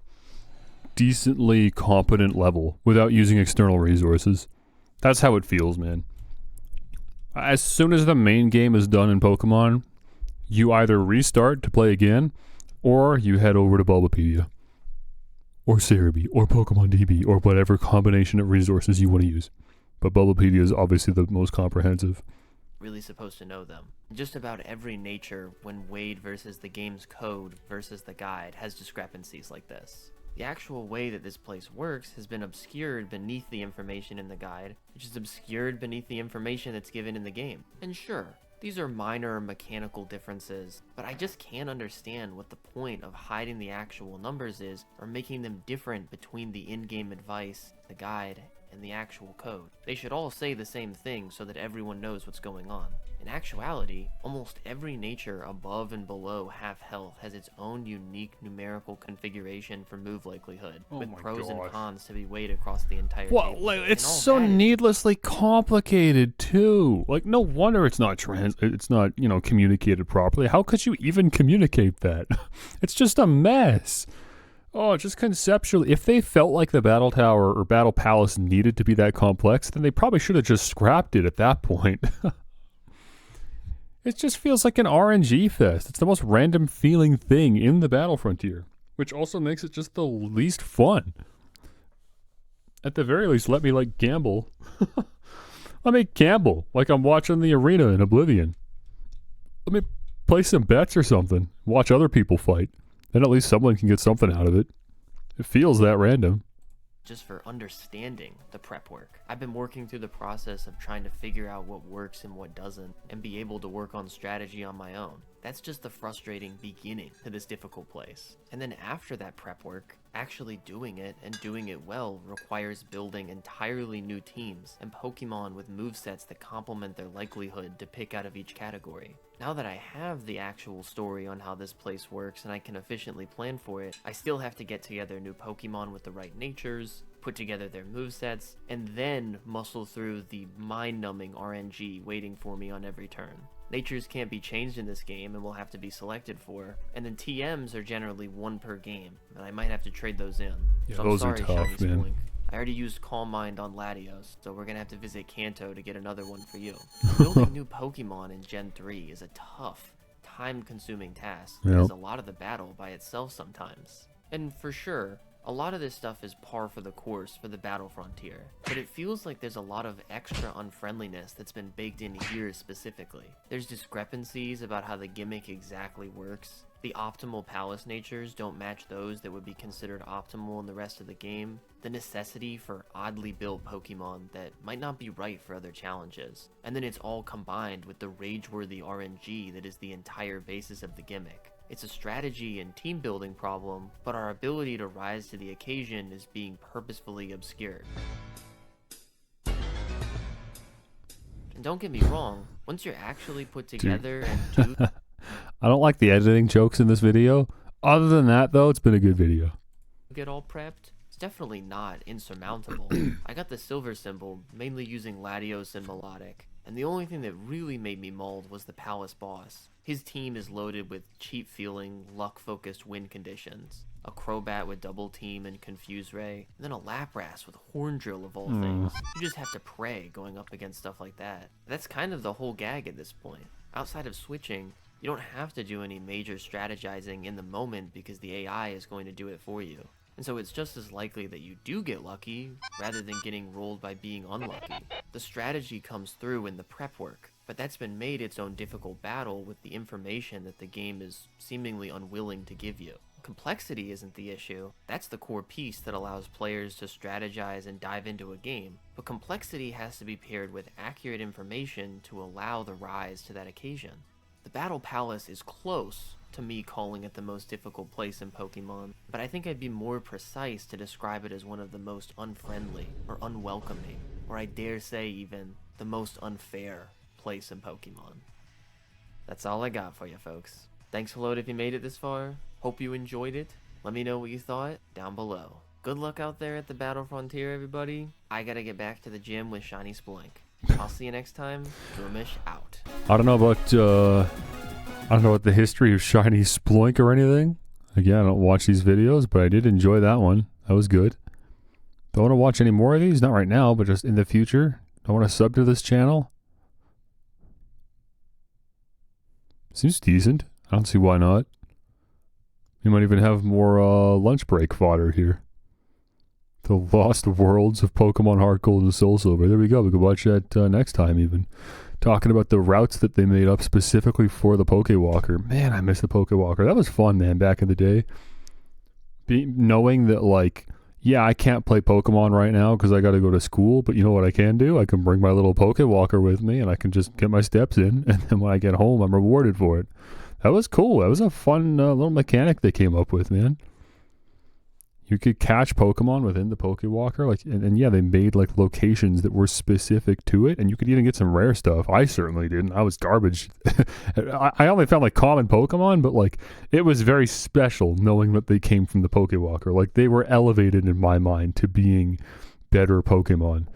decently competent level without using external resources. That's how it feels, man. As soon as the main game is done in Pokemon, you either restart to play again, or you head over to Bulbapedia, or Cerebi, or Pokemon DB, or whatever combination of resources you want to use. But Bulbapedia is obviously the most comprehensive. really supposed to know them. Just about every nature, when weighed versus the game's code versus the guide, has discrepancies like this. The actual way that this place works has been obscured beneath the information in the guide, which is obscured beneath the information that's given in the game. And sure, these are minor mechanical differences, but I just can't understand what the point of hiding the actual numbers is, or making them different between the in-game advice, the guide, and the actual code. They should all say the same thing so that everyone knows what's going on. In actuality, almost every nature above and below half health has its own unique numerical configuration for move likelihood, with pros and cons to be weighed across the entire Well, table. like, And it's all so that is needlessly complicated too. Like, no wonder it's not communicated properly. How could you even communicate that? It's just a mess. Oh, just conceptually, if they felt like the Battle Tower or Battle Palace needed to be that complex, then they probably should have just scrapped it at that point. It just feels like an RNG fest. It's the most random feeling thing in the Battle Frontier, which also makes it just the least fun. At the very least, let me, gamble. Let me gamble, like I'm watching the arena in Oblivion. Let me play some bets or something. Watch other people fight. Then at least someone can get something out of it. It feels that random. just for understanding the prep work. I've been working through the process of trying to figure out what works and what doesn't, and be able to work on strategy on my own. That's just the frustrating beginning to this difficult place. And then after that prep work, actually doing it and doing it well requires building entirely new teams and Pokemon with movesets that complement their likelihood to pick out of each category. Now that I have the actual story on how this place works and I can efficiently plan for it, I still have to get together new Pokemon with the right natures, put together their movesets, and then muscle through the mind-numbing RNG waiting for me on every turn. Natures can't be changed in this game and will have to be selected for, and then TMs are generally one per game, and I might have to trade those in. Yeah, So I'm those are sorry, tough, Shiny man. Spoink. I already used Calm Mind on Latios, so we're gonna have to visit Kanto to get another one for you. Building new Pokemon in Gen 3 is a tough, time-consuming task, Yep. because a lot of the battle by itself sometimes. And for sure, A lot of this stuff is par for the course for the battle frontier, but it feels like there's a lot of extra unfriendliness that's been baked in here specifically. There's discrepancies about how the gimmick exactly works. The optimal palace natures don't match those that would be considered optimal in the rest of the game. The necessity for oddly built Pokemon that might not be right for other challenges. And then it's all combined with the rage-worthy RNG that is the entire basis of the gimmick. It's a strategy and team building problem, but our ability to rise to the occasion is being purposefully obscured. And don't get me wrong, once you're actually put together and do I don't like the editing jokes in this video. Other than that, though, it's been a good video. get all prepped, it's definitely not insurmountable. I got the silver symbol, mainly using Latios and Melodic, and the only thing that really made me mauled was the Palace boss. His team is loaded with cheap-feeling, luck-focused win conditions. A Crobat with Double Team and Confuse Ray, and then a Lapras with Horn Drill of all things. You just have to pray going up against stuff like that. That's kind of the whole gag at this point. Outside of switching, you don't have to do any major strategizing in the moment because the AI is going to do it for you. And so it's just as likely that you do get lucky, rather than getting rolled by being unlucky. The strategy comes through in the prep work, but that's been made its own difficult battle with the information that the game is seemingly unwilling to give you. Complexity isn't the issue, that's the core piece that allows players to strategize and dive into a game, but complexity has to be paired with accurate information to allow the rise to that occasion. The Battle Palace is close to me calling it the most difficult place in Pokemon, but I think I'd be more precise to describe it as one of the most unfriendly, or unwelcoming, or I dare say even, the most unfair place in Pokemon. That's all I got for you folks. Thanks a lot if you made it this far. Hope you enjoyed it. Let me know what you thought down below. Good luck out there at the Battle Frontier, everybody. I gotta get back to the gym with Shiny Sploink. I'll see you next time. Droomish out. I don't know about the history of Shiny Sploink or anything. Again, I don't watch these videos, but I did enjoy that one. That was good. Don't want to watch any more of these? Not right now, but just in the future. Don't want to sub to this channel. Seems decent. I don't see why not. We might even have more lunch break fodder here. The Lost Worlds of Pokemon HeartGold and Soul Silver. There we go. We could watch that next time even. Talking about the routes that they made up specifically for the Pokewalker. Man, I miss the Pokewalker. That was fun, man, back in the day. Knowing that, like, yeah, I can't play Pokemon right now because I got to go to school, but you know what I can do? I can bring my little Pokewalker with me and I can just get my steps in, and then when I get home, I'm rewarded for it. That was cool. That was a fun little mechanic they came up with, man. You could catch Pokemon within the Pokewalker, like, and yeah, they made like locations that were specific to it, and you could even get some rare stuff. I certainly didn't. I was garbage. I only found like common Pokemon, but like it was very special knowing that they came from the Pokewalker. Like they were elevated in my mind to being better Pokemon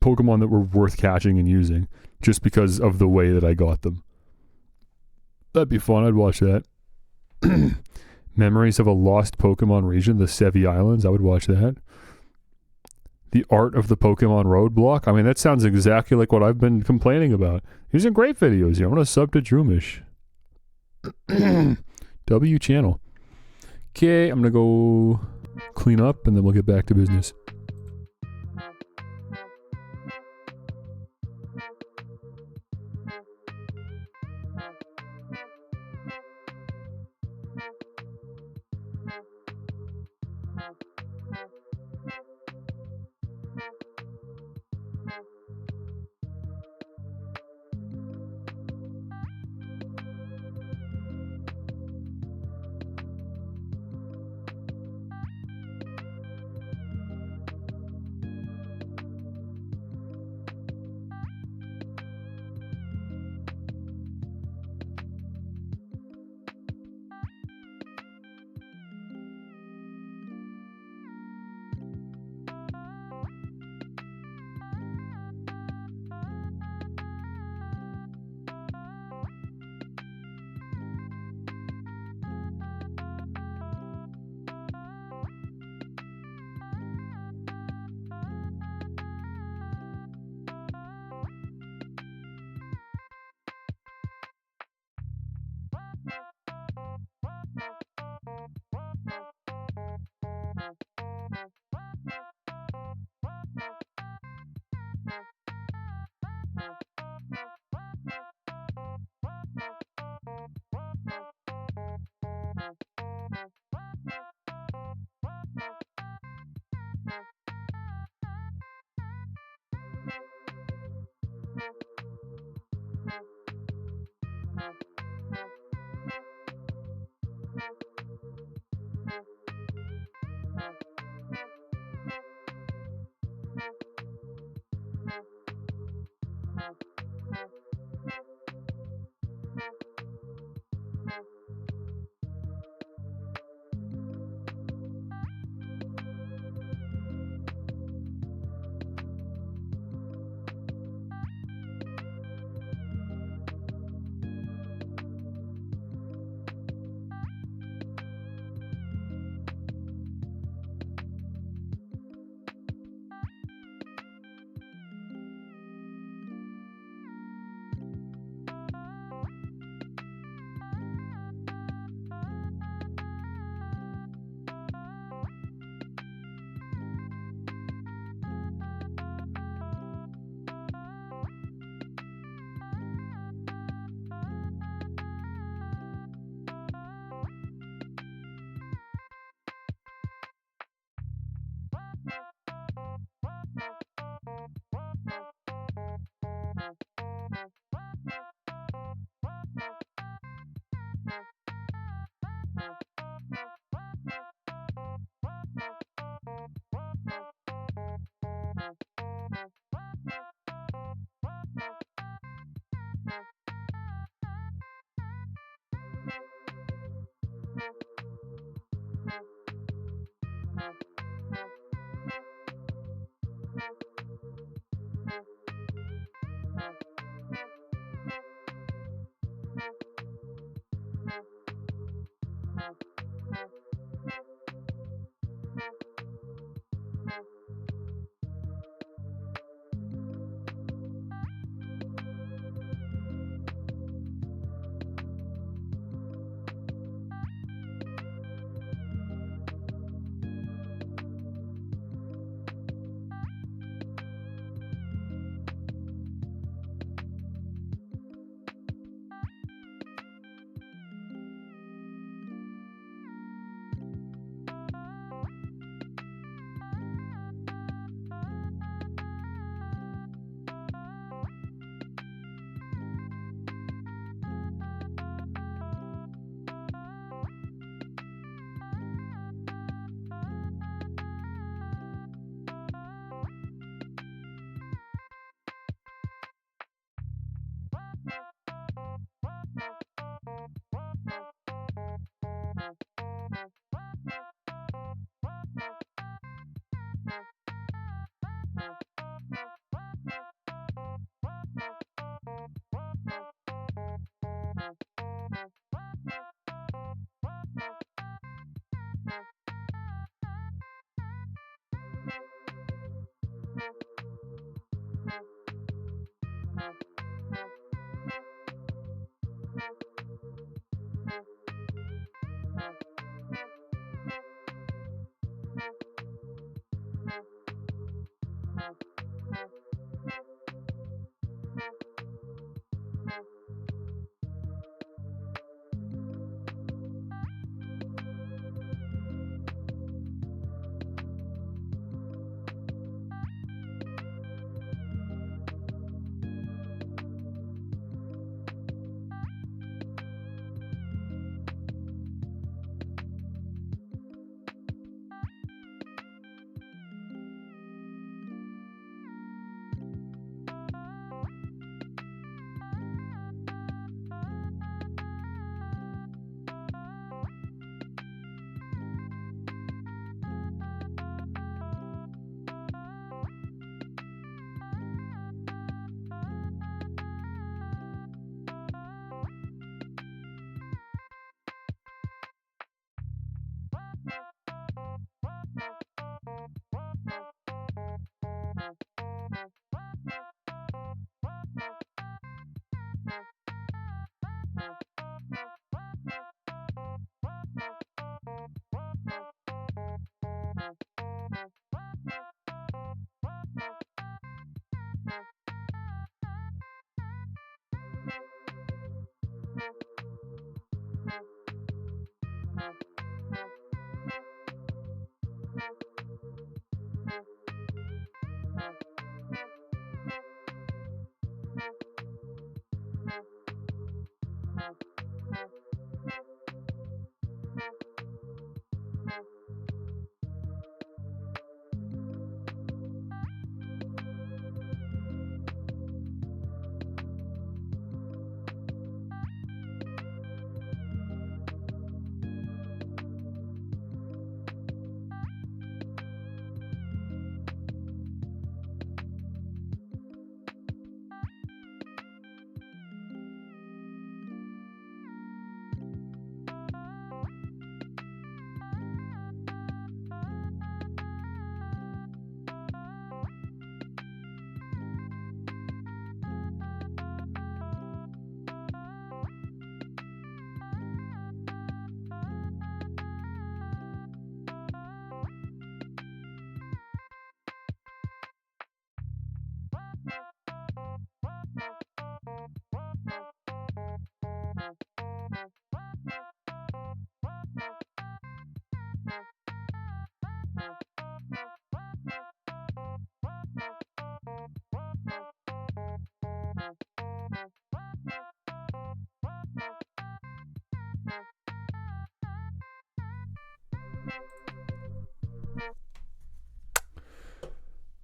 that were worth catching and using, just because of the way that I got them. That'd be fun. I'd watch that. Memories of a Lost Pokemon Region, the Sevi Islands. I would watch that. The Art of the Pokemon Roadblock. I mean, that sounds exactly like what I've been complaining about. These are great videos. You want to sub to Droomish. W channel. Okay, I'm going to go clean up and then we'll get back to business.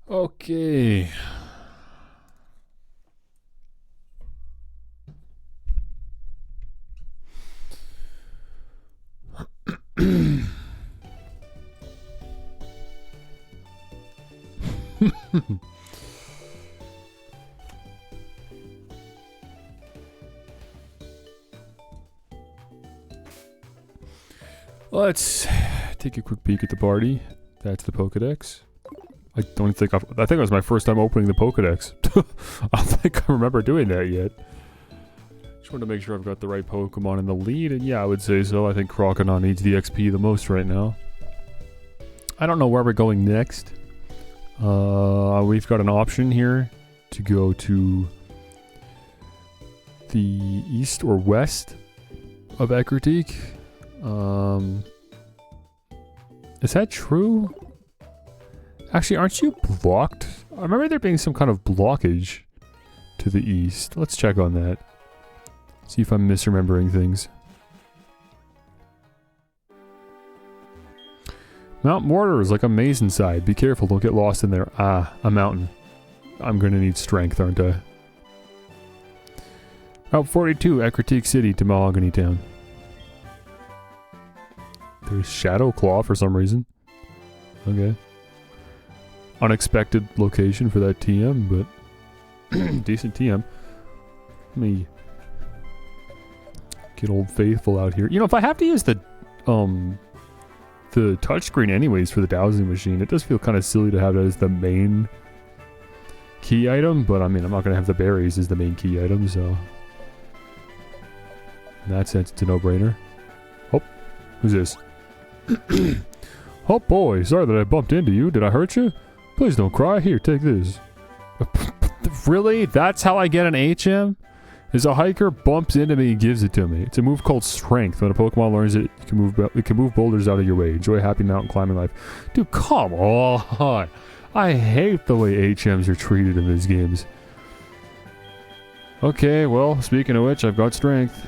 Okay. Let's take a quick peek at the party. That's the Pokedex. I think it was my first time opening the Pokedex. I don't think I remember doing that yet. Just wanted to make sure I've got the right Pokemon in the lead, and yeah, I would say so. I think Croconaw needs the XP the most right now. I don't know where we're going next. We've got an option here to go to the east or west of Ecruteak. Is that true? Actually, aren't you blocked? I remember there being some kind of blockage to the east. Let's check on that. See if I'm misremembering things. Mount Mortar is like a mason side. Be careful, don't get lost in there. Ah, a mountain. I'm gonna need strength, aren't I? Route 42, Ecruteak City to Mahogany Town. There's Shadow Claw for some reason. Okay. Unexpected location for that TM, but decent TM. Let me get Old Faithful out here. You know, if I have to use the touchscreen anyways for the dowsing machine, it does feel kind of silly to have that as the main key item, but I mean, I'm not going to have the berries as the main key item, so in that sense, it's a no-brainer. Oh, who's this? Oh boy, sorry that I bumped into you. Did I hurt you? Please don't cry. Here, take this. Really? That's how I get an HM? Is a hiker bumps into me and gives it to me. It's a move called Strength. When a Pokemon learns it, it can move boulders out of your way. Enjoy a happy mountain climbing life. Dude, come on. I hate the way HMs are treated in these games. Okay, well, speaking of which, I've got Strength.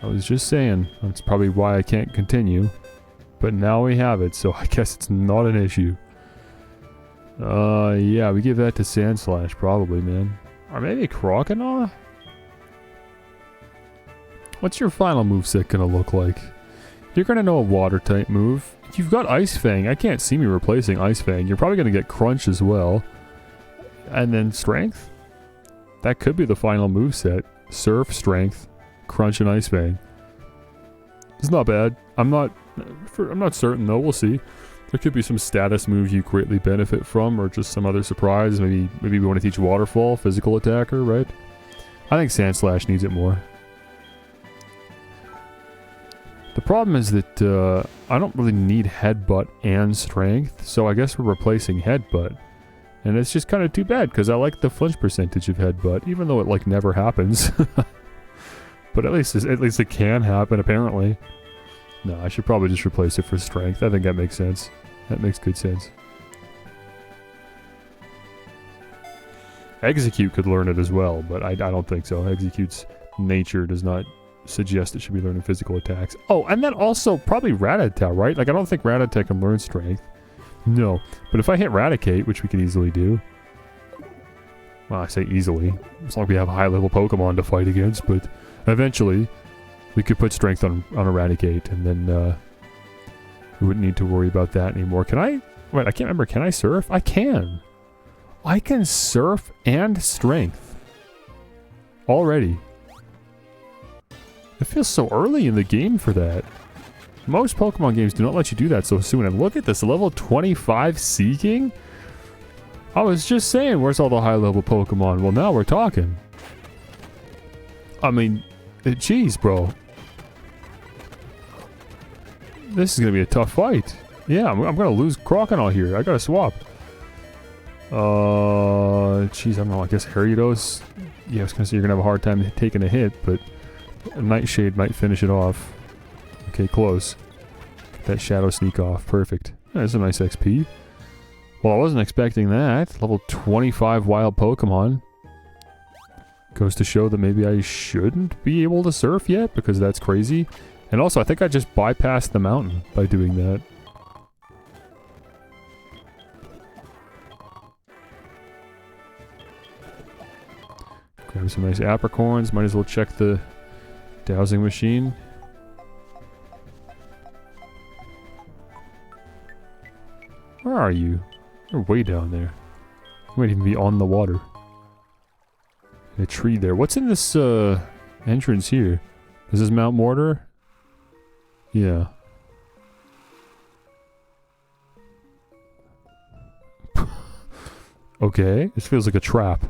I was just saying. That's probably why I can't continue. But now we have it, so I guess it's not an issue. Yeah, we give that to Sandslash probably, man. Or maybe Croconaw? What's your final moveset gonna look like? You're gonna know a water-type move. You've got Ice Fang. I can't see me replacing Ice Fang. You're probably gonna get Crunch as well. And then Strength? That could be the final moveset. Surf, Strength, Crunch, and Ice Fang. It's not bad. I'm not certain though. We'll see. There could be some status move you greatly benefit from, or just some other surprise. Maybe we want to teach Waterfall, physical attacker, right? I think Sandslash needs it more. The problem is that I don't really need Headbutt and Strength, so I guess we're replacing Headbutt. And it's just kind of too bad, because I like the flinch percentage of Headbutt, even though it like never happens. But at least it can happen, apparently. No, I should probably just replace it for Strength. I think that makes sense. That makes good sense. Execute could learn it as well, but I don't think so. Execute's nature does not suggest it should be learning physical attacks. Oh, and then also probably Rattata, right? Like, I don't think Rattata can learn Strength. No. But if I hit Raticate, which we can easily do. Well, I say easily. As long as we have high-level Pokemon to fight against, but eventually we could put Strength on Eradicate, and then we wouldn't need to worry about that anymore. Can I? Wait, I can't remember. Can I Surf? I can. I can Surf and Strength. Already. It feels so early in the game for that. Most Pokemon games do not let you do that so soon. And look at this, level 25 Seeking? I was just saying, where's all the high-level Pokemon? Well, now we're talking. I mean, jeez, bro. This is going to be a tough fight. Yeah, I'm going to lose Croconaw here. I got to swap. Jeez, I don't know. I guess Gyarados. Yeah, I was going to say you're going to have a hard time taking a hit, but a Nightshade might finish it off. Okay, close. Get that Shadow Sneak off. Perfect. That's a nice XP. Well, I wasn't expecting that. Level 25 wild Pokemon. Goes to show that maybe I shouldn't be able to surf yet, because that's crazy. And also, I think I just bypassed the mountain by doing that. There's some nice apricorns. Might as well check the dowsing machine. Where are you? You're way down there. You might even be on the water. A tree there. What's in this entrance here? Is this Mount Mortar? Yeah. Okay, this feels like a trap.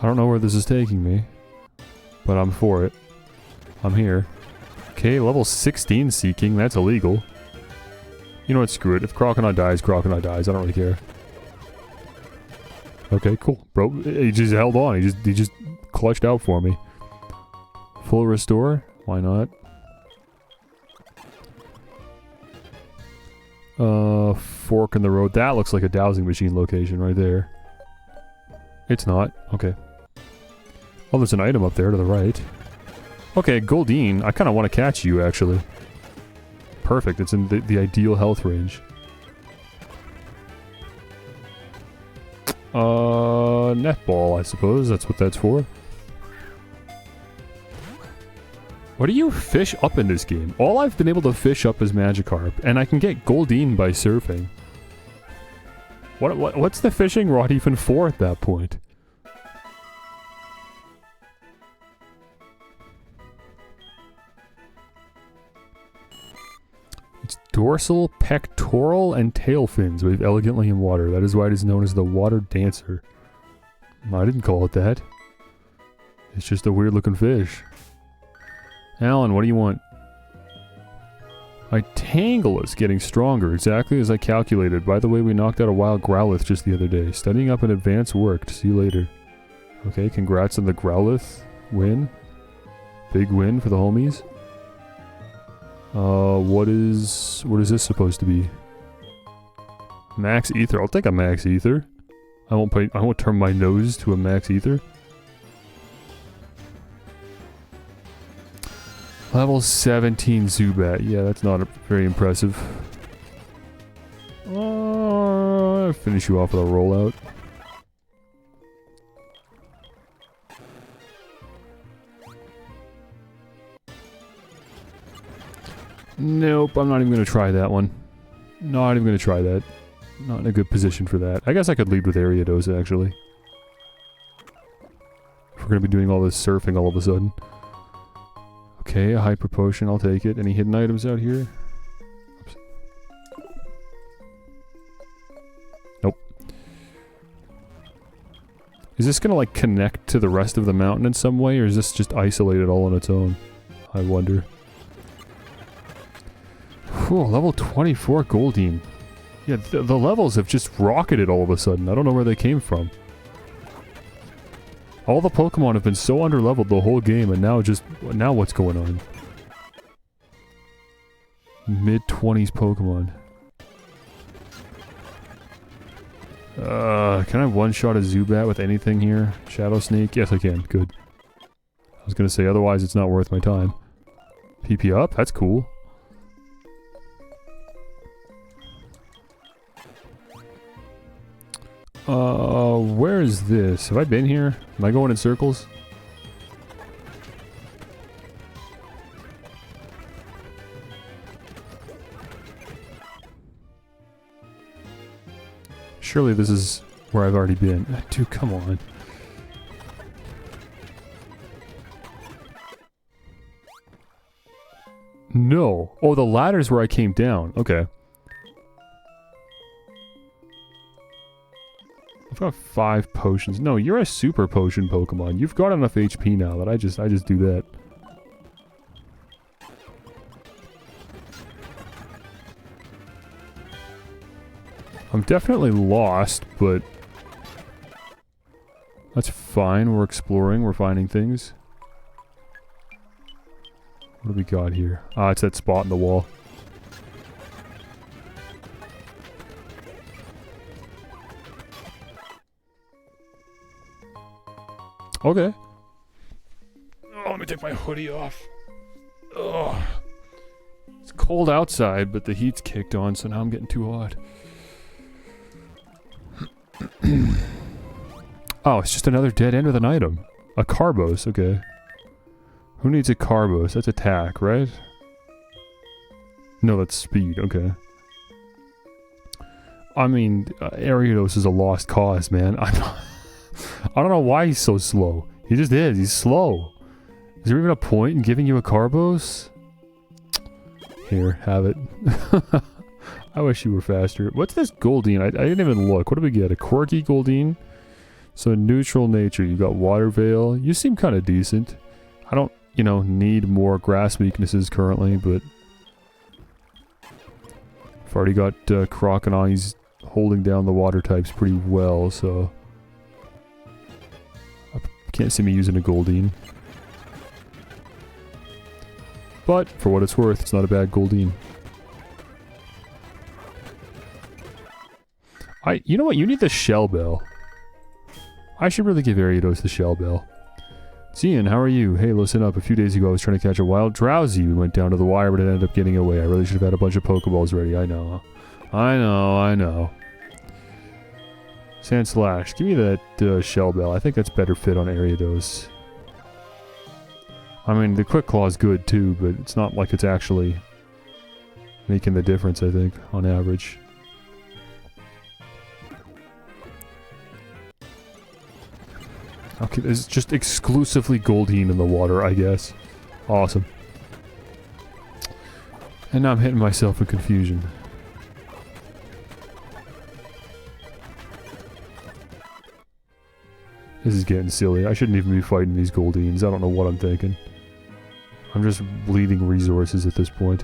I don't know where this is taking me, but I'm for it. I'm here. Okay, level 16 seeking, that's illegal. You know what, screw it. If Crocodile dies, Crocodile dies. I don't really care. Okay, cool. Bro, he just held on. He just clutched out for me. Full restore? Why not? Fork in the road. That looks like a dowsing machine location right there. It's not. Okay. Oh, there's an item up there to the right. Okay, Goldine. I kind of want to catch you, actually. Perfect. It's in the ideal health range. Netball, I suppose. That's what that's for. What do you fish up in this game? All I've been able to fish up is Magikarp, and I can get Goldine by surfing. What's the fishing rod even for at that point? It's dorsal, pectoral, and tail fins wave elegantly in water. That is why it is known as the water dancer. I didn't call it that. It's just a weird looking fish. Alan, what do you want? My Tangle is getting stronger, exactly as I calculated. By the way, we knocked out a wild Growlithe just the other day. Studying up in advance worked. See you later. Okay, congrats on the Growlithe win. Big win for the homies. What is this supposed to be? Max Ether. I'll take a Max Ether. I won't turn my nose to a Max Ether. Level 17 Zubat. Yeah, that's not very impressive. I'll finish you off with a rollout. Nope, I'm not even going to try that one. Not even going to try that. Not in a good position for that. I guess I could lead with Ariados, actually. If we're going to be doing all this surfing all of a sudden. Okay, a Hyper Potion, I'll take it. Any hidden items out here? Oops. Nope. Is this gonna like connect to the rest of the mountain in some way, or is this just isolated all on its own? I wonder. Whew, level 24 Goldine. Yeah, the levels have just rocketed all of a sudden. I don't know where they came from. All the Pokemon have been so underleveled the whole game, and now what's going on? Mid-20s Pokemon. Can I one-shot a Zubat with anything here? Shadow Sneak? Yes, I can. Good. I was gonna say, otherwise it's not worth my time. PP up? That's cool. Where is this? Have I been here? Am I going in circles? Surely this is where I've already been. Dude, come on. No. Oh, the ladder's where I came down. Okay. I've got 5 potions. No, you're a super potion Pokemon. You've got enough HP now that I just do that. I'm definitely lost, but that's fine. We're exploring, we're finding things. What do we got here? Ah, it's that spot in the wall. Okay. Oh, let me take my hoodie off. Ugh. cold outside, but the heat's kicked on, so now I'm getting too hot. Oh, it's just another dead end with an item. A Carbos, okay. Who needs a Carbos? That's attack, right? No, that's speed, okay. I mean, Ariados is a lost cause, man. I don't know why he's so slow. He just is. He's slow. Is there even a point in giving you a Carbos? Here, have it. I wish you were faster. What's this Goldeen? I didn't even look. What do we get? A quirky Goldeen? So neutral nature. You got Water Veil. You seem kind of decent. I don't, you know, need more grass weaknesses currently, but I've already got Crocodile. He's holding down the water types pretty well, so I can't see me using a Goldeen. But for what it's worth, it's not a bad Goldeen. You know what? You need the Shell Bell. I should really give Ariados the Shell Bell. Zian, how are you? Hey, listen up. A few days ago, I was trying to catch a wild Drowsy. We went down to the wire, but it ended up getting away. I really should have had a bunch of Pokeballs ready. I know. I know. Sand Slash. Give me that Shell Bell. I think that's better fit on Ariados. I mean, the Quick Claw is good too, but it's not like it's actually making the difference, I think, on average. Okay, it's just exclusively Goldeen in the water, I guess. Awesome. And now I'm hitting myself in confusion. This is getting silly. I shouldn't even be fighting these Goldeens. I don't know what I'm thinking. I'm just bleeding resources at this point.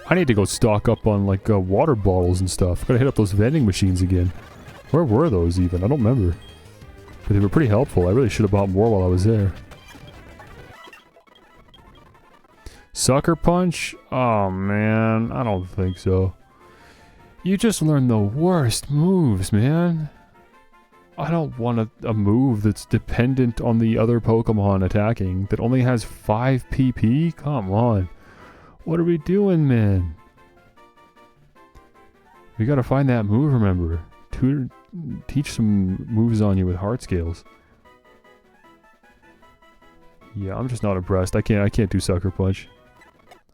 I need to go stock up on, like, water bottles and stuff. Gotta hit up those vending machines again. Where were those even? I don't remember. But they were pretty helpful. I really should have bought more while I was there. Sucker Punch? Oh, man. I don't think so. You just learned the worst moves, man. I don't want a move that's dependent on the other Pokemon attacking that only has 5 PP? Come on. What are we doing, man? We gotta find that move, remember. Teach some moves on you with heart scales. Yeah, I'm just not impressed. I can't do Sucker Punch.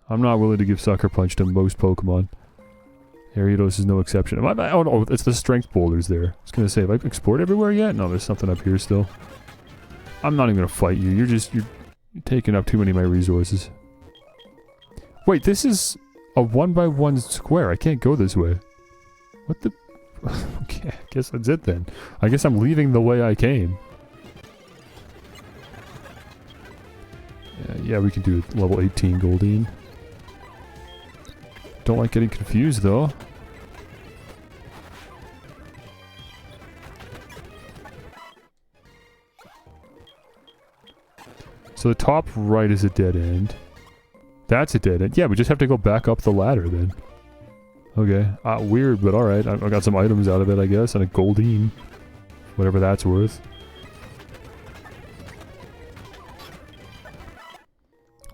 I'm not willing to give Sucker Punch to most Pokemon. Ariados is no exception. Oh no, it's the strength boulders there. I was gonna say, have I explored everywhere yet? No, there's something up here still. I'm not even gonna fight you. You're taking up too many of my resources. Wait, this is a 1x1 square. I can't go this way. What the? Okay, I guess that's it then. I guess I'm leaving the way I came. Yeah, we can do level 18 Goldeen. Don't like getting confused though. So the top right is a dead end. That's a dead end. Yeah, we just have to go back up the ladder then. Okay. Weird, but alright. I got some items out of it, I guess, and a Goldeen. Whatever that's worth.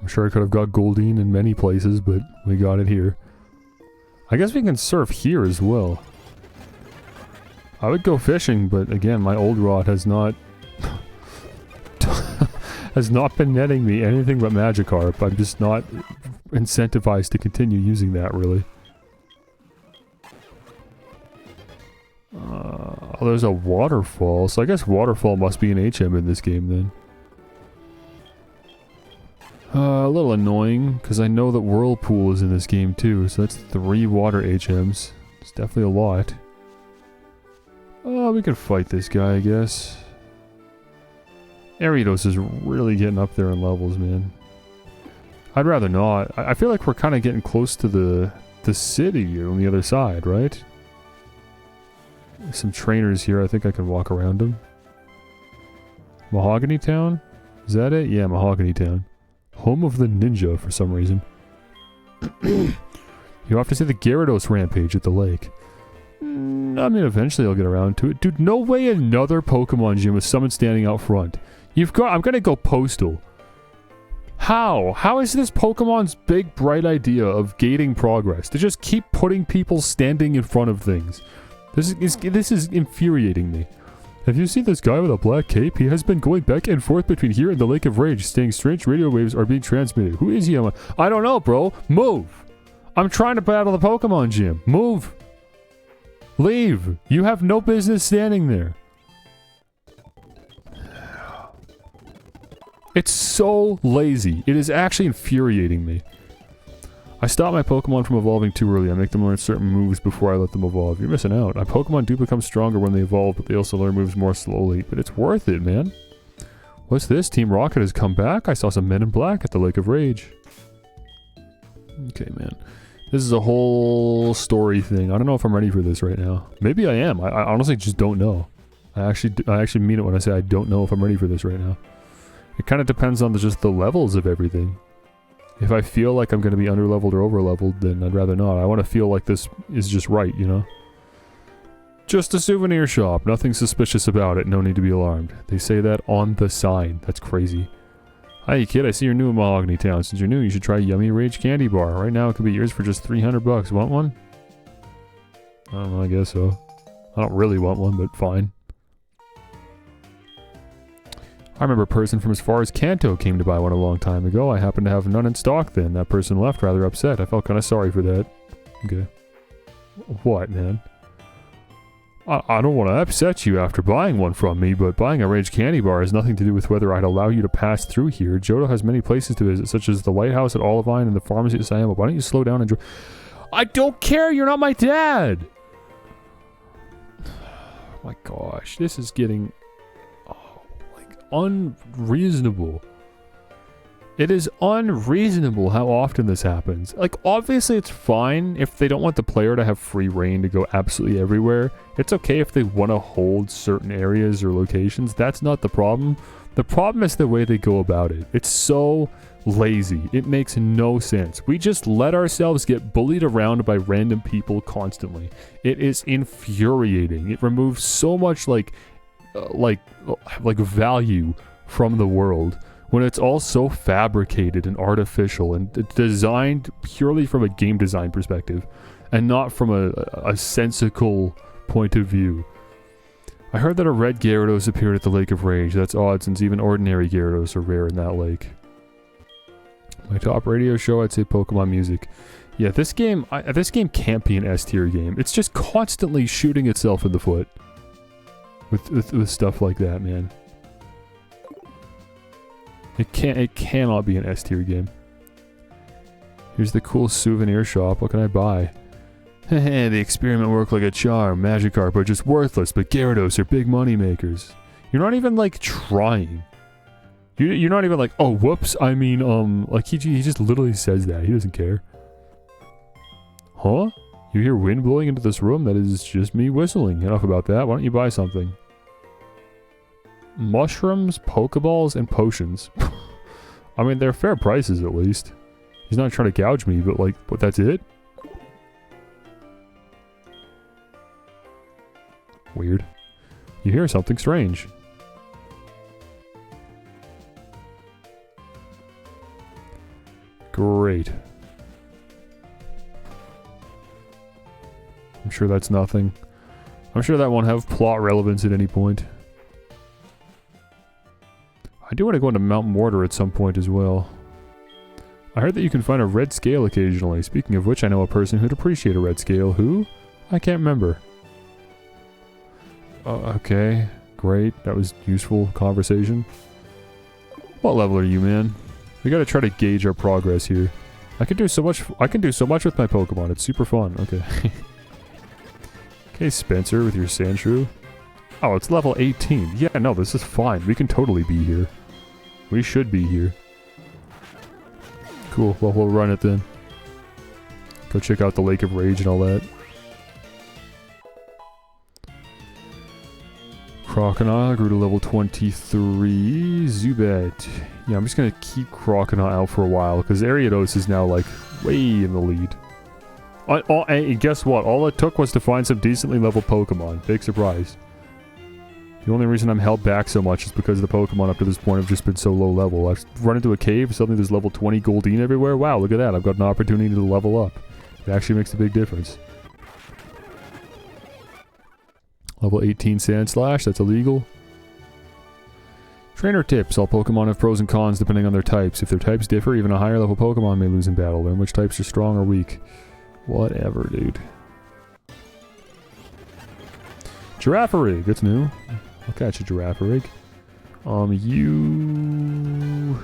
I'm sure I could have got Goldeen in many places, but we got it here. I guess we can surf here as well. I would go fishing, but again, my old rod has not has not been netting me anything but Magikarp. I'm just not incentivized to continue using that, really. Oh, there's a waterfall, so I guess waterfall must be an HM in this game then. A little annoying, because I know that Whirlpool is in this game too, so that's 3 water HMs. It's definitely a lot. Oh, we can fight this guy, I guess. Ariados is really getting up there in levels, man. I'd rather not. I feel like we're kind of getting close to the city on the other side, right? There's some trainers here. I think I can walk around them. Mahogany Town? Is that it? Yeah, Mahogany Town. Home of the Ninja, for some reason. You have to see the Gyarados rampage at the lake. I mean, eventually I'll get around to it. Dude, no way another Pokemon gym with someone standing out front. I'm gonna go postal. How? How is this Pokemon's big, bright idea of gating progress to just keep putting people standing in front of things? This is infuriating me. Have you seen this guy with a black cape? He has been going back and forth between here and the Lake of Rage, saying strange radio waves are being transmitted. Who is he? I don't know, bro. Move! I'm trying to battle the Pokemon gym. Move! Leave! You have no business standing there. It's so lazy. It is actually infuriating me. I stop my Pokemon from evolving too early. I make them learn certain moves before I let them evolve. You're missing out. My Pokemon do become stronger when they evolve, but they also learn moves more slowly. But it's worth it, man. What's this? Team Rocket has come back? I saw some men in black at the Lake of Rage. Okay, man. This is a whole story thing. I don't know if I'm ready for this right now. Maybe I am. I honestly just don't know. I actually mean it when I say I don't know if I'm ready for this right now. It kind of depends on just the levels of everything. If I feel like I'm going to be under-leveled or over-leveled, then I'd rather not. I want to feel like this is just right, you know? Just a souvenir shop. Nothing suspicious about it. No need to be alarmed. They say that on the sign. That's crazy. Hi, kid. I see you're new in Mahogany Town. Since you're new, you should try Yummy Rage Candy Bar. Right now, it could be yours for just 300 bucks. Want one? I don't know. I guess so. I don't really want one, but fine. I remember a person from as far as Kanto came to buy one a long time ago. I happened to have none in stock then. That person left rather upset. I felt kind of sorry for that. Okay. What, man? I don't want to upset you after buying one from me, but buying a Rage Candy Bar has nothing to do with whether I'd allow you to pass through here. Johto has many places to visit, such as the Lighthouse at Olivine and the pharmacy at Sayama. Why don't you slow down and I don't care! You're not my dad! Oh my gosh, this is getting... unreasonable. It is unreasonable how often this happens. Like, obviously it's fine if they don't want the player to have free reign to go absolutely everywhere. It's okay if they want to hold certain areas or locations. That's not the problem. The problem is the way they go about it. It's so lazy. It makes no sense. We just let ourselves get bullied around by random people constantly. It is infuriating. It removes so much like value from the world when it's all so fabricated and artificial and designed purely from a game design perspective and not from a sensical point of view. I heard that a red Gyarados appeared at the Lake of Rage. That's odd since even ordinary Gyarados are rare in that lake. My top radio show, I'd say Pokemon Music. Yeah, this game can't be an S-tier game. It's just constantly shooting itself in the foot. With stuff like that, man. It cannot be an S-tier game. Here's the cool souvenir shop. What can I buy? Heh, the experiment worked like a charm. Magikarp are just worthless, but Gyarados are big money makers. You're not even like trying. You're not even like, oh whoops. I mean, like he just literally says that. He doesn't care. Huh? You hear wind blowing into this room? That is just me whistling. Enough about that. Why don't you buy something? Mushrooms, Pokeballs, and potions. I mean, they're fair prices at least. He's not trying to gouge me, but like, but that's it? Weird. You hear something strange. Great. I'm sure that's nothing. I'm sure that won't have plot relevance at any point. I do want to go into Mount Mortar at some point as well. I heard that you can find a red scale occasionally. Speaking of which, I know a person who'd appreciate a red scale. Who? I can't remember. Okay. Great. That was useful conversation. What level are you, man? We gotta try to gauge our progress here. I can do so much with my Pokemon. It's super fun. Okay. Okay, Spencer with your Sandshrew. Oh, it's level 18. Yeah, no, this is fine. We can totally be here. We should be here. Cool. Well, we'll run it then. Go check out the Lake of Rage and all that. Crocodile grew to level 23. Zubat. Yeah, I'm just gonna keep Crocodile out for a while because Ariados is now like way in the lead. And guess what? All it took was to find some decently leveled Pokemon. Big surprise. The only reason I'm held back so much is because the Pokemon up to this point have just been so low level. I've run into a cave, suddenly there's level 20 Goldeen everywhere. Wow, look at that. I've got an opportunity to level up. It actually makes a big difference. Level 18 Sandslash, that's illegal. Trainer tips. All Pokemon have pros and cons depending on their types. If their types differ, even a higher level Pokemon may lose in battle. Learn which types are strong or weak. Whatever, dude. Girafarig, that's new. I'll catch a Girafarig. You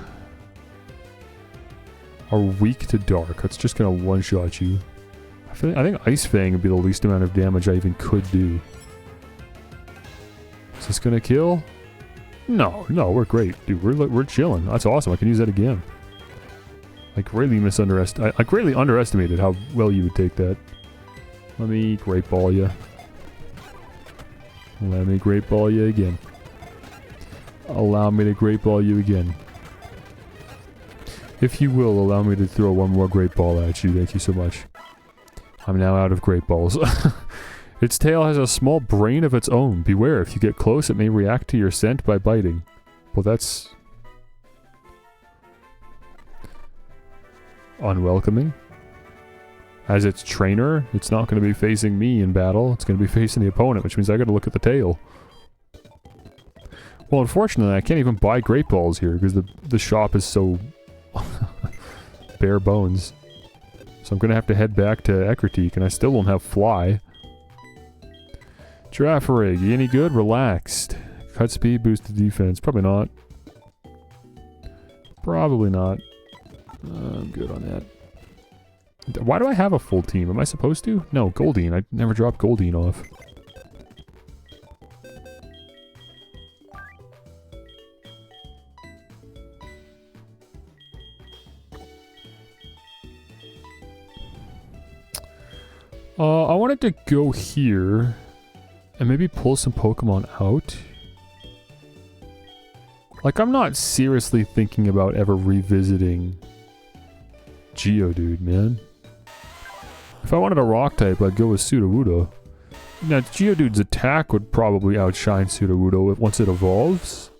are weak to dark. That's just gonna one-shot you. I think Ice Fang would be the least amount of damage I even could do. Is this gonna kill? No, we're great, dude. We're chilling. That's awesome. I can use that again. I greatly underestimated how well you would take that. Let me Great Ball you. Let me Great Ball you again. Allow me to Great Ball you again. If you will, allow me to throw one more Great Ball at you. Thank you so much. I'm now out of Great Balls. Its tail has a small brain of its own. Beware, if you get close, it may react to your scent by biting. Well, that's unwelcoming. As its trainer, it's not going to be facing me in battle. It's going to be facing the opponent, which means I got to look at the tail. Well, unfortunately, I can't even buy Great Balls here because the shop is so bare bones. So I'm going to have to head back to Ekritique, and I still won't have Fly. Girafarig, you any good? Relaxed. Cut speed, boosted defense. Probably not. Probably not. I'm good on that. Why do I have a full team? Am I supposed to? No, Goldeen. I never dropped Goldeen off. I wanted to go here and maybe pull some Pokemon out. Like, I'm not seriously thinking about ever revisiting Geodude, man. If I wanted a rock type, I'd go with Sudowoodo. Now, Geodude's attack would probably outshine Sudowoodo once it evolves.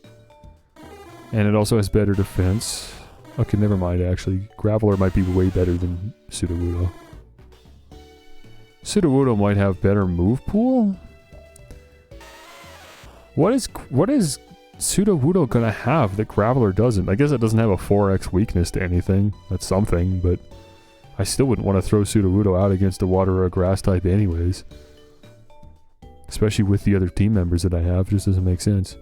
And it also has better defense. Okay, never mind, actually. Graveler might be way better than Sudowoodo. Sudowoodo might have better move pool? What is Sudowoodo gonna have that Graveler doesn't? I guess it doesn't have a 4x weakness to anything. That's something, but I still wouldn't want to throw Sudowoodo out against a water or a grass type anyways. Especially with the other team members that I have. Just doesn't make sense.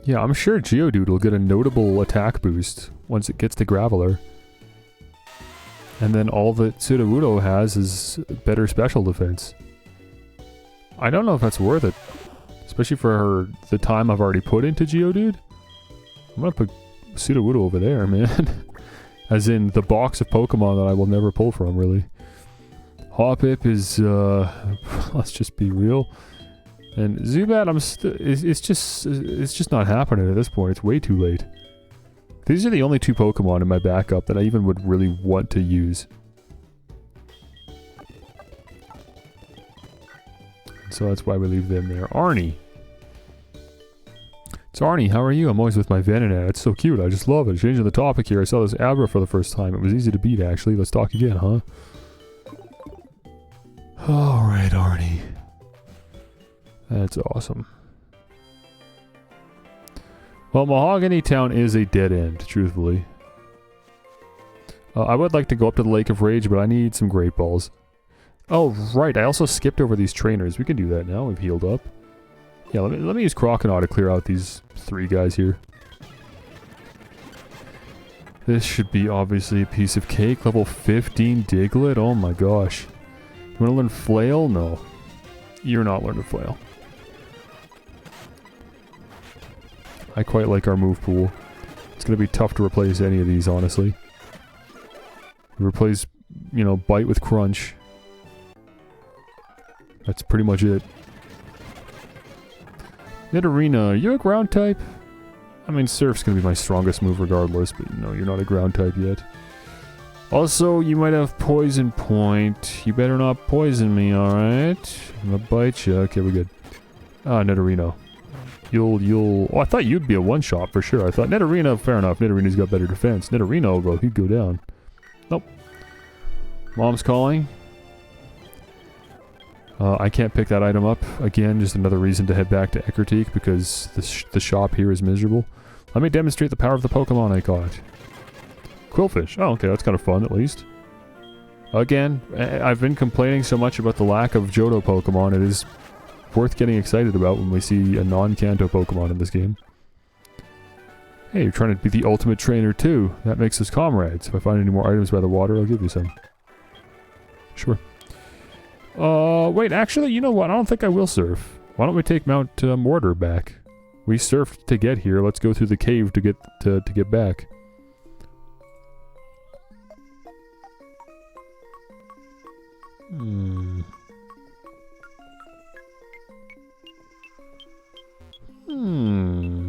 Yeah, I'm sure Geodude will get a notable attack boost once it gets to Graveler. And then all that Sudowoodo has is better special defense. I don't know if that's worth it. Especially for the time I've already put into Geodude. I'm gonna put Sudowoodo over there, man. As in the box of Pokemon that I will never pull from, really. Hoppip is, let's just be real. And Zubat, it's just not happening at this point. It's way too late. These are the only two Pokemon in my backup that I even would really want to use. So that's why we leave them there. Arnie. It's Arnie, how are you? I'm always with my Venonat. It's so cute. I just love it. Changing the topic here. I saw this Abra for the first time. It was easy to beat, actually. Let's talk again, huh? Alright, Arnie. That's awesome. Well, Mahogany Town is a dead end, truthfully. I would like to go up to the Lake of Rage, but I need some Great Balls. Oh, right. I also skipped over these trainers. We can do that now. We've healed up. Yeah, let me use Croconaw to clear out these three guys here. This should be obviously a piece of cake. Level 15 Diglett. Oh my gosh. You want to learn Flail? No. You're not learning Flail. I quite like our move pool. It's going to be tough to replace any of these, honestly. We replace, you know, Bite with Crunch. That's pretty much it. Nidorina, are you a ground type? I mean, Surf's going to be my strongest move regardless, but no, you're not a ground type yet. Also, you might have poison point. You better not poison me, alright? I'm gonna bite you. Okay, we're good. Ah, Netherino. You'll... Oh, I thought you'd be a one-shot for sure. I thought Netherino, fair enough. Netherino's got better defense. Netherino, bro, he'd go down. Nope. Mom's calling. I can't pick that item up. Again, just another reason to head back to Eckerteak because the shop here is miserable. Let me demonstrate the power of the Pokemon I caught. Quillfish. Oh, okay, that's kind of fun at least. Again, I've been complaining so much about the lack of Johto Pokemon. It is worth getting excited about when we see a non-Kanto Pokemon in this game. Hey, you're trying to be the ultimate trainer too. That makes us comrades. If I find any more items by the water, I'll give you some. Sure. Wait, actually, you know what? I don't think I will surf. Why don't we take Mount Mortar back? We surfed to get here. Let's go through the cave to get back.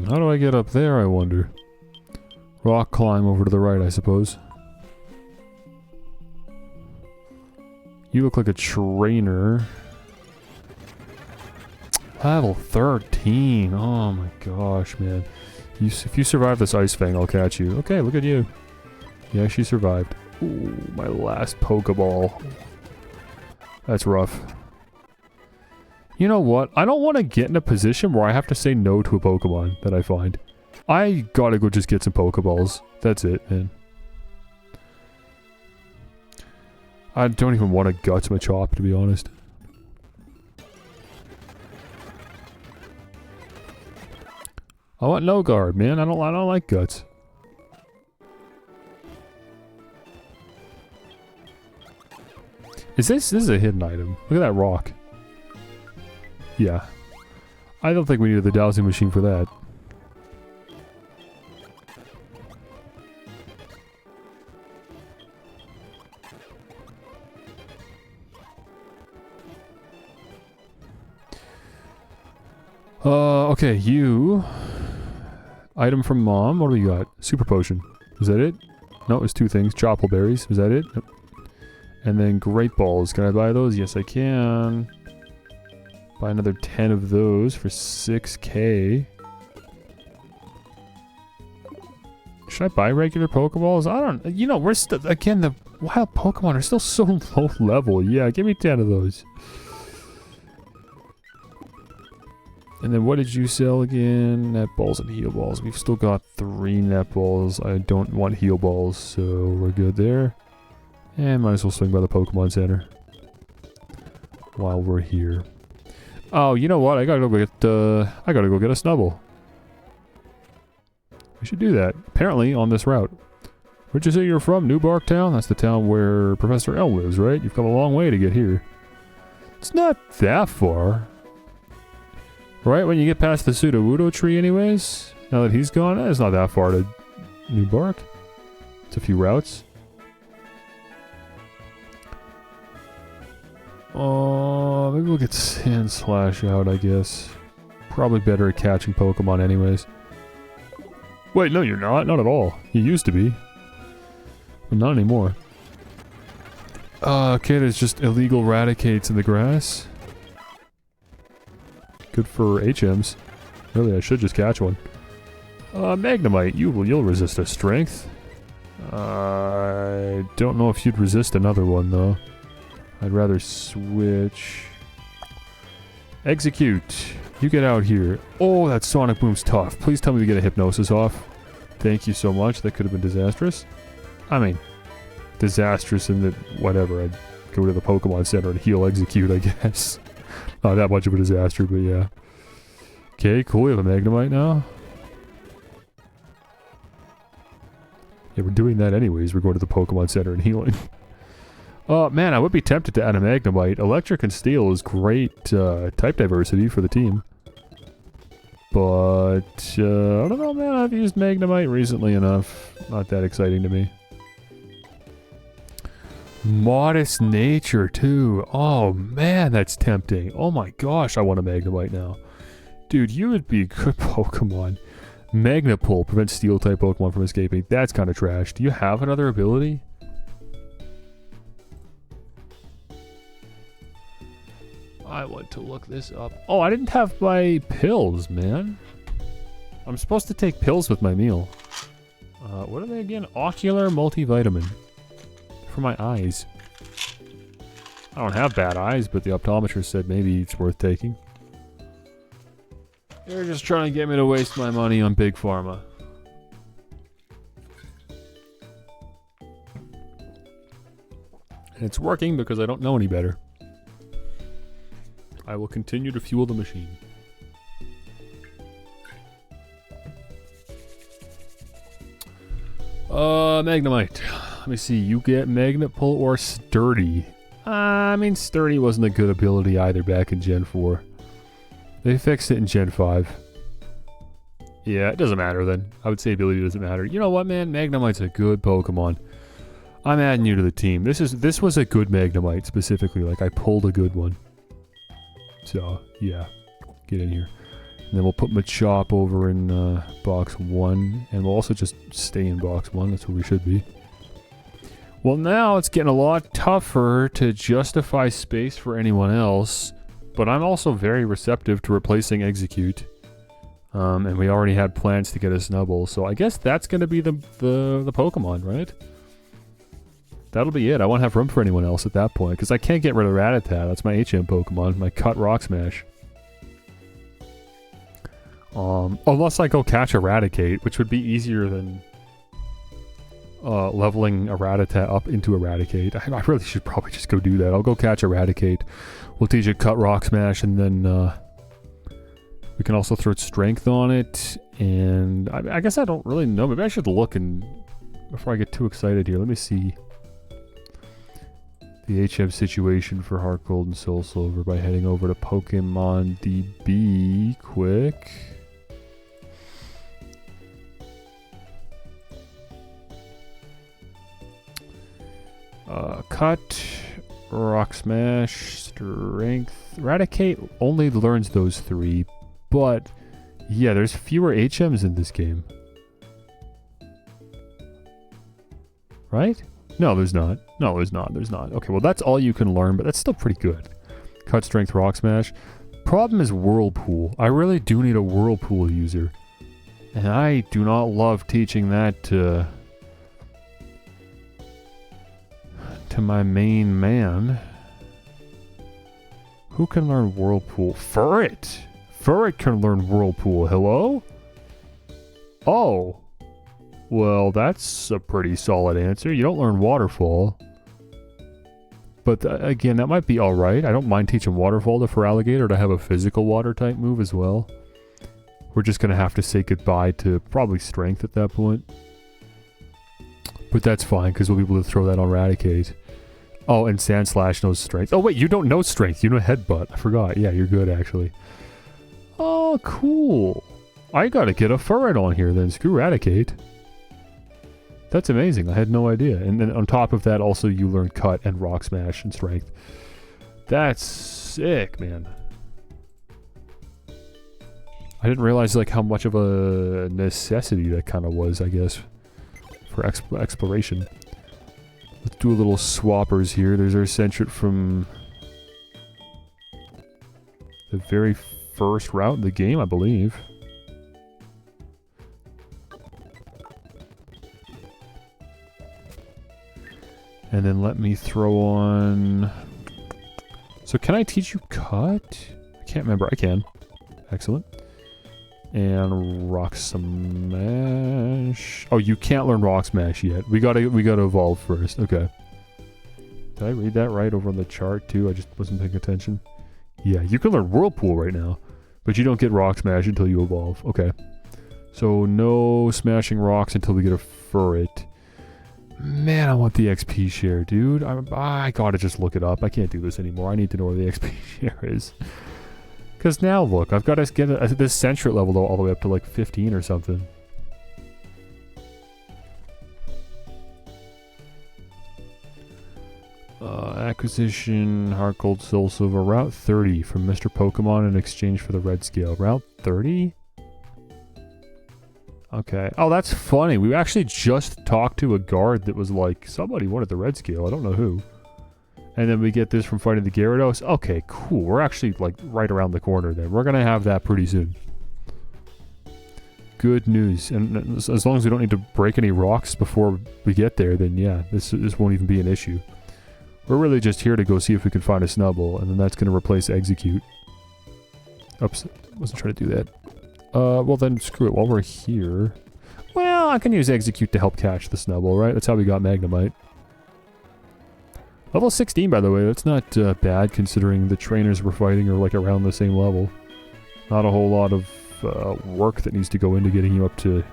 How do I get up there, I wonder? Rock climb over to the right, I suppose. You look like a trainer. Level 13. Oh my gosh, man. If you survive this Ice Fang, I'll catch you. Okay, look at you. Yeah, she survived. Ooh, my last Pokeball. That's rough. You know what? I don't want to get in a position where I have to say no to a Pokemon that I find. I gotta go just get some Pokeballs. That's it, man. I don't even want to guts Machop, to be honest. I want no guard, man. I don't like guts. This is a hidden item. Look at that rock. Yeah. I don't think we needed the dowsing machine for that. Okay, you... Item from Mom. What do we got? Super Potion. Was that it? No, it was two things. Chopple Berries. Was that it? Nope. And then Great Balls. Can I buy those? Yes, I can. Buy another 10 of those for 6k. Should I buy regular Pokeballs? I don't... You know, we're still... Again, the wild Pokemon are still so low level. Yeah, give me 10 of those. And then what did you sell again? Net balls and heal balls. We've still got 3 net balls. I don't want heal balls, so we're good there. And might as well swing by the Pokemon Center while we're here. Oh, you know what? I gotta go get a Snubble. We should do that. Apparently on this route. Where'd you say you're from? New Bark Town? That's the town where Professor L lives, right? You've come a long way to get here. It's not that far. Right when you get past the Sudowoodo tree anyways. Now that he's gone, it's not that far to New Bark. It's a few routes. Maybe we'll get Sand Slash out, I guess. Probably better at catching Pokemon anyways. Wait, no you're not. Not at all. You used to be. But not anymore. Okay, there's just illegal Raticates in the grass. Good for HMs. Really, I should just catch one. Magnemite, you'll resist a strength. I don't know if you'd resist another one though. I'd rather switch. Execute. You get out here. Oh, that Sonic Boom's tough. Please tell me we get a Hypnosis off. Thank you so much. That could have been disastrous. I mean, disastrous in that whatever. I'd go to the Pokemon Center and heal Execute, I guess. Not that much of a disaster, but yeah. Okay, cool. We have a Magnemite now. Yeah, we're doing that anyways. We're going to the Pokemon Center and healing. Man, I would be tempted to add a Magnemite. Electric and Steel is great type diversity for the team. But, I don't know, man. I've used Magnemite recently enough. Not that exciting to me. Modest Nature, too. Oh, man, that's tempting. Oh my gosh, I want a Magnemite now. Dude, you would be a good Pokemon. Magna Pull prevents Steel-type Pokemon from escaping. That's kind of trash. Do you have another ability? I want to look this up. Oh, I didn't have my pills, man. I'm supposed to take pills with my meal. What are they again? Ocular multivitamin. For my eyes. I don't have bad eyes, but the optometrist said maybe it's worth taking. They're just trying to get me to waste my money on Big Pharma. And it's working because I don't know any better. I will continue to fuel the machine. Magnemite. Let me see. You get Magnet Pull or Sturdy. I mean, Sturdy wasn't a good ability either back in Gen 4. They fixed it in Gen 5. Yeah, it doesn't matter then. I would say ability doesn't matter. You know what, man? Magnemite's a good Pokemon. I'm adding you to the team. This was a good Magnemite specifically. Like, I pulled a good one. So, yeah. Get in here. And then we'll put Machop over in box 1. And we'll also just stay in box 1. That's where we should be. Well, now it's getting a lot tougher to justify space for anyone else. But I'm also very receptive to replacing Execute. And we already had plans to get a Snubbull. So I guess that's going to be the Pokemon, right? That'll be it. I won't have room for anyone else at that point. Because I can't get rid of Rattata. That's my HM Pokemon. My Cut Rock Smash. Unless I go catch Eradicate, which would be easier than leveling a Rattata up into Eradicate. I really should probably just go do that. I'll go catch Eradicate. We'll teach it Cut Rock Smash, and then we can also throw Strength on it. And I guess I don't really know. Maybe I should look and before I get too excited here. Let me see the HM situation for HeartGold and Soul Silver by heading over to Pokemon DB quick. Cut, Rock Smash, Strength. Eradicate only learns those 3, but yeah, there's fewer HMs in this game. Right? No, there's not. No, there's not. There's not. Okay, well, that's all you can learn, but that's still pretty good. Cut, Strength, Rock Smash. Problem is Whirlpool. I really do need a Whirlpool user. And I do not love teaching that to my main man. Who can learn Whirlpool? Furret! Furret can learn Whirlpool. Hello? Oh. Well, that's a pretty solid answer. You don't learn Waterfall. But again, that might be alright. I don't mind teaching Waterfall to Feraligatr to have a physical water type move as well. We're just going to have to say goodbye to probably Strength at that point. But that's fine, because we'll be able to throw that on Eradicate. Oh, and Sandslash knows Strength. Oh, wait, you don't know Strength. You know Headbutt. I forgot. Yeah, you're good, actually. Oh, cool. I gotta get a Furret on here, then. Screw Eradicate. That's amazing. I had no idea. And then on top of that, also you learn Cut and Rock Smash and Strength. That's sick, man. I didn't realize, like, how much of a necessity that kind of was, I guess, for exploration. Let's do a little swappers here. There's our Sentret from the very first route in the game, I believe. And then let me throw on... So can I teach you Cut? I can't remember. I can. Excellent. And Rock Smash. Oh, you can't learn Rock Smash yet. We gotta evolve first. Okay. Did I read that right over on the chart too? I just wasn't paying attention. Yeah, you can learn Whirlpool right now, but you don't get Rock Smash until you evolve. Okay. So no smashing rocks until we get a Furret. Man, I want the XP share, dude. I gotta just look it up. I can't do this anymore. I need to know where the XP share is. Because now, look, I've got to get this Sentret level all the way up to like 15 or something. Acquisition, HeartGold, Soul Silver, Route 30 from Mr. Pokemon in exchange for the Red Scale. Route 30? Okay. Oh, that's funny. We actually just talked to a guard that was like, somebody wanted the Red Scale. I don't know who. And then we get this from fighting the Gyarados. Okay, cool. We're actually, like, right around the corner there. We're going to have that pretty soon. Good news. And as long as we don't need to break any rocks before we get there, then yeah, this won't even be an issue. We're really just here to go see if we can find a Snubbull, and then that's going to replace Execute. Oops, wasn't trying to do that. Well then, screw it. While we're here... Well, I can use Execute to help catch the Snubbull, right? That's how we got Magnemite. Level 16, by the way. That's not bad, considering the trainers we're fighting are, like, around the same level. Not a whole lot of work that needs to go into getting you up to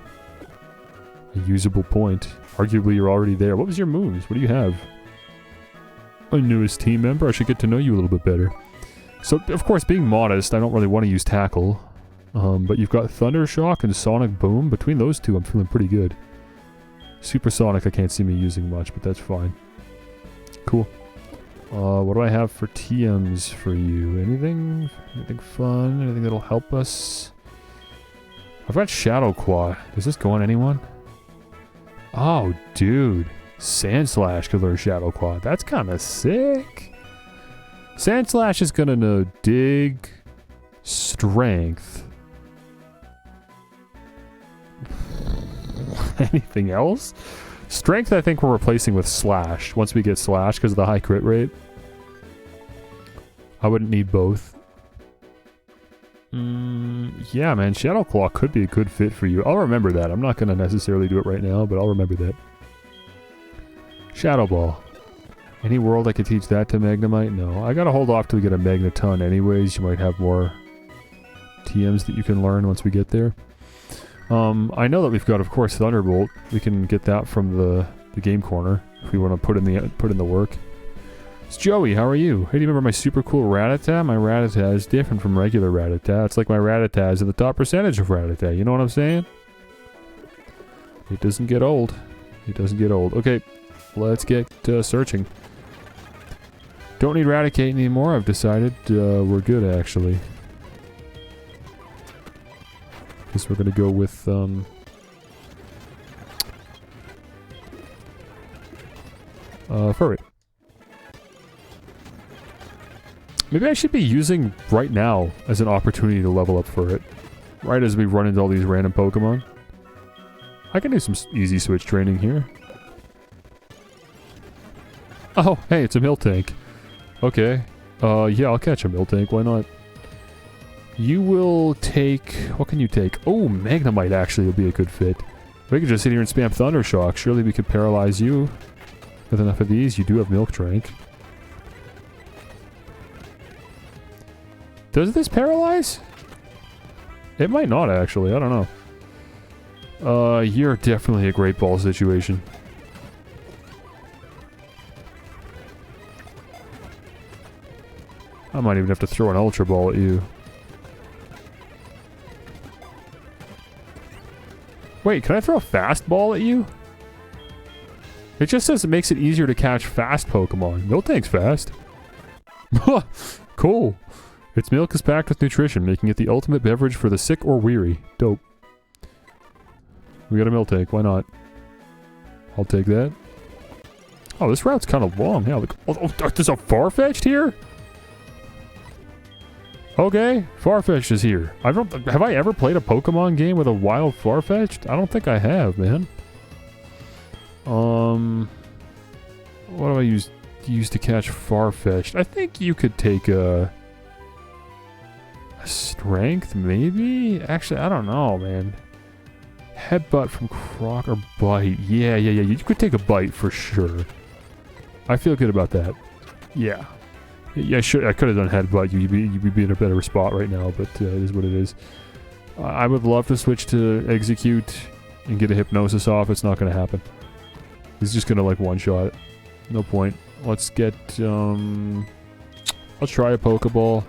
a usable point. Arguably, you're already there. What was your moves? What do you have? A newest team member? I should get to know you a little bit better. So, of course, being modest, I don't really want to use Tackle. But you've got Thunder Shock and Sonic Boom. Between those two, I'm feeling pretty good. Supersonic, I can't see me using much, but that's fine. Cool. What do I have for TMs for you? Anything? Anything fun? Anything that'll help us? I've got Shadow Claw. Does this go on anyone? Oh, dude. Sandslash could learn Shadow Claw. That's kind of sick. Sandslash is gonna know Dig, Strength. Anything else? Strength, I think we're replacing with Slash once we get Slash because of the high crit rate. I wouldn't need both. Yeah, man, Shadow Claw could be a good fit for you. I'll remember that. I'm not going to necessarily do it right now, but I'll remember that. Shadow Ball. Any world I could teach that to Magnemite? No. I got to hold off till we get a Magneton anyways. You might have more TMs that you can learn once we get there. I know that we've got, of course, Thunderbolt. We can get that from the game corner if we want to put in the work. It's Joey. How are you? Hey, do you remember my super cool Rattata? My Rattata is different from regular Rattata. It's like my Rattata is at the top percentage of Rattata. You know what I'm saying? It doesn't get old. It doesn't get old. Okay, let's get searching. Don't need Raticate anymore. I've decided we're good, actually. Guess we're gonna go with Furry. Maybe I should be using right now as an opportunity to level up Furry. Right as we run into all these random Pokemon. I can do some easy switch training here. Oh, hey, it's a Miltank. Okay. Yeah, I'll catch a Miltank. Why not? You will take... What can you take? Oh, Magnemite actually will be a good fit. We could just sit here and spam Thunder Shock. Surely we could paralyze you. With enough of these, you do have Milk Drink. Does this paralyze? It might not actually. I don't know. You're definitely a Great Ball situation. I might even have to throw an Ultra Ball at you. Wait, can I throw a Fast Ball at you? It just says it makes it easier to catch fast Pokemon. Miltank's fast. Cool. Its milk is packed with nutrition, making it the ultimate beverage for the sick or weary. Dope. We got a Miltank, why not? I'll take that. Oh, this route's kind of long. Yeah, like, oh, there's a Farfetch'd here? Okay, Farfetch'd is here. Have I ever played a Pokemon game with a wild Farfetch'd? I don't think I have, man. What do I use to catch Farfetch'd? I think you could take a Strength, maybe? Actually, I don't know, man. Headbutt from Croc or Bite. Yeah. You could take a Bite for sure. I feel good about that. Yeah. Yeah, I could have done Headbutt. You'd be in a better spot right now, but it is what it is. I would love to switch to Execute and get a Hypnosis off. It's not going to happen. He's just going to, like, one-shot it. No point. Let's get, let's try a Pokeball.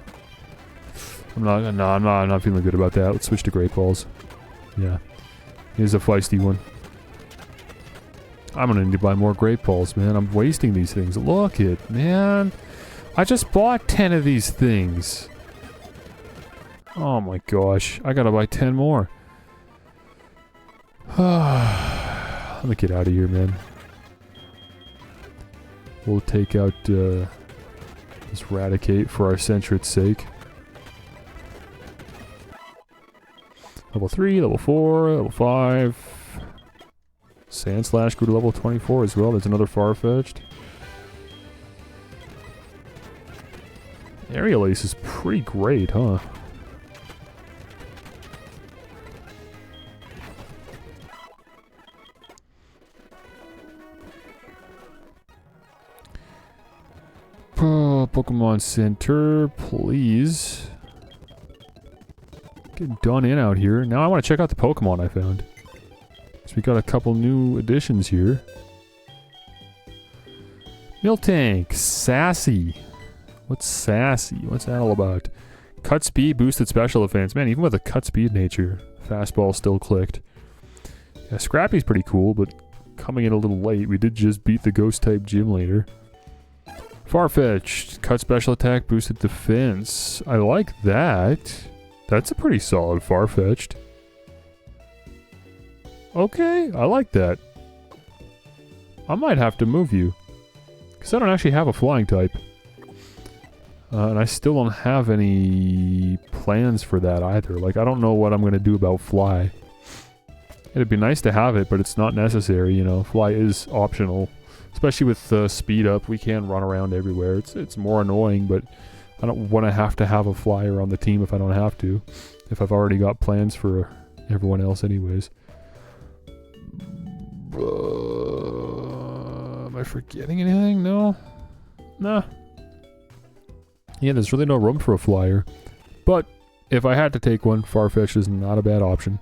I'm not feeling good about that. Let's switch to Great Balls. Yeah. Here's a feisty one. I'm gonna need to buy more Great Balls, man. I'm wasting these things. Look it, man. I just bought 10 of these things. Oh my gosh. I gotta buy 10 more. Let me get out of here, man. We'll take out Let's eradicate for our Sentry's sake. Level 3, level 4, level 5. Sand Slash grew to level 24 as well. There's another Farfetch'd. Aerial Ace is pretty great, huh? Pokemon Center, please. Get done in out here. Now I want to check out the Pokemon I found. So we got a couple new additions here. Miltank, Sassy. What's Sassy? What's that all about? Cut speed, boosted special defense. Man, even with a cut speed nature, fastball still clicked. Yeah, Scrappy's pretty cool, but coming in a little late. We did just beat the ghost type gym later. Farfetch'd, cut special attack, boosted defense. I like that. That's a pretty solid Farfetch'd. Okay, I like that. I might have to move you. Because I don't actually have a flying type. And I still don't have any plans for that either. Like, I don't know what I'm going to do about fly. It'd be nice to have it, but it's not necessary, you know. Fly is optional. Especially with speed up, we can run around everywhere. It's more annoying, but I don't want to have a flyer on the team if I don't have to. If I've already got plans for everyone else anyways. Am I forgetting anything? No? Nah. Yeah, there's really no room for a flyer. But if I had to take one, Farfetch'd is not a bad option.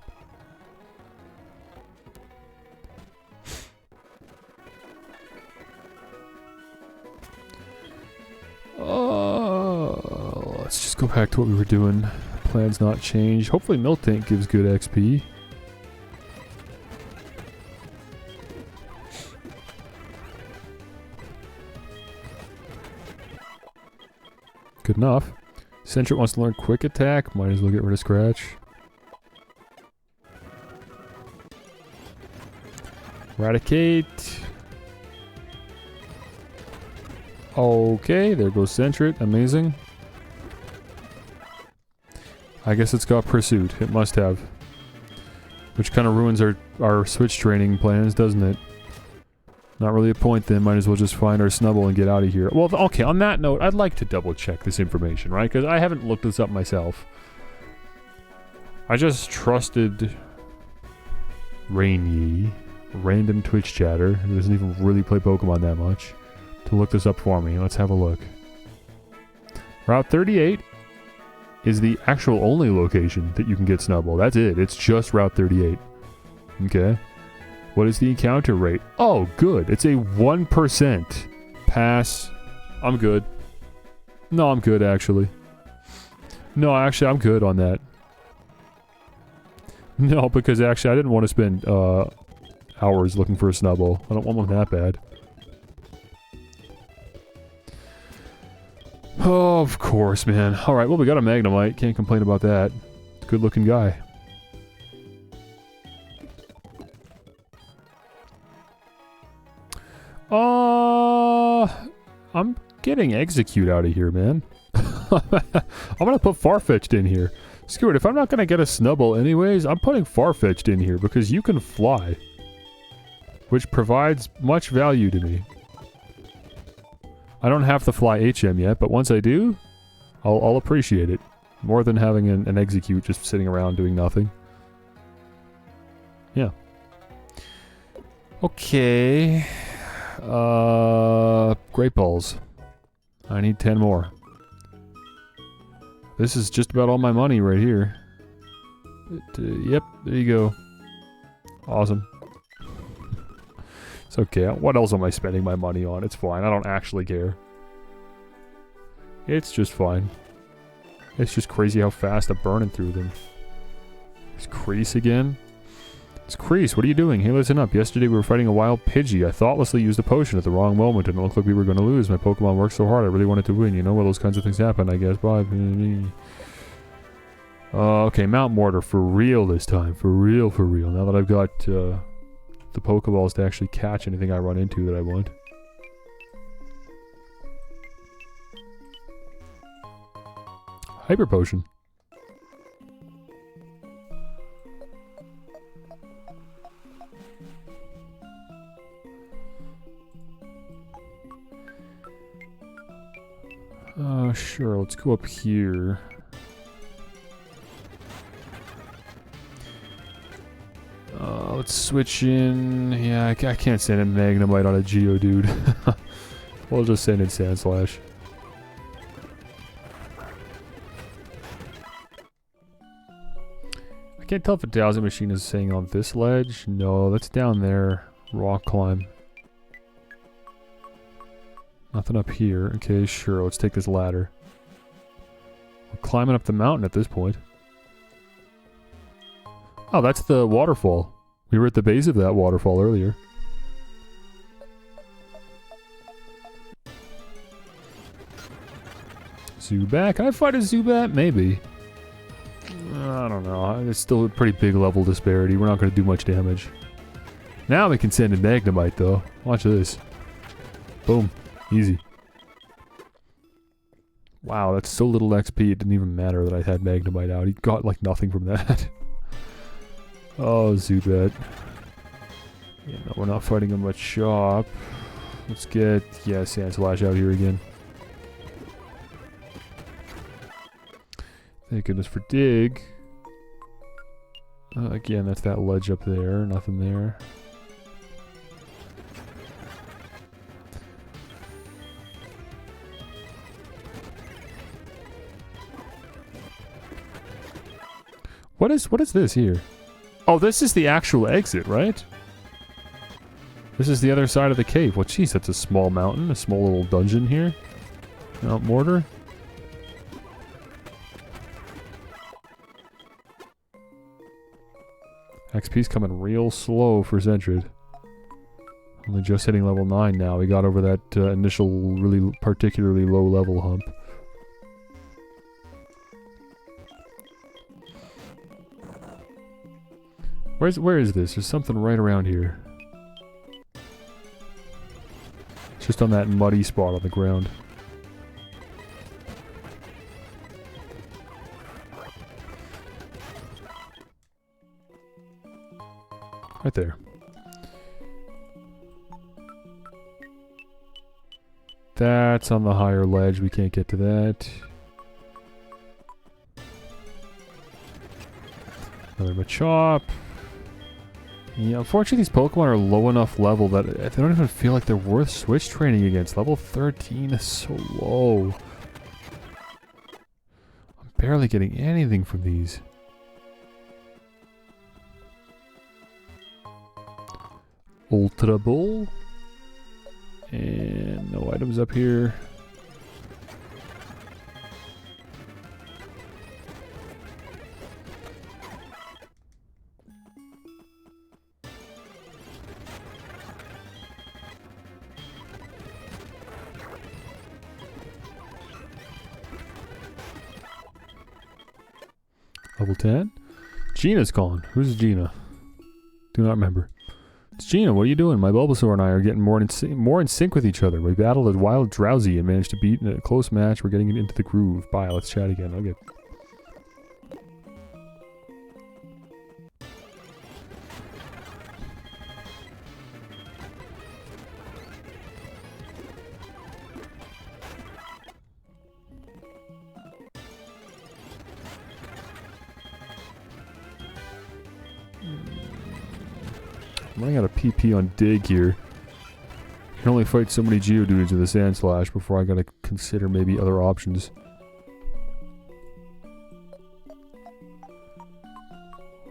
Let's just go back to what we were doing. Plans not changed. Hopefully Miltank gives good XP. Good enough. Sentret wants to learn quick attack. Might as well get rid of Scratch. Eradicate. Okay, there goes Sentret. Amazing. I guess it's got Pursuit. It must have. Which kind of ruins our switch training plans, doesn't it? Not really a point then. Might as well just find our Snubble and get out of here. Well, okay, on that note, I'd like to double check this information, right? Because I haven't looked this up myself. I just trusted Rainy, random Twitch chatter, who doesn't even really play Pokemon that much, to look this up for me. Let's have a look. Route 38 is the actual only location that you can get Snubble. That's it. It's just Route 38. Okay. What is the encounter rate? Oh, good. It's a 1%. Pass. I'm good. No, I'm good, actually. No, actually, I'm good on that. No, because actually, I didn't want to spend hours looking for a Snubble. I don't want one that bad. Oh, of course, man. Alright, well, we got a Magnemite. Can't complain about that. Good looking guy. I'm getting Execute out of here, man. I'm gonna put Farfetch'd in here. Screw it, if I'm not gonna get a Snubble anyways, I'm putting Farfetch'd in here because you can fly. Which provides much value to me. I don't have to fly HM yet, but once I do, I'll appreciate it. More than having an Execute just sitting around doing nothing. Yeah. Okay. Great Balls. I need 10 more. This is just about all my money right here. Yep, there you go. Awesome. It's okay. What else am I spending my money on? It's fine. I don't actually care. It's just fine. It's just crazy how fast I'm burning through them. It's Crease again. It's Crease, what are you doing? Hey, listen up. Yesterday we were fighting a wild Pidgey. I thoughtlessly used a potion at the wrong moment and it looked like we were going to lose. My Pokemon worked so hard, I really wanted to win. You know, well, those kinds of things happen, I guess. Bye. Okay, Mount Mortar for real this time. For real, for real. Now that I've got the Pokeballs to actually catch anything I run into that I want. Hyper potion. Sure, let's go up here. Let's switch in. Yeah, I can't send in Magnemite on a Geodude. We'll just send in Sandslash. I can't tell if a dowsing machine is saying on this ledge. No, that's down there. Rock climb. Nothing up here. Okay, sure. Let's take this ladder. We're climbing up the mountain at this point. Oh, that's the waterfall. We were at the base of that waterfall earlier. Zubat? Can I fight a Zubat? Maybe. I don't know. It's still a pretty big level disparity. We're not going to do much damage. Now we can send in Magnemite, though. Watch this. Boom. Easy. Wow, that's so little XP, it didn't even matter that I had Magnemite out. He got, like, nothing from that. Oh, Zubat. Yeah, no, we're not fighting him at shop. Let's get, yeah, Sandslash out here again. Thank goodness for dig. Again, that's that ledge up there. Nothing there. What is this here? Oh, this is the actual exit, right? This is the other side of the cave. Well, jeez, that's a small mountain, a small little dungeon here. Mount Mortar. XP's coming real slow for Zentrid. Only just hitting level 9 now. We got over that initial really particularly low level hump. Where is this? There's something right around here. It's just on that muddy spot on the ground. Right there. That's on the higher ledge. We can't get to that. Another Machop. Yeah, unfortunately these Pokemon are low enough level that they don't even feel like they're worth switch training against. Level 13 is so low. I'm barely getting anything from these. Ultra Bull. And no items up here. Level 10. Gina's calling. Who's Gina? Do not remember. It's Gina, what are you doing? My Bulbasaur and I are getting more in sync with each other. We battled a wild Drowsy and managed to beat in a close match. We're getting into the groove. Bye, let's chat again. Okay. I'm running out of PP on dig here. I can only fight so many Geodudes with a Sandslash before I gotta consider maybe other options.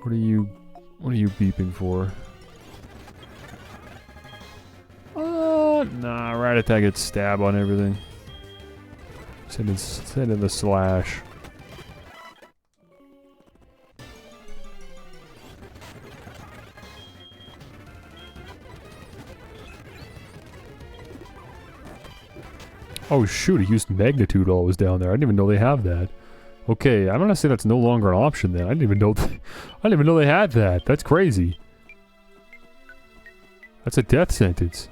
What are you beeping for? Nah, right attack gets stab on everything. Send in the slash. Oh shoot, he used Magnitude while I was down there. I didn't even know they have that. Okay, I'm gonna say that's no longer an option then. I didn't even know they had that. That's crazy. That's a death sentence.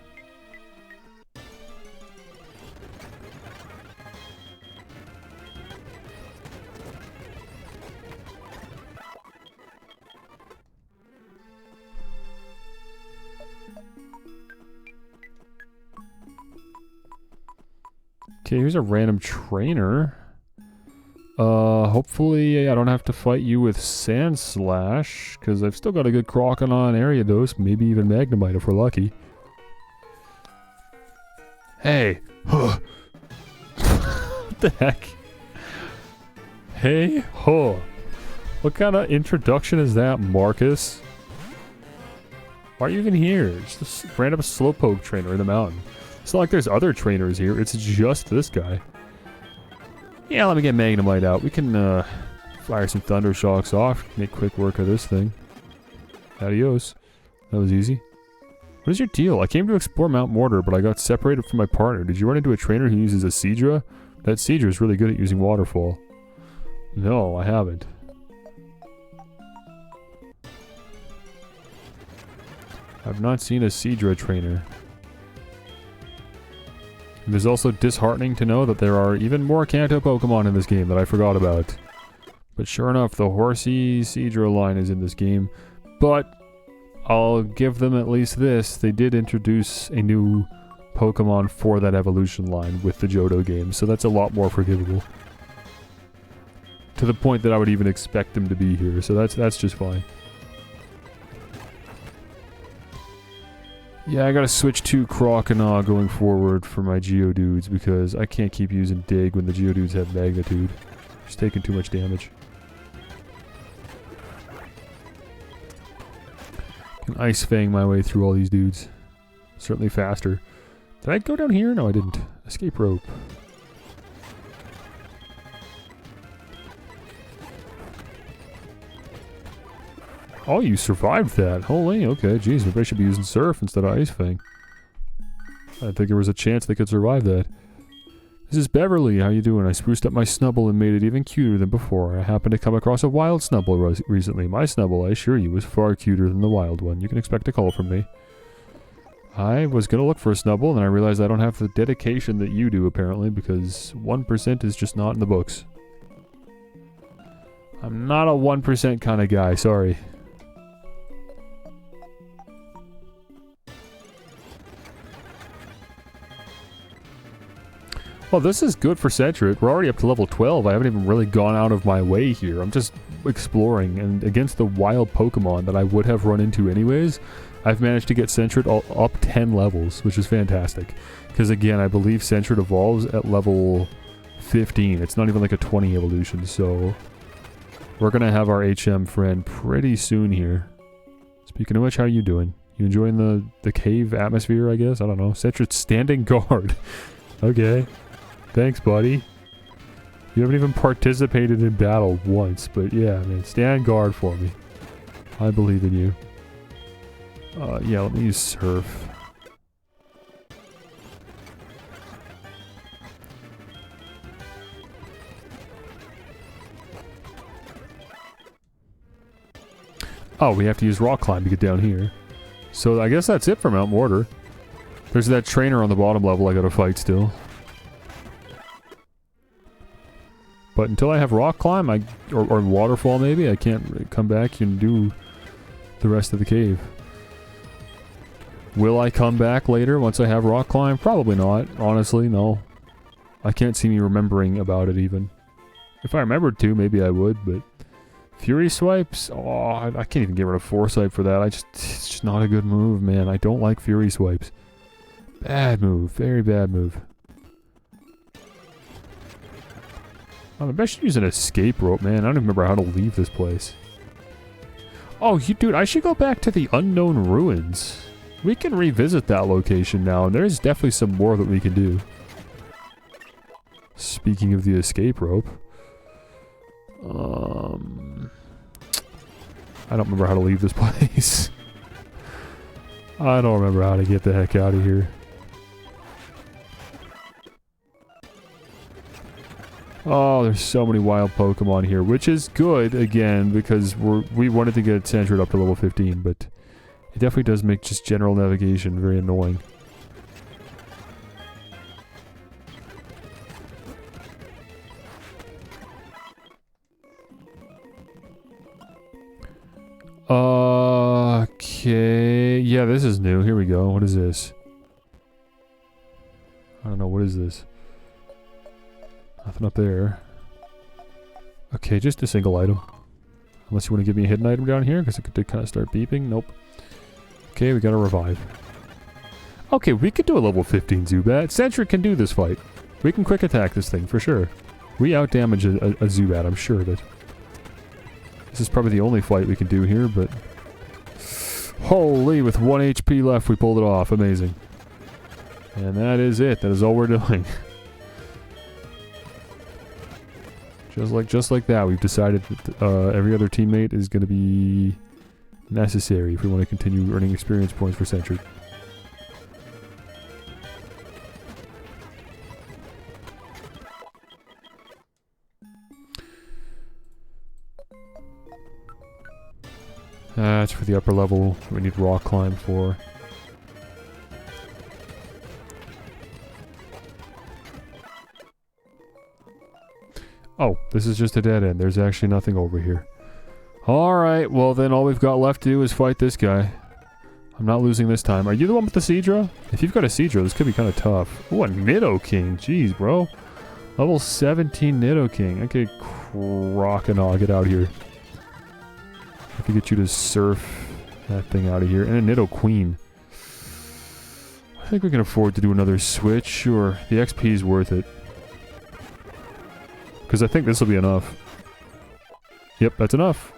Okay, here's a random trainer. Hopefully I don't have to fight you with Sand Slash, because I've still got a good Croconaw and Ariados, maybe even Magnemite if we're lucky. Hey! What the heck? Hey ho! What kind of introduction is that, Marcus? Why are you even here? It's just a random Slowpoke trainer in the mountain. It's not like there's other trainers here, it's just this guy. Yeah, let me get Magnemite out. We can fire some Thunder Shocks off, make quick work of this thing. Adios. That was easy. What is your deal? I came to explore Mount Mortar, but I got separated from my partner. Did you run into a trainer who uses a Seadra? That Seadra is really good at using Waterfall. No, I haven't. I've not seen a Seadra trainer. It is also disheartening to know that there are even more Kanto Pokemon in this game that I forgot about. But sure enough, the Horsey Seadra line is in this game. But I'll give them at least this. They did introduce a new Pokemon for that evolution line with the Johto game, so that's a lot more forgivable. To the point that I would even expect them to be here, so that's just fine. Yeah, I gotta switch to Croconaw going forward for my Geodudes because I can't keep using Dig when the Geodudes have Magnitude. It's taking too much damage. Can Ice Fang my way through all these dudes. Certainly faster. Did I go down here? No, I didn't. Escape rope. Oh, you survived that. Holy, okay. Jeez, maybe I should be using Surf instead of Ice Fang. I think there was a chance they could survive that. This is Beverly. How you doing? I spruced up my Snubble and made it even cuter than before. I happened to come across a wild Snubble recently. My Snubble, I assure you, was far cuter than the wild one. You can expect a call from me. I was going to look for a Snubble, and I realized I don't have the dedication that you do, apparently, because 1% is just not in the books. I'm not a 1% kind of guy, sorry. Well, this is good for Centric. We're already up to level 12. I haven't even really gone out of my way here. I'm just exploring, and against the wild Pokemon that I would have run into anyways, I've managed to get Centric up 10 levels, which is fantastic. Because again, I believe Centric evolves at level 15. It's not even like a 20 evolution, so we're going to have our HM friend pretty soon here. Speaking of which, how are you doing? You enjoying the cave atmosphere, I guess? I don't know. Centric's standing guard. Okay. Thanks, buddy. You haven't even participated in battle once, but yeah, man, stand guard for me. I believe in you. Yeah, let me use Surf. Oh, we have to use Rock Climb to get down here. So I guess that's it for Mount Mortar. There's that trainer on the bottom level I gotta fight still. But until I have Rock Climb, or Waterfall maybe, I can't come back and do the rest of the cave. Will I come back later once I have Rock Climb? Probably not. Honestly, no. I can't see me remembering about it even. If I remembered to, maybe I would, but... Fury Swipes? Oh, I can't even get rid of Foresight for that. It's just not a good move, man. I don't like Fury Swipes. Bad move. Very bad move. Oh, maybe I should use an escape rope, man. I don't even remember how to leave this place. Oh, dude, I should go back to the Unknown Ruins. We can revisit that location now, and there's definitely some more that we can do. Speaking of the escape rope. I don't remember how to leave this place. I don't remember how to get the heck out of here. Oh, there's so many wild Pokemon here, which is good, again, because we wanted to get Sandshrew up to level 15, but it definitely does make just general navigation very annoying. Okay, yeah, this is new. Here we go. What is this? I don't know. What is this? Nothing up there. Okay, just a single item. Unless you want to give me a hidden item down here, because it did kind of start beeping. Nope. Okay, we got to revive. Okay, we could do a level 15 Zubat. Sentry can do this fight. We can quick attack this thing, for sure. We outdamage a Zubat, I'm sure of it. This is probably the only fight we can do here, but... Holy, with 1 HP left, we pulled it off. Amazing. And that is it. That is all we're doing. Just like that, we've decided that every other teammate is going to be necessary if we want to continue earning experience points for Sentry. That's for the upper level. We need rock climb for. Oh, this is just a dead end. There's actually nothing over here. Alright, well then all we've got left to do is fight this guy. I'm not losing this time. Are you the one with the Seadra? If you've got a Seadra, this could be kind of tough. Ooh, a Nidoking. Jeez, bro. Level 17 Nidoking. Okay, Croconaw, get out here. I could get you to surf that thing out of here. And a Nidoqueen. I think we can afford to do another switch. Sure, the XP is worth it. Because I think this will be enough. Yep, that's enough.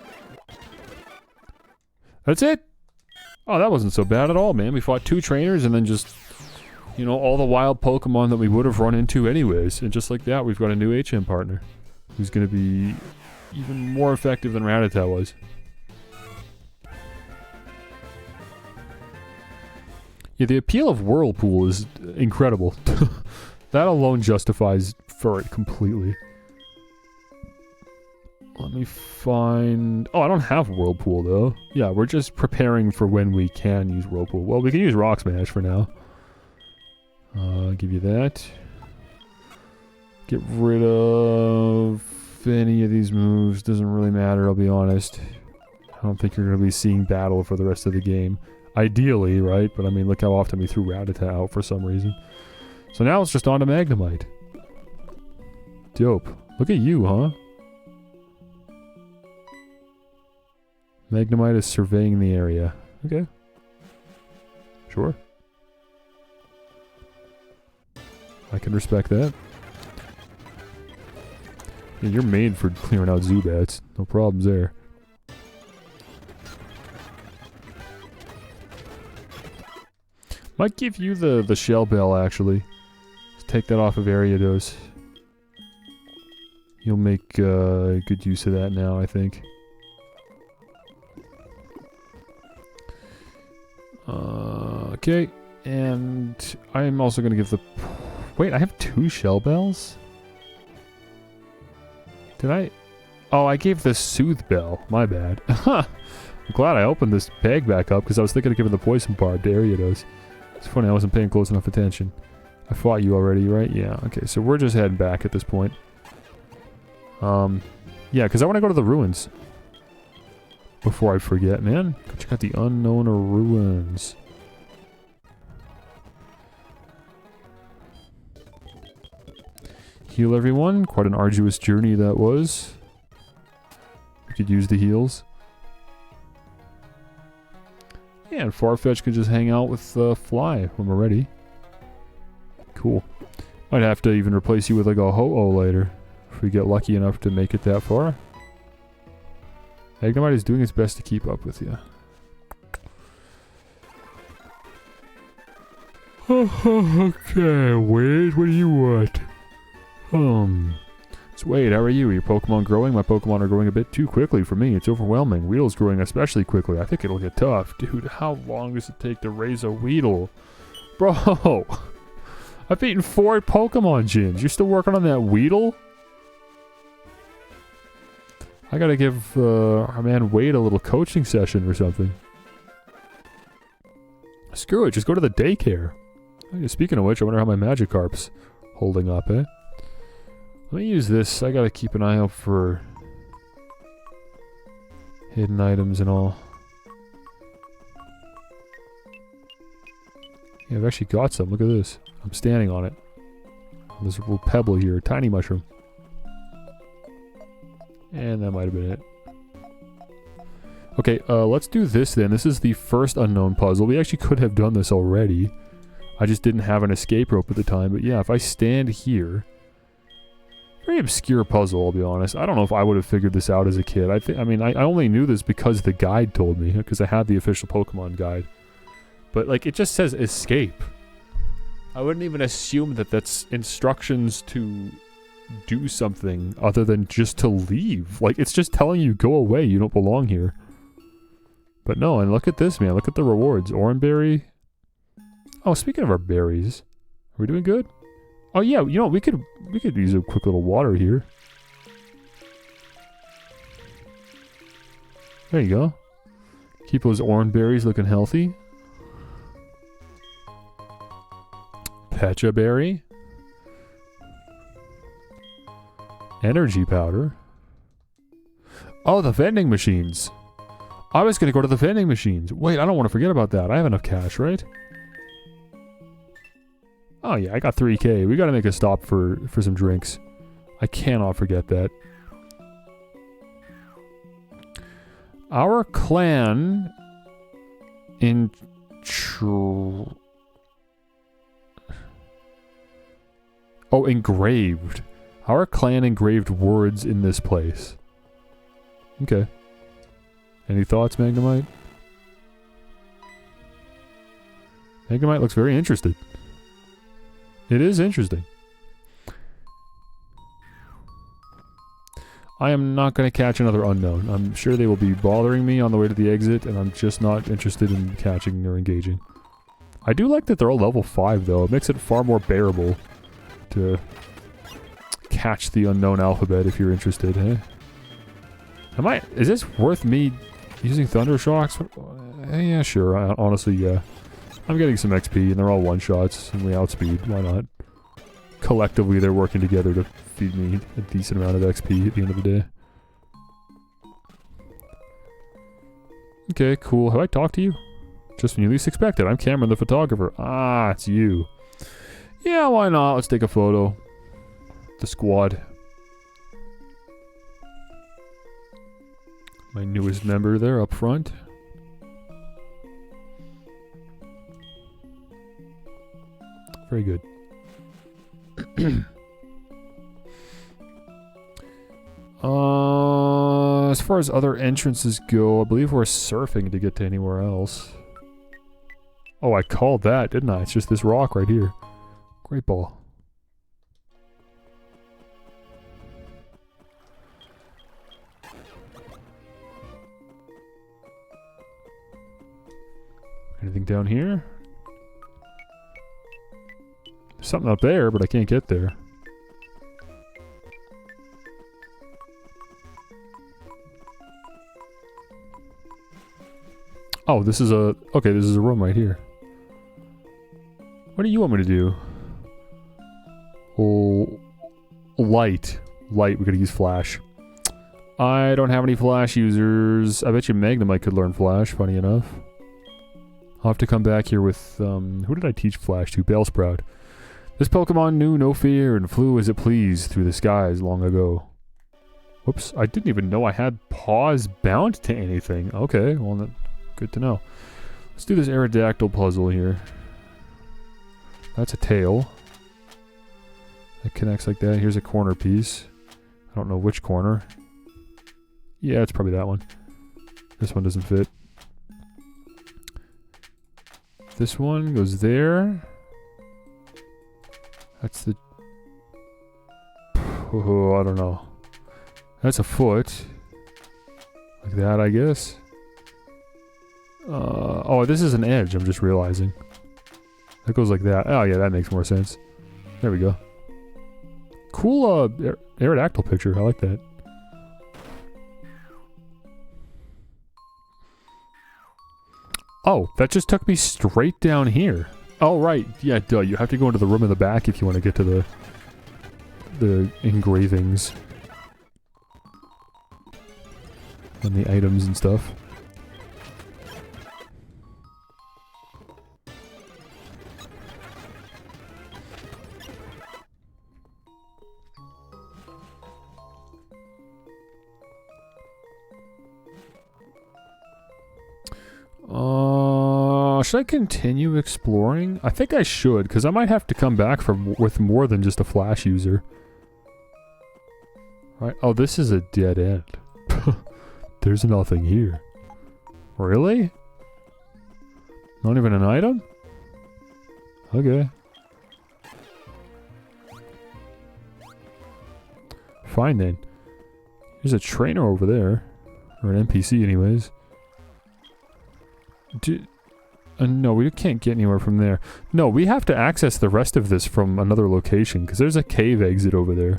That's it! Oh, that wasn't so bad at all, man. We fought 2 trainers and then just, you know, all the wild Pokemon that we would have run into anyways. And just like that, we've got a new HM partner. Who's going to be even more effective than Rattata was. Yeah, the appeal of Whirlpool is incredible. That alone justifies for it completely. Let me find... Oh, I don't have Whirlpool, though. Yeah, we're just preparing for when we can use Whirlpool. Well, we can use Rock Smash for now. I'll give you that. Get rid of any of these moves. Doesn't really matter, I'll be honest. I don't think you're going to be seeing battle for the rest of the game. Ideally, right? But I mean, look how often we threw Rattata out for some reason. So now it's just on to Magnemite. Dope. Look at you, huh? Magnemite is surveying the area. Okay. Sure. I can respect that. Yeah, you're made for clearing out Zubats. No problems there. Might give you the Shell Bell, actually. Just take that off of Ariados. You'll make good use of that now, I think. Okay, and I'm also going to give the... Wait, I have 2 Shell Bells? Did I... Oh, I gave the Soothe Bell. My bad. I'm glad I opened this bag back up, because I was thinking of giving the Poison Barb to Ariados. It's funny, I wasn't paying close enough attention. I fought you already, right? Yeah, okay, so we're just heading back at this point. Yeah, because I want to go to the ruins. Before I forget, man. Go check out the Unknown Ruins. Heal everyone. Quite an arduous journey that was. We could use the heals. Yeah, and Farfetch can just hang out with Fly when we're ready. Cool. Might have to even replace you with like a Ho-Oh later. If we get lucky enough to make it that far. Magnemite is doing its best to keep up with you. Okay, Wade, what do you want? So Wade, how are you? Are your Pokemon growing? My Pokemon are growing a bit too quickly for me. It's overwhelming. Weedle's growing especially quickly. I think it'll get tough. Dude, how long does it take to raise a Weedle? Bro! I've beaten 4 Pokemon gyms. You're still working on that Weedle? I gotta give our man Wade a little coaching session or something. Screw it, just go to the daycare. Speaking of which, I wonder how my Magikarp's holding up, eh? Let me use this. I gotta keep an eye out for hidden items and all. Yeah, I've actually got some. Look at this. I'm standing on it. There's a little pebble here, a tiny mushroom. And that might have been it. Okay, let's do this then. This is the first unknown puzzle. We actually could have done this already. I just didn't have an escape rope at the time. But yeah, if I stand here... Very obscure puzzle, I'll be honest. I don't know if I would have figured this out as a kid. I mean, I only knew this because the guide told me. Because I had the official Pokemon guide. But, like, it just says escape. I wouldn't even assume that that's instructions to do something other than just to leave. Like, it's just telling you, go away, you don't belong here. But no, and look at this, man. Look at the rewards. Oranberry. Oh, speaking of our berries. Are we doing good? Oh, yeah, you know, we could use a quick little water here. There you go. Keep those oranberries looking healthy. Pecha berry. Energy powder. Oh, the vending machines. I was going to go to the vending machines. Wait, I don't want to forget about that. I have enough cash, right? Oh yeah, I got 3K. We got to make a stop for some drinks. I cannot forget that. Our clan in engraved. Our clan engraved words in this place. Okay. Any thoughts, Magnemite? Magnemite looks very interested. It is interesting. I am not going to catch another unknown. I'm sure they will be bothering me on the way to the exit, and I'm just not interested in catching or engaging. I do like that they're all level 5, though. It makes it far more bearable to catch the unknown alphabet if you're interested, eh? Is this worth me using Thunder Shocks? Yeah, sure. Honestly, yeah. I'm getting some XP, and they're all one-shots, and we outspeed. Why not? Collectively, they're working together to feed me a decent amount of XP at the end of the day. Okay, cool. Have I talked to you? Just when you least expect it. I'm Cameron, the photographer. Ah, it's you. Yeah, why not? Let's take a photo. The squad. My newest member there up front. Very good. As far as other entrances go, I believe we're surfing to get to anywhere else. Oh, I called that, didn't I? It's just this rock right here. Great ball. Anything down here? Something up there, but I can't get there. Oh, this is a... Okay, this is a room right here. What do you want me to do? Oh, light. Light, we could use flash. I don't have any flash users. I bet you Magnemite could learn flash, funny enough. I'll have to come back here with... who did I teach flash to? Bellsprout. This Pokemon knew no fear and flew as it pleased through the skies long ago. Whoops, I didn't even know I had paws bound to anything. Okay, well, good to know. Let's do this Aerodactyl puzzle here. That's a tail. It connects like that. Here's a corner piece. I don't know which corner. Yeah, it's probably that one. This one doesn't fit. This one goes there. That's the... Oh, I don't know. That's a foot. Like that, I guess. Oh, this is an edge, I'm just realizing. That goes like that. Oh, yeah, that makes more sense. There we go. Cool, Aerodactyl picture. I like that. Oh, that just took me straight down here. Oh, right. Yeah, duh. You have to go into the room in the back if you want to get to the engravings. And the items and stuff. should I continue exploring? I think I should, because I might have to come back with more than just a flash user. Right? Oh, this is a dead end. There's nothing here. Really? Not even an item? Okay. Fine then. There's a trainer over there. Or an NPC anyways. No, we can't get anywhere from there. No, we have to access the rest of this from another location, because there's a cave exit over there.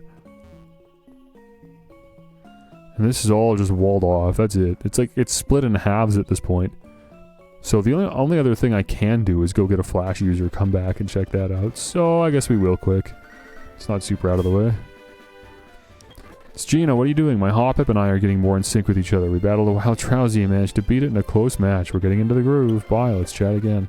And this is all just walled off, that's it. It's like, it's split in halves at this point. So the only other thing I can do is go get a flash user, come back and check that out. So I guess we will quick. It's not super out of the way. It's Gina, what are you doing? My Hoppip and I are getting more in sync with each other. We battled a wild Drowsy and managed to beat it in a close match. We're getting into the groove. Bye, let's chat again.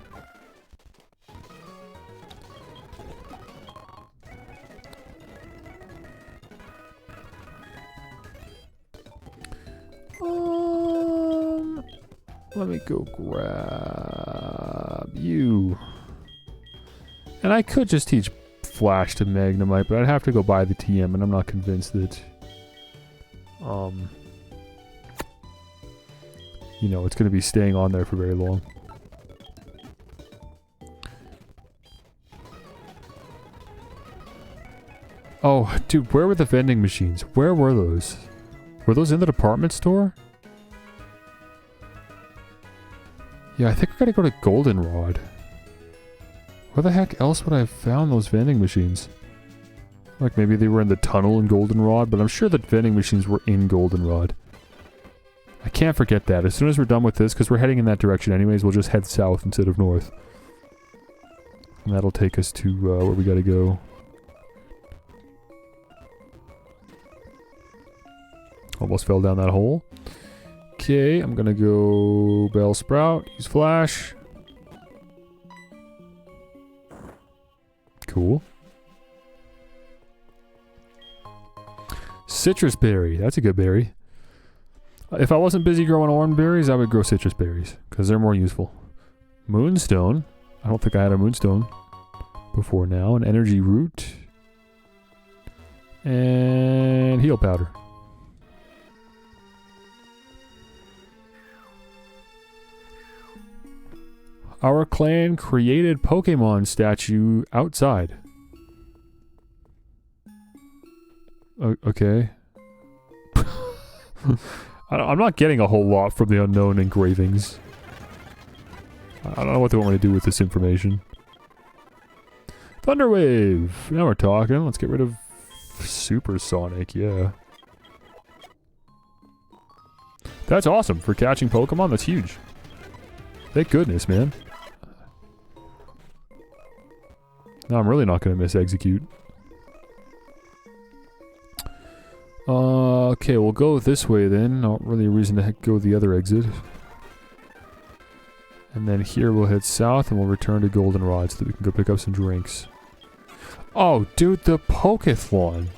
Let me go grab you. And I could just teach Flash to Magnemite, but I'd have to go buy the TM, and I'm not convinced that you know, it's going to be staying on there for very long. Oh, dude, where were the vending machines? Where were those? Were those in the department store? Yeah, I think we gotta go to Goldenrod. Where the heck else would I have found those vending machines? Like maybe they were in the tunnel in Goldenrod, but I'm sure the vending machines were in Goldenrod. I can't forget that. As soon as we're done with this, because we're heading in that direction anyways, we'll just head south instead of north. And that'll take us to where we gotta go. Almost fell down that hole. Okay, I'm gonna go Bell Sprout, use Flash. Cool. Citrus Berry, that's a good berry. If I wasn't busy growing orange berries, I would grow citrus berries, because they're more useful. Moonstone, I don't think I had a Moonstone before now. An Energy Root. And Heal Powder. Our clan created Pokémon statue outside. Okay. I'm not getting a whole lot from the unknown engravings. I don't know what they want me to do with this information. Thunderwave! Now we're talking. Let's get rid of Supersonic, yeah. That's awesome. For catching Pokemon, that's huge. Thank goodness, man. Now I'm really not going to miss Execute. Okay, we'll go this way then. Not really a reason to go the other exit. And then here we'll head south and we'll return to Goldenrod so that we can go pick up some drinks. Oh, dude, the Pokethlon.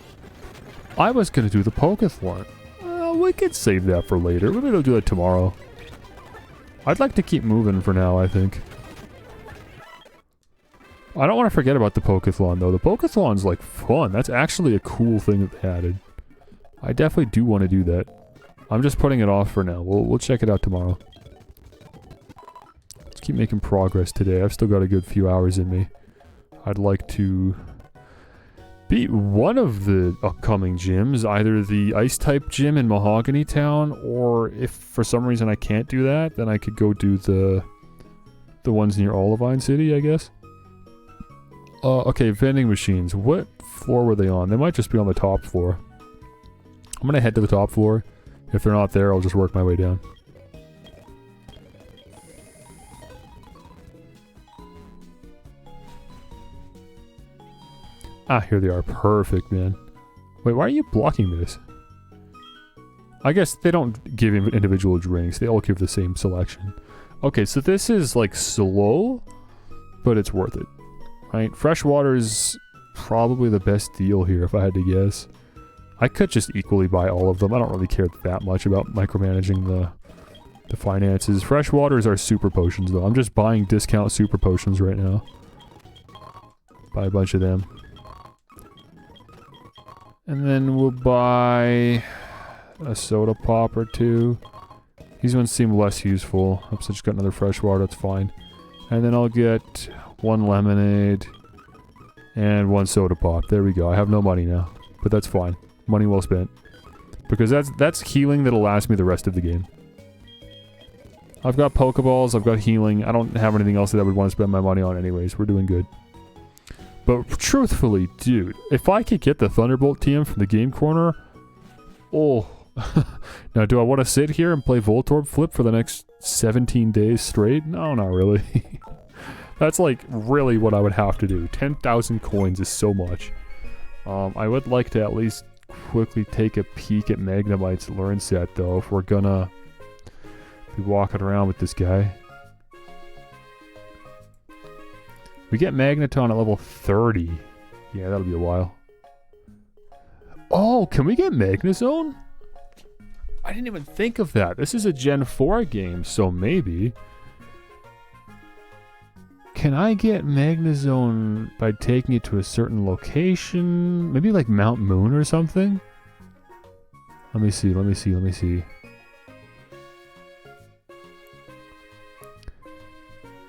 I was going to do the Pokethlon. We could save that for later. Maybe we'll do it tomorrow. I'd like to keep moving for now, I think. I don't want to forget about the Pokethlon, though. The Pokethlon's, like, fun. That's actually a cool thing that they added. I definitely do want to do that. I'm just putting it off for now. We'll check it out tomorrow. Let's keep making progress today. I've still got a good few hours in me. I'd like to beat one of the upcoming gyms, either the Ice-type gym in Mahogany Town, or if for some reason I can't do that, then I could go do the ones near Olivine City, I guess. Okay, vending machines. What floor were they on? They might just be on the top floor. I'm gonna head to the top floor. If they're not there, I'll just work my way down. Ah, here they are. Perfect, man. Wait, why are you blocking this? I guess they don't give individual drinks. They all give the same selection. Okay, so this is, like, slow, but it's worth it. Right? Fresh water is probably the best deal here, if I had to guess. I could just equally buy all of them. I don't really care that much about micromanaging the finances. Fresh waters are super potions, though. I'm just buying discount super potions right now. Buy a bunch of them. And then we'll buy a soda pop or two. These ones seem less useful. Oops, I just got another fresh water, that's fine. And then I'll get 1 lemonade and 1 soda pop. There we go. I have no money now, but that's fine. Money well spent. Because that's healing that'll last me the rest of the game. I've got Pokeballs, I've got healing. I don't have anything else that I would want to spend my money on anyways. We're doing good. But truthfully, dude, if I could get the Thunderbolt TM from the game corner... Oh... Now, do I want to sit here and play Voltorb Flip for the next 17 days straight? No, not really. That's like really what I would have to do. 10,000 coins is so much. I would like to at least quickly take a peek at Magnemite's learn set, though, if we're gonna be walking around with this guy. We get Magneton at level 30. Yeah, that'll be a while. Oh, can we get Magnezone? I didn't even think of that. This is a Gen 4 game, so maybe. Can I get Magnezone by taking it to a certain location? Maybe like Mount Moon or something? Let me see.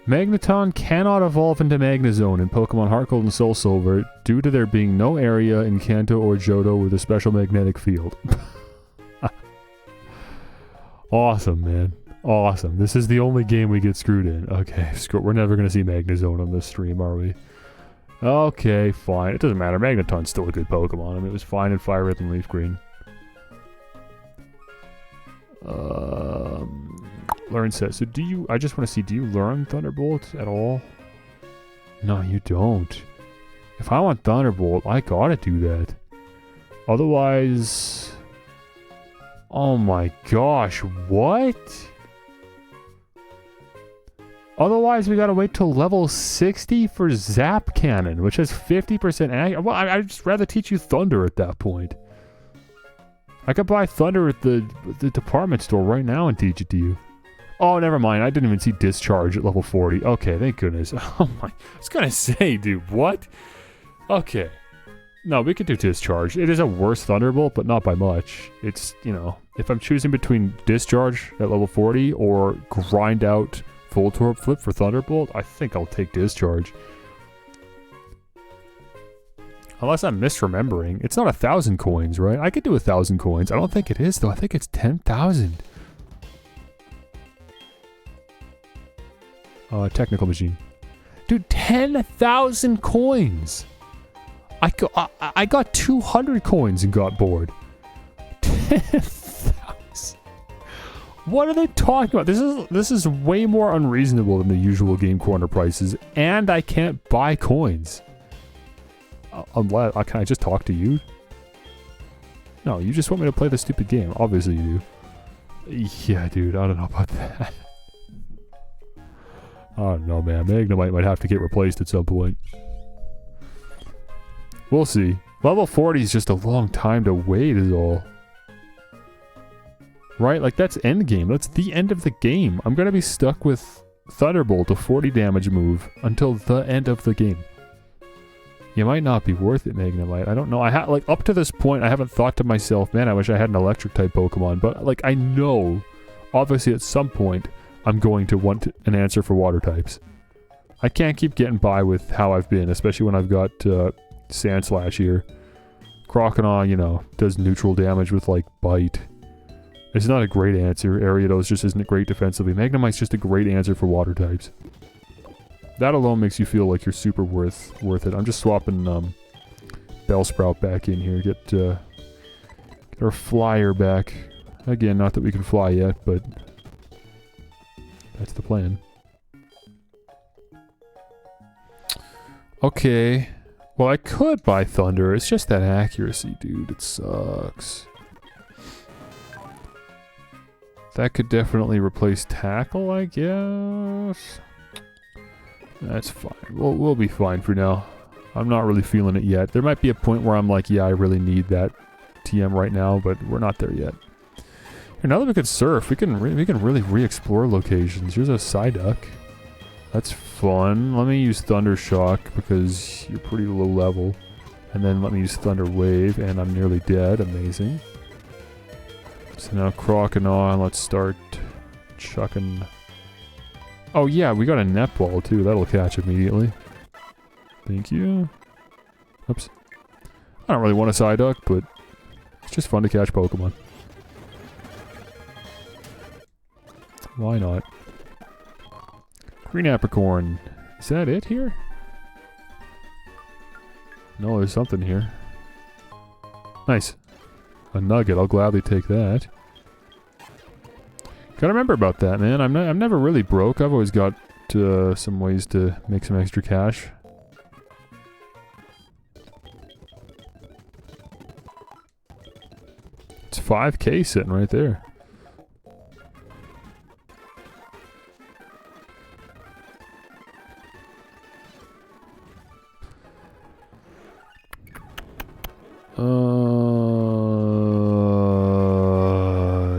Magneton cannot evolve into Magnezone in Pokemon HeartGold and Soul Silver due to there being no area in Kanto or Johto with a special magnetic field. Awesome, man. Awesome. This is the only game we get screwed in. Okay, we're never going to see Magnezone on this stream, are we? Okay, fine. It doesn't matter. Magneton's still a good Pokemon. I mean, it was fine in Fire Red and Leaf Green. Learn set. So do you... I just want to see, do you learn Thunderbolt at all? No, you don't. If I want Thunderbolt, I gotta do that. Otherwise... Oh my gosh, what? Otherwise, we gotta wait till level 60 for Zap Cannon, which has 50% accuracy. Well, I'd just rather teach you Thunder at that point. I could buy Thunder at the department store right now and teach it to you. Oh, never mind. I didn't even see Discharge at level 40. Okay, thank goodness. Oh my... I was gonna say, dude, what? Okay. No, we could do Discharge. It is a worse Thunderbolt, but not by much. It's, you know, if I'm choosing between Discharge at level 40 or grind out Voltorb Flip for Thunderbolt, I think I'll take Discharge. Unless I'm misremembering. It's not 1,000 coins, right? I could do 1,000 coins. I don't think it is, though. I think it's 10,000. Technical machine. Dude, 10,000 coins! I got 200 coins and got bored. 10,000. What are they talking about? This is way more unreasonable than the usual Game Corner prices, and I can't buy coins. Unless can I just talk to you? No, you just want me to play the stupid game. Obviously you do. Yeah, dude. I don't know about that. I don't know, man. Magnemite might have to get replaced at some point. We'll see. Level 40 is just a long time to wait is all. Right? Like, that's endgame. That's the end of the game. I'm gonna be stuck with Thunderbolt, a 40 damage move, until the end of the game. You might not be worth it, Magnemite. I don't know. Like, up to this point, I haven't thought to myself, man, I wish I had an Electric-type Pokemon. But, like, I know, obviously at some point, I'm going to want an answer for Water types. I can't keep getting by with how I've been, especially when I've got Sandslash here. Crocodile, you know, does neutral damage with, like, Bite. It's not a great answer. Ariados just isn't great defensively. Magnemite's just a great answer for Water types. That alone makes you feel like you're super worth it. I'm just swapping Bellsprout back in here. Get our flyer back. Again, not that we can fly yet, but that's the plan. Okay. Well, I could buy Thunder. It's just that accuracy, dude. It sucks. That could definitely replace Tackle, I guess. That's fine. We'll be fine for now. I'm not really feeling it yet. There might be a point where I'm like, yeah, I really need that TM right now, but we're not there yet. Here, now that we can surf, we can really re-explore locations. Here's a Psyduck. That's fun. Let me use Thunder Shock because you're pretty low level. And then let me use Thunder Wave, and I'm nearly dead. Amazing. So now Croconaw, let's start chucking... Oh yeah, we got a netball too. That'll catch immediately. Thank you. Oops. I don't really want a Psyduck, but it's just fun to catch Pokemon. Why not? Green Apricorn. Is that it here? No, there's something here. Nice. A nugget. I'll gladly take that. Gotta remember about that, man. I'm never really broke. I've always got some ways to make some extra cash. It's 5K sitting right there.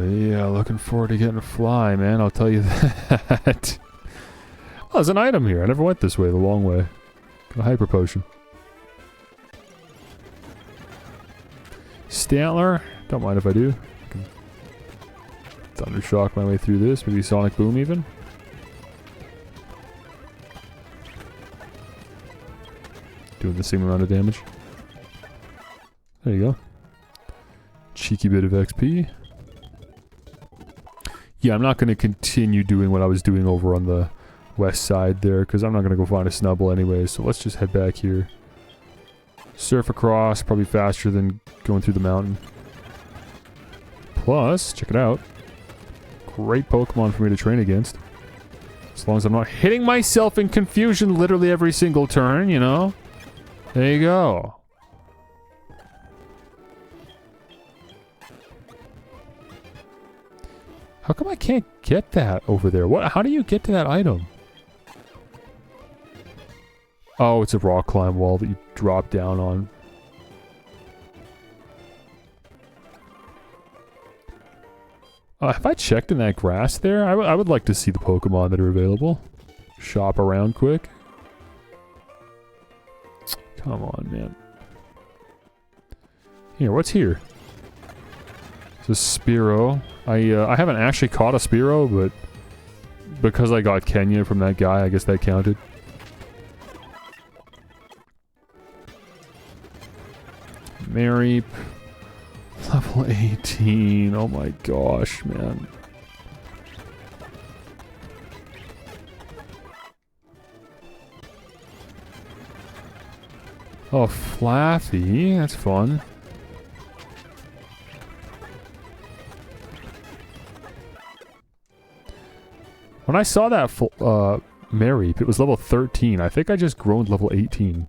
Yeah, looking forward to getting a fly, man. I'll tell you that. Oh, there's an item here. I never went this way, the long way. Got a hyper potion. Stantler. Don't mind if I do. I can Thunder Shock my way through this. Maybe Sonic Boom even. Doing the same amount of damage. There you go. Cheeky bit of XP. Yeah, I'm not going to continue doing what I was doing over on the west side there, because I'm not going to go find a Snubble anyway, so let's just head back here. Surf across, probably faster than going through the mountain. Plus, check it out. Great Pokemon for me to train against. As long as I'm not hitting myself in confusion literally every single turn, you know? There you go. How come I can't get that over there? What? How do you get to that item? Oh, it's a rock climb wall that you drop down on. Have I checked in that grass there? I would like to see the Pokemon that are available. Shop around quick. Come on, man. Here, what's here? It's a Spearow. I haven't actually caught a Spearow, but because I got Kenya from that guy, I guess that counted. Mareep. Level 18. Oh my gosh, man. Oh, Flaffy. That's fun. When I saw that Mareep, it was level 13. I think I just grown level 18.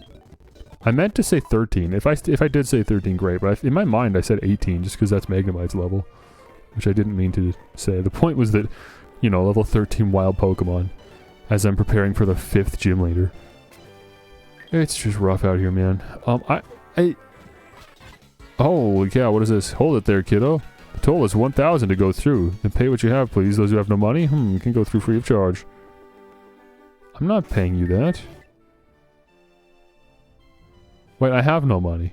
I meant to say 13. If I did say 13, great. But in my mind, I said 18 just because that's Magnemite's level. Which I didn't mean to say. The point was that, you know, level 13 wild Pokemon. As I'm preparing for the 5th gym leader. It's just rough out here, man. Holy cow, what is this? Hold it there, kiddo. The toll is 1,000 to go through. Then pay what you have, please. Those who have no money, can go through free of charge. I'm not paying you that. Wait, I have no money.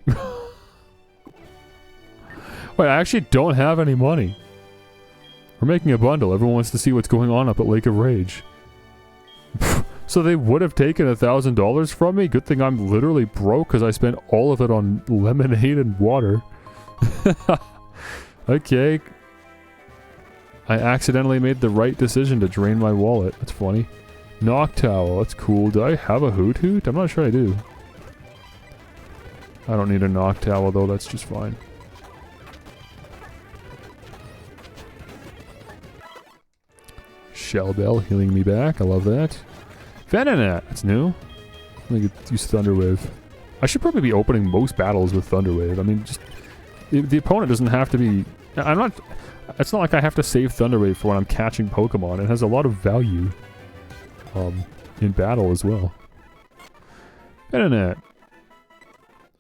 Wait, I actually don't have any money. We're making a bundle. Everyone wants to see what's going on up at Lake of Rage. So they would have taken $1,000 from me? Good thing I'm literally broke because I spent all of it on lemonade and water. Okay. I accidentally made the right decision to drain my wallet. That's funny. Noctowl, that's cool. Do I have a Hoot Hoot? I'm not sure I do. I don't need a Noctowl though, that's just fine. Shell Bell healing me back, I love that. Venonat, that's new. I think it's use Thunder Wave. I should probably be opening most battles with Thunder Wave. I mean, just... The opponent doesn't have to be... I'm not... It's not like I have to save Thunder Wave for when I'm catching Pokemon. It has a lot of value. In battle as well. Venonat.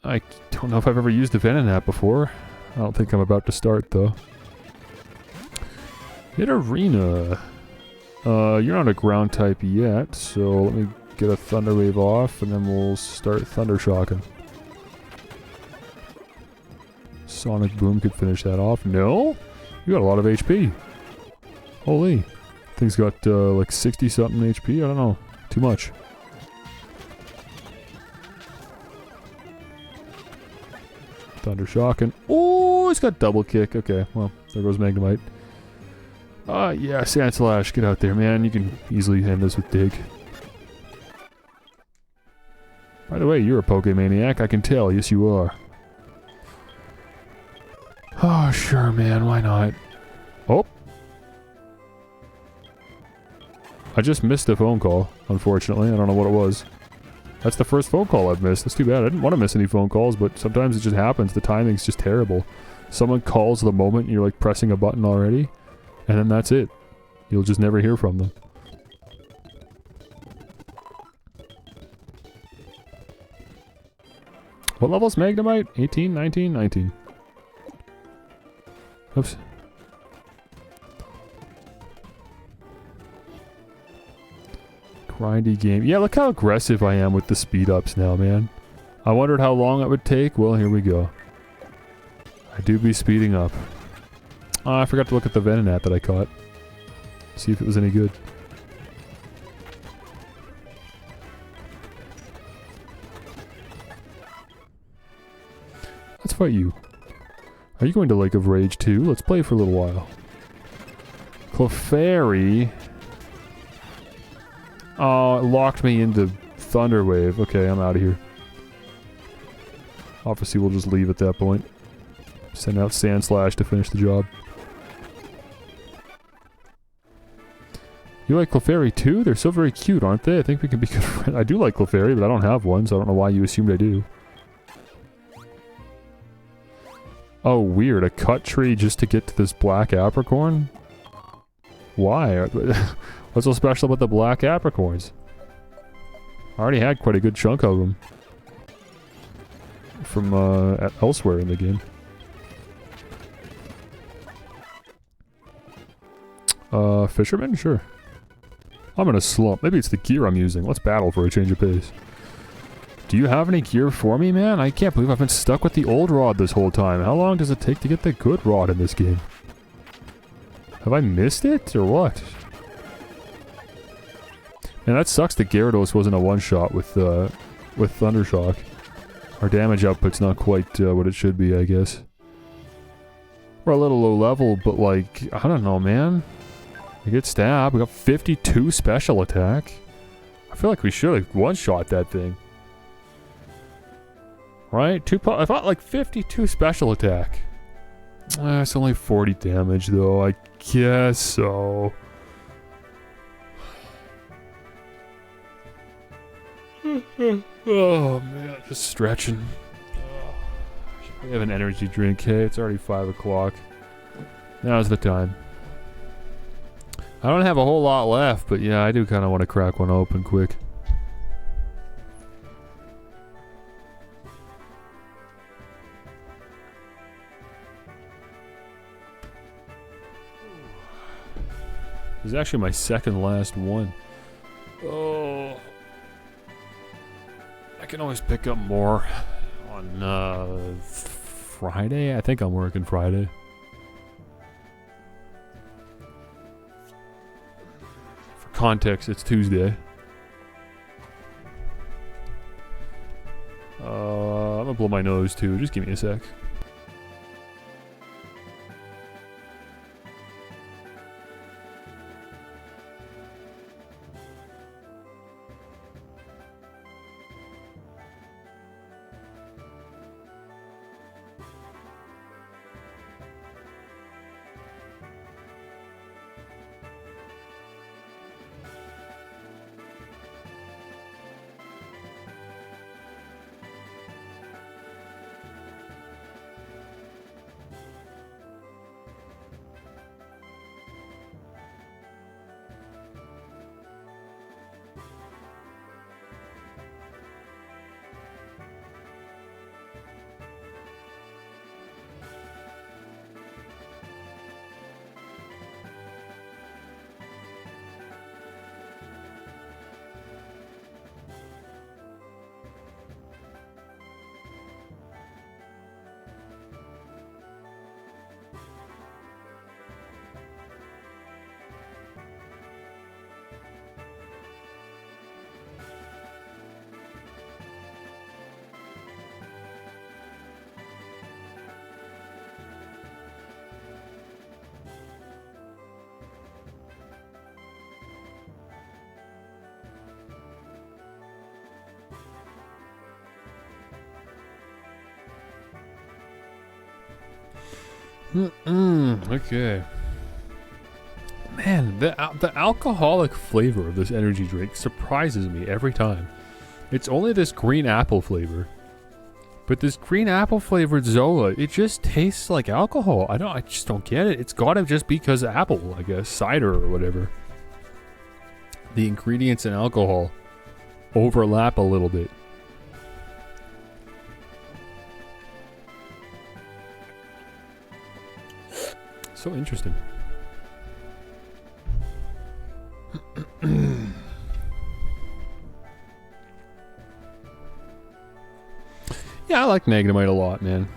I don't know if I've ever used a Venonat before. I don't think I'm about to start, though. Hit Arena. You're not a ground type yet, so let me get a Thunder Wave off, and then we'll start Thunder Shocking. Sonic Boom could finish that off. No? You got a lot of HP. Holy. Thing's got like 60 something HP. I don't know. Too much. Thunder Shocking. Oh, it's got double kick. Okay, well, there goes Magnemite. Yeah, Sand Slash. Get out there, man. You can easily end this with Dig. By the way, you're a Pokemaniac. I can tell. Yes, you are. Oh, sure, man. Why not? Oh. I just missed a phone call, unfortunately. I don't know what it was. That's the first phone call I've missed. That's too bad. I didn't want to miss any phone calls, but sometimes it just happens. The timing's just terrible. Someone calls the moment you're like pressing a button already, and then that's it. You'll just never hear from them. What level's Magnemite? 18, 19, 19. Oops. Grindy game. Yeah, look how aggressive I am with the speed ups now, man. I wondered how long it would take. Well, here we go. I do be speeding up. Oh, I forgot to look at the Venonat that I caught. See if it was any good. Let's fight you. Are you going to Lake of Rage too? Let's play for a little while. Clefairy. Oh, it locked me into Thunder Wave. Okay, I'm out of here. Obviously, we'll just leave at that point. Send out Sand Slash to finish the job. You like Clefairy too? They're so very cute, aren't they? I think we can be good friends. I do like Clefairy, but I don't have one, so I don't know why you assumed I do. Oh, weird. A cut tree just to get to this black apricorn? Why? What's so special about the black apricorns? I already had quite a good chunk of them. From, elsewhere in the game. Fisherman? Sure. I'm in a slump. Maybe it's the gear I'm using. Let's battle for a change of pace. Do you have any gear for me, man? I can't believe I've been stuck with the old rod this whole time. How long does it take to get the good rod in this game? Have I missed it, or what? Man, that sucks that Gyarados wasn't a one-shot with Thundershock. Our damage output's not quite what it should be, I guess. We're a little low level, but like, I don't know, man. We get stabbed. We got 52 special attack. I feel like we should have one-shot that thing. Right? I thought like 52 special attack. It's only 40 damage though, I guess so. Oh man, just stretching. We have an energy drink. Hey, it's already 5 o'clock. Now's the time. I don't have a whole lot left, but yeah, I do kind of want to crack one open quick. This is actually my second last one. Oh. I can always pick up more on Friday. I think I'm working Friday. For context, it's Tuesday. I'm gonna blow my nose too. Just give me a sec. Okay. Man, the alcoholic flavor of this energy drink surprises me every time. It's only this green apple flavor. But this green apple flavored Zola, it just tastes like alcohol. I just don't get it. It's gotta just be because of apple, I guess. Cider or whatever. The ingredients in alcohol overlap a little bit. So interesting. Yeah, I like Magnemite a lot, man.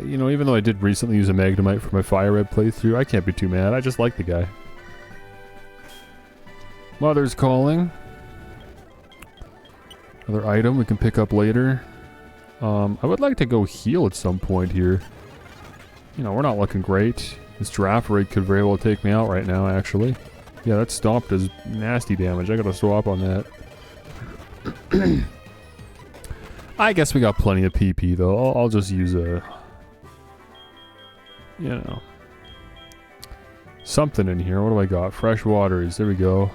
You know, even though I did recently use a Magnemite for my Fire Red playthrough, I can't be too mad. I just like the guy. Mother's calling. Another item we can pick up later. I would like to go heal at some point here. You know, we're not looking great. This Giraffe Rig could very well take me out right now, actually. Yeah, that stopped as nasty damage. I gotta swap on that. I guess we got plenty of PP, though. I'll just use a... You know... something in here. What do I got? Fresh waters. There we go.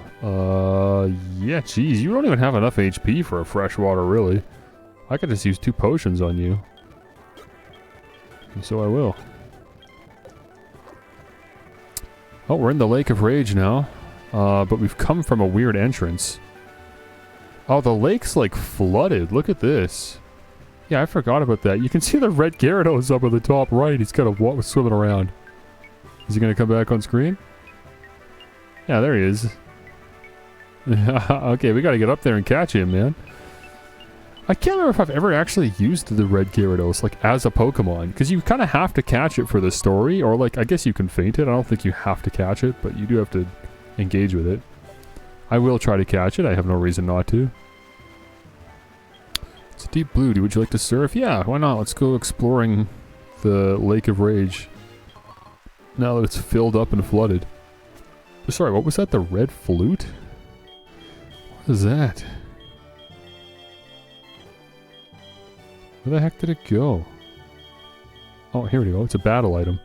Yeah, geez. You don't even have enough HP for a fresh water, really. I could just use 2 potions on you. And so I will. Oh, we're in the Lake of Rage now. But we've come from a weird entrance. Oh, the lake's like flooded. Look at this. Yeah, I forgot about that. You can see the red Gyarados up at the top right. He's kind of swimming around. Is he going to come back on screen? Yeah, there he is. Okay, we got to get up there and catch him, man. I can't remember if I've ever actually used the red Gyarados, like, as a Pokemon. Because you kind of have to catch it for the story. Or, like, I guess you can feint it. I don't think you have to catch it, but you do have to engage with it. I will try to catch it. I have no reason not to. It's a deep blue. Would you like to surf? Yeah, why not? Let's go exploring the Lake of Rage. Now that it's filled up and flooded. Sorry, what was that? The red flute? What is that? Where the heck did it go? Oh, here we go. It's a battle item.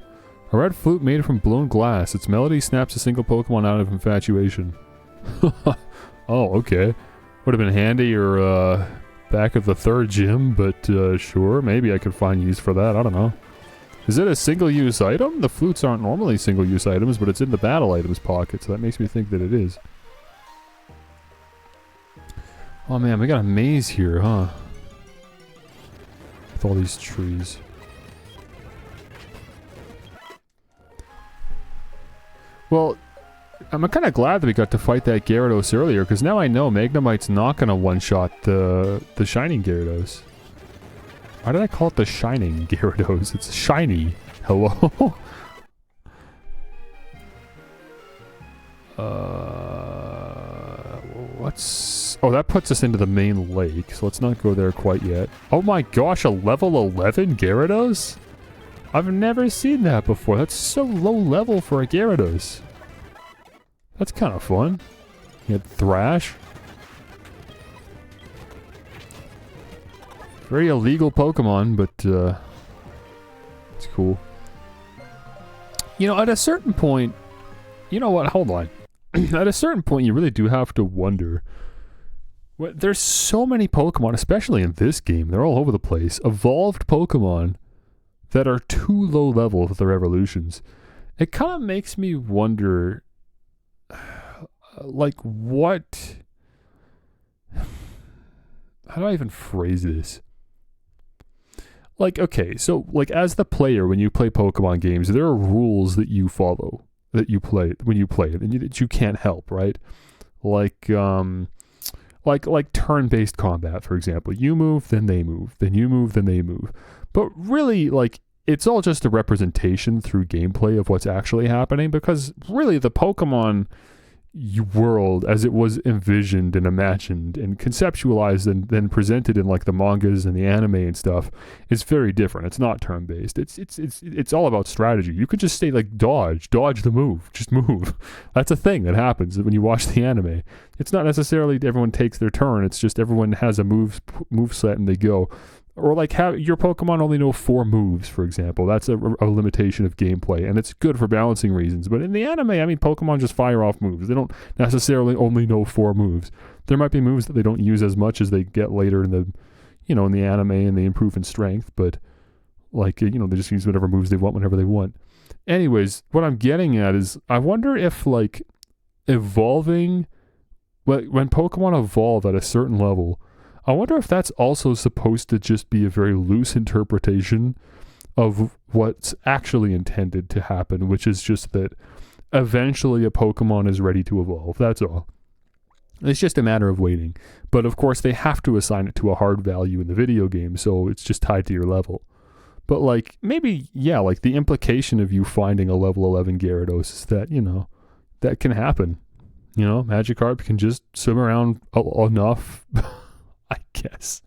A red flute made from blown glass. Its melody snaps a single Pokemon out of infatuation. Oh, okay. Would have been handy or back of the 3rd gym, but sure. Maybe I could find use for that. I don't know. Is it a single-use item? The flutes aren't normally single-use items, but it's in the battle items pocket, so that makes me think that it is. Oh man, we got a maze here, huh? With all these trees. Well, I'm kind of glad that we got to fight that Gyarados earlier, because now I know Magnemite's not going to one-shot the Shining Gyarados. Why did I call it the Shining Gyarados? It's shiny. Hello? What's... Oh, that puts us into the main lake, so let's not go there quite yet. Oh my gosh, a level 11 Gyarados? I've never seen that before. That's so low level for a Gyarados. That's kind of fun. You had Thrash. Very illegal Pokemon, but it's cool. You know, at a certain point... You know what? Hold on. At a certain point, you really do have to wonder... There's so many Pokemon, especially in this game, they're all over the place. Evolved Pokemon that are too low level with their evolutions. It kind of makes me wonder... like, what... How do I even phrase this? Like, okay, so, like, as the player, when you play Pokemon games, there are rules that you follow, that you play, when you play it, and that you can't help, right? Like turn-based combat, for example. You move, then they move. Then you move, then they move. But really, like, it's all just a representation through gameplay of what's actually happening, because really the Pokemon world, as it was envisioned and imagined and conceptualized and then presented in like the mangas and the anime and stuff, is very different. It's not turn-based. It's all about strategy. You could just say like dodge the move, just move. That's a thing that happens when you watch the anime. It's not necessarily everyone takes their turn. It's just everyone has a move set and they go. Or like have your Pokemon only know 4 moves, for example. That's a limitation of gameplay, and it's good for balancing reasons. But in the anime, I mean, Pokemon just fire off moves. They don't necessarily only know 4 moves. There might be moves that they don't use as much as they get later in the, in the anime, and they improve in strength. But like, they just use whatever moves they want whenever they want. Anyways, what I'm getting at is, I wonder if like evolving, when Pokemon evolve at a certain level, I wonder if that's also supposed to just be a very loose interpretation of what's actually intended to happen, which is just that eventually a Pokemon is ready to evolve. That's all. It's just a matter of waiting. But of course, they have to assign it to a hard value in the video game, so it's just tied to your level. But like, maybe, yeah, like the implication of you finding a level 11 Gyarados is that, that can happen. Magikarp can just swim around enough, I guess,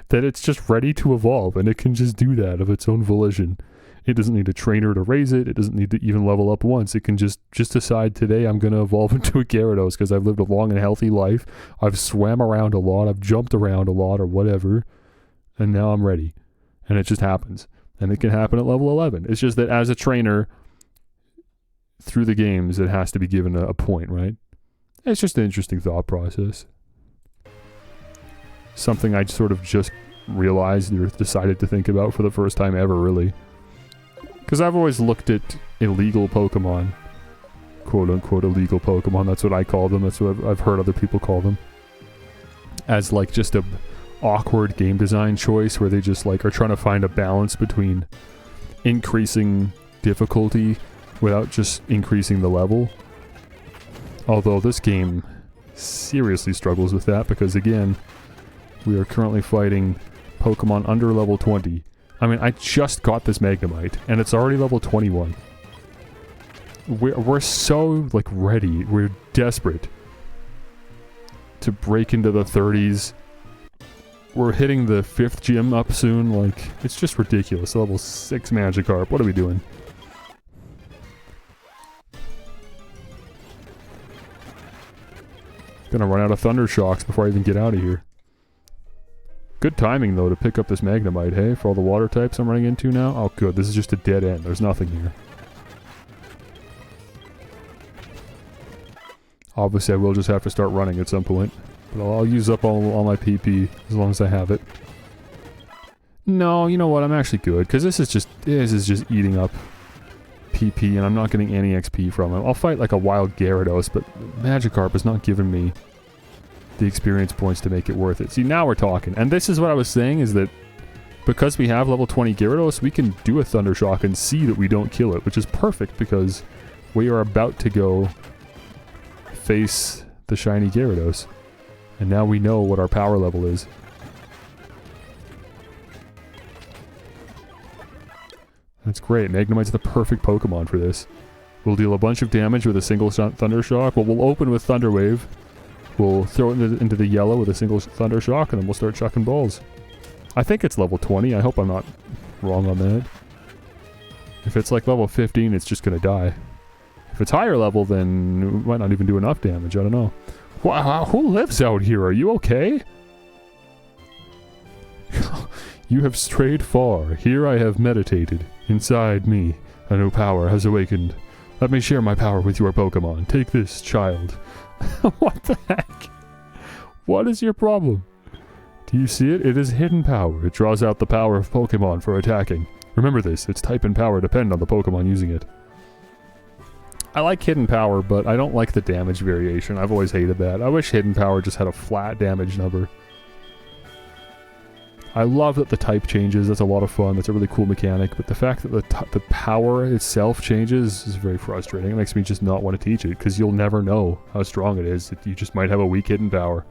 that it's just ready to evolve, and it can just do that of its own volition. It doesn't need a trainer to raise it. It doesn't need to even level up once. It can just decide, today I'm going to evolve into a Gyarados because I've lived a long and healthy life. I've swam around a lot. I've jumped around a lot or whatever. And now I'm ready. And it just happens. And it can happen at level 11. It's just that as a trainer, through the games, it has to be given a point, right? It's just an interesting thought process. Something I sort of just realized or decided to think about for the first time ever, really. Because I've always looked at illegal Pokemon, quote-unquote illegal Pokemon, that's what I call them, that's what I've heard other people call them, as like just a awkward game design choice where they just like are trying to find a balance between increasing difficulty without just increasing the level. Although this game seriously struggles with that, because again, we are currently fighting Pokemon under level 20. I mean, I just got this Magnemite, and it's already level 21. We're so, like, ready. We're desperate to break into the 30s. We're hitting the 5th gym up soon. Like, it's just ridiculous. Level 6 Magikarp. What are we doing? Gonna run out of Thunder Shocks before I even get out of here. Good timing, though, to pick up this Magnemite, hey? For all the water types I'm running into now? Oh, good. This is just a dead end. There's nothing here. Obviously, I will just have to start running at some point. But I'll use up all my PP as long as I have it. No, you know what? I'm actually good, because this is just eating up PP, and I'm not getting any XP from it. I'll fight like a wild Gyarados, but Magikarp is not giving me the experience points to make it worth it. See, now we're talking. And this is what I was saying, is that because we have level 20 Gyarados, we can do a Thunder Shock and see that we don't kill it, which is perfect because we are about to go face the shiny Gyarados. And now we know what our power level is. That's great. Magnemite's the perfect Pokemon for this. We'll deal a bunch of damage with a single Thunder Shock. Well, we'll open with Thunder Wave. We'll throw it into the yellow with a single Thunder Shock, and then we'll start chucking balls. I think it's level 20. I hope I'm not wrong on that. If it's like level 15, it's just going to die. If it's higher level, then it might not even do enough damage. I don't know. Wow, who lives out here? Are you okay? You have strayed far. Here I have meditated. Inside me, a new power has awakened. Let me share my power with your Pokemon. Take this, child. What the heck? What is your problem? Do you see it? It is hidden power. It draws out the power of Pokemon for attacking. Remember this, its type and power depend on the Pokemon using it. I like hidden power, but I don't like the damage variation. I've always hated that. I wish hidden power just had a flat damage number. I love that the type changes. That's a lot of fun. That's a really cool mechanic. But the fact that the power itself changes is very frustrating. It makes me just not want to teach it, because you'll never know how strong it is. You just might have a weak hidden power.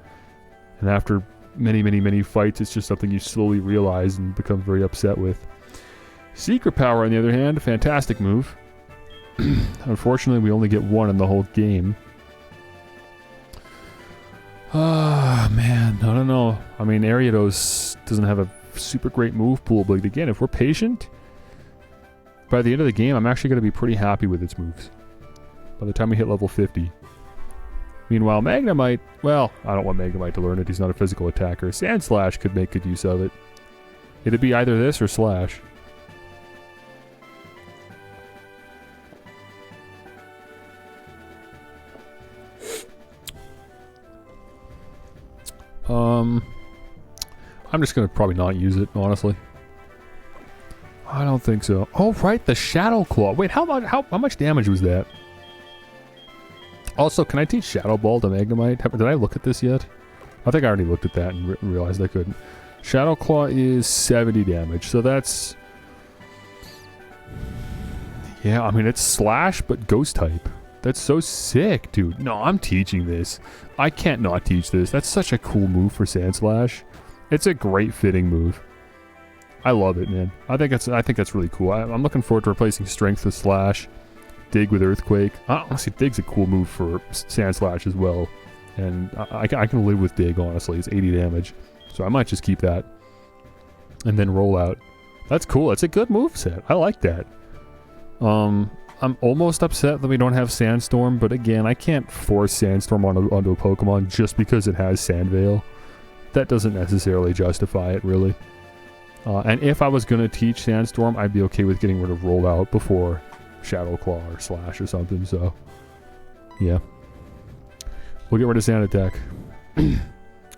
And after many, many, many fights, it's just something you slowly realize and become very upset with. Secret power, on the other hand, a fantastic move. Unfortunately, we only get one in the whole game. Ah, man, I don't know. I mean, Ariados doesn't have a super great move pool, but again, if we're patient, by the end of the game, I'm actually going to be pretty happy with its moves. By the time we hit level 50. Meanwhile, Magnemite, well, I don't want Magnemite to learn it. He's not a physical attacker. Sandslash could make good use of it. It'd be either this or slash. I'm just gonna probably not use it, honestly. I don't think so. Oh, right, the Shadow Claw. Wait, how much damage was that? Also, can I teach Shadow Ball to Magnemite? Did I look at this yet? I think I already looked at that and realized I couldn't. Shadow Claw is 70 damage, so that's... Yeah, I mean, it's Slash, but Ghost type. That's so sick, dude. No, I'm teaching this. I can't not teach this. That's such a cool move for Sandslash. It's a great fitting move. I love it, man. I think that's really cool. I'm looking forward to replacing Strength with Slash, Dig with Earthquake. Honestly, Dig's a cool move for Sandslash as well. And I can live with Dig, honestly. It's 80 damage. So I might just keep that. And then roll out. That's cool. It's a good move set. I like that. I'm almost upset that we don't have Sandstorm, but again, I can't force Sandstorm onto a Pokemon just because it has Sand Veil. That doesn't necessarily justify it, really. And if I was going to teach Sandstorm, I'd be okay with getting rid of Rollout before Shadow Claw or Slash or something, so... Yeah. We'll get rid of Sand Attack.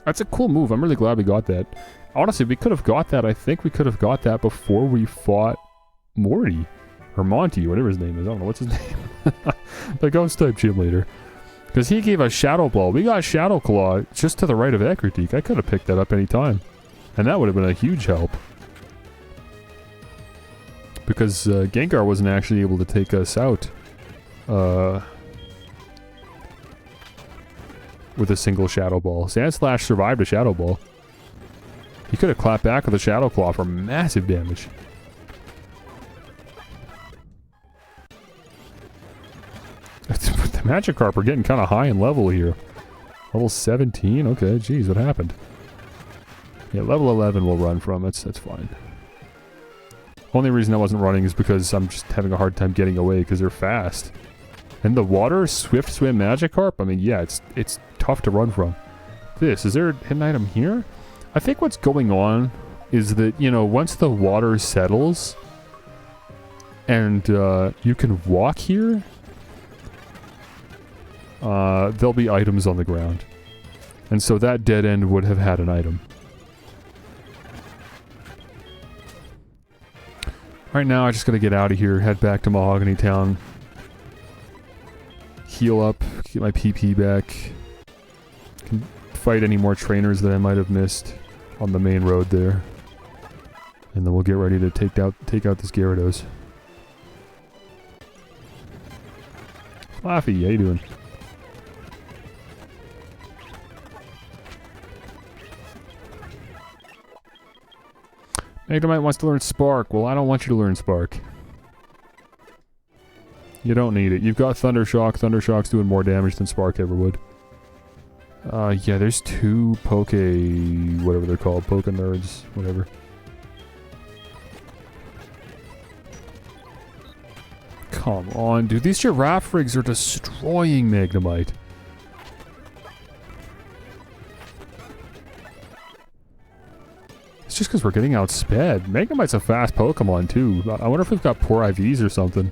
That's a cool move. I'm really glad we got that. Honestly, we could have got that. I think we could have got that before we fought Morty. Or Monty, whatever his name is. I don't know. What's his name? The Ghost-type gym leader. Because he gave us Shadow Ball. We got Shadow Claw just to the right of Ekritik. I could have picked that up any time. And that would have been a huge help. Because Gengar wasn't actually able to take us out. With a single Shadow Ball. Sandslash survived a Shadow Ball. He could have clapped back with a Shadow Claw for massive damage. The Magikarp are getting kind of high in level here. Level 17? Okay, geez, what happened? Yeah, level 11 we'll run from. That's fine. Only reason I wasn't running is because I'm just having a hard time getting away because they're fast. And the water, Swift Swim Magikarp, I mean, yeah, it's tough to run from. Is there a hidden item here? I think what's going on is that, you know, once the water settles and you can walk here, there'll be items on the ground. And so that dead end would have had an item. Right now, I just gotta get out of here, head back to Mahogany Town. Heal up, get my PP back. Can fight any more trainers that I might have missed on the main road there. And then we'll get ready to take out this Gyarados. Fluffy, how you doing? Magnemite wants to learn Spark. Well, I don't want you to learn Spark. You don't need it. You've got Thunder Shock. Thunder Shock's doing more damage than Spark ever would. Yeah, there's two whatever they're called. Poke Nerds, whatever. Come on, dude. These Giraffe rigs are destroying Magnemite. It's just because we're getting outsped. Magnemite's a fast Pokemon, too. I wonder if we've got poor IVs or something.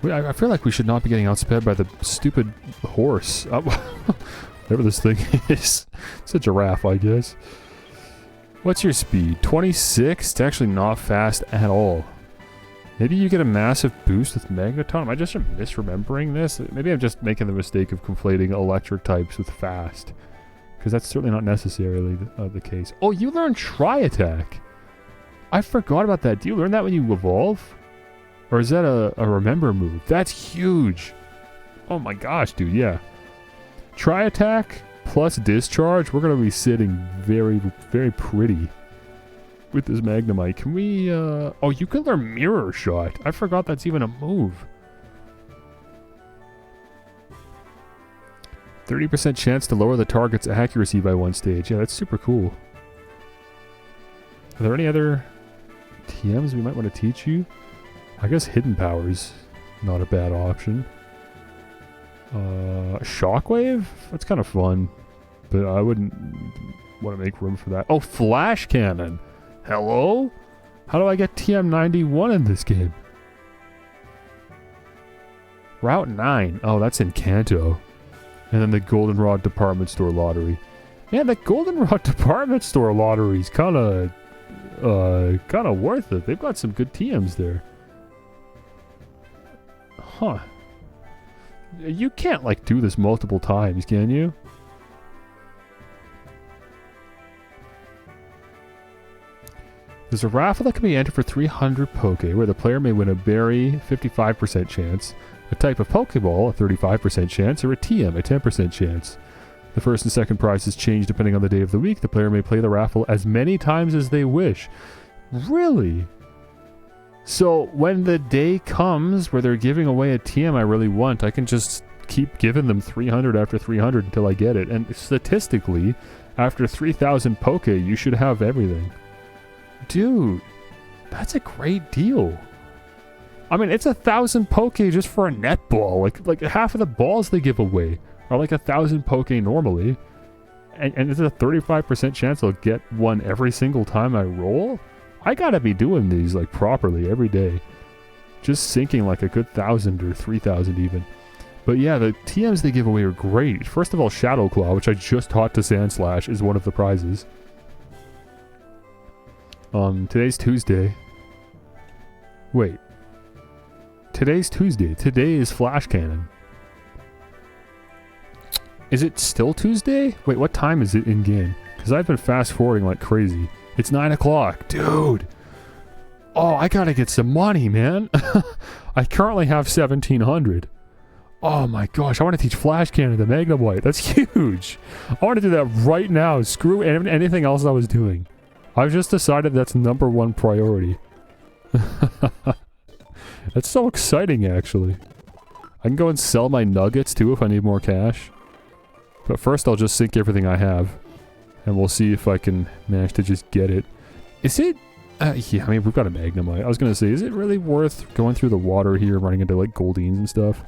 I feel like we should not be getting outsped by the stupid horse. Whatever this thing is. It's a giraffe, I guess. What's your speed? 26? It's actually not fast at all. Maybe you get a massive boost with Magneton? Am I just misremembering this? Maybe I'm just making the mistake of conflating electric types with fast. Because that's certainly not necessarily the case. Oh, you learn Tri-Attack! I forgot about that. Do you learn that when you evolve? Or is that a remember move? That's huge! Oh my gosh, dude, yeah. Tri-Attack plus Discharge, we're going to be sitting very, very pretty with this Magnemite. Can we, Oh, you can learn Mirror Shot. I forgot that's even a move. 30% chance to lower the target's accuracy by one stage. Yeah, that's super cool. Are there any other TMs we might want to teach you? I guess Hidden Power's not a bad option. Shockwave? That's kind of fun. But I wouldn't... want to make room for that. Oh, flash cannon. Hello? How do I get TM91 in this game? Route 9. Oh, that's in Kanto. And then the Goldenrod Department Store Lottery. Man, the Goldenrod Department Store Lottery is kind of worth it. They've got some good TMs there. Huh. You can't, like, do this multiple times, can you? There's a raffle that can be entered for 300 Poke, where the player may win a berry, 55% chance, a type of Pokeball, a 35% chance, or a TM, a 10% chance. The first and second prizes change depending on the day of the week. The player may play the raffle as many times as they wish. Really? So when the day comes where they're giving away a TM I really want, I can just keep giving them 300 after 300 until I get it. And statistically, after 3,000 Poke, you should have everything. Dude, that's a great deal. I mean, it's 1,000 Poke just for a netball. Like half of the balls they give away are like 1,000 Poke normally. And it's a 35% chance I'll get one every single time I roll? I gotta be doing these like properly every day. Just sinking like a good 1,000 or 3,000 even. But yeah, the TMs they give away are great. First of all, Shadow Claw, which I just taught to Sandslash, is one of the prizes. Today's Tuesday. Wait. Today's Tuesday. Today is Flash Cannon. Is it still Tuesday? Wait, what time is it in game? Because I've been fast forwarding like crazy. It's 9 o'clock. Dude! Oh, I gotta get some money, man. I currently have 1,700. Oh my gosh, I want to teach Flash Cannon to Magnum White. That's huge. I want to do that right now. Screw anything else I was doing. I've just decided that's #1 priority. That's so exciting, actually. I can go and sell my nuggets, too, if I need more cash. But first, I'll just sink everything I have. And we'll see if I can manage to just get it. Is it... yeah, I mean, we've got a Magnemite. I was going to say, is it really worth going through the water here, running into, like, Goldines and stuff?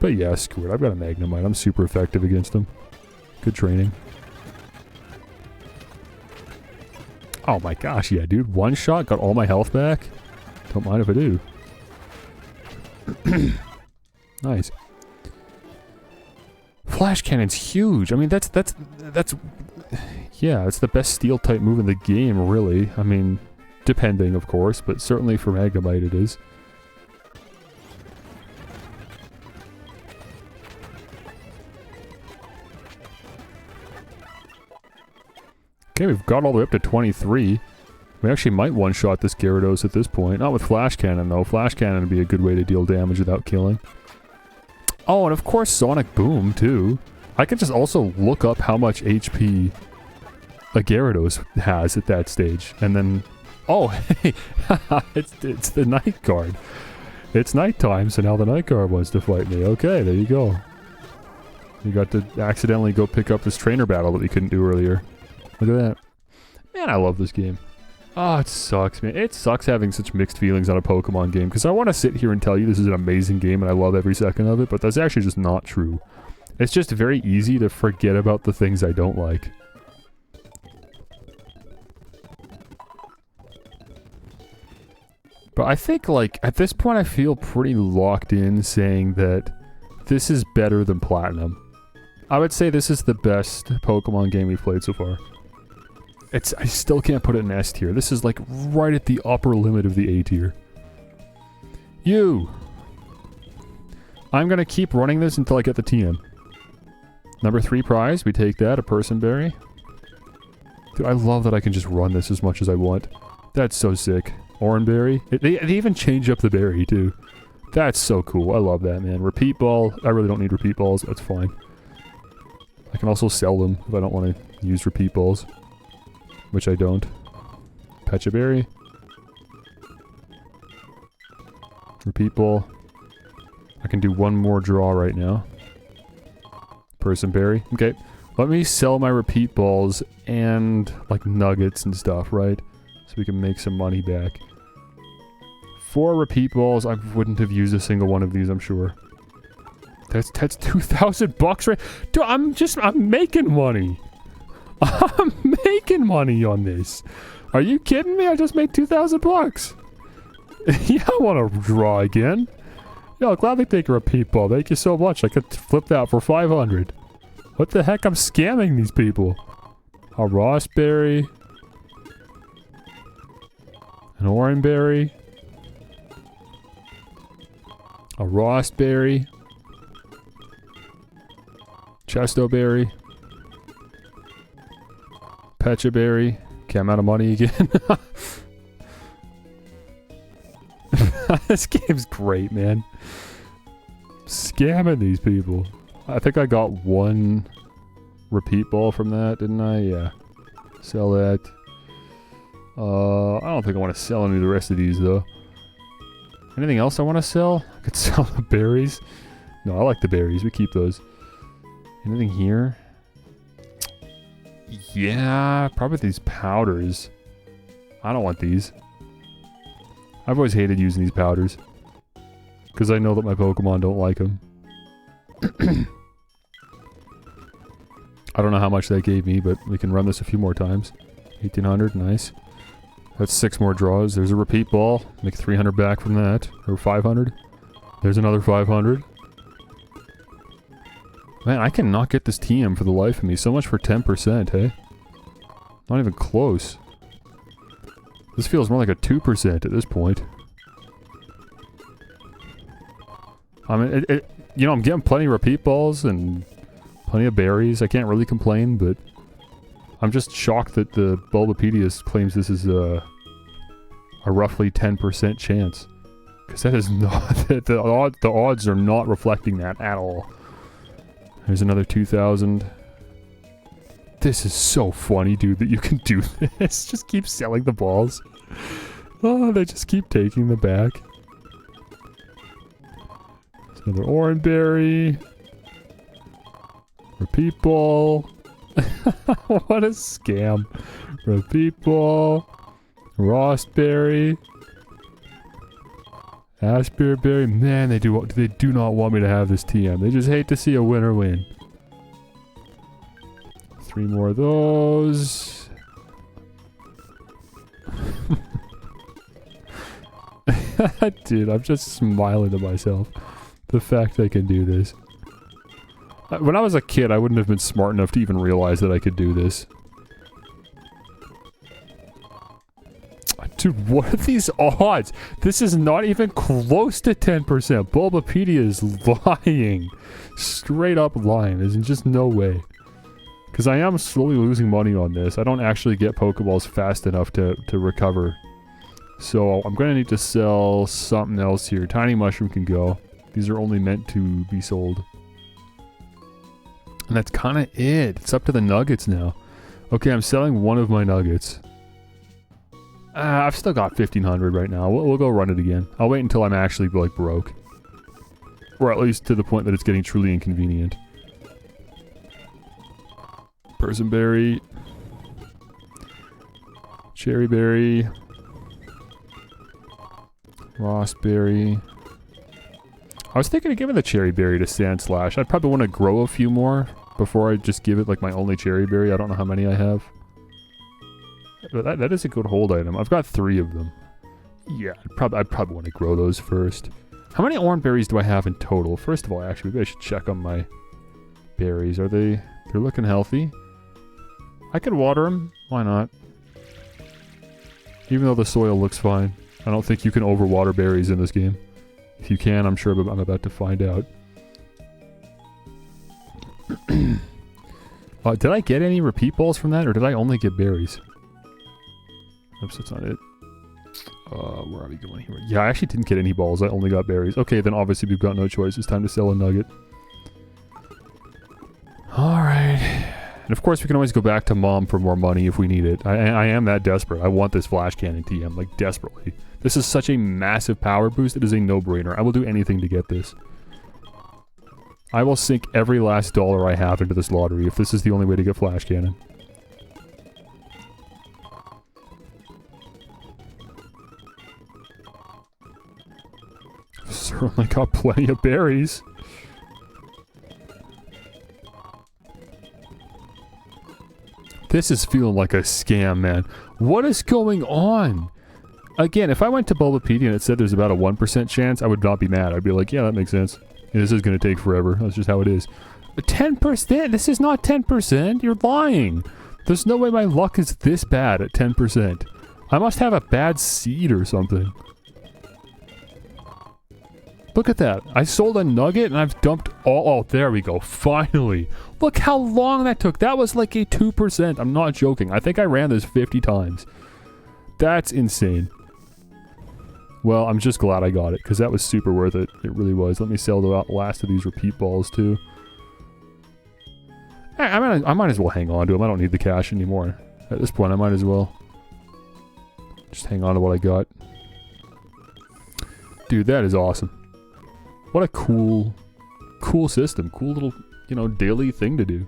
But yeah, screw it. I've got a Magnemite. I'm super effective against them. Good training. Oh my gosh, yeah, dude. One shot, got all my health back. Don't mind if I do. Nice. Flash Cannon's huge. I mean, that's yeah, it's the best steel type move in the game, really. I mean, depending, of course, but certainly for Magnemite it is. Okay, we've got all the way up to 23. We actually might one-shot this Gyarados at this point. Not with Flash Cannon, though. Flash Cannon would be a good way to deal damage without killing. Oh, and of course Sonic Boom, too. I can just also look up how much HP a Gyarados has at that stage. And then... Oh, hey! it's the Night Guard. It's nighttime, so now the Night Guard wants to fight me. Okay, there you go. You got to accidentally go pick up this trainer battle that we couldn't do earlier. Look at that. Man, I love this game. Oh, it sucks, man. It sucks having such mixed feelings on a Pokemon game, because I want to sit here and tell you this is an amazing game and I love every second of it, but that's actually just not true. It's just very easy to forget about the things I don't like. But I think, like, at this point I feel pretty locked in saying that this is better than Platinum. I would say this is the best Pokemon game we've played so far. I still can't put it in S tier. This is like right at the upper limit of the A tier. I'm gonna keep running this until I get the TM. #3 prize, we take that, a Person Berry. Dude, I love that I can just run this as much as I want. That's so sick. Oranberry. They even change up the berry too. That's so cool. I love that, man. Repeat Ball. I really don't need Repeat Balls. That's fine. I can also sell them if I don't want to use Repeat Balls. Which I don't. Pecha Berry. Repeat Ball. I can do one more draw right now. Person Berry. Okay. Let me sell my Repeat Balls and, like, nuggets and stuff, right? So we can make some money back. 4 Repeat Balls. I wouldn't have used a single one of these, I'm sure. That's $2,000 right? Dude, I'm making money. I'm making money on this. Are you kidding me? I just made 2,000 bucks. Yeah, I want to draw again. Yeah, I'll gladly take a repeat ball. Thank you so much. I could flip that for 500. What the heck? I'm scamming these people. A Rossberry. An Oranberry. A Rossberry. Chestoberry. Pechaberry. Okay, I'm out of money again. This game's great, man. Scamming these people. I think I got one repeat ball from that, didn't I? Yeah. Sell that. I don't think I want to sell any of the rest of these, though. Anything else I want to sell? I could sell the berries. No, I like the berries. We keep those. Anything here? Yeah, probably these powders. I don't want these. I've always hated using these powders. Because I know that my Pokemon don't like them. I don't know how much that gave me, but we can run this a few more times. 1,800, nice. That's 6 more draws. There's a repeat ball. Make 300 back from that. Or 500. There's another 500. Man, I cannot get this TM for the life of me. So much for 10%, hey? Not even close. This feels more like a 2% at this point. I mean, you know, I'm getting plenty of repeat balls and plenty of berries. I can't really complain, but I'm just shocked that the Bulbapedia claims this is a roughly 10% chance. Because that is not... the odds are not reflecting that at all. There's another 2,000. This is so funny, dude, that you can do this. Just keep selling the balls. Oh, they just keep taking them back. There's another Oranberry. Repeat ball. What a scam. Repeat ball. Rossberry. Ashbearberry. Man, they do not want me to have this TM. They just hate to see a winner win. 3 more of those. Dude, I'm just smiling to myself. The fact I can do this. When I was a kid, I wouldn't have been smart enough to even realize that I could do this. Dude, what are these odds? This is not even close to 10%. Bulbapedia is lying. Straight up lying. There's just no way. Because I am slowly losing money on this. I don't actually get Pokeballs fast enough to recover. So I'm going to need to sell something else here. Tiny Mushroom can go. These are only meant to be sold. And that's kind of it. It's up to the nuggets now. Okay, I'm selling one of my nuggets. I've still got 1,500 right now. We'll go run it again. I'll wait until I'm actually, like, broke. Or at least to the point that it's getting truly inconvenient. Personberry. Cherryberry. Rossberry. I was thinking of giving the Cherryberry to Sandslash. I'd probably want to grow a few more before I just give it, like, my only Cherryberry. I don't know how many I have. But that is a good hold item. I've got 3 of them. Yeah, I'd probably want to grow those first. How many Oranberries do I have in total? First of all, actually, maybe I should check on my berries. Are they... They're looking healthy. I could water them. Why not? Even though the soil looks fine. I don't think you can overwater berries in this game. If you can, I'm sure I'm about to find out. Did I get any repeat balls from that, or did I only get berries? Oops, that's not it. Where are we going here? Yeah, I actually didn't get any balls. I only got berries. Okay, then obviously we've got no choice. It's time to sell a nugget. Alright. And of course we can always go back to Mom for more money if we need it. I am that desperate. I want this Flash Cannon TM, like, desperately. This is such a massive power boost. It is a no-brainer. I will do anything to get this. I will sink every last dollar I have into this lottery if this is the only way to get Flash Cannon. Certainly got plenty of berries. This is feeling like a scam, man. What is going on? Again, if I went to Bulbapedia and it said there's about a 1% chance, I would not be mad. I'd be like, yeah, that makes sense. Yeah, this is going to take forever. That's just how it is. But 10%? This is not 10%. You're lying. There's no way my luck is this bad at 10%. I must have a bad seed or something. Look at that. I sold a nugget and I've dumped all... Oh, there we go. Finally. Look how long that took. That was like a 2%. I'm not joking. I think I ran this 50 times. That's insane. Well, I'm just glad I got it because that was super worth it. It really was. Let me sell the last of these repeat balls too. I might as well hang on to them. I don't need the cash anymore. At this point, I might as well just hang on to what I got. Dude, that is awesome. What a cool system. Cool little, you know, daily thing to do.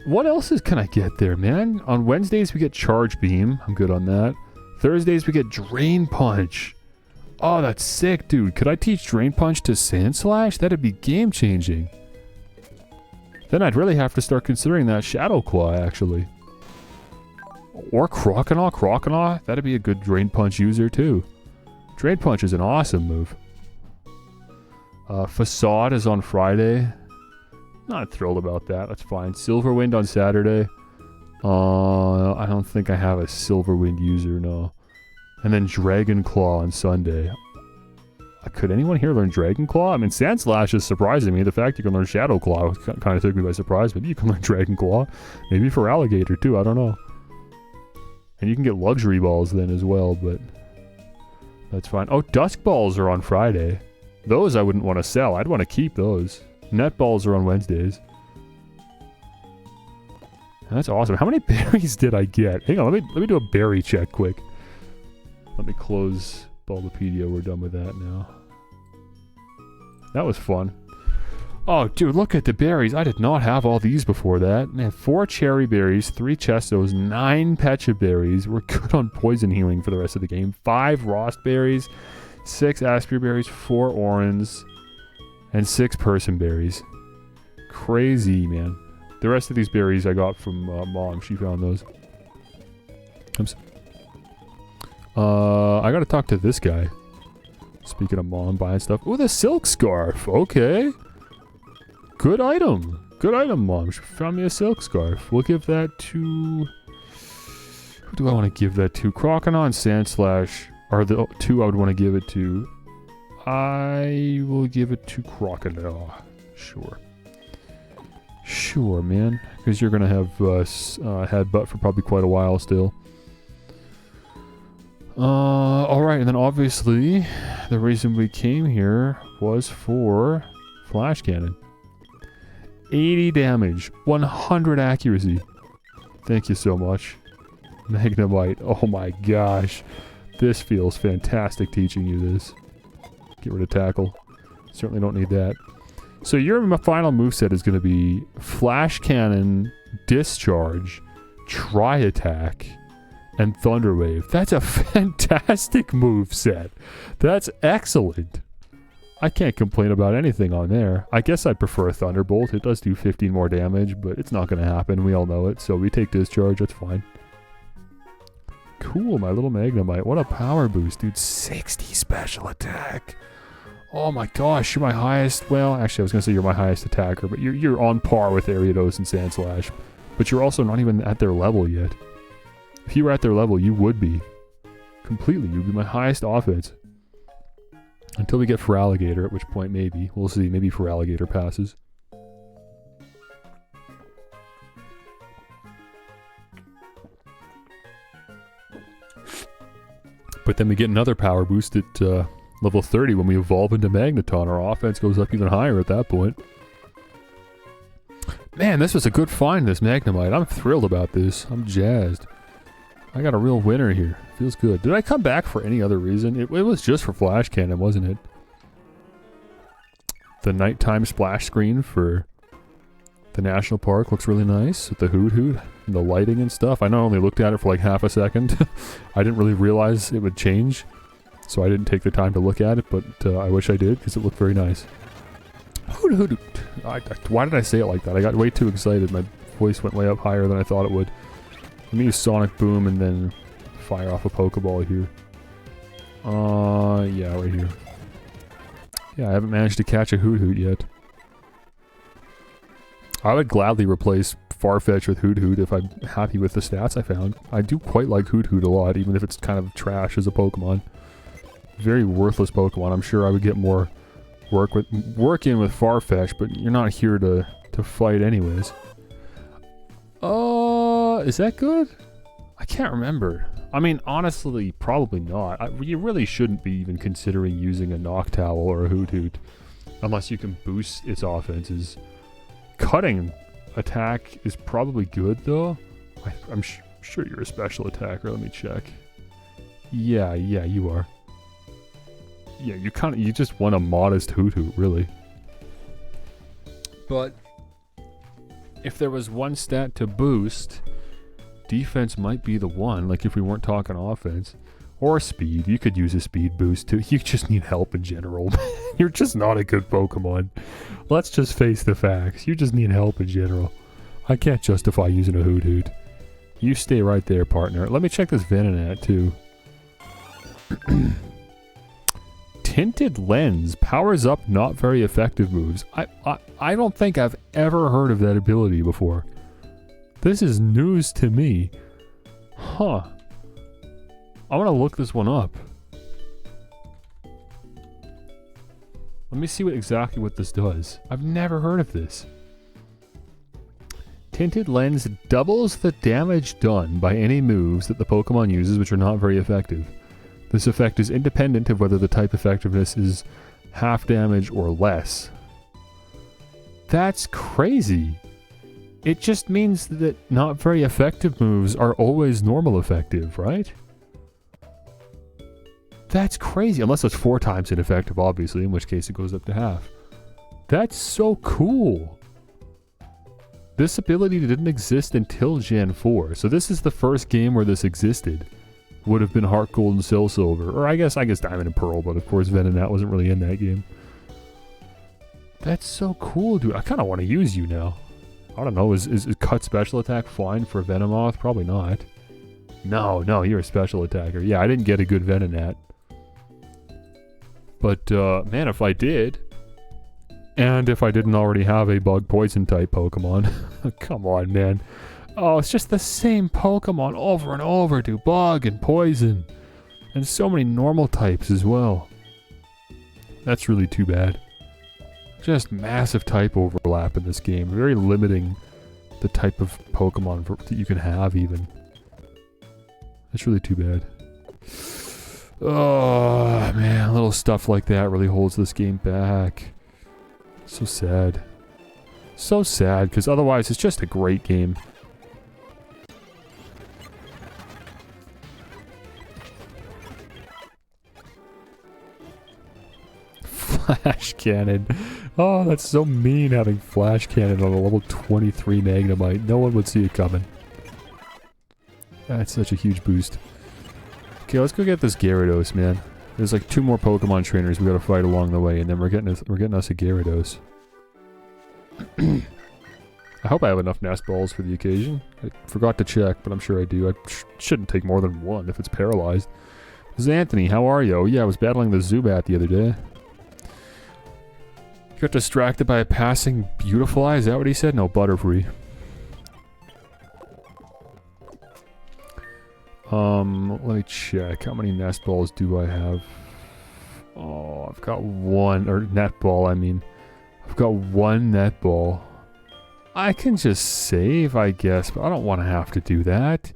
What else can I get there, man? On Wednesdays, we get Charge Beam. I'm good on that. Thursdays, we get Drain Punch. Oh, that's sick, dude. Could I teach Drain Punch to Sandslash? That'd be game-changing. Then I'd really have to start considering that Shadow Claw, actually. Or Croconaw. Croconaw, that'd be a good Drain Punch user, too. Drain Punch is an awesome move. Facade is on Friday. Not thrilled about that. That's fine. Silverwind on Saturday. I don't think I have a Silverwind user, no. And then Dragon Claw on Sunday. Could anyone here learn Dragon Claw? I mean, Sandslash is surprising me. The fact you can learn Shadow Claw kind of took me by surprise. Maybe you can learn Dragon Claw. Maybe for Alligator, too. I don't know. And you can get Luxury Balls then as well, but... That's fine. Oh, Dusk Balls are on Friday. Those I wouldn't want to sell. I'd want to keep those. Net Balls are on Wednesdays. That's awesome. How many berries did I get? Hang on, let me do a berry check quick. Let me close Bulbapedia. We're done with that now. That was fun. Oh, dude, look at the berries. I did not have all these before that. Man, 4 cherry berries, 3 chestos, 9 pecha berries. We're good on poison healing for the rest of the game. 5 Rost berries, 6 Aspir berries, 4 Orans, and 6 Person berries. Crazy, man. The rest of these berries I got from Mom. She found those. Oops. I gotta talk to this guy. Speaking of Mom buying stuff. Oh, the Silk Scarf. Okay. Good item. Good item, Mom. She found me a Silk Scarf. We'll give that to... Who do I want to give that to? Croconaw and Sandslash are the 2 I would want to give it to. I will give it to Croconaw. Sure. Sure, man. Because you're going to have Headbutt for probably quite a while still. Alright, and then obviously, the reason we came here was for Flash Cannon. 80 damage, 100 accuracy. Thank you so much. Magnemite, oh my gosh. This feels fantastic teaching you this. Get rid of Tackle. Certainly don't need that. So your final moveset is going to be Flash Cannon, Discharge, Tri-Attack, and Thunder Wave. That's a fantastic moveset. That's excellent. I can't complain about anything on there. I guess I prefer a Thunderbolt. It does do 15 more damage, but it's not going to happen. We all know it. So we take Discharge. That's fine. Cool, my little Magnemite. What a power boost, dude. 60 special attack. Oh my gosh, you're my highest... Well, actually, I was going to say you're my highest attacker, but you're on par with Ariados and Sandslash. But you're also not even at their level yet. If you were at their level, you would be. Completely. You'd be my highest offense. Until we get for Alligator, at which point maybe. We'll see. Maybe for Alligator passes. But then we get another power boost at level 30 when we evolve into Magneton. Our offense goes up even higher at that point. Man, this was a good find, this Magnemite. I'm thrilled about this. I'm jazzed. I got a real winner here. Feels good. Did I come back for any other reason? It was just for Flash Cannon, wasn't it? The nighttime splash screen for the national park looks really nice with the Hoot Hoot and the lighting and stuff. I not only looked at it for like half a second. I didn't really realize it would change, so I didn't take the time to look at it, but I wish I did because it looked very nice. Hoot Hoot. Why did I say it like that? I got way too excited. My voice went way up higher than I thought it would. Let me use Sonic Boom and then fire off a Pokeball here. Yeah, right here. Yeah, I haven't managed to catch a Hoot Hoot yet. I would gladly replace Farfetch with Hoot Hoot if I'm happy with the stats I found. I do quite like Hoot Hoot a lot, even if it's kind of trash as a Pokemon. Very worthless Pokemon. I'm sure I would get more work in with Farfetch, but you're not here to fight anyways. Is that good? I can't remember. I mean, honestly, probably not. You really shouldn't be even considering using a Noctowl or a Hoot Hoot unless you can boost its offenses. Cutting attack is probably good though. I'm sure you're a special attacker. Let me check. Yeah, you are. Yeah, you just want a modest Hoot Hoot, really. But if there was one stat to boost, defense might be the one, like if we weren't talking offense. Or speed. You could use a speed boost too. You just need help in general. You're just not a good Pokemon. Let's just face the facts. You just need help in general. I can't justify using a Hoot Hoot. You stay right there, partner. Let me check this Venonat too. Tinted Lens powers up not very effective moves. I don't think I've ever heard of that ability before. This is news to me. Huh. I want to look this one up. Let me see exactly what this does. I've never heard of this. Tinted Lens doubles the damage done by any moves that the Pokemon uses which are not very effective. This effect is independent of whether the type effectiveness is half damage or less. That's crazy. It just means that not very effective moves are always normal effective, right? That's crazy, unless it's 4 times ineffective, obviously, in which case it goes up to half. That's so cool. This ability didn't exist until Gen 4, so this is the first game where this existed. Would have been HeartGold and Silver, or I guess Diamond and Pearl, but of course Venonat wasn't really in that game. That's so cool, dude. I kind of want to use you now. I don't know, is cut special attack fine for Venomoth? Probably not. No, you're a special attacker. Yeah, I didn't get a good Venonat. But, man, if I did, and if I didn't already have a bug poison type Pokemon, come on, man. Oh, it's just the same Pokemon over and over, do bug and poison. And so many normal types as well. That's really too bad. Just massive type overlap in this game. Very limiting the type of Pokemon that you can have even. That's really too bad. Oh, man. Little stuff like that really holds this game back. So sad. So sad, because otherwise it's just a great game. Flash Cannon. Oh, that's so mean having Flash Cannon on a level 23 Magnemite. No one would see it coming. That's such a huge boost. Okay, let's go get this Gyarados, man. There's like 2 more Pokemon trainers we gotta fight along the way, and then we're getting us a Gyarados. I hope I have enough Nest Balls for the occasion. I forgot to check, but I'm sure I do. I shouldn't take more than 1 if it's paralyzed. This is Anthony, how are you? Oh yeah, I was battling the Zubat the other day. Got distracted by a passing Beautifly, is that what he said? No, Butterfree. Let me check. How many Nest Balls do I have? Oh, I've got 1, or Net Ball, I mean. I've got 1 Net Ball. I can just save, I guess, but I don't want to have to do that.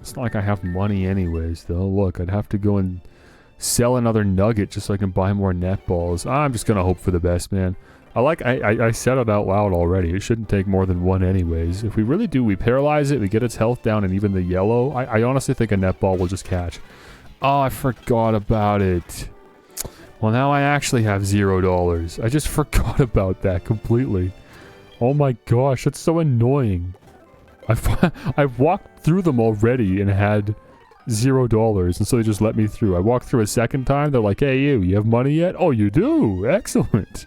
It's not like I have money anyways, though. Look, I'd have to go and sell another nugget just so I can buy more Net Balls. I'm just gonna hope for the best, man. I said it out loud already. It shouldn't take more than 1 anyways. If we really do, we paralyze it, we get its health down, and even the yellow, I honestly think a Net Ball will just catch. Oh, I forgot about it. Well, now I actually have $0. I just forgot about that completely. Oh my gosh, that's so annoying. I've walked through them already and had $0, and so they just let me through. I walked through a second time, they're like, hey you have money yet? Oh, you do? Excellent.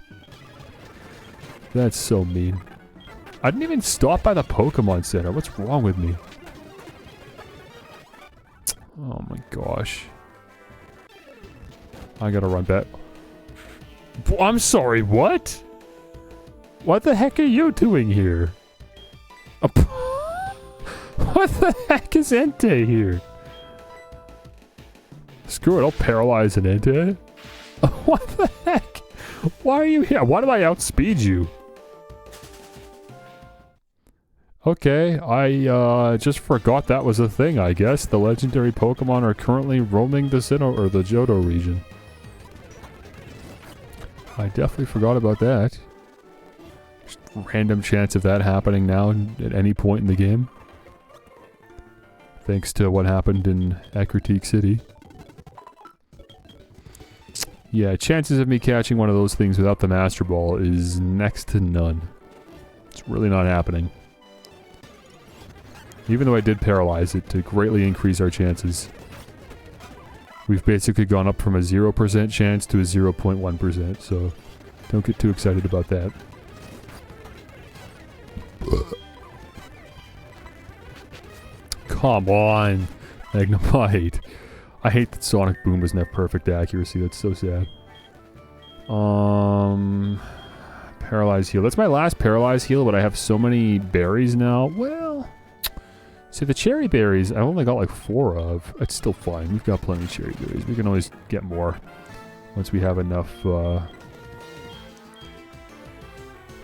That's so mean. I didn't even stop by the Pokemon Center. What's wrong with me? Oh my gosh. I gotta run back. I'm sorry, what? What the heck are you doing here? What the heck is Entei here? Screw it, I'll paralyze an Entei. What the heck? Why are you here? Why did I outspeed you? Okay, I just forgot that was a thing, I guess. The legendary Pokemon are currently roaming the Sinnoh or the Johto region. I definitely forgot about that. Just random chance of that happening now at any point in the game. Thanks to what happened in Ekritique City. Yeah, chances of me catching one of those things without the Master Ball is next to none. It's really not happening. Even though I did paralyze it to greatly increase our chances. We've basically gone up from a 0% chance to a 0.1%, so don't get too excited about that. Come on, Magnemite. I hate that Sonic Boom doesn't have perfect accuracy, that's so sad. Paralyze heal. That's my last paralyze heal, but I have so many berries now. Well... See, the cherry berries, I only got like 4 of. It's still fine. We've got plenty of cherry berries. We can always get more once we have enough,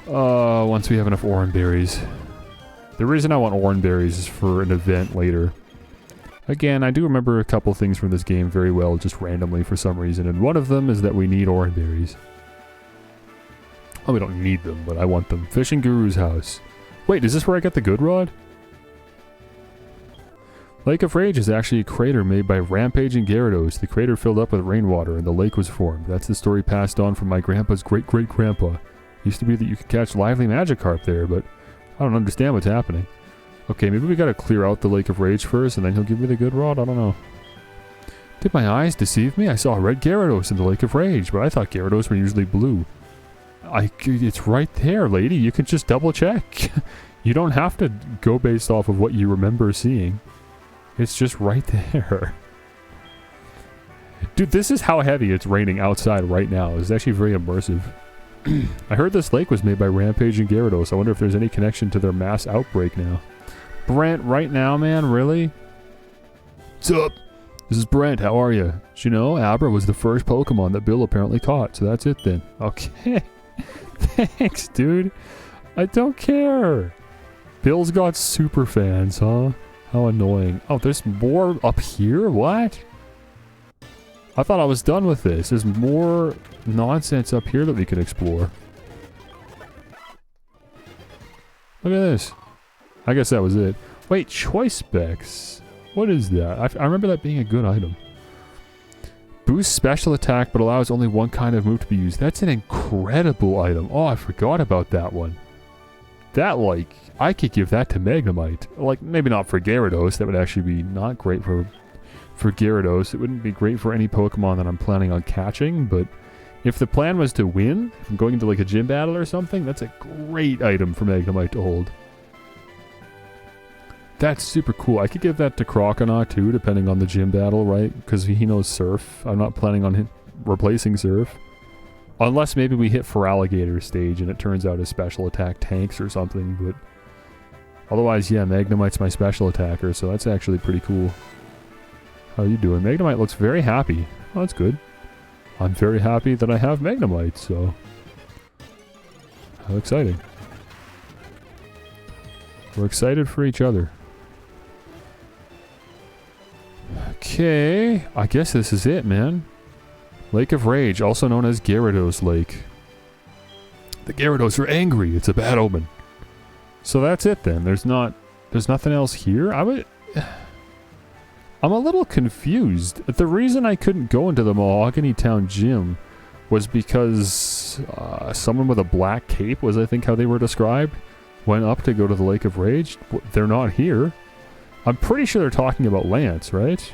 once we have enough orange berries. The reason I want orange berries is for an event later. Again, I do remember a couple things from this game very well, just randomly for some reason, and one of them is that we need orange berries. Oh, we don't need them, but I want them. Fishing Guru's house. Wait, is this where I get the good rod? Lake of Rage is actually a crater made by rampaging Gyarados. The crater filled up with rainwater and the lake was formed. That's the story passed on from my grandpa's great-great-grandpa. Used to be that you could catch lively Magikarp there, but I don't understand what's happening. Okay, maybe we gotta clear out the Lake of Rage first and then he'll give me the good rod? I don't know. Did my eyes deceive me? I saw a red Gyarados in the Lake of Rage, but I thought Gyarados were usually blue. It's right there, lady. You can just double check. You don't have to go based off of what you remember seeing. It's just right there. Dude, this is how heavy it's raining outside right now. It's actually very immersive. I heard this lake was made by rampaging Gyarados. I wonder if there's any connection to their mass outbreak now. Brent, right now, man? Really? What's up? This is Brent. How are you? Did you know Abra was the first Pokemon that Bill apparently caught, so that's it then. Okay. Thanks, dude. I don't care. Bill's got super fans, huh? How annoying. Oh, there's more up here? What? I thought I was done with this. There's more nonsense up here that we can explore. Look at this. I guess that was it. Wait, choice specs. What is that? I remember that being a good item. Boosts special attack but allows only one kind of move to be used. That's an incredible item. Oh, I forgot about that one. That, like, I could give that to Magnemite. Like, maybe not for Gyarados. That would actually be not great for Gyarados. It wouldn't be great for any Pokemon that I'm planning on catching, but if the plan was to win, from going into like a gym battle or something, that's a great item for Magnemite to hold. That's super cool. I could give that to Croconaw too, depending on the gym battle, right? Because he knows Surf. I'm not planning on replacing Surf. Unless maybe we hit Feraligatr stage and it turns out his special attack tanks or something, but... Otherwise, yeah, Magnemite's my special attacker, so that's actually pretty cool. How are you doing? Magnemite looks very happy. Oh, that's good. I'm very happy that I have Magnemite, so... How exciting. We're excited for each other. Okay, I guess this is it, man. Lake of Rage, also known as Gyarados Lake. The Gyarados are angry. It's a bad omen. So that's it then. There's nothing else here. I'm a little confused. The reason I couldn't go into the Mahogany Town gym was because someone with a black cape was, I think, how they were described, went up to go to the Lake of Rage. They're not here. I'm pretty sure they're talking about Lance, right?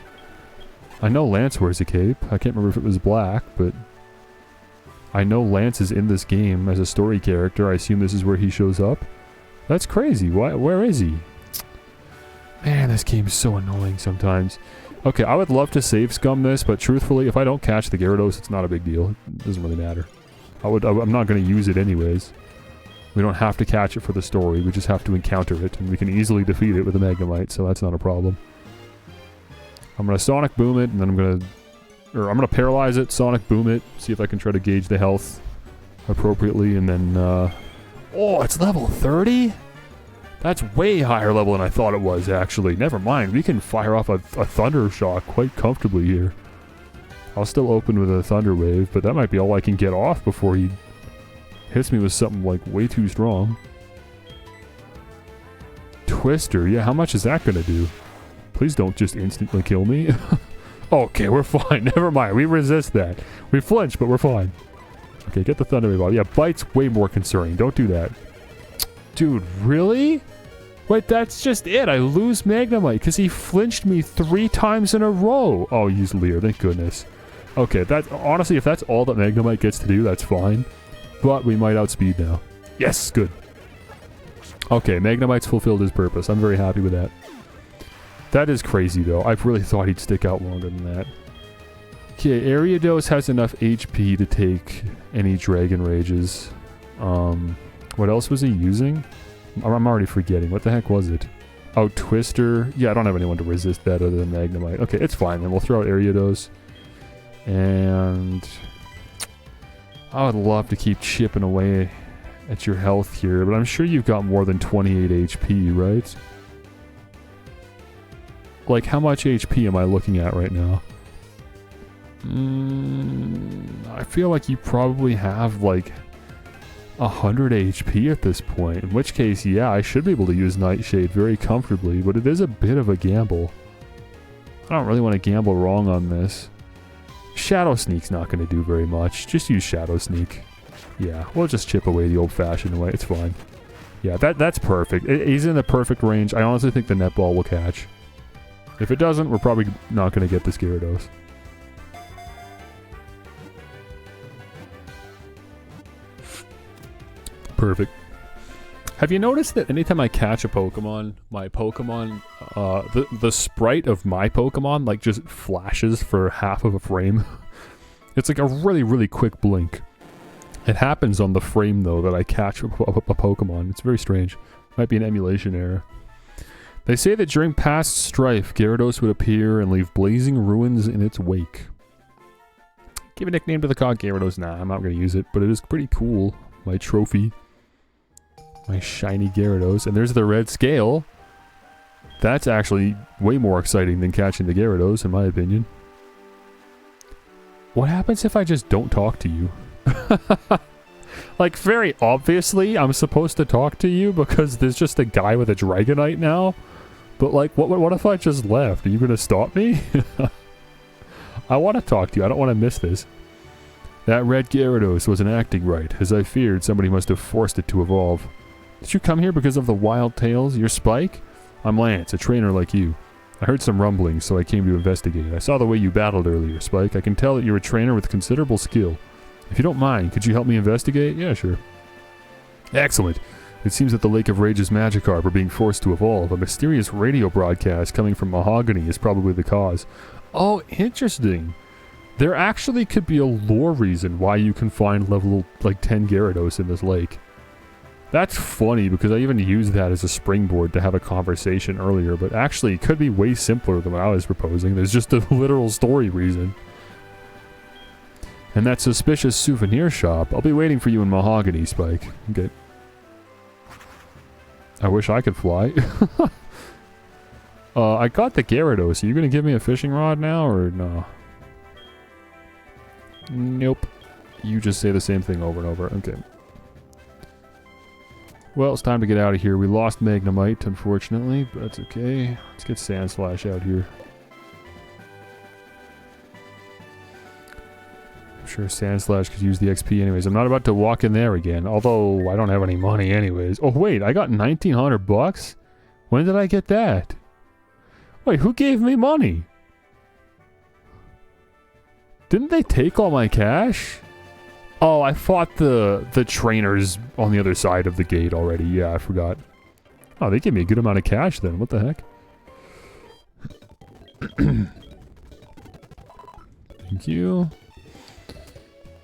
I know Lance wears a cape. I can't remember if it was black, but I know Lance is in this game as a story character. I assume this is where he shows up. That's crazy. Where is he? Man, this game is so annoying sometimes. Okay, I would love to save scum this, but truthfully, if I don't catch the Gyarados, it's not a big deal. It doesn't really matter. I'm not going to use it anyways. We don't have to catch it for the story. We just have to encounter it, and we can easily defeat it with a Magnemite, so that's not a problem. I'm going to Sonic Boom it, and then I'm going to paralyze it, Sonic Boom it, see if I can try to gauge the health appropriately, and then, oh, it's level 30? That's way higher level than I thought it was, actually. Never mind, we can fire off a Thunder Shock quite comfortably here. I'll still open with a Thunder Wave, but that might be all I can get off before he hits me with something, like, way too strong. Twister, yeah, how much is that gonna do? Please don't just instantly kill me. Okay, we're fine. Never mind, we resist that. We flinch, but we're fine. Okay, get the Thunder Wave off. Yeah, Bite's way more concerning. Don't do that. Dude, really? Wait, that's just it. I lose Magnemite because he flinched me 3 times in a row. Oh, use Leer. Thank goodness. Okay, honestly, if that's all that Magnemite gets to do, that's fine. But we might outspeed now. Yes, good. Okay, Magnemite's fulfilled his purpose. I'm very happy with that. That is crazy, though. I really thought he'd stick out longer than that. Okay, Ariados has enough HP to take any Dragon Rages. What else was he using? I'm already forgetting. What the heck was it? Oh, Twister. Yeah, I don't have anyone to resist that other than Magnemite. Okay, it's fine then. We'll throw out Ariados. And I would love to keep chipping away at your health here, but I'm sure you've got more than 28 HP, right? Like, how much HP am I looking at right now? I feel like you probably have, like, 100 HP at this point, in which case, yeah, I should be able to use Nightshade very comfortably, but it is a bit of a gamble. I don't really want to gamble wrong on this. Shadow Sneak's not going to do very much. Just use Shadow Sneak. Yeah, we'll just chip away the old-fashioned way. It's fine. Yeah, that's perfect. He's in the perfect range. I honestly think the netball will catch. If it doesn't, we're probably not going to get this Gyarados. Perfect. Have you noticed that anytime I catch a Pokemon, my Pokemon, the sprite of my Pokemon, like, just flashes for half of a frame? It's like a really, really quick blink. It happens on the frame, though, that I catch a Pokemon. It's very strange. Might be an emulation error. They say that during past strife, Gyarados would appear and leave blazing ruins in its wake. Give a nickname to the cog Gyarados. Nah, I'm not going to use it, but it is pretty cool. My trophy. My shiny Gyarados. And there's the red scale. That's actually way more exciting than catching the Gyarados, in my opinion. What happens if I just don't talk to you? Like, very obviously, I'm supposed to talk to you because there's just a guy with a Dragonite now. But, like, what if I just left? Are you going to stop me? I want to talk to you. I don't want to miss this. That red Gyarados wasn't acting right. As I feared, somebody must have forced it to evolve. Did you come here because of the wild tales? You're Spike? I'm Lance, a trainer like you. I heard some rumblings, so I came to investigate. I saw the way you battled earlier, Spike. I can tell that you're a trainer with considerable skill. If you don't mind, could you help me investigate? Yeah, sure. Excellent. It seems that the Lake of Rage's Magikarp are being forced to evolve. A mysterious radio broadcast coming from Mahogany is probably the cause. Oh, interesting. There actually could be a lore reason why you can find level, like, 10 Gyarados in this lake. That's funny, because I even used that as a springboard to have a conversation earlier, but actually it could be way simpler than what I was proposing. There's just a literal story reason. And that suspicious souvenir shop. I'll be waiting for you in Mahogany, Spike. Okay. I wish I could fly. I got the Gyarados. Are you going to give me a fishing rod now, or no? Nope. You just say the same thing over and over. Okay. Well, it's time to get out of here. We lost Magnemite, unfortunately, but that's okay. Let's get Sandslash out here. I'm sure Sandslash could use the XP anyways. I'm not about to walk in there again, although I don't have any money anyways. Oh, wait, I got 1,900 bucks? When did I get that? Wait, who gave me money? Didn't they take all my cash? Oh, I fought the trainers on the other side of the gate already. Yeah, I forgot. Oh, they gave me a good amount of cash then. What the heck? Thank you.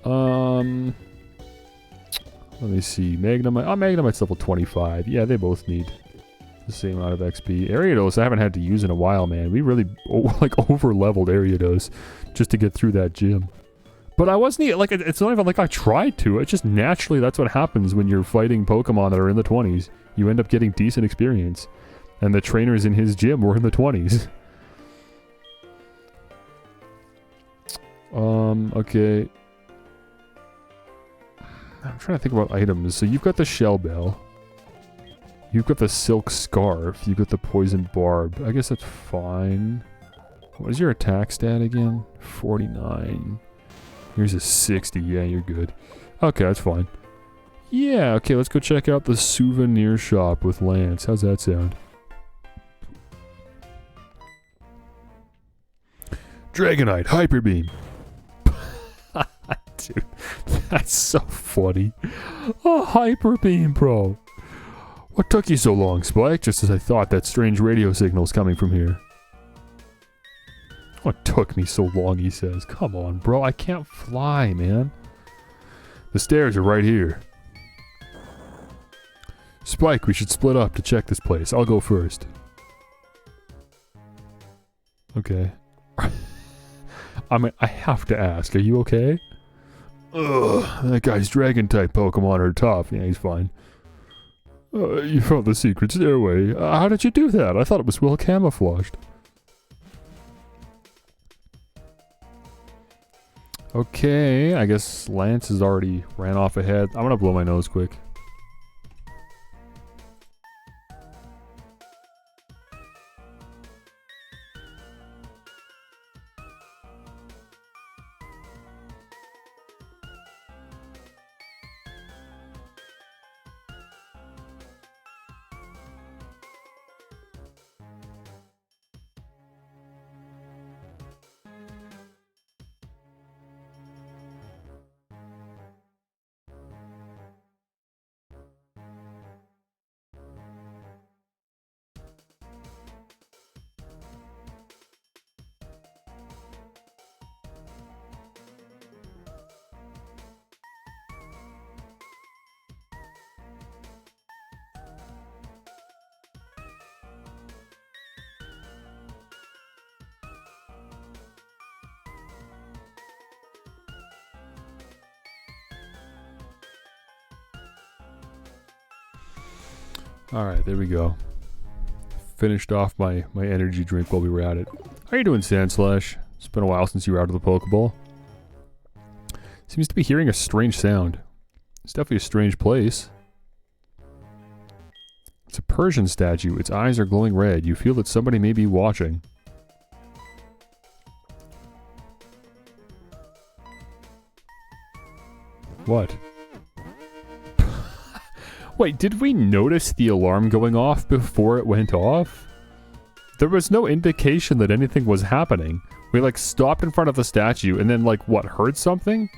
Let me see. Magnemite. Oh, Magnemite's level 25. Yeah, they both need the same amount of XP. Ariados I haven't had to use in a while, man. We really over-leveled Ariados just to get through that gym. But I wasn't like, it's not even like I tried to. It's just naturally that's what happens when you're fighting Pokemon that are in the 20s. You end up getting decent experience. And the trainers in his gym were in the 20s. Okay. I'm trying to think about items. So you've got the Shell Bell. You've got the Silk Scarf. You've got the Poison Barb. I guess that's fine. What is your attack stat again? 49. Here's a 60. Yeah, you're good. Okay, that's fine. Yeah, okay, let's go check out the souvenir shop with Lance. How's that sound? Dragonite, Hyper Beam. Dude, that's so funny. Oh, Hyper Beam, bro. What took you so long, Spike? Just as I thought, that strange radio signal's coming from here. What took me so long, he says. Come on, bro. I can't fly, man. The stairs are right here. Spike, we should split up to check this place. I'll go first. Okay. I have to ask, are you okay? Ugh, that guy's dragon-type Pokemon are tough. Yeah, he's fine. You found the secret stairway. How did you do that? I thought it was well camouflaged. Okay, I guess Lance has already ran off ahead. I'm gonna blow my nose quick. Alright, there we go. Finished off my energy drink while we were at it. How you doing, Sandslash? It's been a while since you were out of the Pokeball. Seems to be hearing a strange sound. It's definitely a strange place. It's a Persian statue. Its eyes are glowing red. You feel that somebody may be watching. What? Wait, did we notice the alarm going off before it went off? There was no indication that anything was happening. We like stopped in front of the statue and then like what, heard something?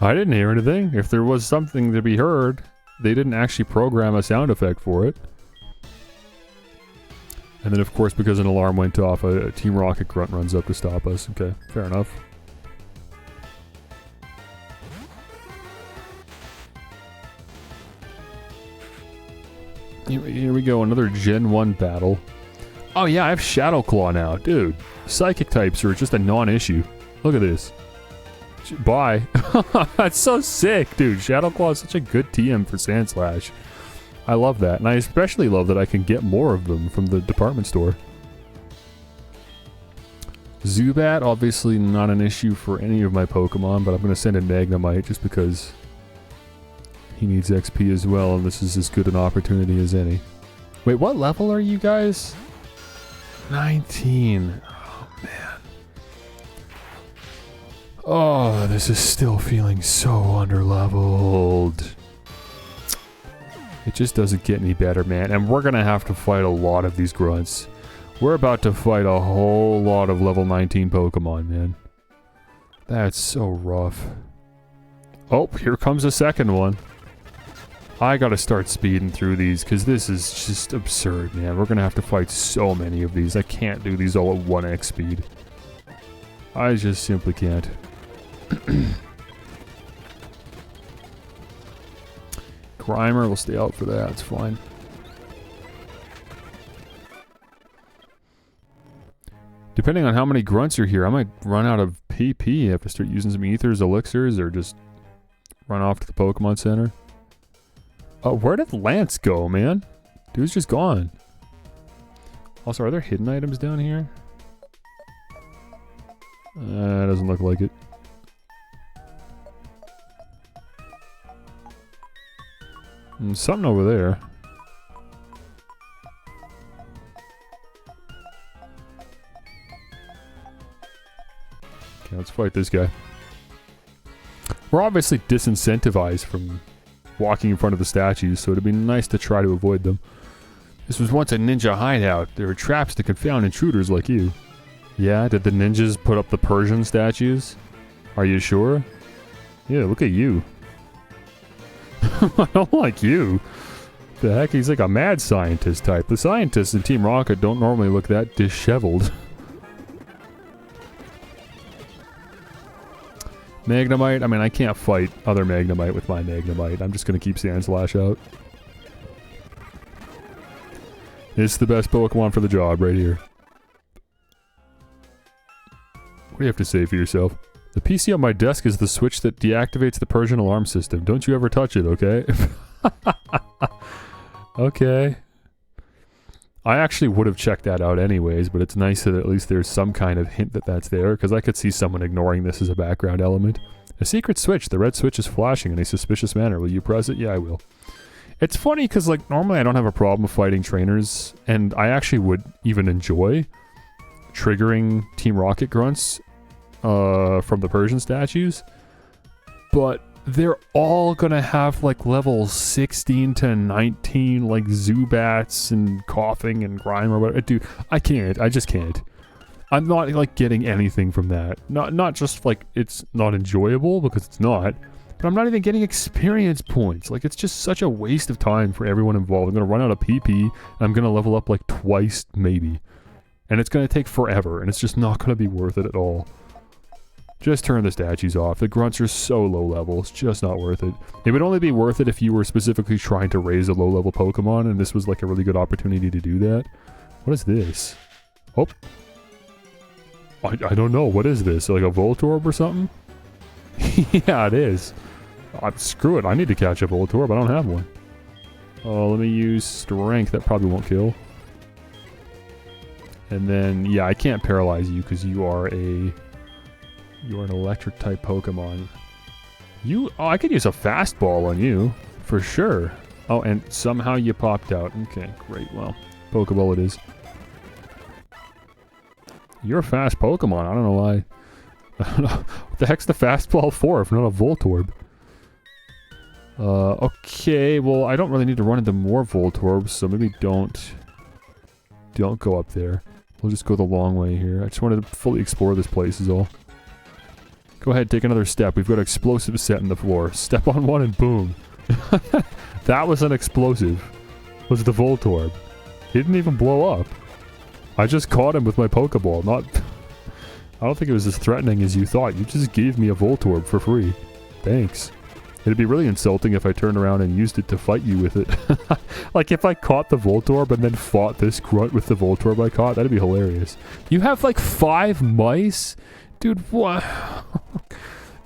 I didn't hear anything. If there was something to be heard, they didn't actually program a sound effect for it. And then of course because an alarm went off, a Team Rocket grunt runs up to stop us. Okay, fair enough. Here we go, another Gen 1 battle. Oh yeah, I have Shadow Claw now. Dude, Psychic types are just a non-issue. Look at this. Bye. That's so sick, dude. Shadow Claw is such a good TM for Sandslash. I love that, and I especially love that I can get more of them from the department store. Zubat, obviously not an issue for any of my Pokemon, but I'm going to send in Magnemite just because he needs XP as well, and this is as good an opportunity as any. Wait, what level are you guys? 19. Oh, man. Oh, this is still feeling so underleveled. It just doesn't get any better, man. And we're gonna have to fight a lot of these grunts. We're about to fight a whole lot of level 19 Pokemon, man. That's so rough. Oh, here comes a second one. I gotta start speeding through these because this is just absurd, man. We're gonna have to fight so many of these. I can't do these all at 1x speed. I just simply can't. Grimer will stay out for that, it's fine. Depending on how many grunts are here, I might run out of PP if I start using some ethers, elixirs, or just run off to the Pokemon Center. Oh, where did Lance go, man? Dude's just gone. Also, are there hidden items down here? Doesn't look like it. Something over there. Okay, let's fight this guy. We're obviously disincentivized from walking in front of the statues, so it'd be nice to try to avoid them. This was once a ninja hideout. There were traps to confound intruders like you. Yeah, did the ninjas put up the Persian statues? Are you sure? Yeah, look at you. I don't like you. The heck, he's like a mad scientist type. The scientists in Team Rocket don't normally look that disheveled. Magnemite, I mean, I can't fight other Magnemite with my Magnemite. I'm just gonna keep Sandslash out. It's the best Pokemon for the job right here. What do you have to say for yourself? The PC on my desk is the switch that deactivates the Persian alarm system. Don't you ever touch it, okay? Okay. I actually would have checked that out anyways, but it's nice that at least there's some kind of hint that that's there, because I could see someone ignoring this as a background element. A secret switch. The red switch is flashing in a suspicious manner. Will you press it? Yeah, I will. It's funny because, like, normally I don't have a problem fighting trainers, and I actually would even enjoy triggering Team Rocket grunts from the Persian statues, but they're all gonna have like levels 16 to 19, like Zubats and Coughing and Grime or whatever. Dude, I can't. I just can't. I'm not like getting anything from that. Not just like it's not enjoyable, because it's not, but I'm not even getting experience points. Like, it's just such a waste of time for everyone involved. I'm gonna run out of PP, and I'm gonna level up like twice maybe, and it's gonna take forever, and it's just not gonna be worth it at all. Just turn the statues off. The grunts are so low level, it's just not worth it. It would only be worth it if you were specifically trying to raise a low level Pokemon, and this was like a really good opportunity to do that. What is this? Oh. I don't know. What is this? Like a Voltorb or something? Yeah, it is. Screw it. I need to catch a Voltorb. I don't have one. Oh, let me use Strength. That probably won't kill. And then, yeah, I can't paralyze you because you are an electric type Pokemon. Oh, I could use a fastball on you for sure. Oh, and somehow you popped out. Okay, great. Well, Pokeball it is. You're a fast Pokemon. I don't know why. I don't know. What the heck's the fastball for if not a Voltorb? Okay, well, I don't really need to run into more Voltorbs, so maybe don't go up there. We'll just go the long way here. I just wanted to fully explore this place is all. Go ahead, take another step. We've got explosives set in the floor. Step on one and boom. That was an explosive. Was the Voltorb. He didn't even blow up. I just caught him with my Pokeball. I don't think it was as threatening as you thought. You just gave me a Voltorb for free. Thanks. It'd be really insulting if I turned around and used it to fight you with it. Like, if I caught the Voltorb and then fought this grunt with the Voltorb I caught, that'd be hilarious. You have like 5 mice? Dude, what?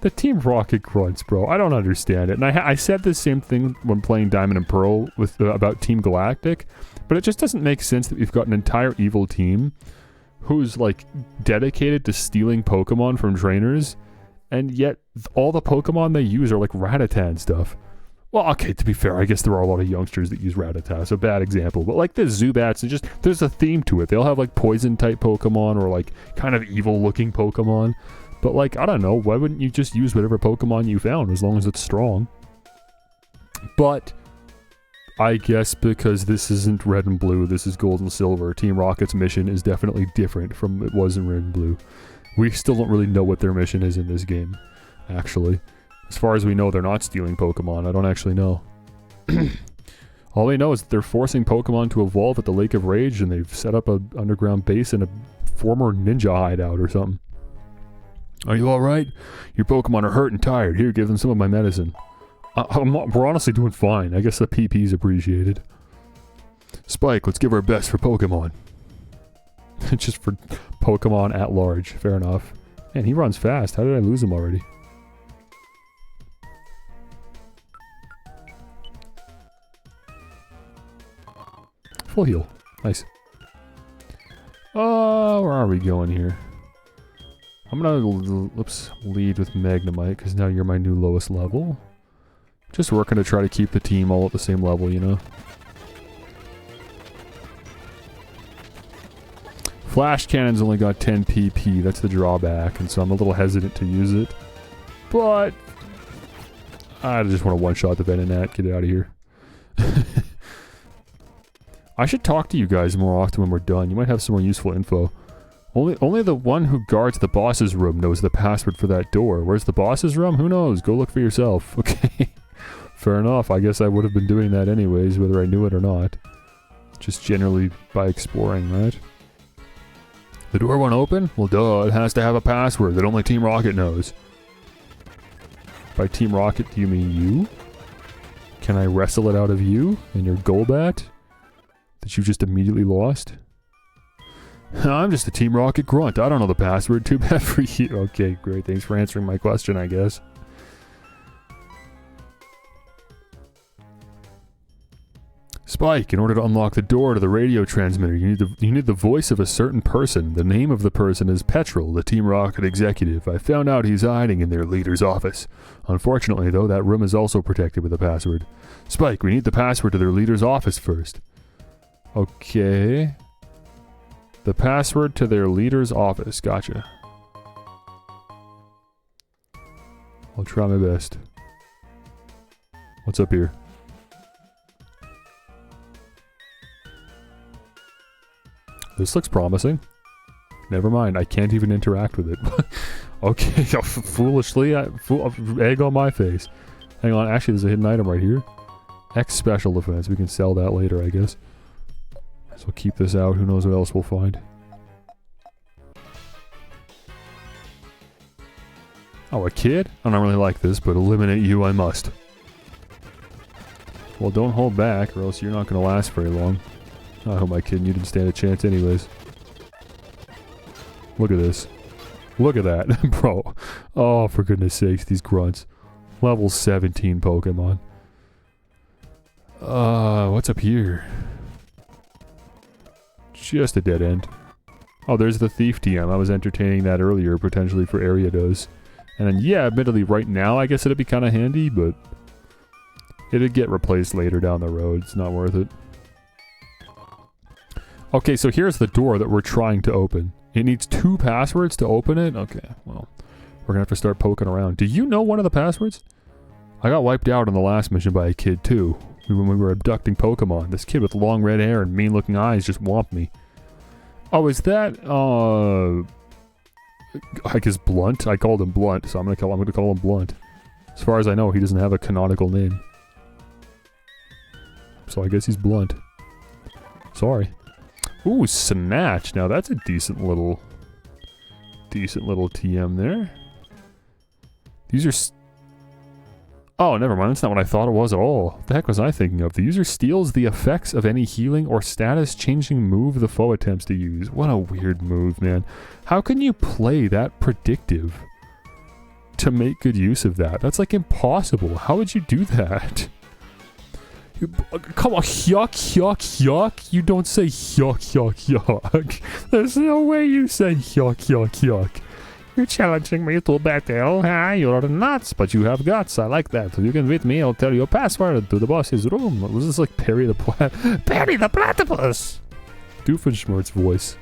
The Team Rocket grunts, bro. I don't understand it. And I said the same thing when playing Diamond and Pearl with about Team Galactic, but it just doesn't make sense that we've got an entire evil team who's like dedicated to stealing Pokemon from trainers, and yet all the Pokemon they use are like Rattata and stuff. Well, okay, to be fair, I guess there are a lot of youngsters that use Rattata, so bad example. But like the Zubats, there's a theme to it. They'll have like poison type Pokemon or like kind of evil looking Pokemon. But like, I don't know, why wouldn't you just use whatever Pokemon you found as long as it's strong? But I guess because this isn't Red and Blue, this is Gold and Silver, Team Rocket's mission is definitely different from it was in Red and Blue. We still don't really know what their mission is in this game, actually. As far as we know, they're not stealing Pokemon. I don't actually know. All we know is that they're forcing Pokemon to evolve at the Lake of Rage, and they've set up an underground base in a former ninja hideout or something. Are you alright? Your Pokemon are hurt and tired. Here, give them some of my medicine. We're honestly doing fine. I guess the PP's appreciated. Spike, let's give our best for Pokemon. Just for Pokemon at large. Fair enough. Man, he runs fast. How did I lose him already? Full heal. Nice. Where are we going here? I'm gonna, lead with Magnemite, because now you're my new lowest level. Just working to try to keep the team all at the same level, you know? Flash Cannon's only got 10 PP, that's the drawback, and so I'm a little hesitant to use it. But I just want to one-shot the Venonat, get out of here. I should talk to you guys more often when we're done. You might have some more useful info. Only the one who guards the boss's room knows the password for that door. Where's the boss's room? Who knows? Go look for yourself. Okay. Fair enough. I guess I would have been doing that anyways, whether I knew it or not. Just generally by exploring, right? The door won't open? Well, duh. It has to have a password that only Team Rocket knows. By Team Rocket, do you mean you? Can I wrestle it out of you and your Golbat that you just immediately lost? I'm just a Team Rocket grunt. I don't know the password. Too bad for you. Okay, great. Thanks for answering my question, I guess. Spike, in order to unlock the door to the radio transmitter, you need the voice of a certain person. The name of the person is Petrol, the Team Rocket executive. I found out he's hiding in their leader's office. Unfortunately, though, that room is also protected with a password. Spike, we need the password to their leader's office first. Okay. The password to their leader's office. Gotcha. I'll try my best. What's up here? This looks promising. Never mind, I can't even interact with it. Okay, foolishly, egg on my face. Hang on, actually there's a hidden item right here. X special defense, we can sell that later, I guess. So keep this out, who knows what else we'll find. Oh, a kid? I don't really like this, but eliminate you I must. Well, don't hold back, or else you're not going to last very long. Oh, who am I kidding? You didn't stand a chance anyways. Look at this. Look at that, bro. Oh, for goodness sakes, these grunts. Level 17 Pokemon. What's up here? Just a dead end. Oh, there's the Thief TM. I was entertaining that earlier, potentially for Ariados. And then, yeah, admittedly, right now, I guess it'd be kind of handy, but it'd get replaced later down the road. It's not worth it. Okay, so here's the door that we're trying to open. It needs 2 passwords to open it? Okay, well, we're gonna have to start poking around. Do you know one of the passwords? I got wiped out on the last mission by a kid, too. When we were abducting Pokemon. This kid with long red hair and mean-looking eyes just whomped me. Oh, is that, I guess Blunt? I called him Blunt, so I'm gonna call him Blunt. As far as I know, he doesn't have a canonical name. So I guess he's Blunt. Sorry. Ooh, Snatch. Now that's a decent little TM there. These are... Oh, never mind. That's not what I thought it was at all. What the heck was I thinking of? The user steals the effects of any healing or status-changing move the foe attempts to use. What a weird move, man. How can you play that predictive to make good use of that? That's like impossible. How would you do that? Come on, yuck, yuck, yuck. You don't say yuck, yuck, yuck. There's no way you say yuck, yuck, yuck. You're challenging me to battle, huh? You're nuts, but you have guts. I like that. If you can beat me, I'll tell you a password to the boss's room. Was this like Perry the Platypus? Doofenshmirtz's voice.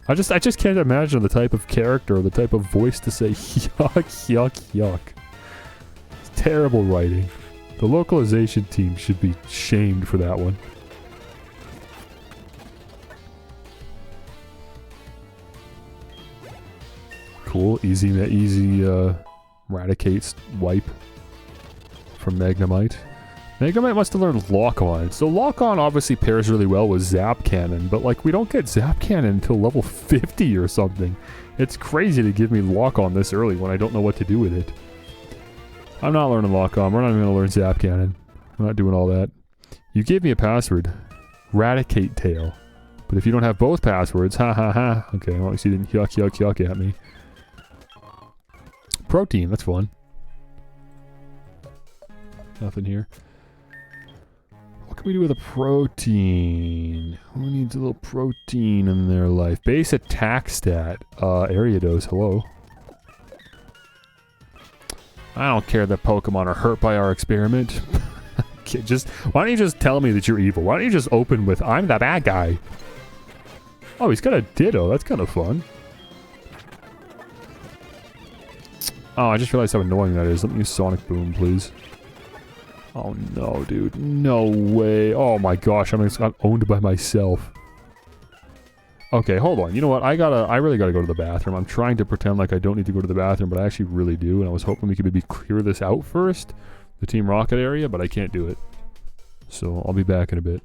I just can't imagine the type of character or the type of voice to say yuck, yuck, yuck. It's terrible writing. The localization team should be shamed for that one. Cool, easy Raticates wipe from Magnemite. Mega Knight must have learned Lock On. So Lock On obviously pairs really well with Zap Cannon, but like we don't get Zap Cannon until level 50 or something. It's crazy to give me Lock On this early when I don't know what to do with it. I'm not learning Lock On. We're not even going to learn Zap Cannon. I'm not doing all that. You gave me a password. Radicate Tail. But if you don't have both passwords, ha ha ha. Okay, well at least you didn't yuck yuck yuck at me. Protein, that's fun. Nothing here. What can we do with a protein? Who needs a little protein in their life? Base attack stat. Area dose, hello. I don't care that Pokemon are hurt by our experiment. Why don't you just tell me that you're evil? Why don't you just open with, I'm the bad guy? Oh, he's got a Ditto. That's kind of fun. Oh, I just realized how annoying that is. Let me use Sonic Boom, please. Oh no, dude. No way. Oh my gosh, I'm owned by myself. Okay, hold on. You know what? I really gotta go to the bathroom. I'm trying to pretend like I don't need to go to the bathroom, but I actually really do, and I was hoping we could maybe clear this out first. The Team Rocket area, but I can't do it. So, I'll be back in a bit.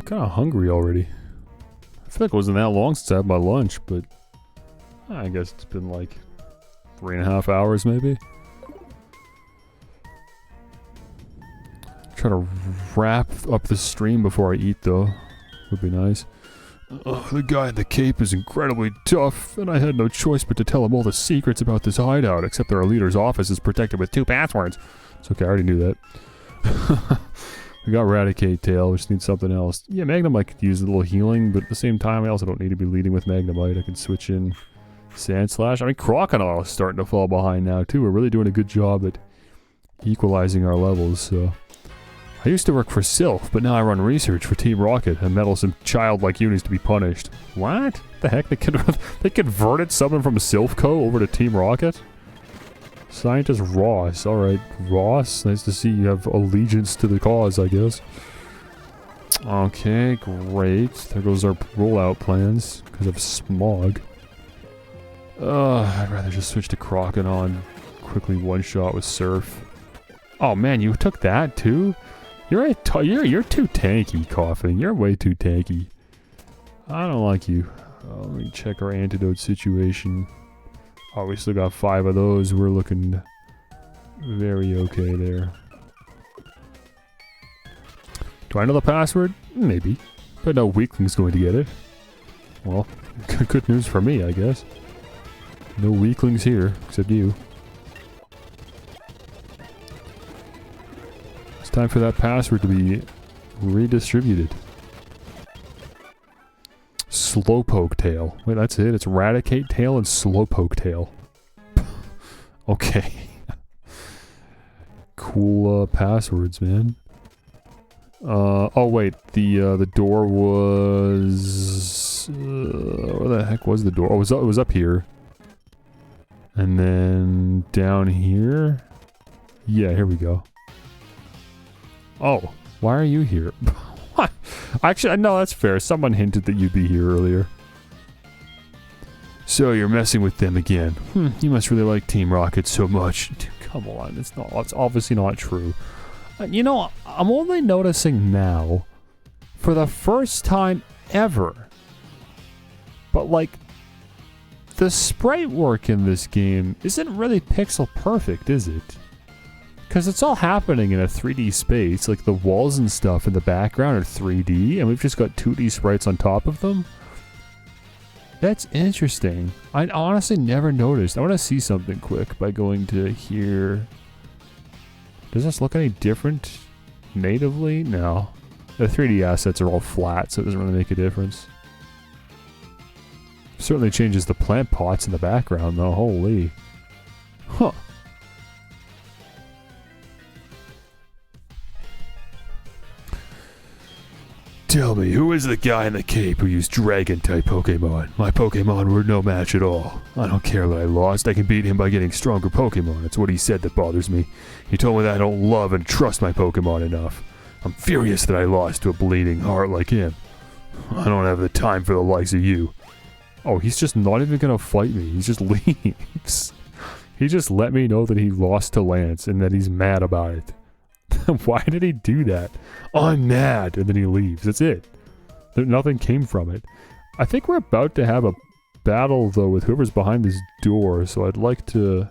kind of hungry already. I feel like it wasn't that long since I had my lunch, but I guess it's been like 3.5 hours maybe. Try to wrap up the stream before I eat though. Would be nice. The guy in the cape is incredibly tough, and I had no choice but to tell him all the secrets about this hideout, except that our leader's office is protected with 2 passwords. It's okay, I already knew that. We got Eradicate Tail, which needs something else. Yeah, Magnum I could use a little healing, but at the same time I also don't need to be leading with Magnemite. I can switch in Sand Slash. I mean, Crocodile is starting to fall behind now too. We're really doing a good job at equalizing our levels, so... I used to work for Sylph, but now I run research for Team Rocket. A meddlesome child like you needs to be punished. What? The heck? They converted someone from Sylphco over to Team Rocket? Scientist Ross. Alright, Ross. Nice to see you have allegiance to the cause, I guess. Okay, great. There goes our rollout plans because of smog. I'd rather just switch to Crocodile and quickly one-shot with Surf. Oh man, you took that too? You're too tanky, Coughing. You're way too tanky. I don't like you. Let me check our antidote situation. Oh, we still got 5 of those. We're looking very okay there. Do I know the password? Maybe. But no weakling's going to get it. Well, good news for me, I guess. No weaklings here, except you. Time for that password to be redistributed. Slowpoke Tail. Wait, that's it? It's Eradicate Tail and Slowpoke Tail. Okay. Cool passwords, man. Oh wait, the door was... where the heck was the door? Oh, it was up here. And then down here? Yeah, here we go. Oh, why are you here? What? Actually, no, that's fair. Someone hinted that you'd be here earlier. So you're messing with them again. You must really like Team Rocket so much. Dude, come on, it's obviously not true. You know, I'm only noticing now, for the first time ever, but like, the sprite work in this game isn't really pixel perfect, is it? Because it's all happening in a 3D space, like the walls and stuff in the background are 3D, and we've just got 2D sprites on top of them. That's interesting. I honestly never noticed. I want to see something quick by going to here. Does this look any different natively? No. The 3D assets are all flat, so it doesn't really make a difference. Certainly changes the plant pots in the background, though. Holy. Huh. Tell me, who is the guy in the cape who used Dragon-type Pokémon? My Pokémon were no match at all. I don't care that I lost. I can beat him by getting stronger Pokémon. It's what he said that bothers me. He told me that I don't love and trust my Pokémon enough. I'm furious that I lost to a bleeding heart like him. I don't have the time for the likes of you. Oh, he's just not even gonna fight me. He just leaves. He just let me know that he lost to Lance and that he's mad about it. Why did he do that? I'm mad, and then he leaves. That's it. Nothing came from it. I think we're about to have a battle, though, with whoever's behind this door, so I'd like to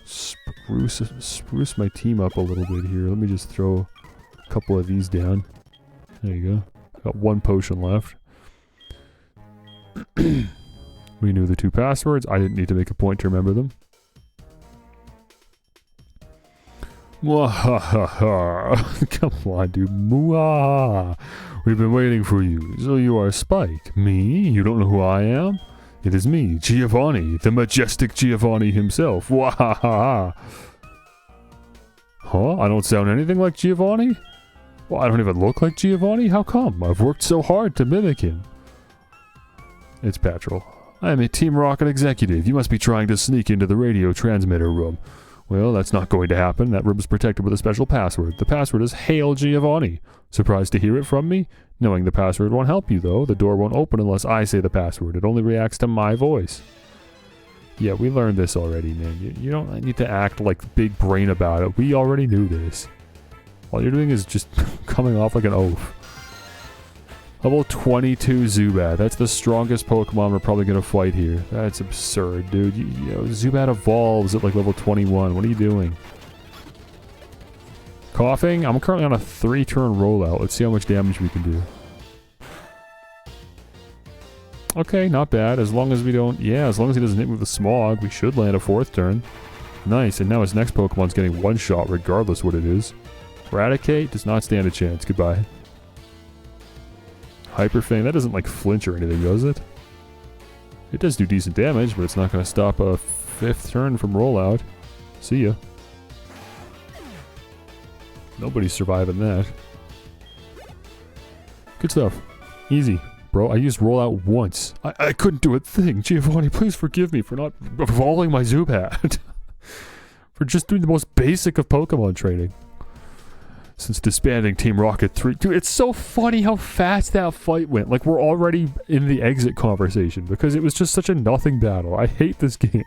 spruce my team up a little bit here. Let me just throw a couple of these down. There you go. Got 1 potion left. We knew the 2 passwords. I didn't need to make a point to remember them. Mwahaha. Come on, dude. Mwah. We've been waiting for you. So you are Spike. Me? You don't know who I am? It is me, Giovanni, the majestic Giovanni himself. Wahaha. Huh? I don't sound anything like Giovanni? Well, I don't even look like Giovanni? How come? I've worked so hard to mimic him. It's Patrol. I am a Team Rocket executive. You must be trying to sneak into the radio transmitter room. Well, that's not going to happen. That room is protected with a special password. The password is Hail Giovanni. Surprised to hear it from me? Knowing the password won't help you, though. The door won't open unless I say the password. It only reacts to my voice. Yeah, we learned this already, man. You don't need to act like big brain about it. We already knew this. All you're doing is just coming off like an oaf. Level 22 Zubat. That's the strongest Pokemon we're probably going to fight here. That's absurd, dude. You know, Zubat evolves at like level 21. What are you doing? Coughing? I'm currently on a 3-turn rollout. Let's see how much damage we can do. Okay, not bad. As long as we don't... Yeah, as long as he doesn't hit me with a Smog, we should land a 4th turn. Nice, and now his next Pokemon's getting 1-shot regardless what it is. Eradicate does not stand a chance. Goodbye. Hyper Fang, that doesn't like flinch or anything, does it? It does do decent damage, but it's not going to stop a 5th turn from rollout. See ya. Nobody's surviving that. Good stuff. Easy, bro. I used rollout once. I couldn't do a thing. Giovanni, please forgive me for not evolving my Zubat. For just doing the most basic of Pokemon training. Since disbanding Team Rocket 3. Dude, it's so funny how fast that fight went. Like, we're already in the exit conversation because it was just such a nothing battle. I hate this game.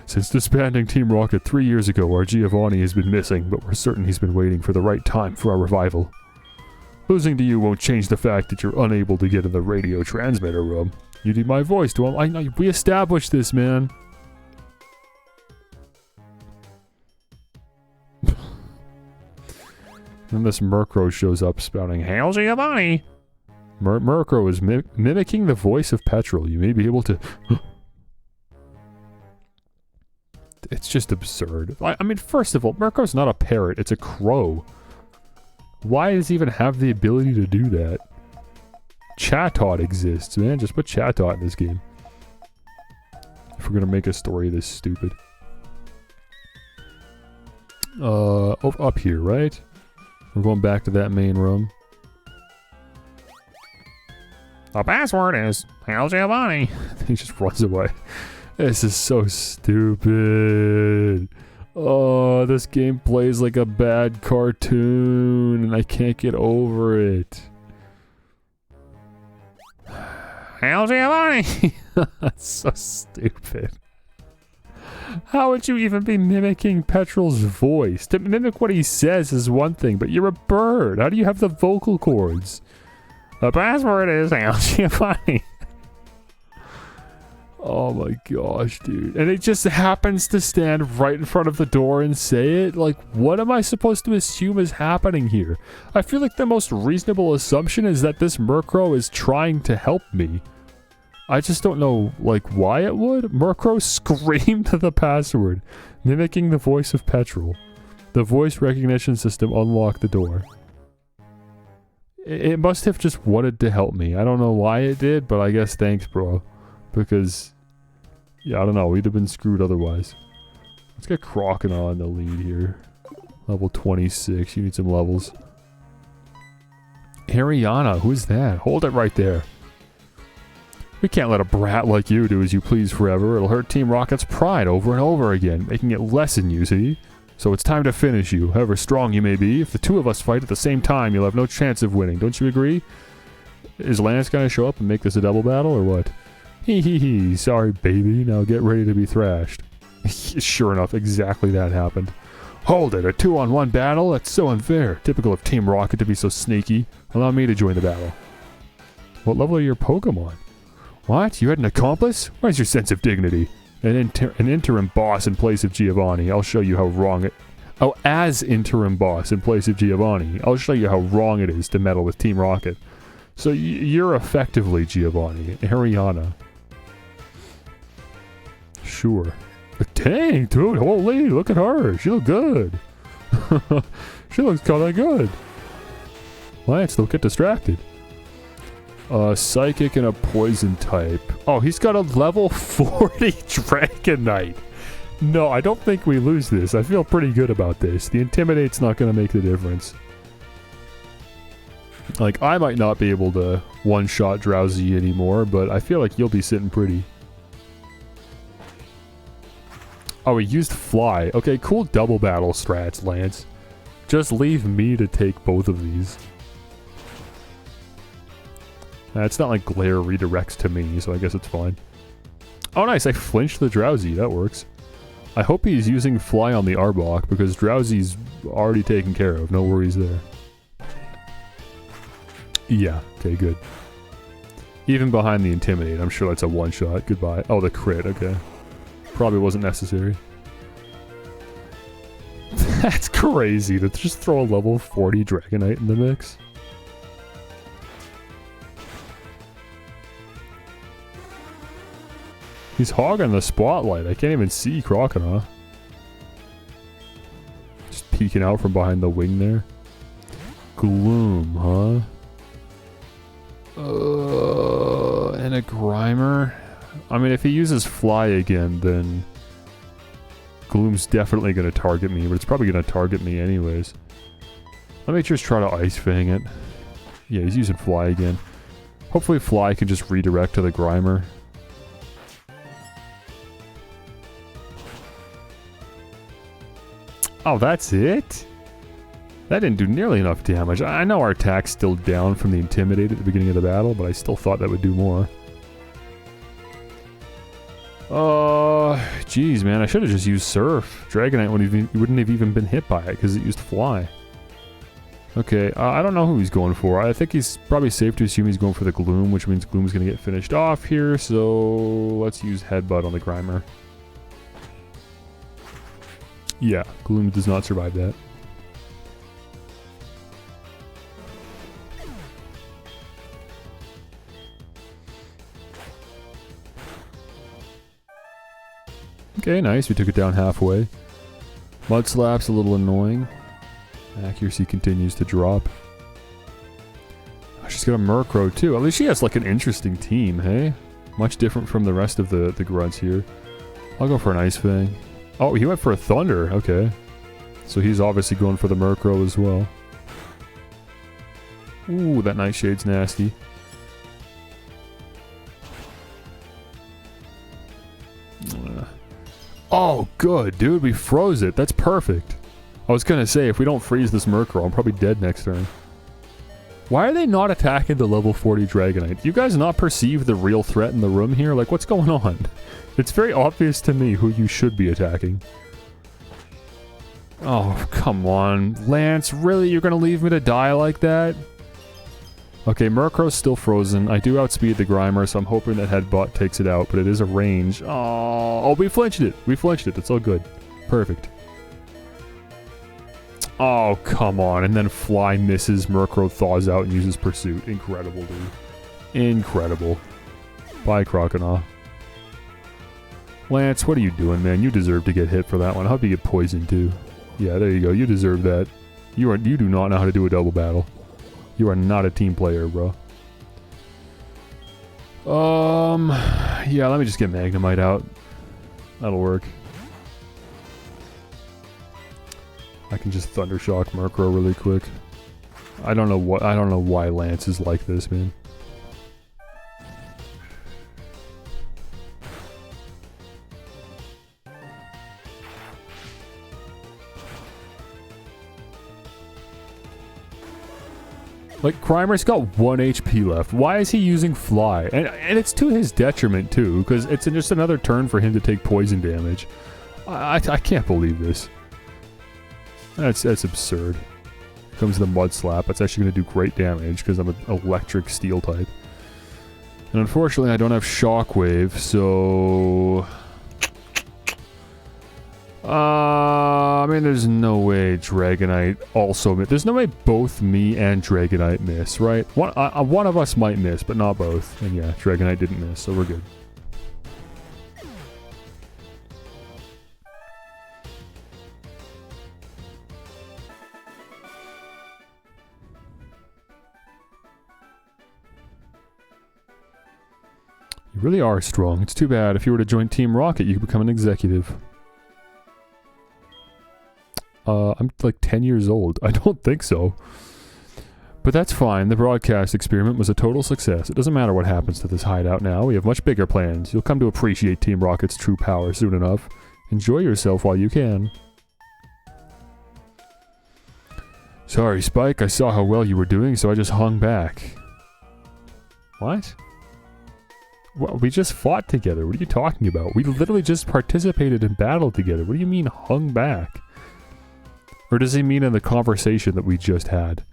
Since disbanding Team Rocket 3 years ago, our Giovanni has been missing, but we're certain he's been waiting for the right time for our revival. Losing to you won't change the fact that you're unable to get in the radio transmitter room. You need my voice to... we established this, man. Then this Murkrow shows up spouting, "Hail Giovanni!" Murkrow is mimicking the voice of Petrol. You may be able to... It's just absurd. I mean, first of all, Murkrow's not a parrot. It's a crow. Why does he even have the ability to do that? Chatot exists, man. Just put Chatot in this game. If we're gonna make a story this stupid. Up here, right? We're going back to that main room. The password is Hail Giovanni. He just runs away. This is so stupid. Oh, this game plays like a bad cartoon, and I can't get over it. Hail Giovanni! That's so stupid. How would you even be mimicking Petrol's voice? To mimic what he says is one thing, but you're a bird. How do you have the vocal cords? The password is Hail Giovanni. Oh my gosh, dude. And it just happens to stand right in front of the door and say it? Like, what am I supposed to assume is happening here? I feel like the most reasonable assumption is that this Murkrow is trying to help me. I just don't know, like, why it would. Murkrow screamed the password, mimicking the voice of Petrol. The voice recognition system unlocked the door. It must have just wanted to help me. I don't know why it did, but I guess thanks, bro. Because, yeah, I don't know. We'd have been screwed otherwise. Let's get Crocodile in the lead here. Level 26. You need some levels. Ariana, who's that? Hold it right there. We can't let a brat like you do as you please forever. It'll hurt Team Rocket's pride over and over again, making it lessen you, see? So it's time to finish you, however strong you may be. If the two of us fight at the same time, you'll have no chance of winning. Don't you agree? Is Lance gonna show up and make this a double battle, or what? Hee hee hee, sorry baby, now get ready to be thrashed. Sure enough, exactly that happened. Hold it, a 2-on-1 battle? That's so unfair. Typical of Team Rocket to be so sneaky. Allow me to join the battle. What level are your Pokemon? What? You had an accomplice? Where's your sense of dignity? An interim boss in place of Giovanni. I'll show you how wrong it... Oh, as interim boss in place of Giovanni. I'll show you how wrong it is to meddle with Team Rocket. So you're effectively Giovanni. Ariana. Sure. Dang, dude, holy, look at her. She looks good. She looks kinda good. Lance, don't get distracted. Psychic and a poison type. Oh, he's got a level 40 Dragonite. No, I don't think we lose this. I feel pretty good about this. The Intimidate's not going to make the difference. Like, I might not be able to one-shot Drowsy anymore, but I feel like you'll be sitting pretty. Oh, he used Fly. Okay, cool double battle strats, Lance. Just leave me to take both of these. It's not like Glare redirects to me, so I guess it's fine. Oh nice, I flinched the Drowsy, that works. I hope he's using Fly on the Arbok, because Drowsy's already taken care of, no worries there. Yeah, okay, good. Even behind the Intimidate, I'm sure that's a one-shot. Goodbye. Oh, the crit, okay. Probably wasn't necessary. That's crazy to just throw a level 40 Dragonite in the mix. He's hogging the spotlight. I can't even see Crocodile. Just peeking out from behind the wing there. Gloom, huh? And a Grimer. I mean, if he uses Fly again, then Gloom's definitely going to target me, but it's probably going to target me anyways. Let me just try to Ice Fang it. Yeah, he's using Fly again. Hopefully Fly can just redirect to the Grimer. Oh, that's it? That didn't do nearly enough damage. I know our attack's still down from the Intimidate at the beginning of the battle, but I still thought that would do more. Jeez, man, I should have just used Surf. Dragonite wouldn't have even been hit by it because it used Fly. Okay, I don't know who he's going for. I think he's probably safe to assume he's going for the Gloom, which means Gloom's going to get finished off here, so let's use Headbutt on the Grimer. Yeah, Gloom does not survive that. Okay, nice. We took it down halfway. Mud Slap's a little annoying. Accuracy continues to drop. Oh, she's got a Murkrow too. At least she has like an interesting team, hey? Much different from the rest of the grunts here. I'll go for an Ice Fang. Oh, he went for a Thunder. Okay. So he's obviously going for the Murkrow as well. Ooh, that Nightshade's nasty. Oh, good, dude. We froze it. That's perfect. I was gonna say, if we don't freeze this Murkrow, I'm probably dead next turn. Why are they not attacking the level 40 Dragonite? Do you guys not perceive the real threat in the room here? Like, what's going on? It's very obvious to me who you should be attacking. Oh, come on. Lance, really? You're gonna leave me to die like that? Okay, Murkrow's still frozen. I do outspeed the Grimer, so I'm hoping that Headbutt takes it out, but it is a range. Oh, we flinched it. We flinched it. It's all good. Perfect. Oh, come on. And then Fly misses. Murkrow thaws out and uses Pursuit. Incredible, dude. Incredible. Bye, Crocodile. Lance, what are you doing, man? You deserve to get hit for that one. I hope you get poisoned, too. Yeah, there you go. You deserve that. You do not know how to do a double battle. You are not a team player, bro. Yeah, let me just get Magnemite out. That'll work. I can just Thundershock Murkrow really quick. I don't know why Lance is like this, man. Like, Grimer's got 1 HP left. Why is he using Fly? And it's to his detriment, too, because it's just another turn for him to take poison damage. I can't believe this. That's absurd. Here comes the Mud Slap. That's actually going to do great damage, because I'm an electric steel type. And unfortunately, I don't have Shockwave, so... I mean, there's no way Dragonite also miss. There's no way both me and Dragonite miss, right? One of us might miss, but not both. And yeah, Dragonite didn't miss, so we're good. You really are strong. It's too bad. If you were to join Team Rocket, you could become an executive. I'm like 10 years old. I don't think so. But that's fine. The broadcast experiment was a total success. It doesn't matter what happens to this hideout now. We have much bigger plans. You'll come to appreciate Team Rocket's true power soon enough. Enjoy yourself while you can. Sorry, Spike. I saw how well you were doing, so I just hung back. What? Well, we just fought together. What are you talking about? We literally just participated in battle together. What do you mean hung back? Or does he mean in the conversation that we just had?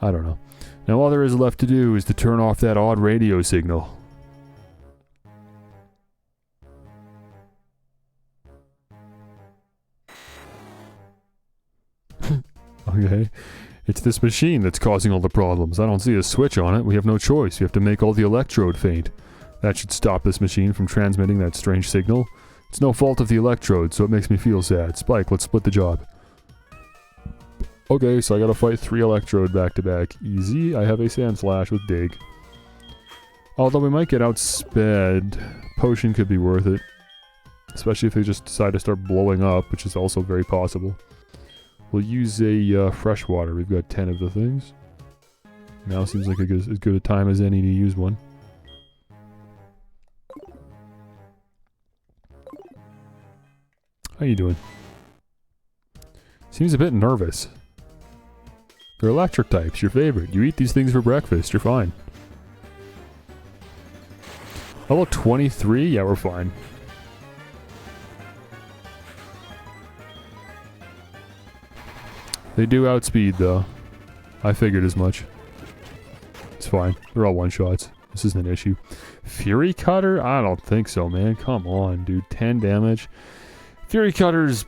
I don't know. Now all there is left to do is to turn off that odd radio signal. Okay. It's this machine that's causing all the problems. I don't see a switch on it. We have no choice. We have to make all the electrode faint. That should stop this machine from transmitting that strange signal. It's no fault of the electrode, so it makes me feel sad. Spike, let's split the job. Okay, so I gotta fight 3 electrode back to back. Easy. I have a sand slash with dig. Although we might get outsped. Potion could be worth it. Especially if they just decide to start blowing up, which is also very possible. We'll use a freshwater. We've got 10 of the things. Now seems like as good a time as any to use one. How you doing? Seems a bit nervous. They're electric types, your favorite. You eat these things for breakfast, you're fine. Level 23? Yeah, we're fine. They do outspeed, though. I figured as much. It's fine. They're all one-shots. This isn't an issue. Fury Cutter? I don't think so, man. Come on, dude. 10 damage. Fury Cutters...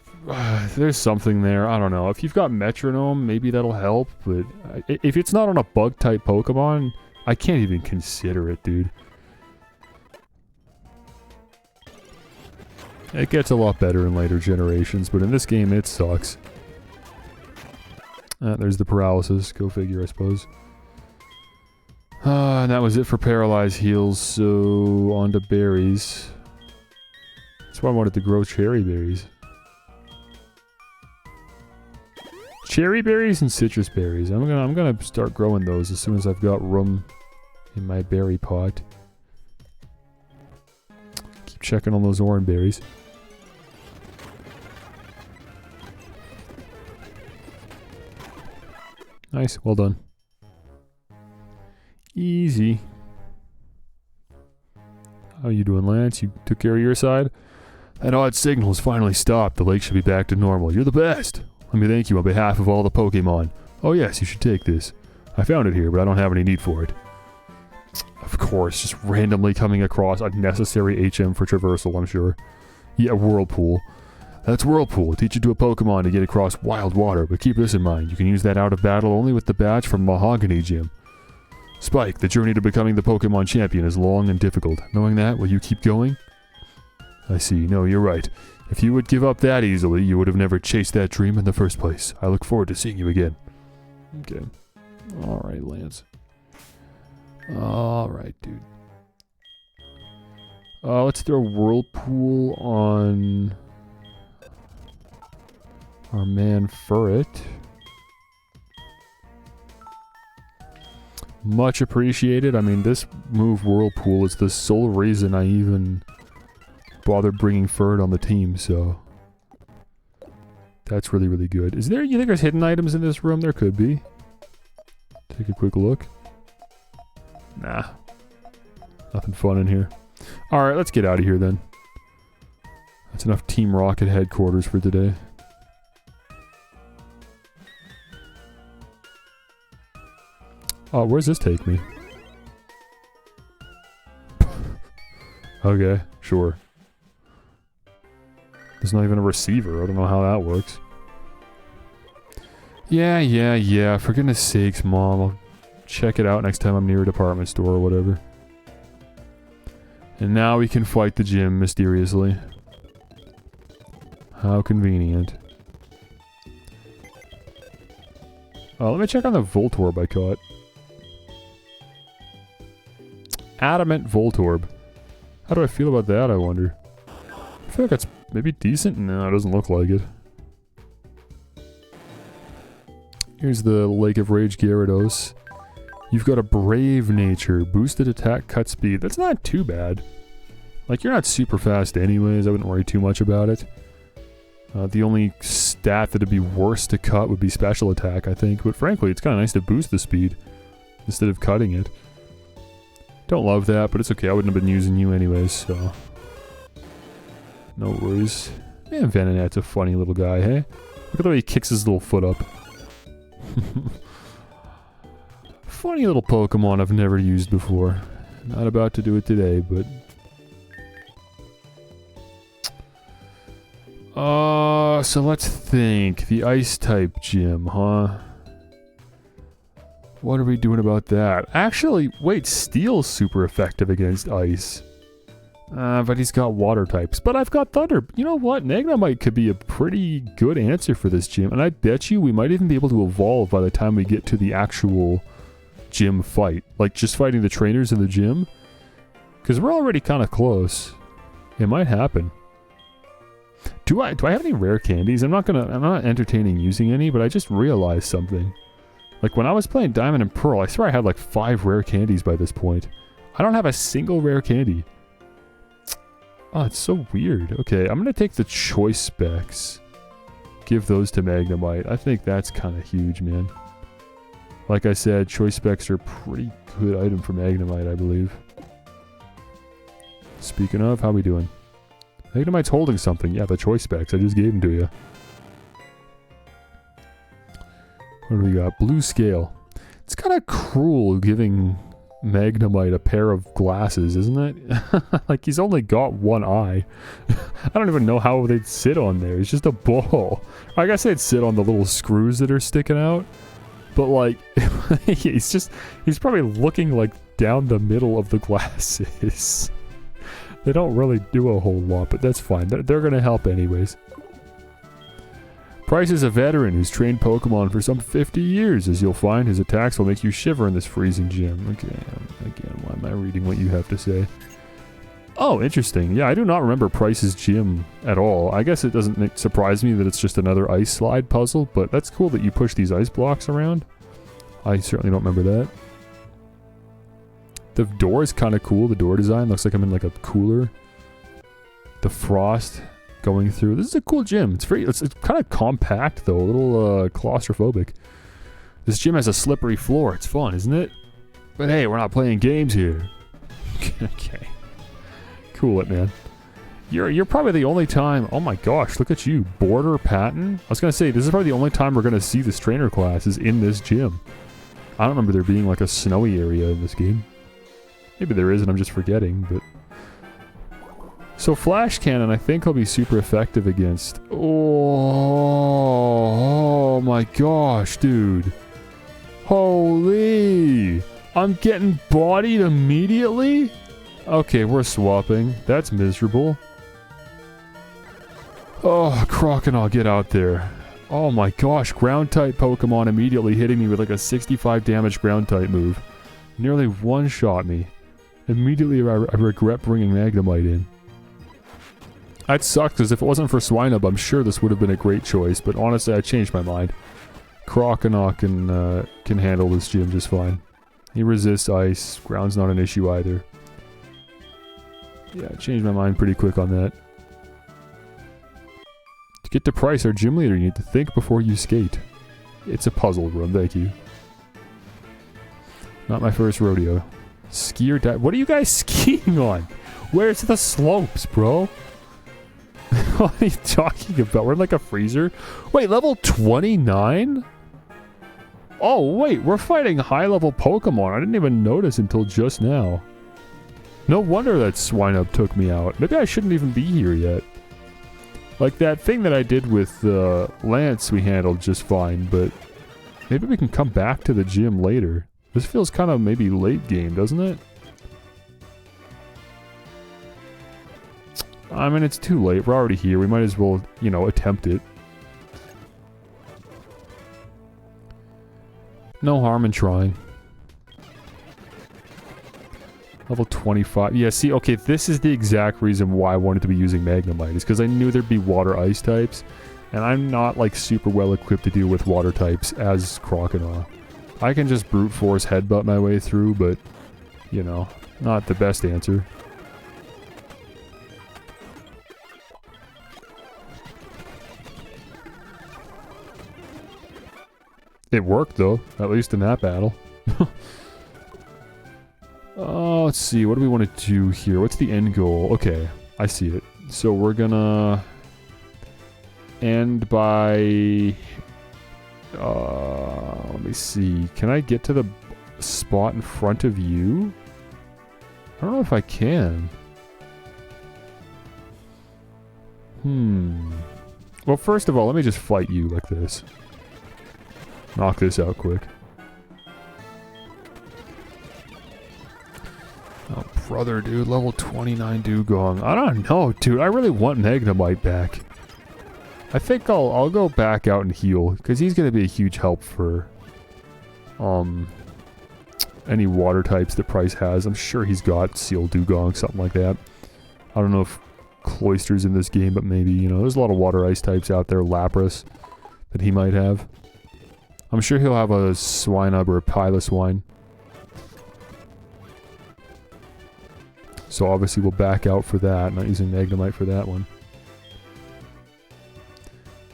there's something there. I don't know. If you've got Metronome, maybe that'll help. But if it's not on a Bug-type Pokemon, I can't even consider it, dude. It gets a lot better in later generations, but in this game, it sucks. There's the paralysis. Go figure, I suppose. And that was it for Paralyze Heals, so on to berries. That's why I wanted to grow cherry berries. Cherry berries and citrus berries. I'm gonna start growing those as soon as I've got room in my berry pot. Keep checking on those orange berries. Nice, well done. Easy. How you doing, Lance? You took care of your side? That odd signal has finally stopped. The lake should be back to normal. You're the best! Let me thank you on behalf of all the Pokemon. Oh yes, you should take this. I found it here, but I don't have any need for it. Of course, just randomly coming across unnecessary HM for traversal, I'm sure. Yeah, Whirlpool. That's Whirlpool. Teach it to a Pokemon to get across wild water, but keep this in mind. You can use that out of battle only with the badge from Mahogany Gym. Spike, the journey to becoming the Pokemon champion is long and difficult. Knowing that, will you keep going? I see. No, you're right. If you would give up that easily, you would have never chased that dream in the first place. I look forward to seeing you again. Okay. Alright, Lance. Alright, dude. Let's throw Whirlpool on our man Furret. Much appreciated. I mean, this move Whirlpool is the sole reason I even bothered bringing Furret on the team, so that's really, really good. Is there, you think there's hidden items in this room? There could be. Take a quick look. Nah. Nothing fun in here. Alright, let's get out of here then. That's enough Team Rocket headquarters for today. Oh, where's this take me? Okay, sure. There's not even a receiver. I don't know how that works. Yeah. For goodness sakes, Mom. I'll check it out next time I'm near a department store or whatever. And now we can fight the gym mysteriously. How convenient. Let me check on the Voltorb I caught. Adamant Voltorb. How do I feel about that, I wonder? I feel like that's maybe decent? No, it doesn't look like it. Here's the Lake of Rage Gyarados. You've got a Brave Nature, boosted attack, cut speed. That's not too bad. Like, you're not super fast anyways, I wouldn't worry too much about it. The only stat that'd be worse to cut would be special attack, I think. But frankly, it's kind of nice to boost the speed instead of cutting it. Don't love that, but it's okay. I wouldn't have been using you anyways, so no worries. Man, Venonat's a funny little guy, hey? Look at the way he kicks his little foot up. funny little Pokemon I've never used before. Not about to do it today, but... so let's think. The Ice-type gym, huh? What are we doing about that? Actually, wait, Steel's super effective against Ice. But he's got water types. But I've got Thunder. You know what? Magnemite could be a pretty good answer for this gym. And I bet you we might even be able to evolve by the time we get to the actual gym fight. Like, just fighting the trainers in the gym. Because we're already kind of close. It might happen. Do I have any rare candies? I'm not entertaining using any, but I just realized something. Like, when I was playing Diamond and Pearl, I swear I had like 5 rare candies by this point. I don't have a single rare candy. Oh, it's so weird. Okay, I'm gonna take the choice specs. Give those to Magnemite. I think that's kind of huge, man. Like I said, choice specs are a pretty good item for Magnemite, I believe. Speaking of, how we doing? Magnemite's holding something. Yeah, the choice specs. I just gave them to you. What do we got? Blue scale. It's kind of cruel giving Magnemite a pair of glasses, isn't it? Like, he's only got one eye. I don't even know how they'd sit on there. It's just a ball. I guess they'd sit on the little screws that are sticking out. But, like, he's probably looking, like, down the middle of the glasses. They don't really do a whole lot, but that's fine. They're going to help anyways. Price is a veteran who's trained Pokemon for some 50 years. As you'll find, his attacks will make you shiver in this freezing gym. Okay, again, why am I reading what you have to say? Oh, interesting. Yeah, I do not remember Price's gym at all. I guess it doesn't surprise me that it's just another ice slide puzzle, but that's cool that you push these ice blocks around. I certainly don't remember that. The door is kind of cool. The door design looks like I'm in like a cooler. The frost going through. This is a cool gym. It's kind of compact though, a little claustrophobic. This gym has a slippery floor. It's fun, isn't it? But hey, we're not playing games here. Okay. Cool it, man. You're probably the only time. Oh my gosh, look at you. Border Patton. I was gonna say, this is probably the only time we're gonna see this trainer class is in this gym. I don't remember there being like a snowy area in this game. Maybe there is and I'm just forgetting, but... So Flash Cannon, I think he'll be super effective against... Oh my gosh, dude. Holy! I'm getting bodied immediately? Okay, we're swapping. That's miserable. Oh, Crocodile, get out there. Oh my gosh, ground-type Pokemon immediately hitting me with like a 65 damage ground-type move. Nearly one-shot me. Immediately I regret bringing Magnemite in. That sucks, because if it wasn't for Swinub, I'm sure this would have been a great choice, but honestly, I changed my mind. Crocodile can handle this gym just fine. He resists ice. Ground's not an issue either. Yeah, I changed my mind pretty quick on that. To get to Price, our gym leader, you need to think before you skate. It's a puzzle run, thank you. Not my first rodeo. Skier what are you guys skiing on? Where's the slopes, bro? What are you talking about? We're in like a freezer? Wait, level 29? Oh, wait, we're fighting high-level Pokemon. I didn't even notice until just now. No wonder that Swinub took me out. Maybe I shouldn't even be here yet. Like that thing that I did with Lance we handled just fine, but maybe we can come back to the gym later. This feels kind of maybe late game, doesn't it? I mean, it's too late. We're already here. We might as well, you know, attempt it. No harm in trying. Level 25. Yeah, see, okay, this is the exact reason why I wanted to be using Magnemite. Is because I knew there'd be water-ice types. And I'm not, like, super well equipped to deal with water types as Crocodile. I can just brute force headbutt my way through, but, you know, not the best answer. It worked, though. At least in that battle. Let's see. What do we want to do here? What's the end goal? Okay. I see it. So we're gonna... end by... let me see. Can I get to the... spot in front of you? I don't know if I can. Well, first of all, let me just fight you like this. Knock this out quick. Oh, brother, dude. Level 29 Dugong. I don't know, dude. I really want Magnemite back. I think I'll go back out and heal, because he's going to be a huge help for any water types that Price has. I'm sure he's got Seal Dugong, something like that. I don't know if Cloyster's in this game, but maybe, you know, there's a lot of water ice types out there. Lapras that he might have. I'm sure he'll have a Swinub or a Piloswine. So obviously we'll back out for that, not using Magnemite for that one.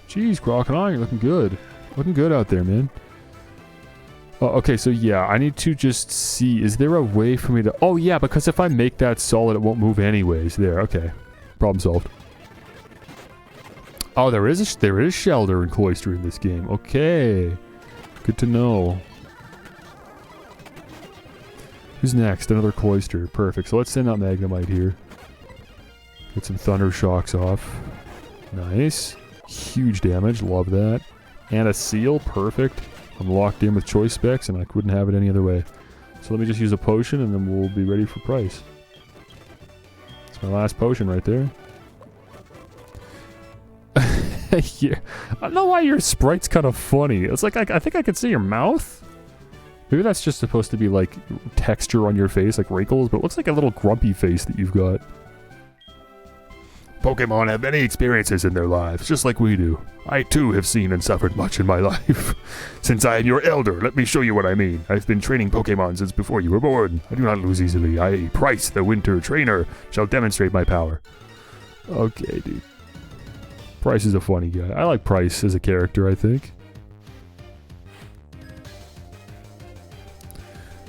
Jeez, Crocodile, you're looking good. Looking good out there, man. Oh, okay, so yeah, I need to just see, is there a way for me to... Oh yeah, because if I make that solid, it won't move anyways. There, okay. Problem solved. Oh, there is Shelter and Cloyster in this game. Okay. Good to know. Who's next? Another Cloyster. Perfect. So let's send out Magnemite here. Get some Thunder Shocks off. Nice. Huge damage. Love that. And a Seal. Perfect. I'm locked in with choice specs and I couldn't have it any other way. So let me just use a potion and then we'll be ready for Price. It's my last potion right there. Yeah. I don't know why your sprite's kind of funny. It's like, I think I can see your mouth. Maybe that's just supposed to be like texture on your face, like wrinkles, but it looks like a little grumpy face that you've got. Pokemon have many experiences in their lives, just like we do. I too have seen and suffered much in my life. Since I am your elder, let me show you what I mean. I've been training Pokemon since before you were born. I do not lose easily. I, Price, the Winter Trainer, shall demonstrate my power. Okay, dude. Price is a funny guy. I like Price as a character, I think.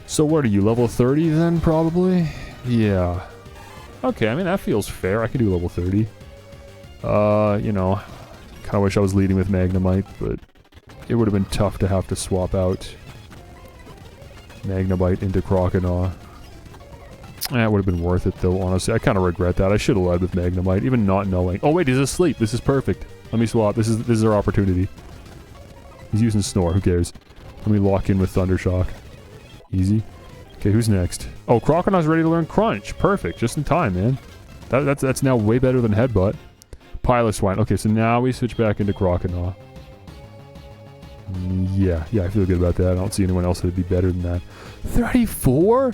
So what are you, level 30 then, probably? Yeah. Okay, I mean, that feels fair. I could do level 30. You know, kind of wish I was leading with Magnemite, but it would have been tough to have to swap out Magnemite into Croconaw. That would have been worth it, though, honestly. I kind of regret that. I should have led with Magnemite, even not knowing. Oh, wait, he's asleep. This is perfect. Let me swap. This is our opportunity. He's using Snore. Who cares? Let me lock in with Thundershock. Easy. Okay, who's next? Oh, Croconaw's ready to learn Crunch. Perfect. Just in time, man. That's now way better than Headbutt. Piloswine. Okay, so now we switch back into Croconaw. Yeah, I feel good about that. I don't see anyone else that would be better than that. 34?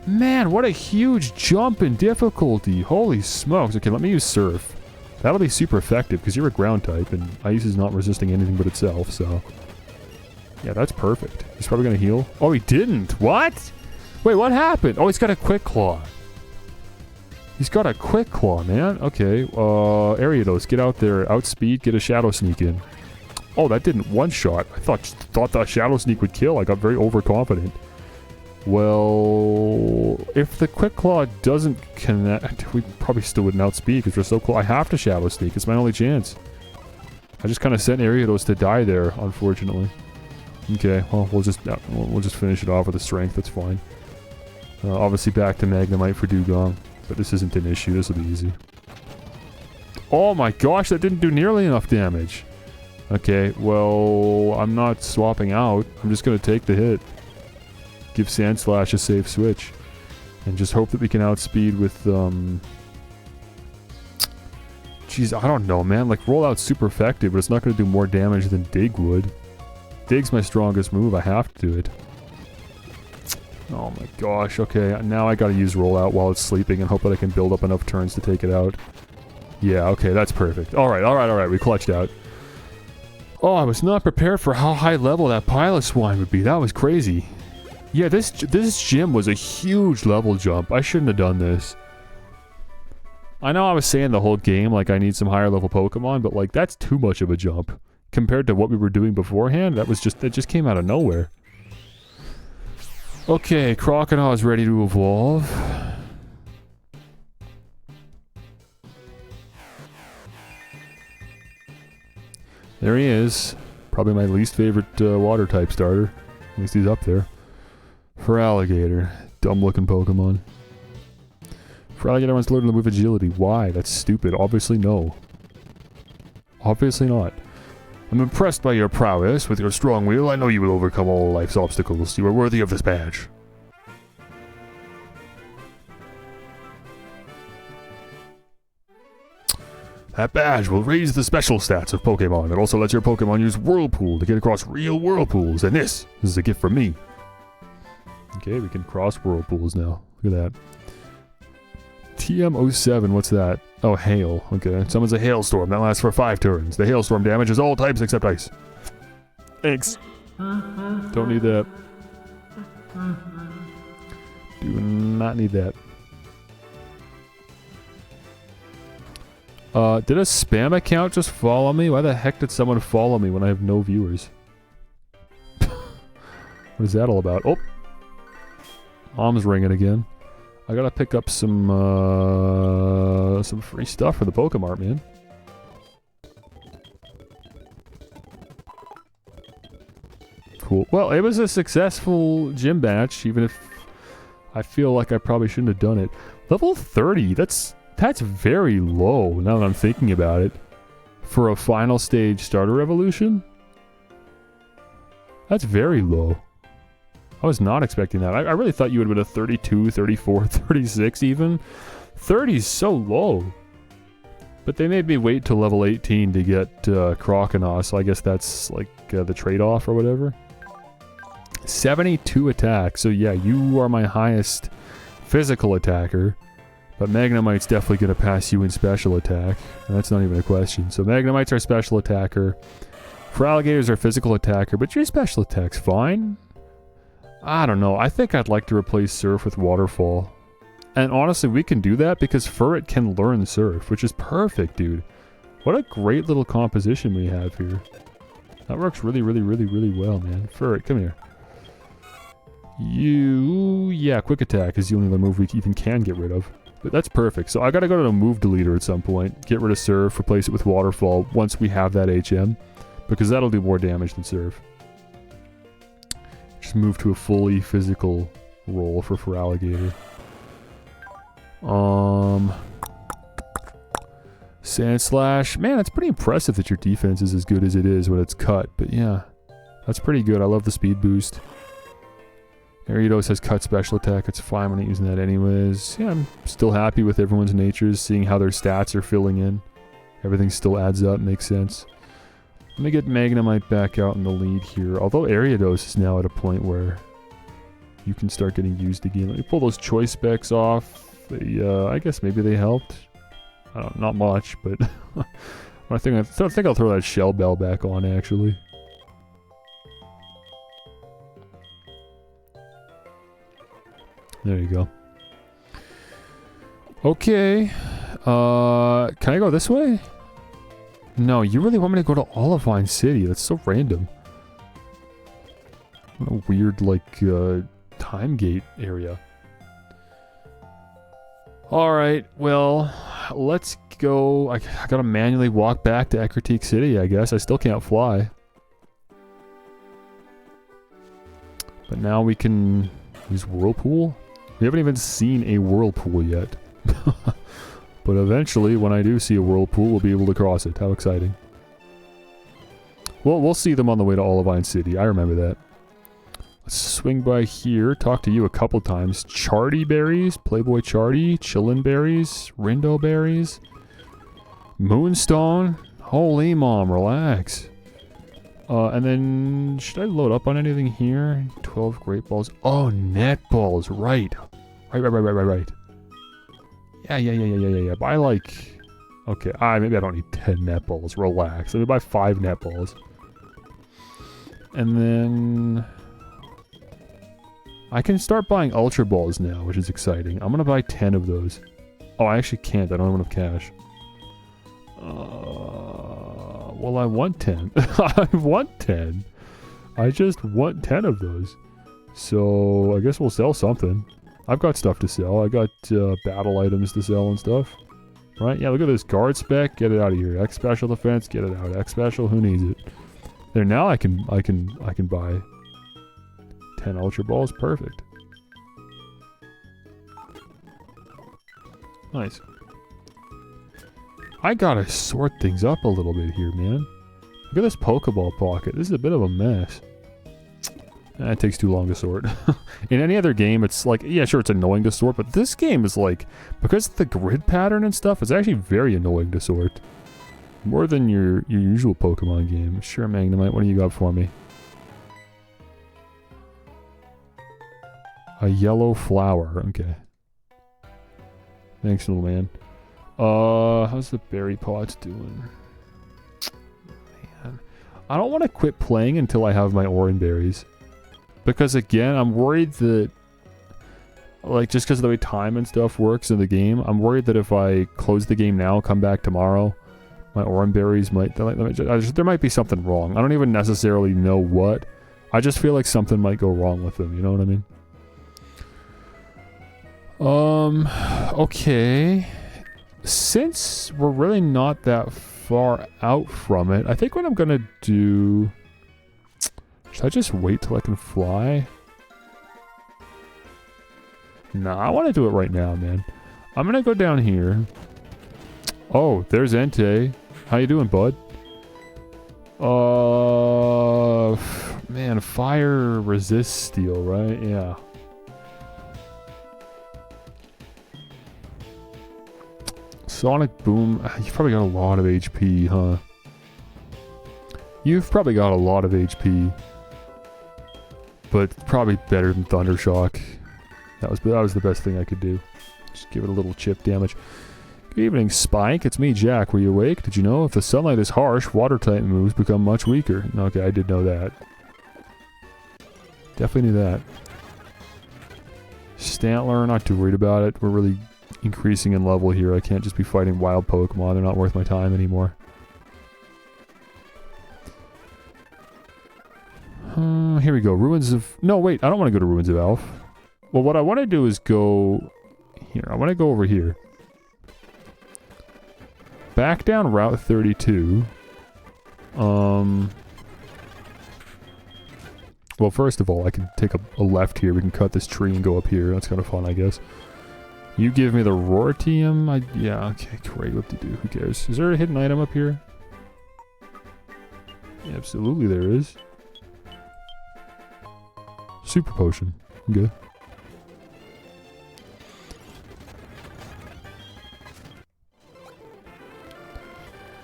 Man, what a huge jump in difficulty. Holy smokes. Okay, let me use Surf. That'll be super effective because you're a ground type and Ice is not resisting anything but itself, so... Yeah, that's perfect. He's probably going to heal. Oh, he didn't. What? Wait, what happened? Oh, he's got a Quick Claw. He's got a Quick Claw, man. Okay, Ariados, get out there. Outspeed, get a Shadow Sneak in. Oh, that didn't one-shot. I thought that Shadow Sneak would kill. I got very overconfident. Well, if the Quick Claw doesn't connect, we probably still wouldn't outspeed because we're so close. I have to Shadow Sneak. It's my only chance. I just kind of sent Ariados to die there, unfortunately. Okay, well, we'll just finish it off with a Strength. That's fine. Obviously back to Magnemite for Dugong, but this isn't an issue. This will be easy. Oh my gosh, that didn't do nearly enough damage. Okay, well, I'm not swapping out. I'm just going to take the hit. Give Sandslash a safe switch. And just hope that we can outspeed with, Jeez, I don't know, man. Like, Rollout's super effective, but it's not going to do more damage than Dig would. Dig's my strongest move. I have to do it. Oh my gosh. Okay, now I gotta use Rollout while it's sleeping and hope that I can build up enough turns to take it out. Yeah, okay, that's perfect. Alright. We clutched out. Oh, I was not prepared for how high level that Piloswine would be. That was crazy. Yeah, this gym was a huge level jump. I shouldn't have done this. I know I was saying the whole game, like, I need some higher level Pokemon, but, like, that's too much of a jump. Compared to what we were doing beforehand, that just came out of nowhere. Okay, Croconaw is ready to evolve. There he is. Probably my least favorite water type starter. At least he's up there. Feraligatr. Dumb looking Pokemon. Feraligatr wants to learn to move agility. Why? That's stupid. Obviously no. Obviously not. I'm impressed by your prowess. With your strong will, I know you will overcome all life's obstacles. You are worthy of this badge. That badge will raise the special stats of Pokemon. It also lets your Pokemon use Whirlpool to get across real whirlpools. And this is a gift from me. Okay, we can cross whirlpools now. Look at that. TM07, what's that? Oh, hail. Okay, summons a hailstorm that lasts for 5 turns. The hailstorm damages all types except ice. Thanks. Don't need that. Do not need that. Did a spam account just follow me? Why the heck did someone follow me when I have no viewers? What is that all about? Oh! Mom's ringing again. I gotta pick up some free stuff for the Pokemart, man. Cool. Well, it was a successful gym match, even if I feel like I probably shouldn't have done it. Level 30, that's very low, now that I'm thinking about it. For a final stage starter evolution? That's very low. I was not expecting that. I really thought you would have been a 32, 34, 36 even. 30 is so low. But they made me wait till level 18 to get Croconaw, so I guess that's like the trade-off or whatever. 72 attack, so yeah, you are my highest physical attacker. But Magnemite's definitely going to pass you in special attack. And that's not even a question. So Magnemite's our special attacker. Feraligator's our physical attacker, but your special attack's fine. I don't know. I think I'd like to replace Surf with Waterfall. And honestly, we can do that because Furret can learn Surf, which is perfect, dude. What a great little composition we have here. That works really, really, really, really well, man. Furret, come here. Yeah, Quick Attack is the only other move we even can get rid of. But that's perfect. So I gotta go to the move deleter at some point. Get rid of Surf, replace it with Waterfall once we have that HM. Because that'll do more damage than Surf. Just move to a fully physical role for Feraligatr. Sandslash. Man, it's pretty impressive that your defense is as good as it is when it's cut. But yeah, that's pretty good. I love the speed boost. Ariados has cut special attack. It's fine. We're not using that anyways. Yeah, I'm still happy with everyone's natures, seeing how their stats are filling in. Everything still adds up, makes sense. Let me get Magnemite back out in the lead here. Although Ariados is now at a point where you can start getting used again. Let me pull those choice specs off. They, I guess maybe they helped. I don't, not much, but I think I'll throw that Shell Bell back on actually. There you go. Okay. Can I go this way? No, you really want me to go to Olivine City? That's so random. What a weird, like, time gate area. Alright, well, let's go. I gotta manually walk back to Ecruteak City, I guess. I still can't fly. But now we can use Whirlpool? We haven't even seen a Whirlpool yet. But eventually, when I do see a Whirlpool, we'll be able to cross it. How exciting. Well, we'll see them on the way to Olivine City. I remember that. Let's swing by here. Talk to you a couple times. Charty berries. Playboy Charty. Chillin' berries. Rindo berries. Moonstone. Holy mom, relax. And then, should I load up on anything here? 12 great balls. Oh, net balls. Right. Right. Yeah. Buy like... Okay, maybe I don't need 10 netballs. Relax. Let me buy 5 netballs. And then... I can start buying Ultra Balls now, which is exciting. I'm gonna buy 10 of those. Oh, I actually can't. I don't have enough cash. Well, I want 10. I want 10. I just want 10 of those. So, I guess we'll sell something. I've got stuff to sell. I got battle items to sell and stuff. Right? Yeah, look at this. Guard spec. Get it out of here. X special defense. Get it out. X special. Who needs it? There, now I can buy 10 Ultra Balls. Perfect. Nice. I gotta sort things up a little bit here, man. Look at this Pokeball pocket. This is a bit of a mess. It takes too long to sort. In any other game, it's like, yeah, sure, it's annoying to sort, but this game is like, because of the grid pattern and stuff, it's actually very annoying to sort. More than your usual Pokemon game. Sure, Magnemite, what do you got for me? A yellow flower, okay. Thanks, little man. How's the berry pots doing? Man, I don't want to quit playing until I have my orange berries. Because again, I'm worried that, like, just because of the way time and stuff works in the game, I'm worried that if I close the game now, come back tomorrow, my orange berries might, there might be something wrong. I don't even necessarily know what. I just feel like something might go wrong with them, you know what I mean? Okay. Since we're really not that far out from it, I think what I'm gonna do... Should I just wait till I can fly? Nah, I want to do it right now, man. I'm gonna go down here. Oh, there's Entei. How you doing, bud? Man, fire resists steel, right? Yeah. Sonic Boom. You've probably got a lot of HP, huh? You've probably got a lot of HP. But probably better than Thundershock. That was the best thing I could do. Just give it a little chip damage. Good evening, Spike. It's me, Jack. Were you awake? Did you know if the sunlight is harsh, water-type moves become much weaker? Okay, I did know that. Definitely knew that. Stantler, not too worried about it. We're really increasing in level here. I can't just be fighting wild Pokemon. They're not worth my time anymore. Here we go. Ruins of... No, wait. I don't want to go to Ruins of Alph. Well, what I want to do is go... Here. I want to go over here. Back down Route 32. Well, first of all, I can take a left here. We can cut this tree and go up here. That's kind of fun, I guess. You give me the Rortium? Yeah, okay, great. What to do? Who cares? Is there a hidden item up here? Yeah, absolutely there is. Super Potion. Okay.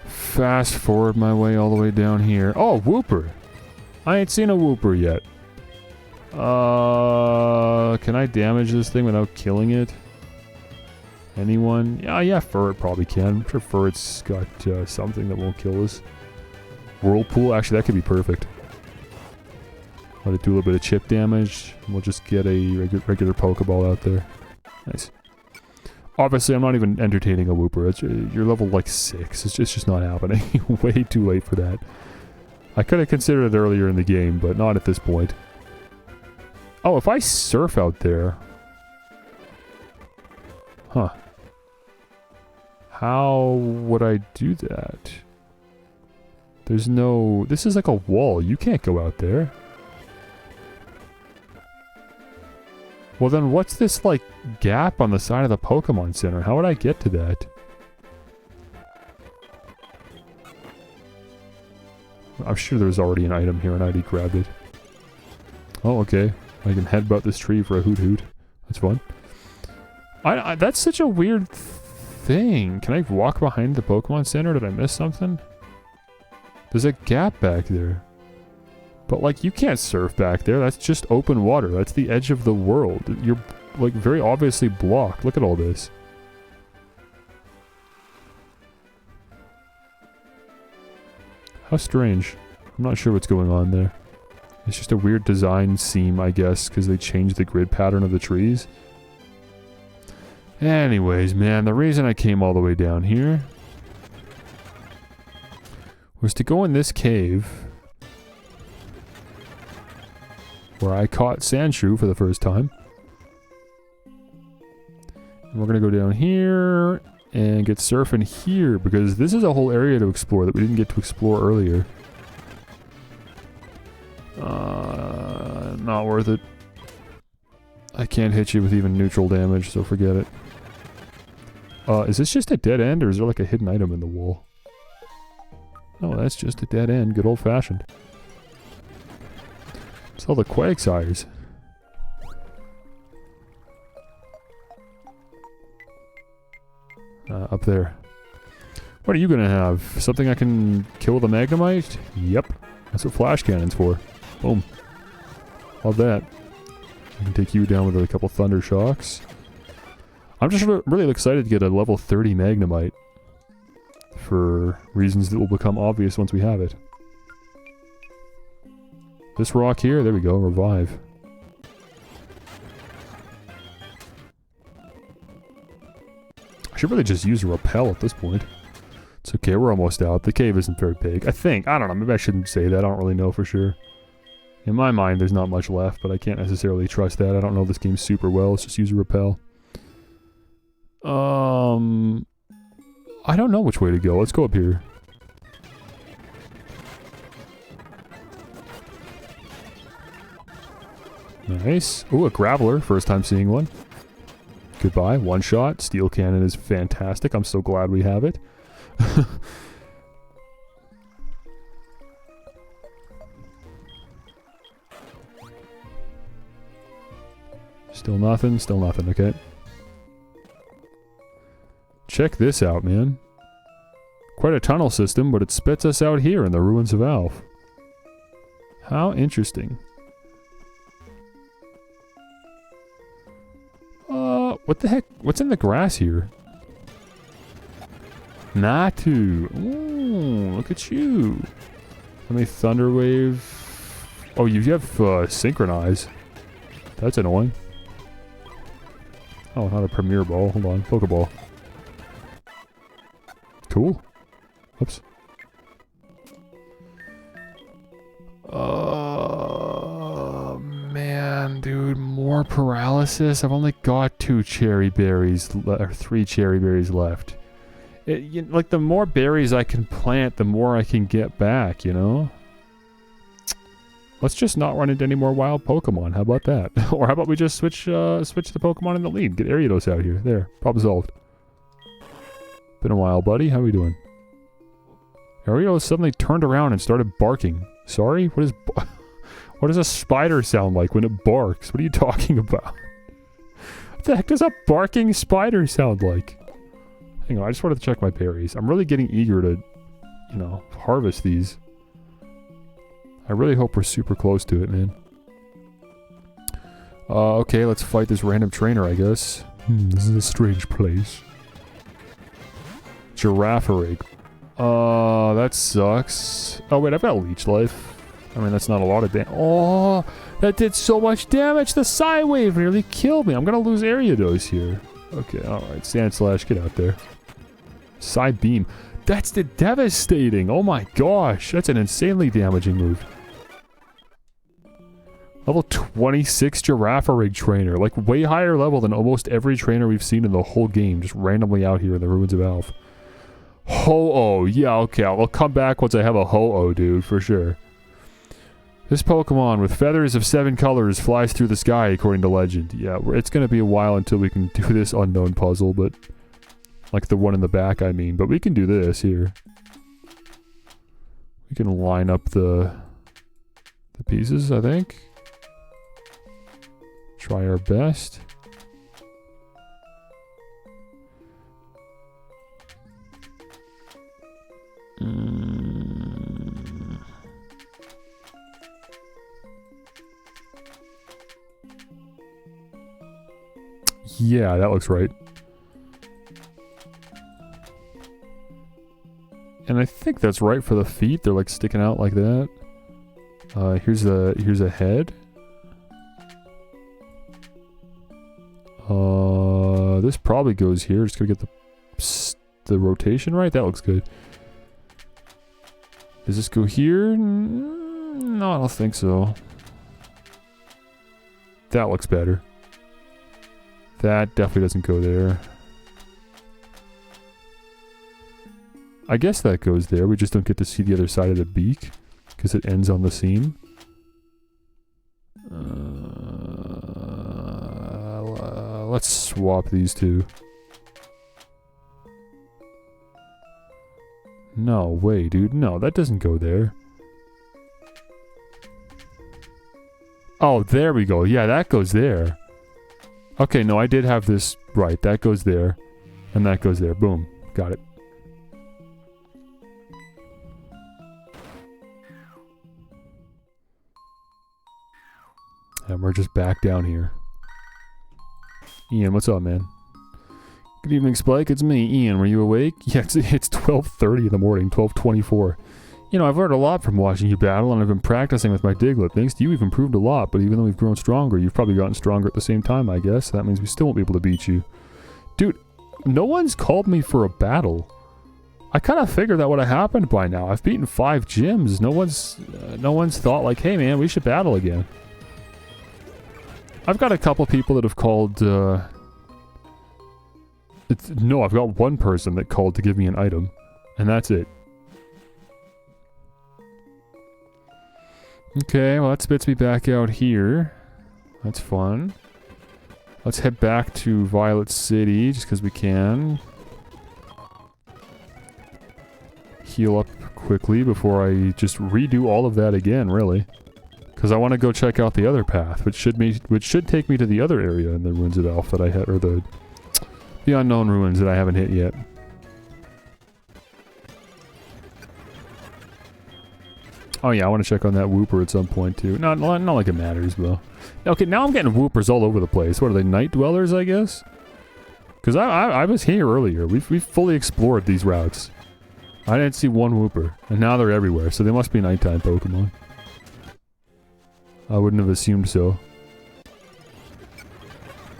Fast forward my way all the way down here. Oh, Wooper! I ain't seen a Wooper yet. Can I damage this thing without killing it? Anyone? Yeah, Furret probably can. I'm sure Furret's got something that won't kill us. Whirlpool? Actually, that could be perfect. Let it do a little bit of chip damage. And we'll just get a regular Pokeball out there. Nice. Obviously, I'm not even entertaining a Wooper. You're level like 6. It's just not happening. Way too late for that. I could have considered it earlier in the game, but not at this point. Oh, if I surf out there... Huh. How would I do that? There's no... This is like a wall. You can't go out there. Well then what's this, like, gap on the side of the Pokemon Center? How would I get to that? I'm sure there's already an item here and I already grabbed it. Oh, okay. I can headbutt this tree for a Hoot Hoot. That's fun. That's such a weird thing. Can I walk behind the Pokemon Center? Did I miss something? There's a gap back there. But, like, you can't surf back there. That's just open water. That's the edge of the world. You're, like, very obviously blocked. Look at all this. How strange. I'm not sure what's going on there. It's just a weird design seam, I guess, because they changed the grid pattern of the trees. Anyways, man, the reason I came all the way down here was to go in this cave where I caught Sandshrew for the first time. And we're going to go down here and get surfing here because this is a whole area to explore that we didn't get to explore earlier. Not worth it. I can't hit you with even neutral damage, so forget it. Is this just a dead end, or is there like a hidden item in the wall? Oh, that's just a dead end. Good old-fashioned. It's all the Quagsires. Up there. What are you gonna have? Something I can kill with a Magnemite? Yep. That's what flash cannon's for. Boom. Love that. I can take you down with a couple Thunder Shocks. I'm just really excited to get a level 30 Magnemite. For reasons that will become obvious once we have it. This rock here, there we go, revive. I should really just use a repel at this point. It's okay, we're almost out. The cave isn't very big. I think. I don't know, maybe I shouldn't say that. I don't really know for sure. In my mind, there's not much left, but I can't necessarily trust that. I don't know this game super well. Let's just use a repel. I don't know which way to go. Let's go up here. Nice. Ooh, a Graveler. First time seeing one. Goodbye. One shot. Steel Cannon is fantastic. I'm so glad we have it. Still nothing. Still nothing. Okay. Check this out, man. Quite a tunnel system, but it spits us out here in the ruins of Alph. How interesting. What the heck? What's in the grass here? Natu. Ooh, look at you. How many Thunder Wave? Oh, you have Synchronize. That's annoying. Oh, not a Premier Ball. Hold on. Pokeball. Cool. Whoops. Man, dude, more paralysis. I've only got 2 cherry berries, or 3 cherry berries left. Like, the more berries I can plant, the more I can get back, you know? Let's just not run into any more wild Pokemon. How about that? Or how about we just switch the Pokemon in the lead? Get Ariados out here. There. Problem solved. Been a while, buddy. How we doing? Ariados suddenly turned around and started barking. Sorry? What does a spider sound like when it barks? What are you talking about? What the heck does a barking spider sound like? Hang on, I just wanted to check my berries. I'm really getting eager to, you know, harvest these. I really hope we're super close to it, man. Okay, let's fight this random trainer, I guess. This is a strange place. Girafarig. That sucks. Oh, wait, I've got Leech Life. I mean, that's not a lot of damage. Oh, that did so much damage. The Psy Wave nearly killed me. I'm going to lose Ariados here. Okay, alright. Sand Slash, get out there. Psy Beam. That's the devastating. Oh my gosh. That's an insanely damaging move. Level 26 Girafarig trainer. Like, way higher level than almost every trainer we've seen in the whole game. Just randomly out here in the ruins of Alph. Ho-Oh. Yeah, okay. I'll come back once I have a Ho-Oh, dude. For sure. This Pokemon with feathers of 7 colors flies through the sky, according to legend. Yeah, it's going to be a while until we can do this unknown puzzle, but... Like the one in the back, I mean. But we can do this here. We can line up the pieces, I think. Try our best. Yeah, that looks right. And I think that's right for the feet. They're like sticking out like that. Here's a head. This probably goes here. Just gotta get the rotation right. That looks good. Does this go here? No, I don't think so. That looks better. That definitely doesn't go there. I guess that goes there. We just don't get to see the other side of the beak because it ends on the seam. Let's swap these two. No way, dude. No, that doesn't go there. Oh, there we go. Yeah, that goes there. Okay, no, I did have this right. That goes there. And that goes there. Boom. Got it. And we're just back down here. Ian, what's up, man? Good evening, Spike. It's me, Ian. Were you awake? Yeah, it's 12:30 in the morning, 12:24. You know, I've learned a lot from watching you battle, and I've been practicing with my Diglett. Thanks to you, we've improved a lot, but even though we've grown stronger, you've probably gotten stronger at the same time, I guess. That means we still won't be able to beat you. Dude, no one's called me for a battle. I kind of figured that would have happened by now. I've beaten 5 gyms. No one's thought like, hey man, we should battle again. I've got a couple people that have called, no, I've got one person that called to give me an item, and that's it. Okay, well that spits me back out here. That's fun. Let's head back to Violet City, just because we can. Heal up quickly before I just redo all of that again, really. Because I want to go check out the other path, which should take me to the other area in the Ruins of Elf that I had, or the unknown ruins that I haven't hit yet. Oh yeah, I want to check on that Wooper at some point too. Not like it matters, though. Okay, now I'm getting Woopers all over the place. What are they, night dwellers, I guess? Because I was here earlier. We've fully explored these routes. I didn't see one Wooper, and now they're everywhere, so they must be nighttime Pokemon. I wouldn't have assumed so.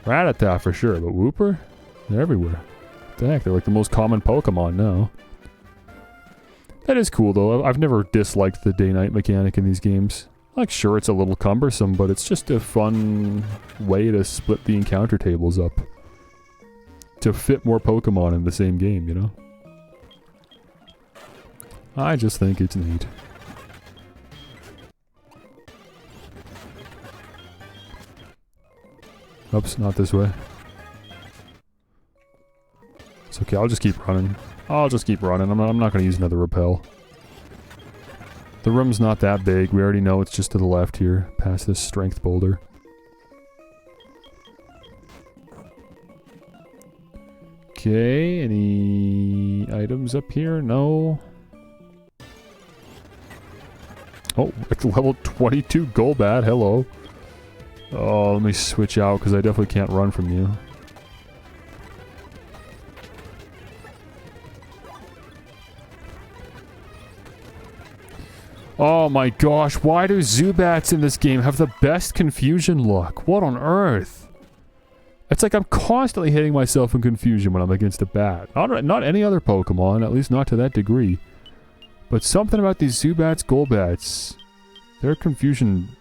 Rattata for sure, but Wooper? They're everywhere. What the heck, they're like the most common Pokemon now. That is cool though. I've never disliked the day-night mechanic in these games. Like, sure, it's a little cumbersome, but it's just a fun way to split the encounter tables up. To fit more Pokemon in the same game, you know? I just think it's neat. Oops, not this way. It's okay, I'll just keep running. I'm not going to use another repel. The room's not that big. We already know it's just to the left here, past this strength boulder. Okay, any items up here? No. Oh, level 22 Golbat, hello. Oh, let me switch out because I definitely can't run from you. Oh my gosh, why do Zubats in this game have the best confusion luck? What on earth? It's like I'm constantly hitting myself in confusion when I'm against a bat. Not any other Pokemon, at least not to that degree. But something about these Zubats, Golbats, their confusion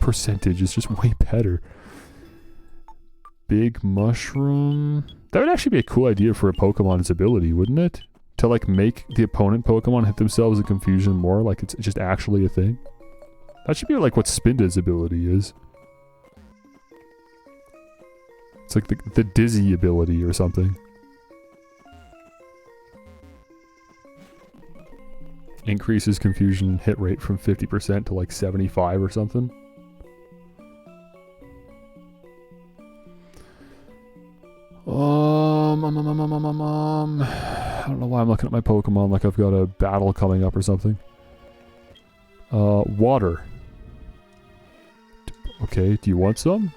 percentage is just way better. Big Mushroom. That would actually be a cool idea for a Pokemon's ability, wouldn't it? To like make the opponent Pokemon hit themselves in confusion more, like it's just actually a thing. That should be like what Spinda's ability is. It's like the Dizzy ability or something. Increases confusion hit rate from 50% to like 75 or something. I don't know why I'm looking at my Pokemon like I've got a battle coming up or something. Water. Okay, do you want some?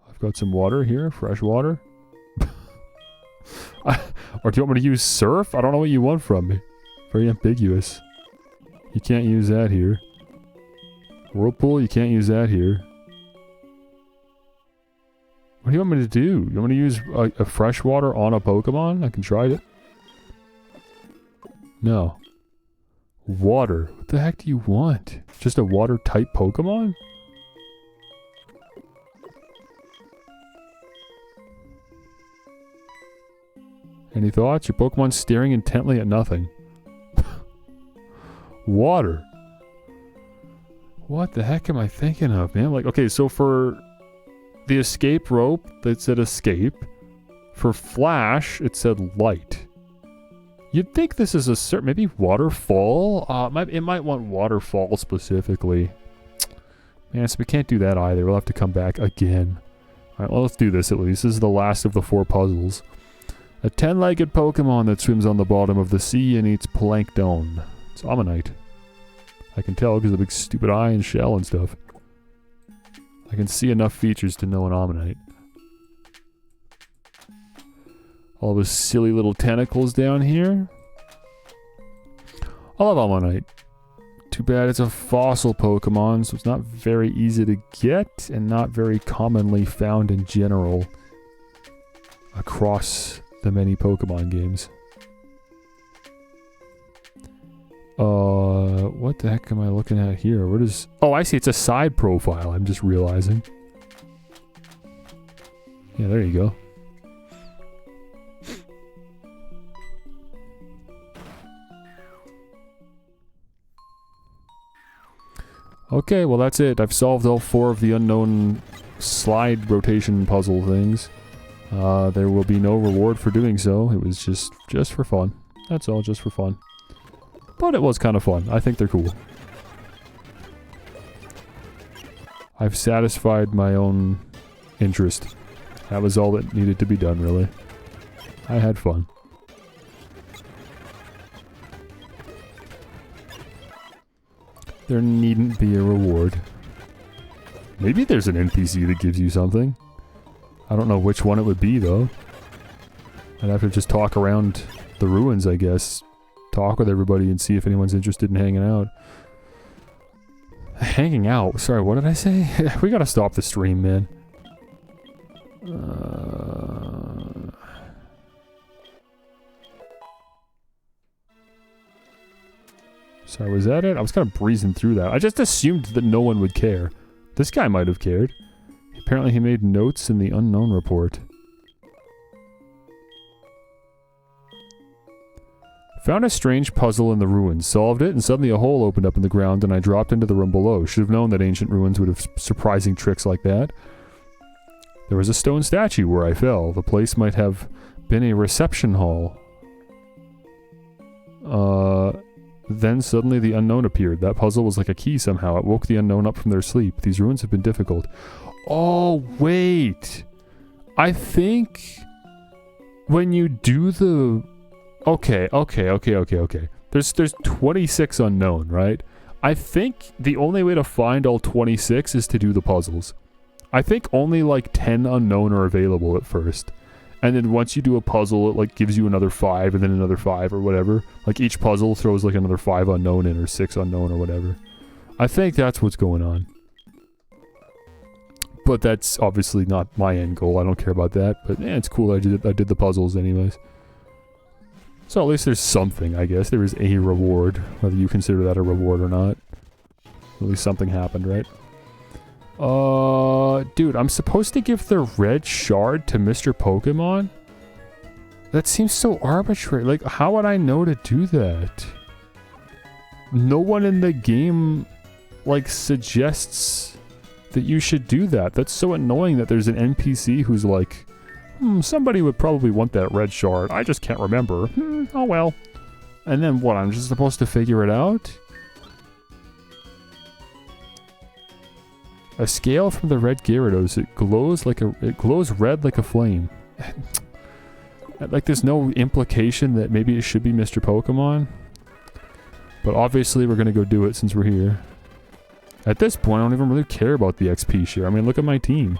I've got some water here, fresh water. Or do you want me to use Surf? I don't know what you want from me. Very ambiguous. You can't use that here. Whirlpool, you can't use that here. What do you want me to do? You want me to use a fresh water on a Pokemon? I can try it. No. Water. What the heck do you want? Just a water type Pokemon? Any thoughts? Your Pokemon's staring intently at nothing. Water. What the heck am I thinking of, man? Like, okay, so for the escape rope that said escape, For flash, it said light. You'd think this is a certain, maybe waterfall? It might want waterfall specifically. Man, so we can't do that either. We'll have to come back again. Alright, well, let's do this at least. This is the last of the 4 puzzles. A 10-legged Pokemon that swims on the bottom of the sea and eats plankton. It's Ammonite. I can tell because of the big stupid eye and shell and stuff. I can see enough features to know an Ammonite. All those silly little tentacles down here. I love Ammonite. Too bad it's a fossil Pokemon, so it's not very easy to get and not very commonly found in general across the many Pokemon games. What the heck am I looking at here? What is... Oh, I see. It's a side profile. I'm just realizing. Yeah, there you go. Okay, well that's it. I've solved all 4 of the unknown slide rotation puzzle things. There will be no reward for doing so. It was just for fun. That's all, just for fun. But it was kind of fun. I think they're cool. I've satisfied my own interest. That was all that needed to be done, really. I had fun. There needn't be a reward. Maybe there's an NPC that gives you something. I don't know which one it would be, though. I'd have to just talk around the ruins, I guess. Talk with everybody and see if anyone's interested in hanging out. Hanging out? Sorry, what did I say? We gotta stop the stream, man. Sorry, was that it? I was kind of breezing through that. I just assumed that no one would care. This guy might have cared. Apparently he made notes in the unknown report. Found a strange puzzle in the ruins. Solved it, and suddenly a hole opened up in the ground and I dropped into the room below. Should have known that ancient ruins would have surprising tricks like that. There was a stone statue where I fell. The place might have been a reception hall. Then suddenly the unknown appeared. That puzzle was like a key somehow. It woke the unknown up from their sleep. These ruins have been difficult. Oh, wait. I think when you do the... Okay. There's 26 unknown, right? I think the only way to find all 26 is to do the puzzles. I think only like 10 unknown are available at first. And then once you do a puzzle, it like gives you another 5 and then another 5 or whatever. Like each puzzle throws like another 5 unknown in or 6 unknown or whatever. I think that's what's going on. But that's obviously not my end goal. I don't care about that. But yeah, it's cool I did the puzzles anyways. So at least there's something, I guess. There is a reward. Whether you consider that a reward or not. At least something happened, right? Dude, I'm supposed to give the red shard to Mr. Pokemon? That seems so arbitrary. Like, how would I know to do that? No one in the game, like, suggests that you should do that. That's so annoying that there's an NPC who's like, somebody would probably want that red shard. I just can't remember. Oh well. And then what, I'm just supposed to figure it out? A scale from the red Gyarados. It glows red like a flame. Like there's no implication that maybe it should be Mr. Pokemon. But obviously we're gonna go do it since we're here. At this point I don't even really care about the XP share. I mean, look at my team.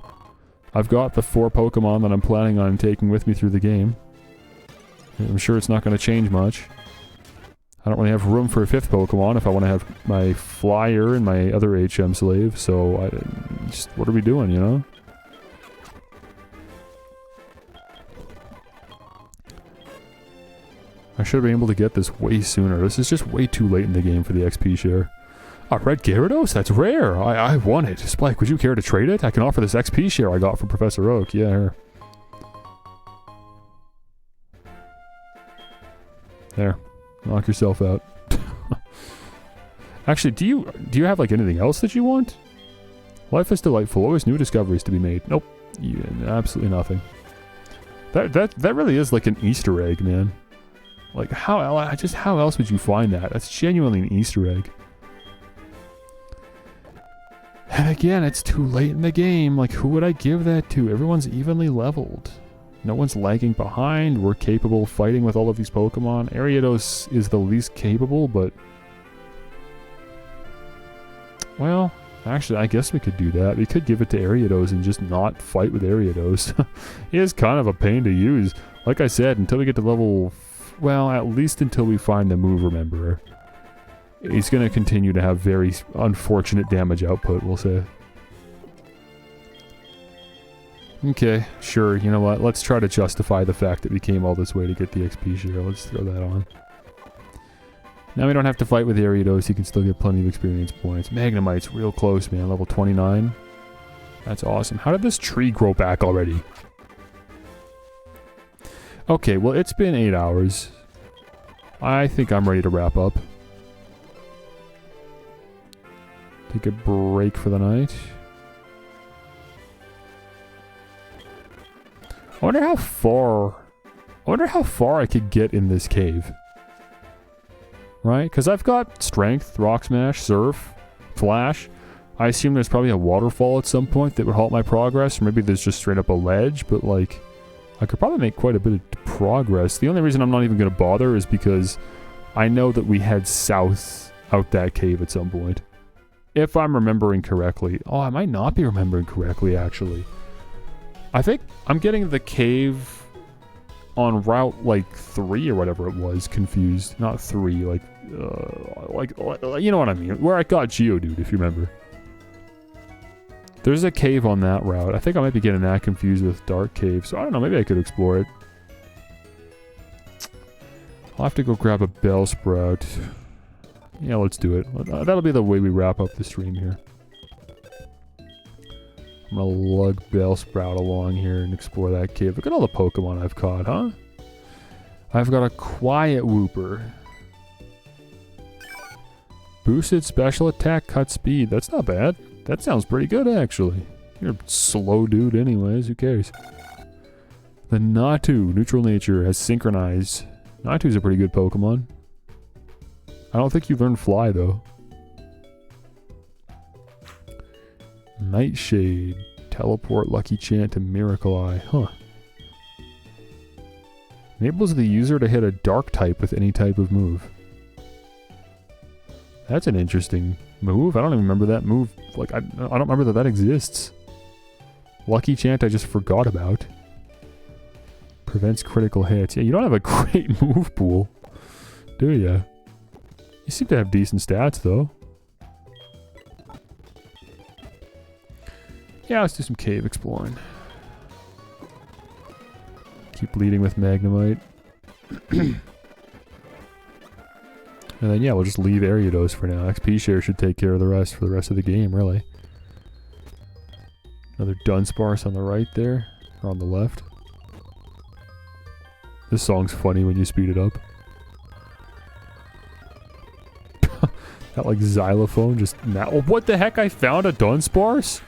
I've got the 4 Pokemon that I'm planning on taking with me through the game. I'm sure it's not gonna change much. I don't really have room for a 5th Pokemon if I want to have my Flyer and my other HM slave, so what are we doing, you know? I should have been able to get this way sooner. This is just way too late in the game for the XP share. Ah, red Gyarados? That's rare! I want it. Spike, would you care to trade it? I can offer this XP share I got from Professor Oak. Yeah, here. There. Knock yourself out. Actually, do you have like anything else that you want? Life is delightful. Always new discoveries to be made. Nope. Yeah, absolutely nothing. That really is like an Easter egg, man. Like how else would you find that? That's genuinely an Easter egg. And again, it's too late in the game. Like, who would I give that to? Everyone's evenly leveled. No one's lagging behind. We're capable of fighting with all of these Pokemon. Ariados is the least capable, but... Well, actually, I guess we could do that. We could give it to Ariados and just not fight with Ariados. He is kind of a pain to use. Like I said, until we get to level... Well, at least until we find the move rememberer. He's going to continue to have very unfortunate damage output, we'll say. Okay, sure, you know what? Let's try to justify the fact that we came all this way to get the XP share. Let's throw that on. Now we don't have to fight with Ariados, he can still get plenty of experience points. Magnemite's real close, man. Level 29. That's awesome. How did this tree grow back already? Okay, well, it's been 8 hours. I think I'm ready to wrap up. Take a break for the night. I wonder how far I could get in this cave. Right? Because I've got Strength, Rock Smash, Surf, Flash. I assume there's probably a waterfall at some point that would halt my progress. Or maybe there's just straight up a ledge. But like, I could probably make quite a bit of progress. The only reason I'm not even going to bother is because I know that we head south out that cave at some point. If I'm remembering correctly. Oh, I might not be remembering correctly, actually. I think I'm getting the cave on route, like, 3 or whatever it was, confused. Not 3, like, you know what I mean. Where I got Geodude, if you remember. There's a cave on that route. I think I might be getting that confused with Dark Cave. So, I don't know, maybe I could explore it. I'll have to go grab a Bellsprout. Yeah, let's do it. That'll be the way we wrap up the stream here. I'm gonna lug Bellsprout along here and explore that cave. Look at all the Pokemon I've caught, huh? I've got a Quiet Whooper. Boosted special attack, cut speed. That's not bad. That sounds pretty good, actually. You're a slow dude anyways, who cares? The Natu, neutral nature, has synchronized. Natu's a pretty good Pokemon. I don't think you learned Fly, though. Nightshade. Teleport, Lucky Chant, and Miracle Eye. Huh. Enables the user to hit a Dark type with any type of move. That's an interesting move. I don't even remember that move. Like, I don't remember that exists. Lucky Chant I just forgot about. Prevents critical hits. Yeah, you don't have a great move pool, do ya? You seem to have decent stats, though. Yeah, let's do some cave exploring. Keep leading with Magnemite. And then, yeah, we'll just leave Ariados for now. XP share should take care of the rest for the rest of the game, really. Another Dunsparce on the right there. Or on the left. This song's funny when you speed it up. That, like, xylophone just... Oh, what the heck? I found a Dunsparce?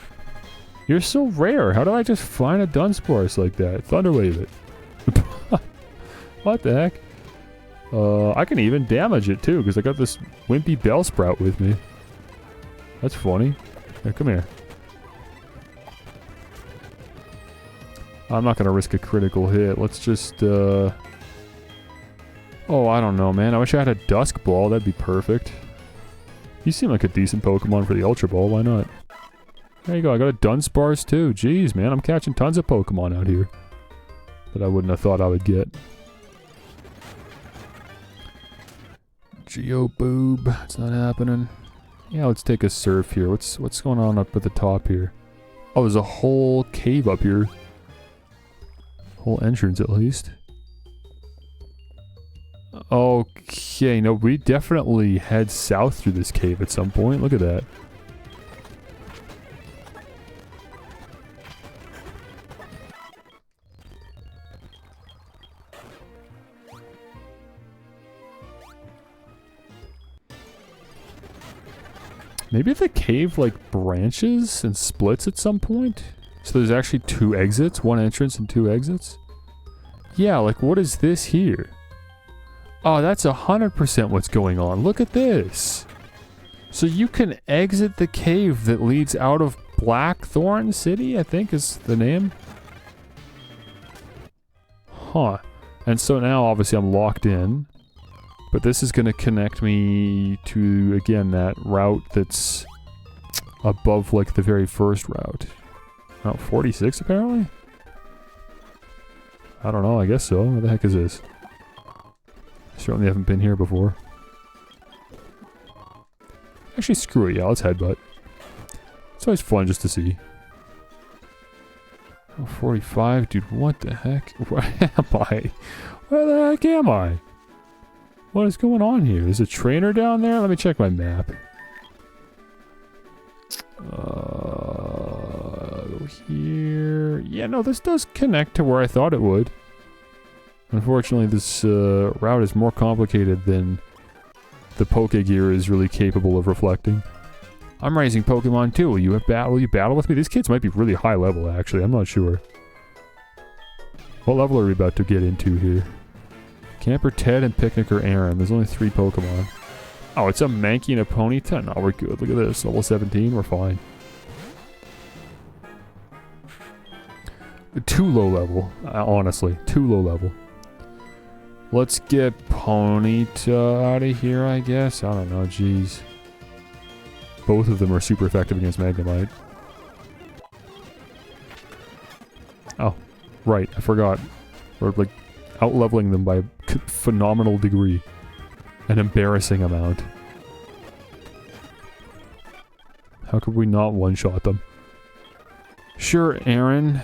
You're so rare. How did I just find a Dunsparce like that? Thunderwave it. What the heck? I can even damage it too, because I got this wimpy Bellsprout with me. That's funny. Here, come here. I'm not going to risk a critical hit. Let's just, Oh, I don't know, man. I wish I had a Dusk Ball. That'd be perfect. You seem like a decent Pokemon for the Ultra Ball. Why not? There you go. I got a Dunsparce too. Jeez, man. I'm catching tons of Pokemon out here that I wouldn't have thought I would get. Geoboob. It's not happening. Yeah, let's take a surf here. What's going on up at the top here? Oh, there's a whole cave up here. Whole entrance, at least. Okay, no, we definitely head south through this cave at some point. Look at that. Maybe the cave, like, branches and splits at some point? So there's actually 2 exits? 1 entrance and 2 exits? Yeah, like what is this here? Oh, that's 100% what's going on. Look at this. So you can exit the cave that leads out of Blackthorn City, I think is the name. Huh. And so now obviously I'm locked in. But this is going to connect me to, again, that route that's above like the very first route. Route 46 apparently? I don't know, I guess so. What the heck is this? Certainly haven't been here before. Actually, screw it. Yeah, let's headbutt. It's always fun just to see. Oh, 45, dude. What the heck? Where am I? Where the heck am I? What is going on here? There's a trainer down there? Let me check my map. Here. Yeah, no, this does connect to where I thought it would. Unfortunately, this route is more complicated than the Pokegear is really capable of reflecting. I'm raising Pokemon too. Will you battle with me? These kids might be really high level, actually. I'm not sure. What level are we about to get into here? Camper Ted and Picnicker Aaron. There's only 3 Pokemon. Oh, it's a Mankey and a Ponyta? No, we're good. Look at this. Level 17. We're fine. Too low level. Honestly. Too low level. Let's get Ponyta out of here, I guess. I don't know. Jeez. Both of them are super effective against Magnemite. Oh. Right. I forgot. We're like out-leveling them by a phenomenal degree. An embarrassing amount. How could we not one-shot them? Sure, Aaron.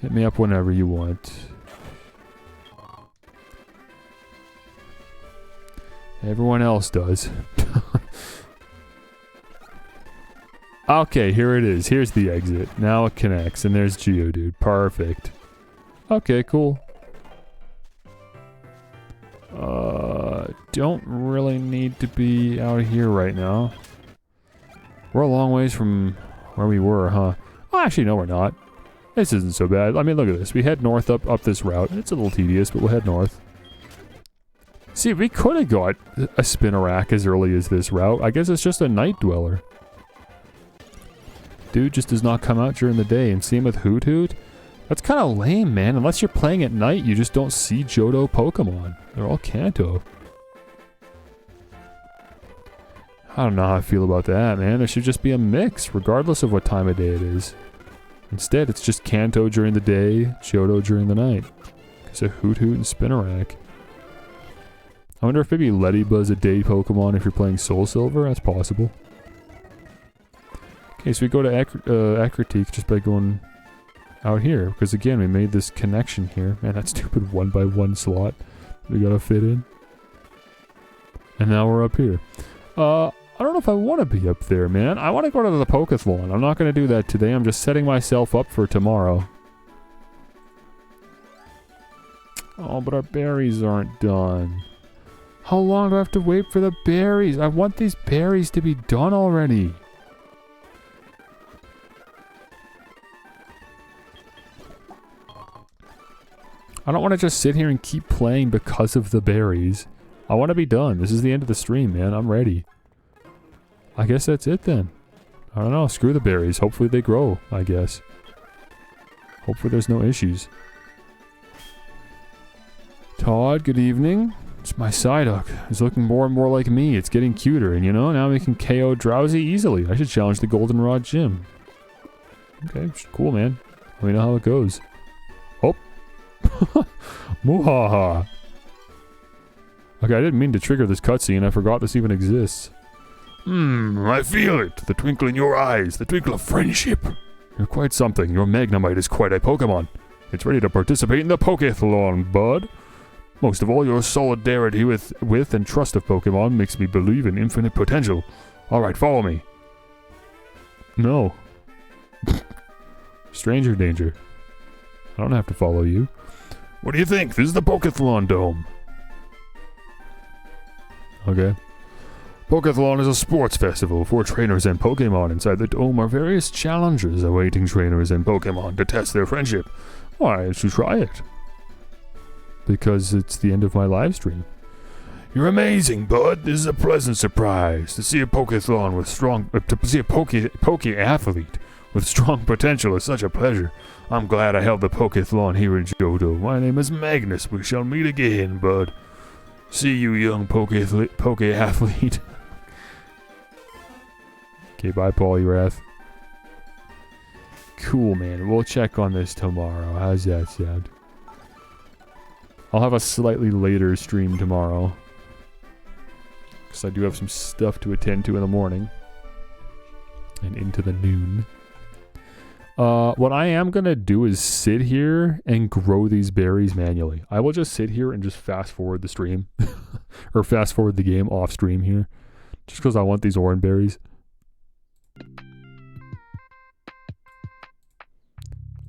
Hit me up whenever you want. Everyone else does. Okay, here it is. Here's the exit. Now it connects, and there's Geodude. Perfect. Okay, cool. Don't really need to be out here right now. We're a long ways from where we were, huh? Oh, actually, no, we're not. This isn't so bad. I mean, look at this. We head north up this route. It's a little tedious, but we'll head north. See, we could have got a Spinarak as early as this route. I guess it's just a night dweller. Dude just does not come out during the day. And same with Hoot Hoot. That's kind of lame, man. Unless you're playing at night, you just don't see Johto Pokemon. They're all Kanto. I don't know how I feel about that, man. There should just be a mix, regardless of what time of day it is. Instead, it's just Kanto during the day, Johto during the night. Because of Hoot Hoot and Spinarak. I wonder if maybe Leddyba's a day Pokemon if you're playing Soul Silver? That's possible. Okay, so we go to Ekritique just by going out here. Because again, we made this connection here. Man, that stupid 1x1 slot we gotta fit in. And now we're up here. I don't know if I want to be up there, man. I want to go to the Pokethlon. I'm not going to do that today. I'm just setting myself up for tomorrow. Oh, but our berries aren't done. How long do I have to wait for the berries? I want these berries to be done already. I don't want to just sit here and keep playing because of the berries. I want to be done. This is the end of the stream, man. I'm ready. I guess that's it then. I don't know. Screw the berries. Hopefully they grow, I guess. Hopefully there's no issues. Todd, good evening. It's my Psyduck. It's looking more and more like me. It's getting cuter, and you know, now we can KO Drowsy easily. I should challenge the Goldenrod Gym. Okay, cool, man. Let me know how it goes. Oh. Muhaha. Okay, I didn't mean to trigger this cutscene. I forgot this even exists. I feel it. The twinkle in your eyes. The twinkle of friendship. You're quite something. Your Magnemite is quite a Pokemon. It's ready to participate in the Pokethlon, bud. Most of all, your solidarity with and trust of Pokemon makes me believe in infinite potential. Alright, follow me. No. Stranger danger. I don't have to follow you. What do you think? This is the Pokethlon Dome. Okay. Pokethlon is a sports festival for trainers and Pokemon. Inside the dome are various challenges awaiting trainers and Pokemon to test their friendship. Why don't you try it? Because it's the end of my live stream. You're amazing, bud. This is a pleasant surprise. To see a Pokethlon with strong... to see a Poke athlete with strong potential is such a pleasure. I'm glad I held the Pokethlon here in Johto. My name is Magnus. We shall meet again, bud. See you, young Poke athlete. Okay, bye, Poliwrath. Cool, man. We'll check on this tomorrow. How's that sound? I'll have a slightly later stream tomorrow. Because I do have some stuff to attend to in the morning. And into the noon. What I am going to do is sit here and grow these berries manually. I will just sit here and just fast forward the stream. Or fast forward the game off stream here. Just because I want these orange berries.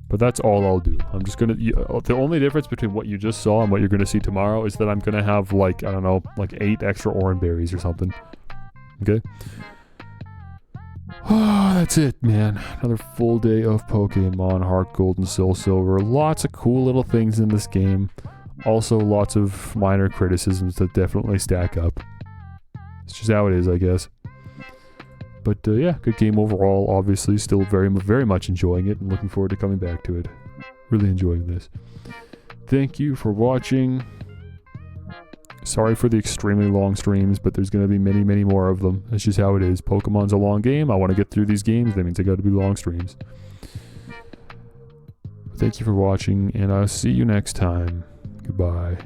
But that's all I'll do. I'm just gonna... the only difference between what you just saw and what you're gonna see tomorrow is that I'm gonna have, like, I don't know, like 8 extra orange berries or something. Okay? Oh, that's it, man. Another full day of Pokemon, HeartGold and Soul Silver. Lots of cool little things in this game. Also, lots of minor criticisms that definitely stack up. It's just how it is, I guess. But yeah, good game overall. Obviously, still very much enjoying it and looking forward to coming back to it. Really enjoying this. Thank you for watching. Sorry for the extremely long streams, but there's going to be many more of them. That's just how it is. Pokemon's a long game. I want to get through these games. That means I got to be long streams. Thank you for watching, and I'll see you next time. Goodbye.